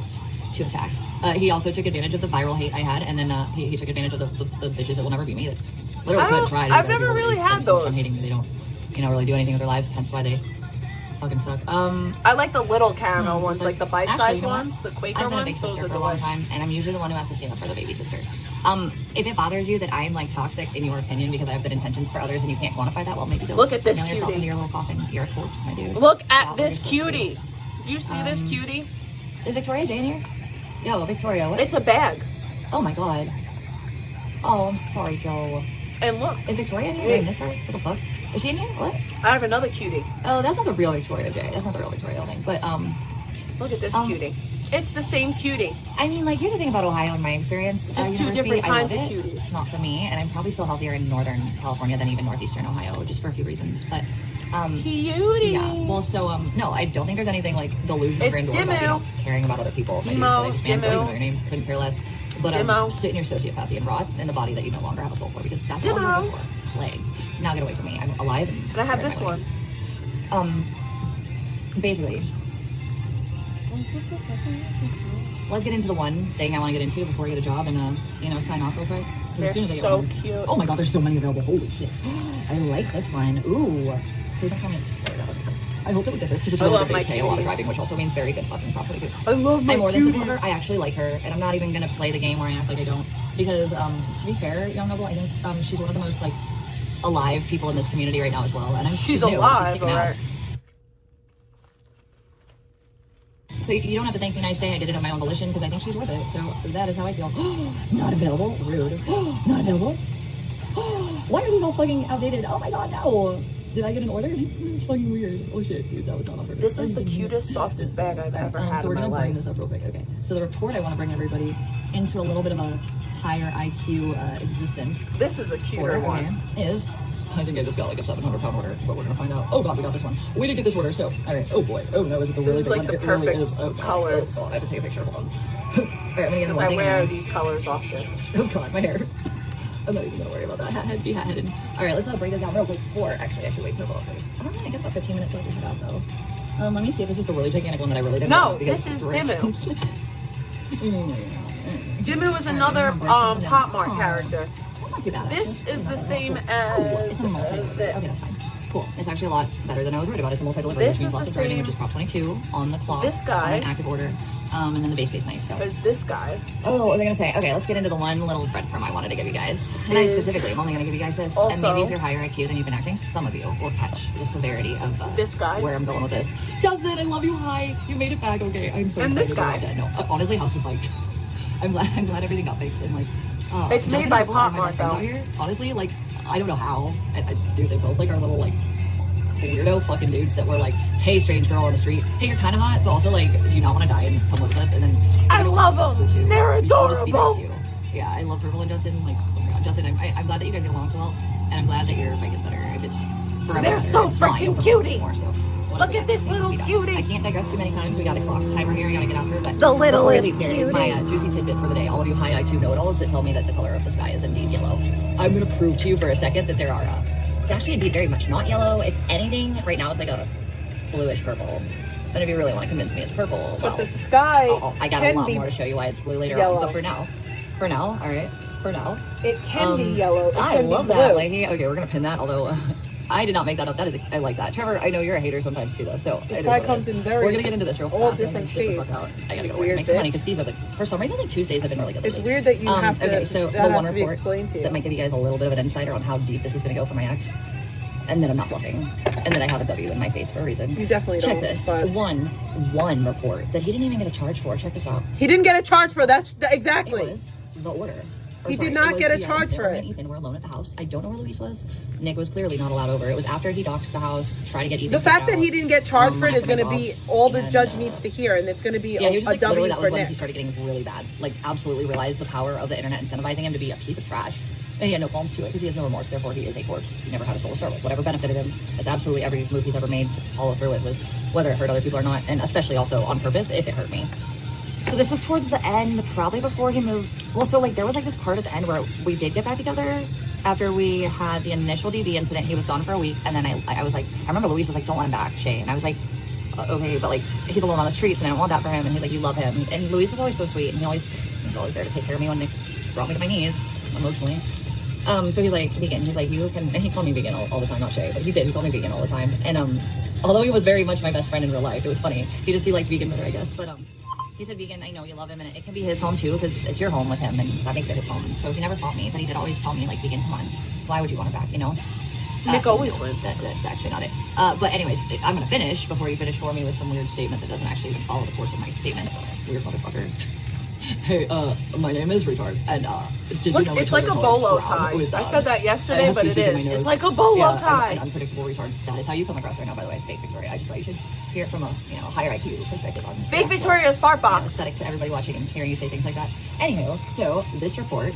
to attack. He also took advantage of the viral hate I had, and then he took advantage of the bitches that will never be me. That literally could try. I've never really had those. Hating me, they don't. you know, really do anything with their lives, hence why they fucking suck. I like the little caramel ones, like the bite-sized Actually, you know what? ones, the Quaker I've been a big ones. Those sister are for a long delicious. time, and I'm usually the one who has to stand up for the baby sister. If it bothers you that I'm like toxic in your opinion because I have good intentions for others and you can't quantify that, well, maybe don't. Look at this nail yourself cutie. into your little coffin. You're a corpse, my dude. Look Wow, at this you're so cutie. cute. Do you see this cutie? Is Victoria Day in here? Yo, Victoria, what? It's a bag. Oh my god. Oh, I'm sorry, Joe. And look. Is Victoria in here? Wait. Did I miss her? What the fuck? Is she in here? What? I have another cutie. Oh, that's not the real Victoria J. That's not the real Victoria, I don't think. But, Look at this cutie. It's the same cutie. I mean, like, here's the thing about Ohio in my experience. Just two different kinds of cuties. Not for me, and I'm probably still healthier in Northern California than even Northeastern Ohio, just for a few reasons. But, cutie. Yeah. Well, so, no, I don't think there's anything, like, delusional It's grandeur about, you know, caring about other people. Demo, I just, man, don't even know your name. Couldn't care less. But sit in your sociopathy and rot in the body that you no longer have a soul for, because that's all I'm looking for. Plague. Now get away from me. I'm alive. And I have this one. Basically, let's get into the one thing I want to get into before I get a job and you know, sign off real quick. They're so cute. Oh my god, there's so many available. Holy shit! I like this one. Ooh, please don't tell me it's. I hope that we get this because it's really good base pay, a lot of driving, which also means very good fucking profit. I love my I more than support her. I actually like her, and I'm not even gonna play the game where I act like I don't, because to be fair, Young Noble, I think she's one of the most like alive people in this community right now as well, and she's new, alive, she's kicking ass. alright. So you don't have to thank me, nice day. I did it on my own volition because I think she's worth it. So that is how I feel. Not available. Rude. Not available. Why are these all fucking outdated? Oh my god, no. Did I get an order? It's fucking weird. Oh shit, dude, that was not on purpose. This is the cutest, softest bag I've ever had so we're in my gonna bring life. this up real quick. Okay. So the report I want to bring everybody into a little bit of a higher IQ existence. This is a cuter one. Is I think I just got like a 700-pound order, but we're gonna find out. Oh god, we got this one. We did get this order. So all right. Oh boy. Oh no, is it the really This is big like one? the It really perfect is. Oh, god. colors. Oh, I have to take a picture. Hold on. All right, I'm gonna get Because one I thing wear and then- these colors often. Oh god, my hair. I'm not even gonna worry about that. Hat-head, be hat-headed. Alright, let's break this down real quick before. Actually, I should wait purple first. I don't think I get about 15 minutes left to head out though. Let me see if this is the really gigantic one that I really didn't No, know, because this is Rick- Dimmu. Dimmu is another Pop Mart character. Not too bad. This is the same It's as a multi. Okay, that's this. fine. Cool. It's actually a lot better than I was worried about. It's a multi-delivery, This which means is lots the of writing, same- which is Prop 22 on the clock. This guy. On an active order. And then the base pate's nice. So. As this guy. Oh, what was I gonna say? Okay, let's get into the one little breadcrumb I wanted to give you guys. And I specifically, I'm only gonna give you guys this. And Also- maybe if you're higher IQ than you've been acting, some of you will catch the severity of This guy. where I'm going with this. Justin, I love you. Hi, you made it back. Okay, I'm so And excited this guy. about that. No, honestly, House of Bike. I'm glad everything got fixed and like. It's made Justin by has a lot of Pop my Mart, best friends though. out here. Honestly, like I don't know how. Dude, they both like are little like weirdo fucking dudes that were like, hey, strange girl on the street. Hey, you're kind of hot, but also like, do you not want to die and come live with us? And then I love them. They're I'll just be nice to adorable. you. Yeah, I love Purple and Justin. Like, oh my god, Justin, I'm glad that you guys get along so well, and I'm glad that your bike is better. If it's forever They're better, so it's fine. freaking You'll put cutie. more, so Look at this little cutie. I can't digress too many times. We got a clock timer here. I gotta get after it. But The littlest before we leave, here is my cutie. juicy tidbit for the day. All of you high IQ know-it-alls that tell me that the color of the sky is indeed yellow. I'm gonna prove to you for a second that there are. It's actually indeed very much not yellow. If anything, right now it's like a bluish purple. And if you really want to convince me it's purple, well, But the sky I got a can lot be more to show you why it's blue later yellow. on. But for now, all right, for now. It can be yellow. It I can love be that, blue. lady. Okay, we're gonna pin that. Although I did not make that up. That is, I like that. Trevor, I know you're a hater sometimes too, though. So This it is guy what it comes is. in very We're gonna get into this real fast. all I'm different gonna get the fuck shades. out. I gotta go Weird make some money bitch. because these are for some reason Tuesdays have been really good. It's lately. weird that you have to. Okay, so that the one has to be report explained to you. that might give you guys a little bit of an insider on how deep this is gonna go for my ex. And then I'm not bluffing. And then I have a W in my face for a reason. You definitely Check don't. this. But One report that he didn't even get a charge for. Check this out. he didn't get a charge for that. Exactly. It was the order. He did not get a charge for it. Ethan were alone at the house. I don't know where Luis was. Nick was clearly not allowed over. It was after he doxed the house, tried to get Ethan. The fact that out. he didn't get charged for it is after going my to be boss, all the and, judge needs to hear, and it's going to be Yeah, he was a just like, literally, W that for was when Nick. he started getting really bad. Like, absolutely realized the power of the internet incentivizing him to be a piece of trash. And he had no qualms to it because he has no remorse. Therefore, he is a corpse. He never had a soul to start with. Whatever benefited him, as absolutely every move he's ever made to follow through it was whether it hurt other people or not, and especially also on purpose if it hurt me. So this was towards the end, probably before he moved. Well, so like there was like this part at the end where we did get back together after we had the initial DV incident. He was gone for a week, and then I was like, I remember Luis was like, "Don't want him back, Shay," and I was like, okay, but like he's alone on the streets, and I don't want that for him. And he's like, you love him, and Luis was always so sweet, and he was always there to take care of me when Nick brought me to my knees emotionally. So he's like, vegan. He's like, you can, and he called me vegan all the time, not Shay, but he did. He called me vegan all the time. And although he was very much my best friend in real life, it was funny. He liked vegan better, I guess. But he said vegan, I know you love him, and it can be his home too, because it's your home with him, and that makes it his home. So he never fought me, but he did always tell me, like, vegan, come on, why would you want it back, you know? Nick always wins. That's actually not it. But anyways, I'm gonna finish before you finish for me with some weird statement that doesn't actually even follow the course of my statements. Weird motherfucker. Hey, my name is retard, and did Look, you know it's like a bolo tie. with, I said that yesterday, have but it pieces in my is. nose. It's like a bolo Yeah, tie. An unpredictable retard. That is how you come across right now, by the way. Fake Victoria. I just thought you should hear it from a higher IQ perspective on Fake Victoria's fart box. Aesthetic to everybody watching and hearing you say things like that. Anywho, so this report,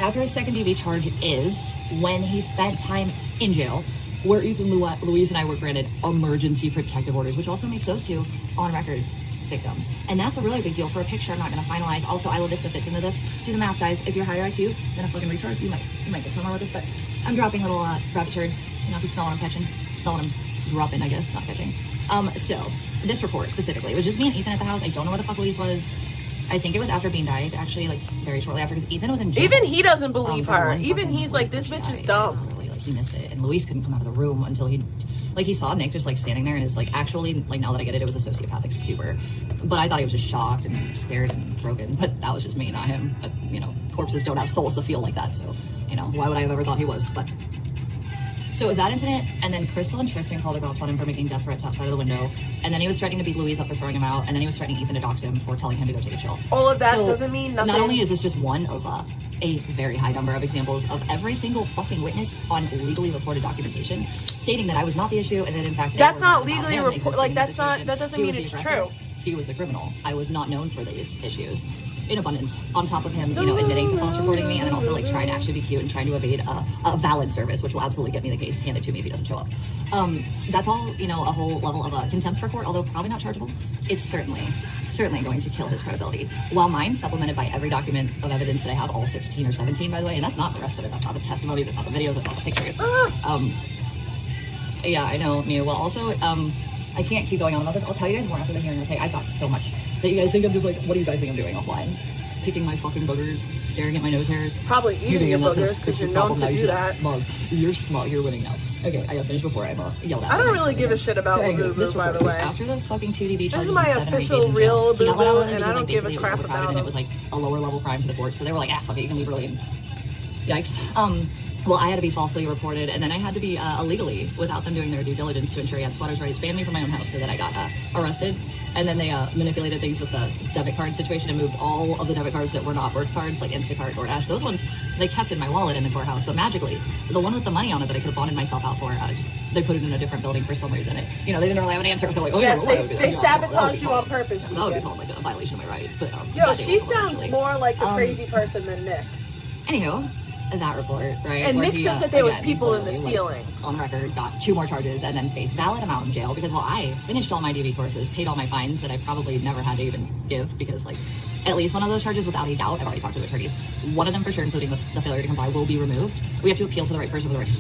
after his second DV charge, is when he spent time in jail, where Ethan Louise and I were granted emergency protective orders, which also makes those two on record victims. And that's a really big deal for a picture I'm not going to finalize. Also, Isla Vista fits into this. Do the math, guys. If you're higher IQ than a fucking retard, you might get somewhere with this, but I'm dropping little rabbit turds. You know, if you smell what I'm catching. Smelling them dropping, I guess, not catching. So, this report specifically, it was just me and Ethan at the house. I don't know where the fuck Louise was. I think it was after Bean died, actually, like, very shortly after, because Ethan was in jail. Even he doesn't believe her. Even he's like, this bitch is dumb. Really, like, he missed it. And Louise couldn't come out of the room until he saw Nick just, like, standing there and is, like, actually, like, now that I get it, it was a sociopathic stupor. But I thought he was just shocked and scared and broken. But that was just me, not him. But, you know, corpses don't have souls to feel like that. So, you know, why would I have ever thought he was? But so it was that incident, and then Crystal and Tristan called the cops on him for making death threats outside of the window, and then he was threatening to beat Louise up for throwing him out, and then he was threatening Ethan to dox him for telling him to go take a chill. All of that doesn't mean nothing. Not only is this just one of a very high number of examples of every single fucking witness on legally reported documentation stating that I was not the issue, and that in fact that's not legally reported. Like that doesn't mean it's true. He was the criminal. I was not known for these issues in abundance, on top of him, you know, admitting to false reporting me, and then also like trying to actually be cute and trying to evade a valid service, which will absolutely get me the case handed to me if he doesn't show up. That's all, you know, a whole level of contempt for court, although probably not chargeable. It's certainly going to kill his credibility. While mine, supplemented by every document of evidence that I have, all 16 or 17, by the way, and that's not the rest of it. That's not the testimonies, that's not the videos, that's not the pictures. Yeah, I know, Mia. Well, also, I can't keep going on about this. I'll tell you guys more after the hearing, okay? I've got so much that you guys think I'm just like, what do you guys think I'm doing offline? Picking my fucking boogers, staring at my nose hairs. Probably eating your boogers, because you're known to do that. Smug. You're smug. You're winning now. Okay, I got finished before I'm yelled at. I don't really give a shit about Labubu, by the way. After the fucking 2DB charges, this is my official real Labubu, and I don't give a crap about it. him. It was like a lower level crime to the court, so they were like, fuck it, you can leave early. And yikes. Well, I had to be falsely reported, and then I had to be illegally, without them doing their due diligence to ensure he had squatters' rights, banned me from my own house so that I got arrested. And then they manipulated things with the debit card situation and moved all of the debit cards that were not work cards, like Instacart, DoorDash. Those ones they kept in my wallet in the courthouse, but magically, the one with the money on it that I could have bonded myself out for, they put it in a different building for some reason. They didn't really have an answer. They're like, oh yes, yeah, they sabotage you on purpose. That would be called like a violation of my rights. But yo, she sounds more like a crazy person than Nick. Anywho, that report, right? And Nick says that there was people in the ceiling. On record, got 2 more charges, and then faced valid amount in jail because, well, I finished all my DV courses, paid all my fines that I probably never had to even give because, like, at least one of those charges, without a doubt, I've already talked to the attorneys, one of them for sure, including the failure to comply, will be removed. We have to appeal to the right person with the right...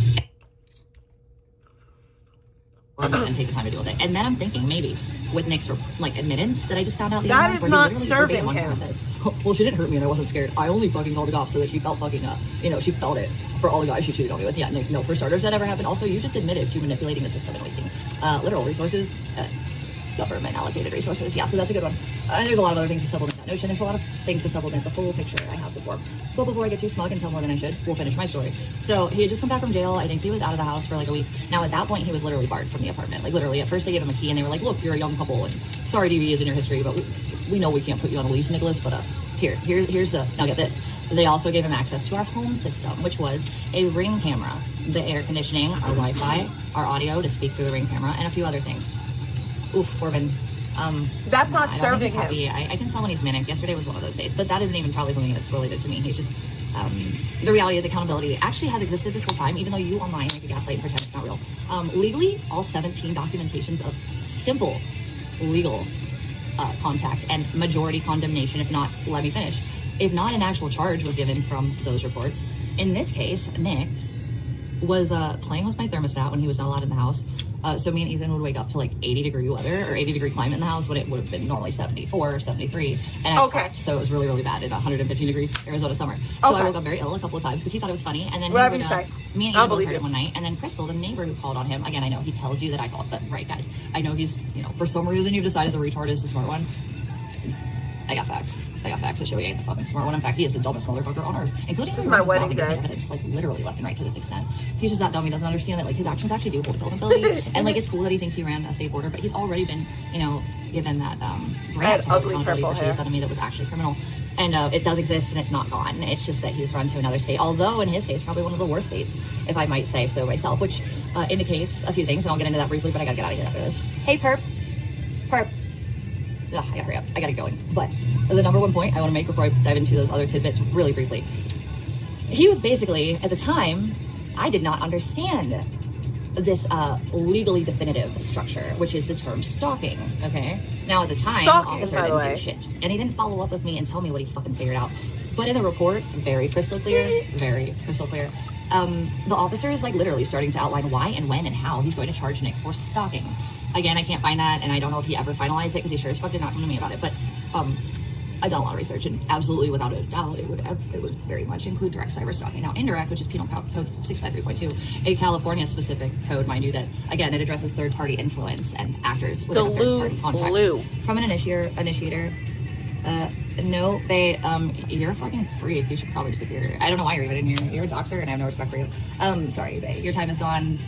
and take the time to deal with it. And then I'm thinking, maybe, with Nick's, like, admittance that I just found out... That is not serving him. Says, well, she didn't hurt me and I wasn't scared. I only fucking called it off so that she felt fucking, she felt it for all the guys she cheated on me with. Yeah, Nick, no, for starters, that ever happened. Also, you just admitted to manipulating the system and wasting literal resources, government allocated resources. Yeah, so that's a good one. There's a lot of other things to supplement that notion. There's a lot of things to supplement the full picture I have before. But before I get too smug and tell more than I should, we'll finish my story. So he had just come back from jail. I think he was out of the house for like a week. Now at that point, he was literally barred from the apartment. Like literally, at first they gave him a key and they were like, look, you're a young couple and sorry DV is in your history, but we know we can't put you on a lease, Nicholas, but here's the, now get this. They also gave him access to our home system, which was a Ring camera, the air conditioning, our Wi-Fi, our audio to speak through the Ring camera, and a few other things. Oof, Corbin. That's not serving him. I can tell when he's manic. Yesterday was one of those days, but that isn't even probably something that's related to me. He's just, the reality is accountability actually has existed this whole time, even though you online like a gaslight and pretend it's not real. Legally, all 17 documentations of simple legal contact and majority condemnation, if not, let me finish, if not an actual charge was given from those reports. In this case, Nick was playing with my thermostat when he was not allowed in the house. So me and Ethan would wake up to like 80-degree weather or 80-degree climate in the house when it would have been normally 74 or 73. And I cracked, so it was really, really bad in 115-degree Arizona summer. So I woke up very ill a couple of times because he thought it was funny. And then me and Ethan both heard it one night. And then Crystal, the neighbor who called on him, again, I know he tells you that I called, but right, guys, I know he's, you know, for some reason you've decided the retard is the smart one. I got facts. I got facts to show you ain't the fucking smart one. In fact, he is the dumbest motherfucker on earth, including his my wedding day. Evidence, like literally left and right to this extent. He's just that dumb. He doesn't understand that like his actions actually do hold accountability, and like it's cool that he thinks he ran a safe order, but he's already been, you know, given that grant ugly purple hair that me that was actually criminal. And it does exist, and it's not gone. It's just that he's run to another state, although in his case, probably one of the worst states, if I might say so myself, which indicates a few things, and I'll get into that briefly, but I gotta get out of here after this. Hey, perp. Ugh, I gotta hurry up. I gotta get going. But the number one point I want to make before I dive into those other tidbits really briefly. He was basically, at the time, I did not understand this legally definitive structure, which is the term stalking, okay? Now, at the time, the officer didn't do shit. And he didn't follow up with me and tell me what he fucking figured out. But in the report, very crystal clear, the officer is like literally starting to outline why and when and how he's going to charge Nick for stalking. Again, I can't find that, and I don't know if he ever finalized it because he sure as fuck did not come to me about it. But I've done a lot of research, and absolutely, without a doubt, it would very much include direct cyber stalking. Now, indirect, which is Penal Code 653.2, a California-specific code, mind you, that again it addresses third-party influence and actors within a third-party context. From an initiator. No, babe, you're a fucking freak. You should probably disappear. I don't know why you're even in here. You're a doxer, and I have no respect for you. Sorry, babe. Your time is gone.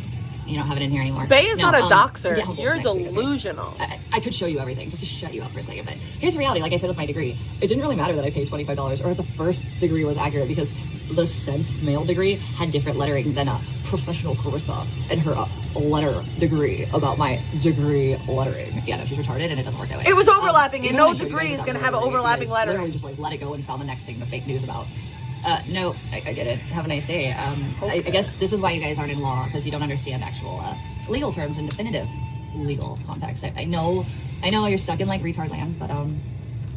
You don't have it in here anymore. Bay is not a doxer. You're delusional. I could show you everything just to shut you up for a second, but here's the reality. Like I said with my degree, it didn't really matter that I paid $25 or the first degree was accurate because the sent mail degree had different lettering than a professional Carissa and her letter degree about my degree lettering. Yeah, no, she's retarded and it doesn't work that way. It was overlapping and no degree is going to have an overlapping letter. Literally just like let it go and found the next thing to fake news about. No, I get it. Have a nice day. I guess this is why you guys aren't in law, because you don't understand actual legal terms and definitive legal context. I know you're stuck in like retard land, but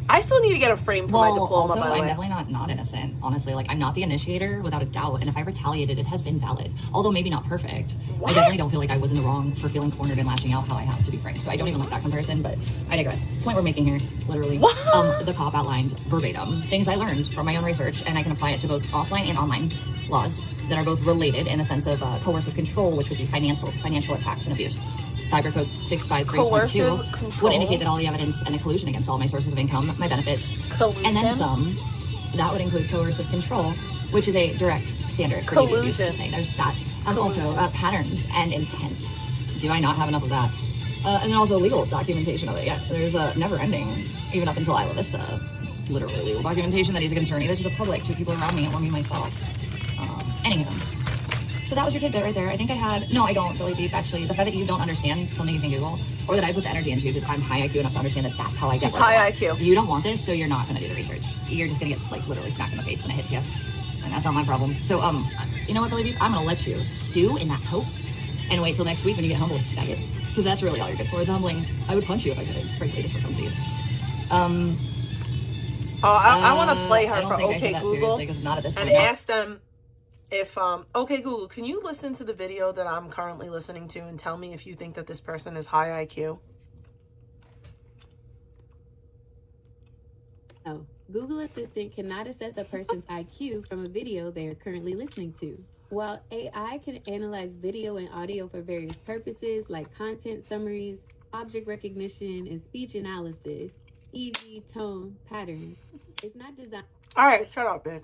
I still need to get a frame for my diploma, also, by the way. I'm definitely not innocent, honestly. Like, I'm not the initiator, without a doubt, and if I retaliated, it has been valid. Although maybe not perfect. What? I definitely don't feel like I was in the wrong for feeling cornered and lashing out how I have, to be frank. So I don't even like that comparison, but I digress. Point we're making here, literally. The cop outlined verbatim things I learned from my own research, and I can apply it to both offline and online laws that are both related in the sense of coercive control, which would be financial attacks and abuse. Cyber Code 653.2 would indicate that all the evidence and the collusion against all my sources of income, my benefits, and then some. That would include coercive control, which is a direct standard for collusion. There's that. Also, patterns and intent. Do I not have enough of that? And then also legal documentation of it. Yeah, there's a never ending, even up until Isla Vista, literally legal documentation that is a concern either to the public, to people around me, or me myself. Anyhow. So that was your tidbit right there. I think I had, no, I don't really deep actually. The fact that you don't understand something you can Google, or that I put the energy into because I'm high IQ enough to understand that that's how I get. She's high IQ. You don't want this, so you're not going to do the research. You're just going to get like literally smacked in the face when it hits you, and that's not my problem. So you know what, Billy Beep? I'm going to let you stew in that hope and wait till next week when you get humbled, faggot, because that's really all you're good for is humbling. I would punch you if I could, frankly, just for funsies. I want to play her for OK Google not at this point, and ask them. If, okay, Google, can you listen to the video that I'm currently listening to and tell me if you think that this person is high IQ? Oh, Google Assistant cannot assess a person's IQ from a video they are currently listening to. While AI can analyze video and audio for various purposes like content summaries, object recognition, and speech analysis, e.g. tone, patterns, it's not designed... All right, shut up, bitch.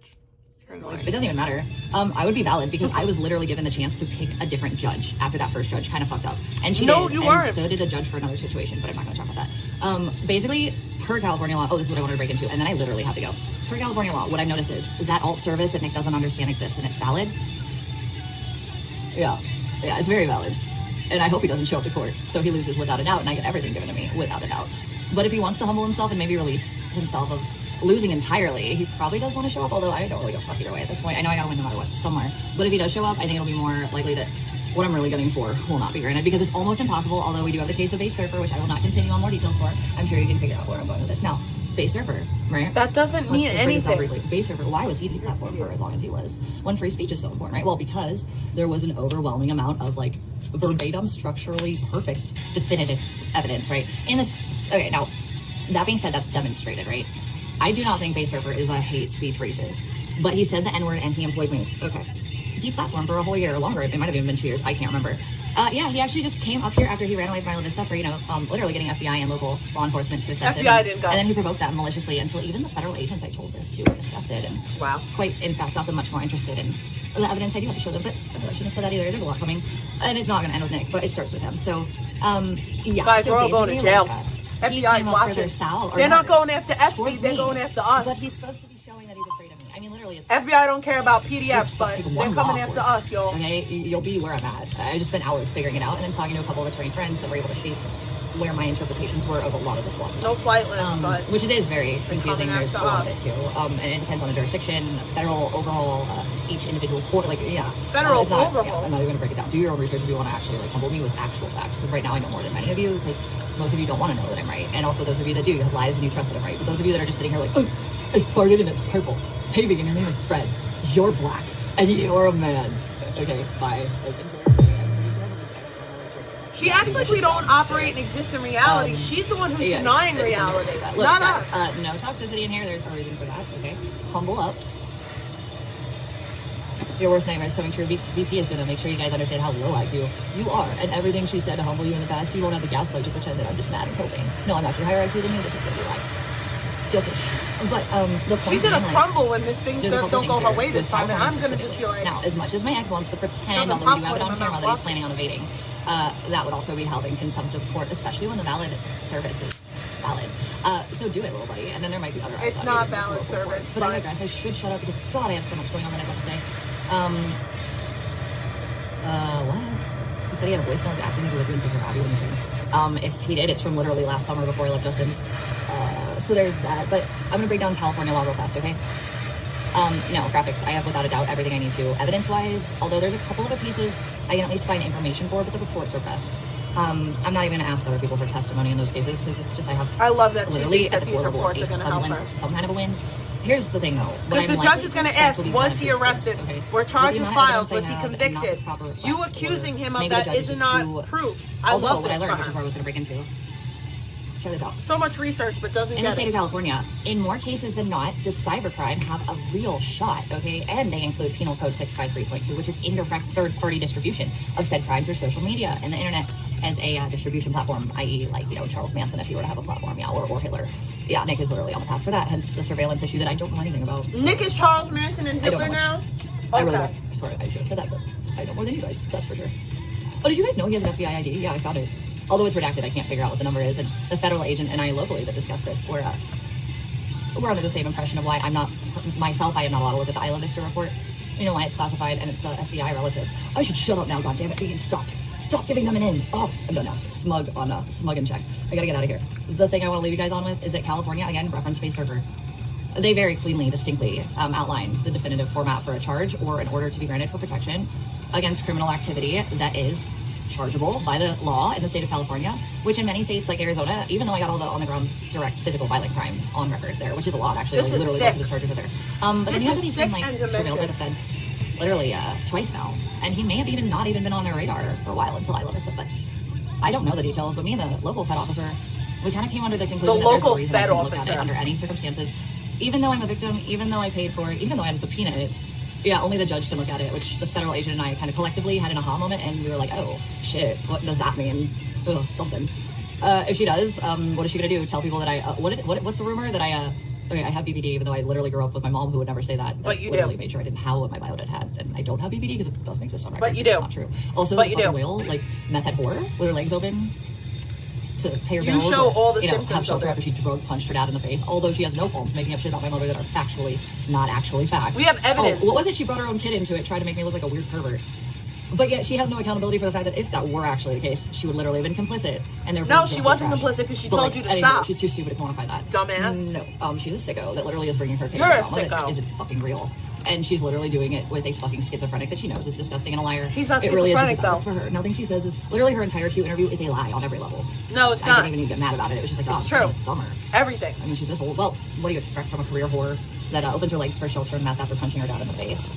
It doesn't even matter. I would be valid because I was literally given the chance to pick a different judge after that first judge kind of fucked up. And she did. You weren't. And so did a judge for another situation, but I'm not going to talk about that. Basically, per California law, this is what I wanted to break into, and then I literally have to go. Per California law, what I've noticed is that alt service that Nick doesn't understand exists and it's valid. Yeah, it's very valid. And I hope he doesn't show up to court, so he loses without a doubt, and I get everything given to me without a doubt. But if he wants to humble himself and maybe release himself of losing entirely, he probably does want to show up, although I don't really give a fuck either way at this point. I know I gotta win no matter what, somewhere. But if he does show up, I think it'll be more likely that what I'm really gunning for will not be granted, because it's almost impossible, although we do have the case of a surfer, which I will not continue on more details for. I'm sure you can figure out where I'm going with this. Now, base server, right? That doesn't mean anything. Base server. Why was he deplatformed for as long as he was? When free speech is so important, right? Well, because there was an overwhelming amount of like verbatim, structurally perfect, definitive evidence, right? In this, okay, now that being said, that's demonstrated, right? I do not think base server is a hate speech racist, but he said the N-word and he employed me. Okay, deplatformed for a whole year or longer. It might have even been 2 years. I can't remember. Yeah, he actually just came up here after he ran away from my Vista for, literally getting FBI and local law enforcement to assess him. FBI didn't go. And then he provoked them maliciously. And so even the federal agents I told this to were disgusted and quite, in fact, got them much more interested in the evidence. I do have to show them, but I shouldn't have said that either. There's a lot coming. And it's not going to end with Nick, but it starts with him. So, yeah. Guys, so we're all going to jail. FBI is watching. They're not going after FC, they're going after us. But he's supposed to be showing that he's afraid of me. I mean, literally, it's... FBI don't care about PDFs, but they're coming after us, y'all. Okay, you'll be where I'm at. I just spent hours figuring it out and then talking to a couple of attorney friends that were able to shape where my interpretations were of a lot of this lawsuit. No flight list, but... Which it is very confusing. There's a lot of it, too. And it depends on the jurisdiction, federal overhaul, each individual court, Federal overhaul? Yeah, I'm not even going to break it down. Do your own research if you want to actually, humble me with actual facts. Because right now I know more than many of you, because most of you don't want to know that I'm right. And also those of you that do, you have lives and you trust that I'm right. But those of you that are just sitting here like, oh, I farted and it's purple. Paving and your name is Fred. You're black. And you're a man. Okay, bye. She acts like we don't operate and exist in reality. She's the one who's denying reality. Look, not us. No toxicity in here. There's a reason for that. Okay, humble up. Your worst nightmare is coming true. VP is going to make sure you guys understand how low IQ you are. And everything she said to humble you in the past, you won't have the gaslight to pretend that I'm just mad and coping. No, I'm actually higher IQ than you. This is going to be right. Just, but the point she did a crumble when this thing don't go her way this time, and I'm going to just be like... Now, as much as my ex wants to pretend, although we do have it on camera, that he's planning on evading, that would also be held in contempt of court, especially when the valid service is valid. So do it, little buddy. And then there might be other... It's not valid service. But I digress. I should shut up because, God, I have so much going on that I have to say. What? He said he had a voicemail asking me to live and take her Abby when he came. If he did, it's from literally last summer before I left Justin's. So there's that. But I'm going to break down California law real fast, okay? No, graphics. I have without a doubt everything I need to. Evidence-wise, although there's a couple of pieces I can at least find information for, but the reports are best. I'm not even going to ask other people for testimony in those cases because it's just I love that literally she thinks that these reports are going to help her. Some kind of a win. Here's the thing, though. Because the judge is going to ask, was he arrested? Okay. Were charges filed? Was he convicted? You accusing him of that is not proof. I love this what I learned, for which is where I was going to break into. Check this out. So much research, but doesn't in get the state of California, in more cases than not, does cybercrime have a real shot, okay? And they include Penal Code 653.2, which is indirect third-party distribution of said crime through social media and the internet as a distribution platform, i.e. Charles Manson, if he were to have a platform, or Hitler. Yeah, Nick is literally on the path for that, hence the surveillance issue that I don't know anything about. Nick is Charles Manson and Hitler now? Okay. I really don't. I swear I should have said that, but I know more than you guys, that's for sure. Oh, did you guys know he has an FBI ID? Yeah, I found it. Although it's redacted, I can't figure out what the number is. And the federal agent and I locally that discussed this, we're under the same impression of why I am not allowed to look at the I Love Vista report. You know why it's classified and it's an FBI relative. I should shut up now, goddammit. Vegan, stop giving them an in. Oh, I'm done now. Smug and check. I gotta get out of here. The thing I want to leave you guys on with is that California, again, reference-based server. They very cleanly, distinctly outline the definitive format for a charge or an order to be granted for protection against criminal activity that is chargeable by the law in the state of California, which in many states like Arizona, even though I got all the on-the-ground direct physical violent crime on record there, which is a lot actually, this literally most of the charges are there. But then you have these been surveilled by the feds literally twice now, and he may have even not even been on their radar for a while until I Love Vista, but I don't know the details. But me and the local Fed officer, we kind of came under the conclusion that there's no reason I can look at it under any circumstances, even though I'm a victim, even though I paid for it, even though I had to subpoena it. Yeah, only the judge can look at it, which the federal agent and I kind of collectively had an aha moment, and we were like, oh, shit, what does that mean? Ugh, something. If she does, what is she going to do? Tell people that what's the rumor? That I have BPD, even though I literally grew up with my mom who would never say that. But you literally do. made sure I didn't have what my biodata had, and I don't have BPD because it doesn't exist on record. But you do. It's not true. Also, but the you fucking do. whale, like, meth head whore, with her legs open, to pay her you bills. show or, all the you know, symptoms have shelter of after she drug punched her dad in the face, although she has no qualms making up shit about my mother that are factually not actually fact. We have evidence. Oh, what was it? She brought her own kid into it, trying to make me look like a weird pervert. But yet she has no accountability for the fact that if that were actually the case, she would literally have been complicit. And no, she wasn't complicit because she told you to stop. She's too stupid to quantify that. Dumbass. No, she's a sicko that literally is bringing her kid. You're a sicko. That isn't fucking real. And she's literally doing it with a fucking schizophrenic that she knows is disgusting and a liar. He's not it really schizophrenic, is though. For her. Nothing she says is literally her entire Q interview is a lie on every level. No, it's I not. didn't even get mad about it. It was just like, oh, It's true. it's dumber. Everything. I mean, she's this old. Well, what do you expect from a career whore that opens her legs for shelter and meth after punching her dad in the face?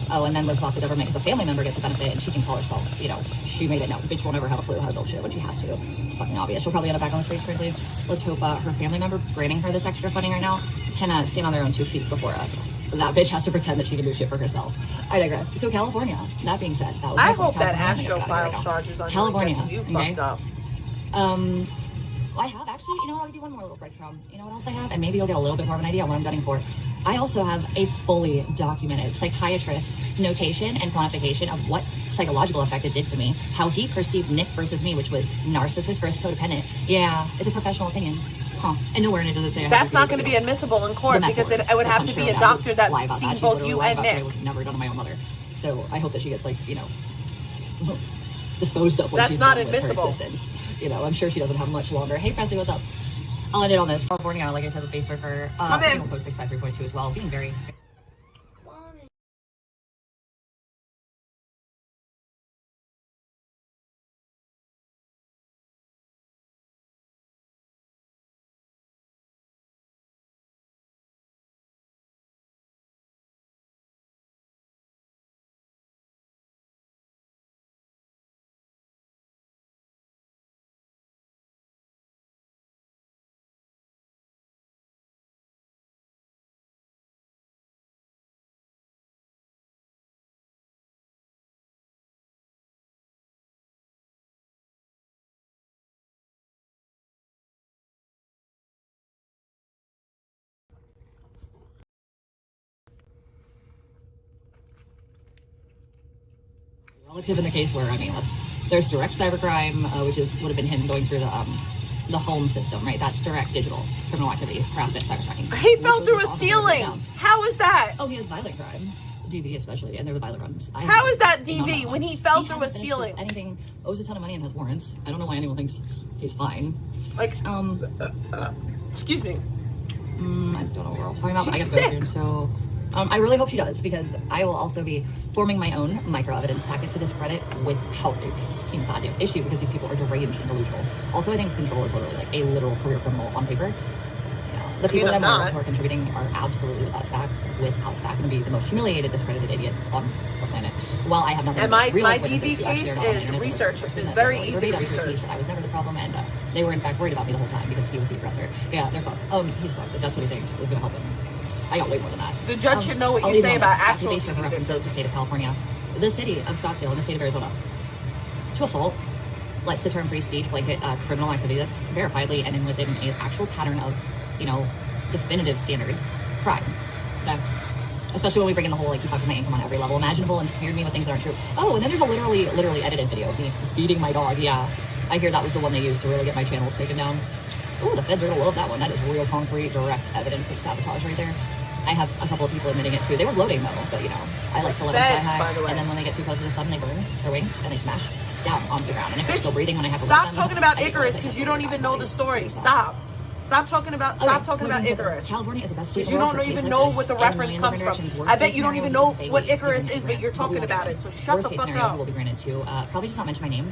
Oh, and then lives off the government because a family member gets a benefit and she can call herself, you know, she made it. No, the bitch won't ever have a clue how to build shit when she has to. It's fucking obvious. She'll probably end up back on the streets, frankly. Let's hope her family member granting her this extra funding right now can stand on their own 2 feet before that bitch has to pretend that she can do shit for herself. I digress. So California, that being said, that was I my point. hope that California, Astro I'm gonna get files out of here right now. charges on California, you. You okay? fucked up. I have actually, you know, I'll give you one more little breadcrumb. You know what else I have? And maybe you'll get a little bit more of an idea on what I'm gunning for. I also have a fully documented psychiatrist notation and quantification of what psychological effect it did to me, how he perceived Nick versus me, which was narcissist versus codependent. Yeah, it's a professional opinion. Huh. And nowhere in it does it say That's not going to be admissible in court because it would have to be a doctor that sees both you and Nick. I would never done to my own mother. So I hope that she gets, like, you know, disposed of when That's she's not done with her admissible. existence. You know, I'm sure she doesn't have much longer. Hey, Presley, what's up? I'll end it on this. California, like I said, with base surfer. Come in. Post 653.2 as well. Being very... Relative in the case where, I mean, there's direct cybercrime, which would have been him going through the home system, right? That's direct digital criminal activity, harassment, cyberstalking. He fell through a ceiling. How is that? Oh, he has violent crimes, DV especially, and they're the violent ones. How is that DV when he fell through a ceiling? Anything, owes a ton of money and has warrants. I don't know why anyone thinks he's fine. Like, excuse me. I don't know what we're all talking about, but I She's gotta go soon, so... I really hope she does, because I will also be forming my own micro-evidence packet to discredit with how big goddamn issue, because these people are deranged and delusional. Also, I think Control is literally like a literal career criminal on paper. The people that I'm aware of who are contributing are absolutely without fact going to be the most humiliated, discredited idiots on the planet. While I have nothing. And my DV case is research. It's very easy to research. I was never the problem, and they were in fact worried about me the whole time because he was the aggressor. Yeah, they're fucked. He's fucked. That's what he thinks is going to help him. I got way more than that. The judge should know what you say about actual base surfer references the state of California, the city of Scottsdale, and the state of Arizona. To a fault, lets the term free speech blanket criminal activity that's verifiably and within an actual pattern of, you know, definitive standards, crime. Okay? Especially when we bring in the whole, like, you fucked my income on every level imaginable and smeared me with things that aren't true. Oh, and then there's a literally edited video of me beating my dog. Yeah, I hear that was the one they used to really get my channels taken down. Oh, the feds are gonna love that one. That is real concrete, direct evidence of sabotage right there. I have a couple of people admitting it too. They were gloating though, but you know, I like to let them fly high. And then when they get too close to the sun, they burn their wings and they smash down onto the ground. And if they're still breathing when I have to stop talking about Icarus because you don't even know the story. Stop talking about Icarus. California is the best state because you don't even know what the reference comes from. I bet you don't even know what Icarus is, but you're talking about it. So shut the fuck up. Will be granted to probably just not mention my name.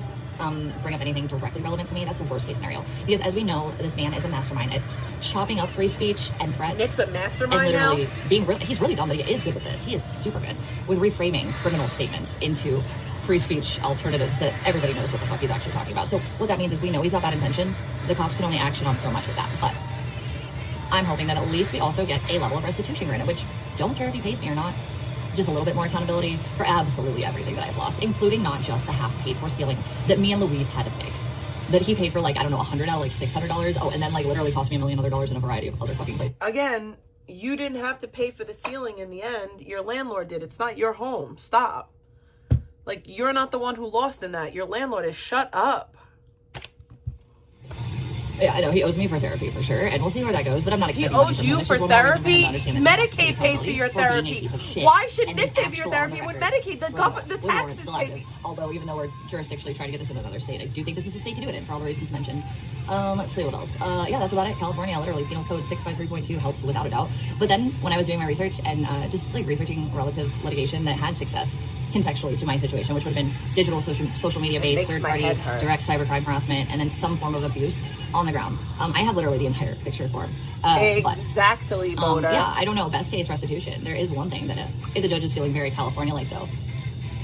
Bring up anything directly relevant to me. That's the worst case scenario. Because as we know, this man is a mastermind at chopping up free speech and threats. Nick's a mastermind and literally now? He's really dumb, but he is good with this. He is super good with reframing criminal statements into free speech alternatives that everybody knows what the fuck he's actually talking about. So what that means is we know he's got bad intentions. The cops can only action on so much with that. But I'm hoping that at least we also get a level of restitution granted, which don't care if he pays me or not. Just a little bit more accountability for absolutely everything that I've lost, including not just the half paid for ceiling that me and Louise had to fix. That he paid for like, I don't know, $100 out of like $600. Oh, and then like literally cost me $1 million in a variety of other fucking places. Again, you didn't have to pay for the ceiling in the end. Your landlord did. It's not your home. Stop. Like, you're not the one who lost in that. Your landlord is. Shut up. Yeah, I know he owes me for therapy for sure, and we'll see where that goes. But I'm not He expecting money owes from him. you It's for just one more reason therapy. him to understand that he has to Medicaid take pays for your accountability for being a therapy. piece of shit. Why should And Nick then pay for your actual therapy on when record. Medicaid, the Well, the well, taxes it's still pay? active. Although even though we're jurisdictionally trying to get this in another state, I do think this is a state to do it in for all the reasons mentioned. Let's see what else. Yeah, that's about it. California, literally, penal code 653.2 helps without a doubt. But then when I was doing my research and just like researching relative litigation that had success contextually to my situation, which would have been digital social media based, third party, direct cybercrime harassment, and then some form of abuse on the ground. I have literally the entire picture for him. Exactly, Boda. Yeah, I don't know. Best case restitution. There is one thing that if the judge is feeling very California-like though,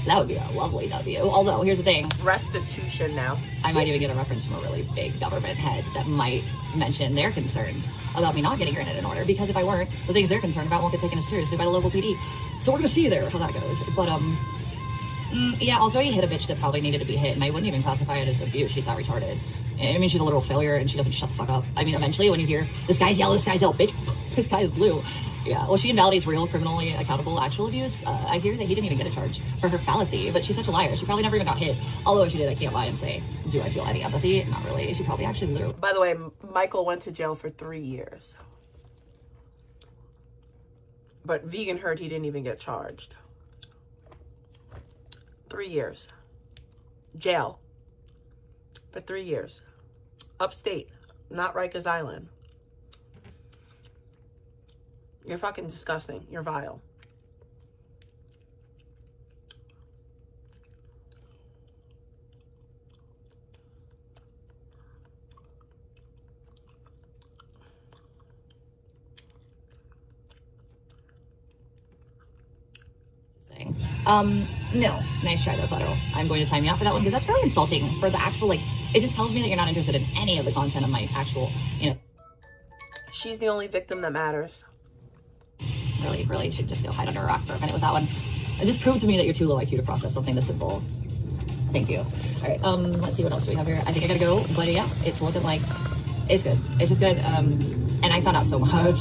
that would be a lovely W. Although, here's the thing. Restitution now. I might even get a reference from a really big government head that might mention their concerns about me not getting granted an order, because if I weren't, the things they're concerned about won't get taken as seriously by the local PD. So we're gonna see there how that goes. But yeah, also he hit a bitch that probably needed to be hit, and I wouldn't even classify it as abuse. She's not retarded. I mean, she's a literal failure, and she doesn't shut the fuck up. I mean, eventually when you hear, this guy's yellow, bitch, this guy is blue. Yeah, well, she invalidates real criminally accountable actual abuse. I hear that he didn't even get a charge for her fallacy, but she's such a liar. She probably never even got hit. Although if she did, I can't lie and say, do I feel any empathy? Not really. She probably actually literally... By the way, Michael went to jail for 3 years. But Vegan heard he didn't even get charged. 3 years. Jail. For 3 years. Upstate. Not Rikers Island. You're fucking disgusting. You're vile. No. Nice try though, Collateral. I'm going to time you out for that one, because that's really insulting for the actual, like, it just tells me that you're not interested in any of the content of my actual, you know. She's the only victim that matters. Really should just go hide under a rock for a minute with that one. It just proved to me that you're too low IQ to process something this simple. Thank you. All right, let's see what else do we have here. I think I gotta go, but yeah, it's looking like it's good. It's just good. And I found out so much.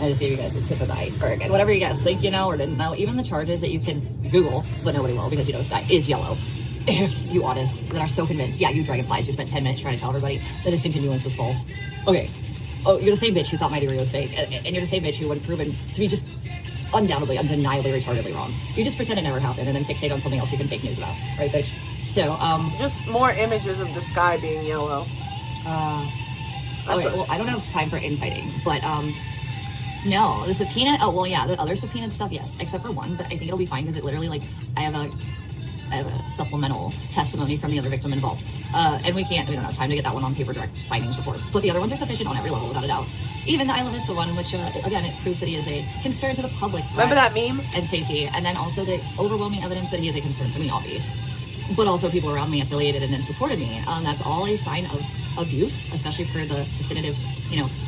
I just gave you guys the tip of the iceberg. And whatever you guys think you know or didn't know, even the charges that you can Google, but nobody will, because you know this guy is yellow. If you honest that are so convinced, yeah, you dragonflies who spent 10 minutes trying to tell everybody that his continuance was false. Okay. Oh, you're the same bitch who thought my degree was fake, and you're the same bitch who, when proven to be just undoubtedly, undeniably, retardedly wrong, you just pretend it never happened and then fixate on something else you can fake news about, right, bitch? So, just more images of the sky being yellow. Okay, well, I don't have time for infighting, but, no, the subpoena, oh, well, yeah, the other subpoenaed stuff, yes, except for one, but I think it'll be fine, because it literally, like, I have a supplemental testimony from the other victim involved. And we don't have time to get that one on paper direct findings report. But the other ones are sufficient on every level, without a doubt. Even the Isla Vista one, which, again, it proves that he is a concern to the public. Remember that meme? And safety. And then also the overwhelming evidence that he is a concern to me, Avi. But also people around me affiliated and then supported me. That's all a sign of abuse, especially for the definitive,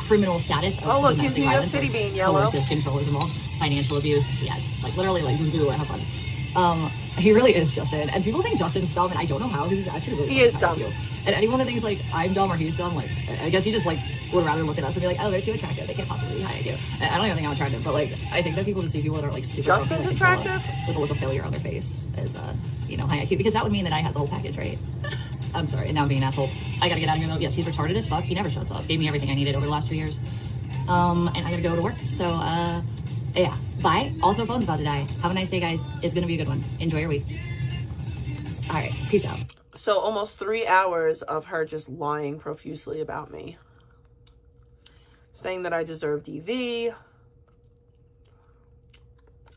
criminal status of look, he's domestic New York violence. City being yellow. Coercive control is involved. Financial abuse. Yes. Like, literally, like, just Google it, have fun. He really is Justin, and people think Justin's dumb, and I don't know how. He's actually really dumb. And anyone that thinks like I'm dumb or he's dumb, like I guess you just like would rather look at us and be like, oh, they're too attractive. They can't possibly be high IQ. And I don't even think I'm attractive, but like I think that people just see people that are like super Justin's attractive with a look of failure on their face as high IQ, because that would mean that I have the whole package, right? I'm sorry, and now I'm being an asshole. I gotta get out of here though. Yes, he's retarded as fuck. He never shuts up. Gave me everything I needed over the last 2 years. And I gotta go to work. So yeah, bye. Also, phone's about to die. Have a nice day, guys. It's gonna be a good one. Enjoy your week. All right, peace out. So almost 3 hours of her just lying profusely about me. Saying that I deserve DV.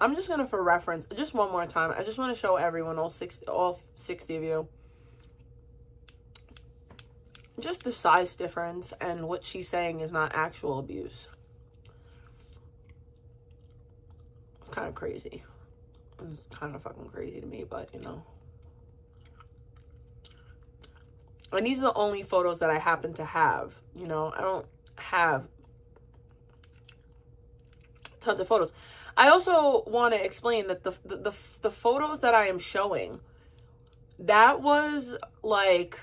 I'm just gonna, for reference, just one more time, I just want to show everyone, all 60 of you, just the size difference, and what she's saying is not actual abuse. It's kind of crazy. It's kind of fucking crazy to me, but and these are the only photos that I happen to have. I don't have tons of photos. I also want to explain that the photos that I am showing, that was like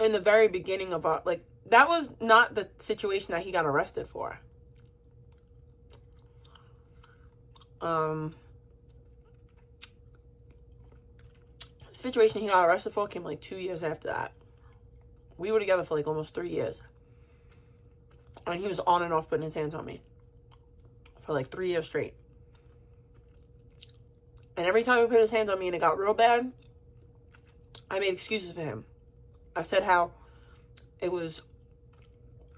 in the very beginning of our, like, that was not the situation that he got arrested for. Situation he got arrested for came like 2 years after that. We were together for like almost 3 years. And he was on and off putting his hands on me for like 3 years straight. And every time he put his hands on me and it got real bad, I made excuses for him. I said how it was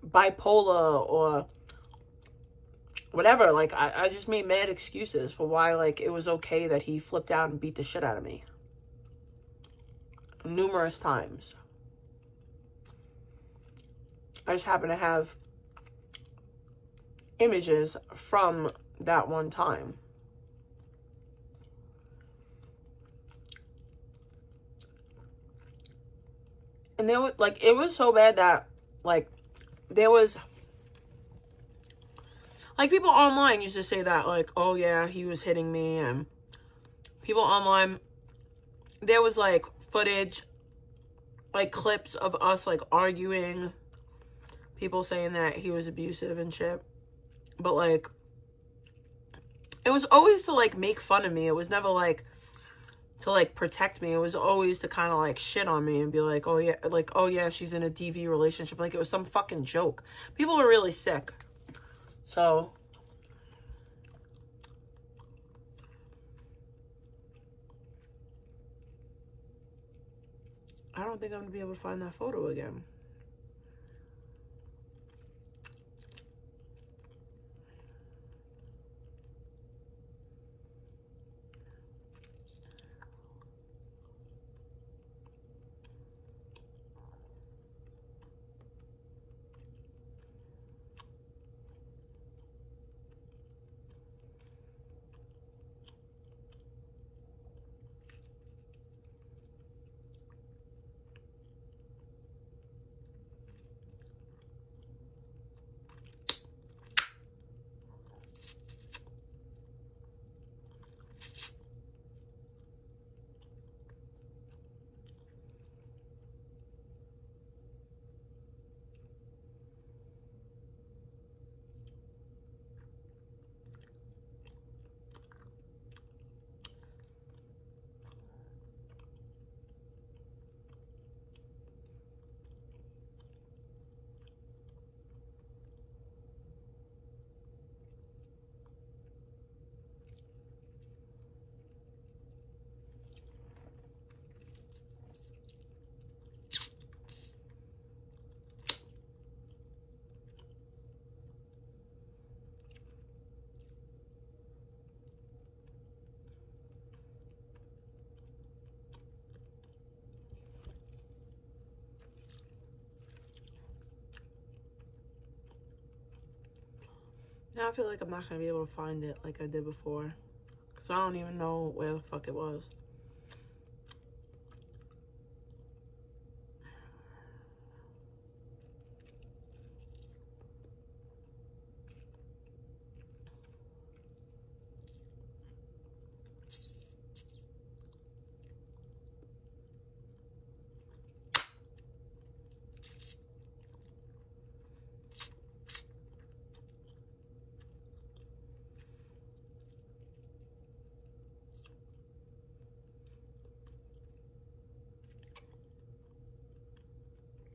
bipolar or whatever. Like, I just made mad excuses for why, like, it was okay that he flipped out and beat the shit out of me. Numerous times. I just happen to have images from that one time. And there was, like, it was so bad that, like, there was, like, people online used to say that, like, oh yeah, he was hitting me, and people online, there was, like, footage, like, clips of us, like, arguing, people saying that he was abusive and shit, but, like, it was always to, like, make fun of me. It was never, like, to, like, protect me. It was always to kind of, like, shit on me and be like, oh yeah, she's in a DV relationship. Like, it was some fucking joke. People were really sick. So, I don't think I'm going to be able to find that photo again. Now I feel like I'm not going to be able to find it like I did before. Because I don't even know where the fuck it was.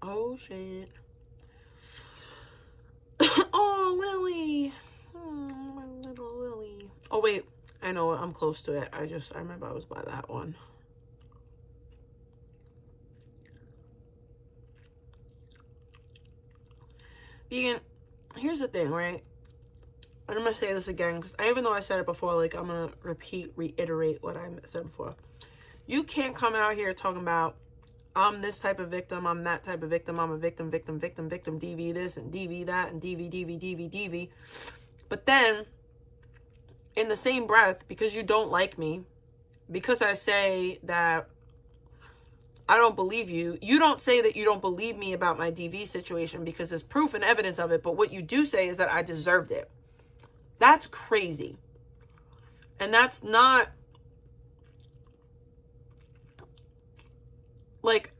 Oh, shit. Oh, Lily. Oh, my little Lily. Oh, wait. I know. I'm close to it. I remember I was by that one. Vegan, here's the thing, right? And I'm going to say this again, because even though I said it before, like, I'm going to reiterate what I said before. You can't come out here talking about, I'm this type of victim, I'm that type of victim, I'm a victim, DV this and DV that and DV. But then, in the same breath, because you don't like me, because I say that I don't believe you, you don't say that you don't believe me about my DV situation because there's proof and evidence of it, but what you do say is that I deserved it. That's crazy. And that's not, like,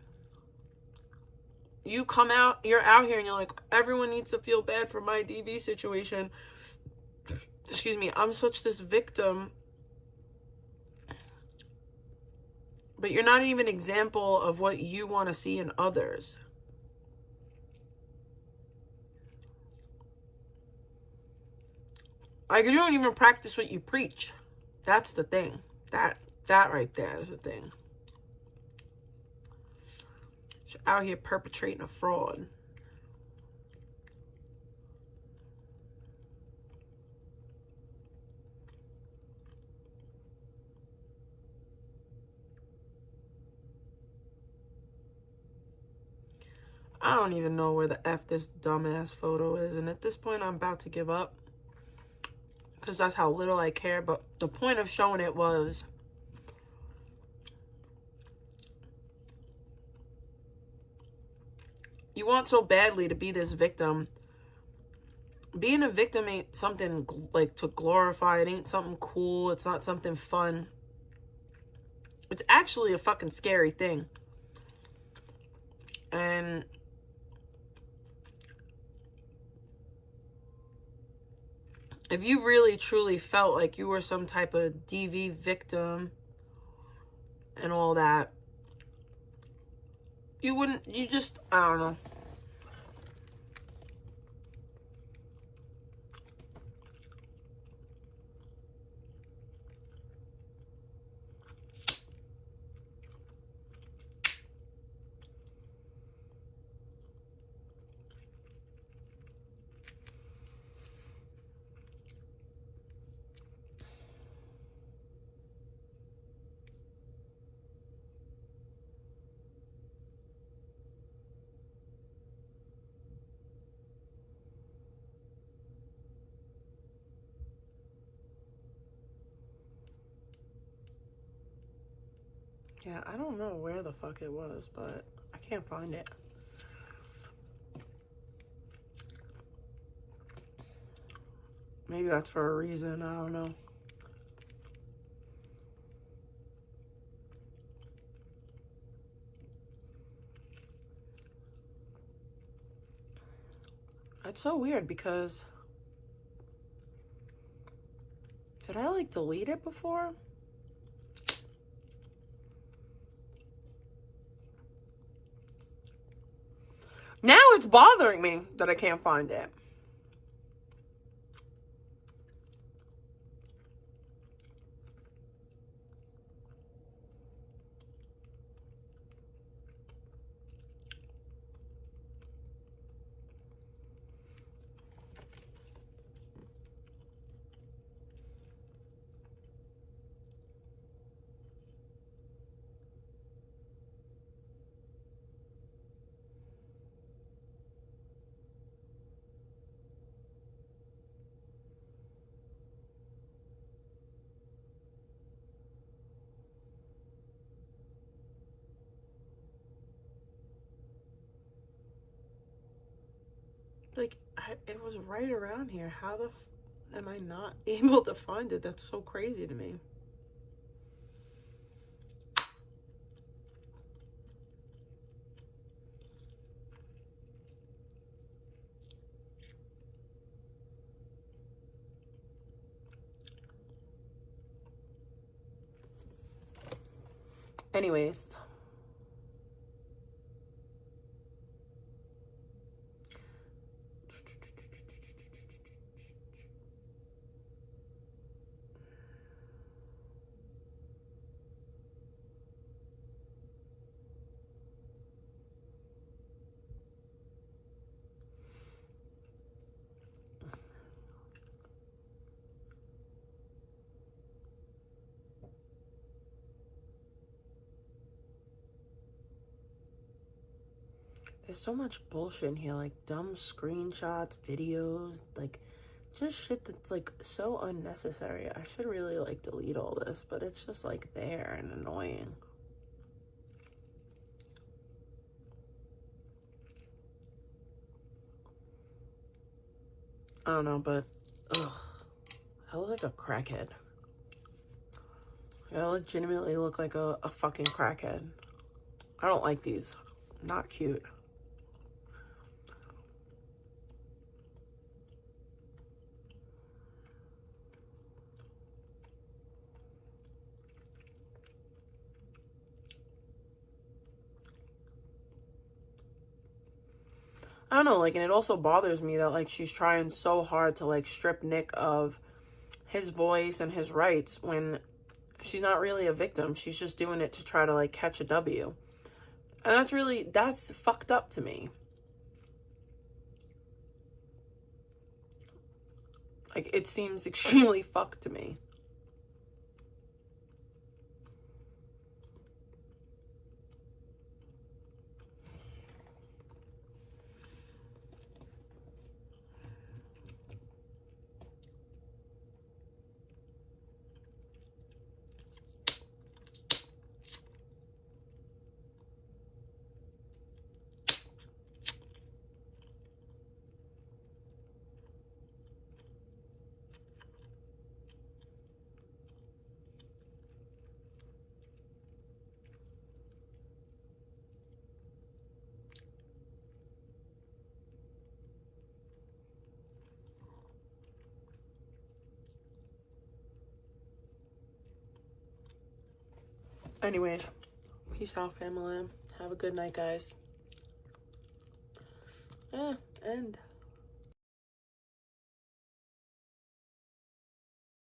you come out, you're out here and you're like, everyone needs to feel bad for my DV situation. Excuse me, I'm such this victim. But you're not even an example of what you want to see in others. Like, you don't even practice what you preach. That's the thing. That right there is the thing. You're out here perpetrating a fraud. I don't even know where the F this dumbass photo is. And at this point, I'm about to give up. Because that's how little I care. But the point of showing it was... you want so badly to be this victim. Being a victim ain't something like to glorify. It ain't something cool. It's not something fun. It's actually a fucking scary thing. And if you really truly felt like you were some type of DV victim and all that, you wouldn't, you just, I don't know. Yeah, I don't know where the fuck it was, but I can't find it. Maybe that's for a reason, I don't know. It's so weird because... did I like delete it before? Now it's bothering me that I can't find it. Like, it was right around here. How the am I not able to find it? That's so crazy to me. Anyways. There's so much bullshit in here, like dumb screenshots, videos, like just shit that's like so unnecessary. I should really like delete all this, but it's just like there and annoying. I don't know, but ugh, I look like a crackhead. I legitimately look like a fucking crackhead. I don't like these. Not cute. I don't know, like, and it also bothers me that, like, she's trying so hard to, like, strip Nick of his voice and his rights when she's not really a victim. She's just doing it to try to like catch a W. And that's fucked up to me. Like, it seems extremely fucked to me. Anyways, peace out, family. Have a good night, guys. End.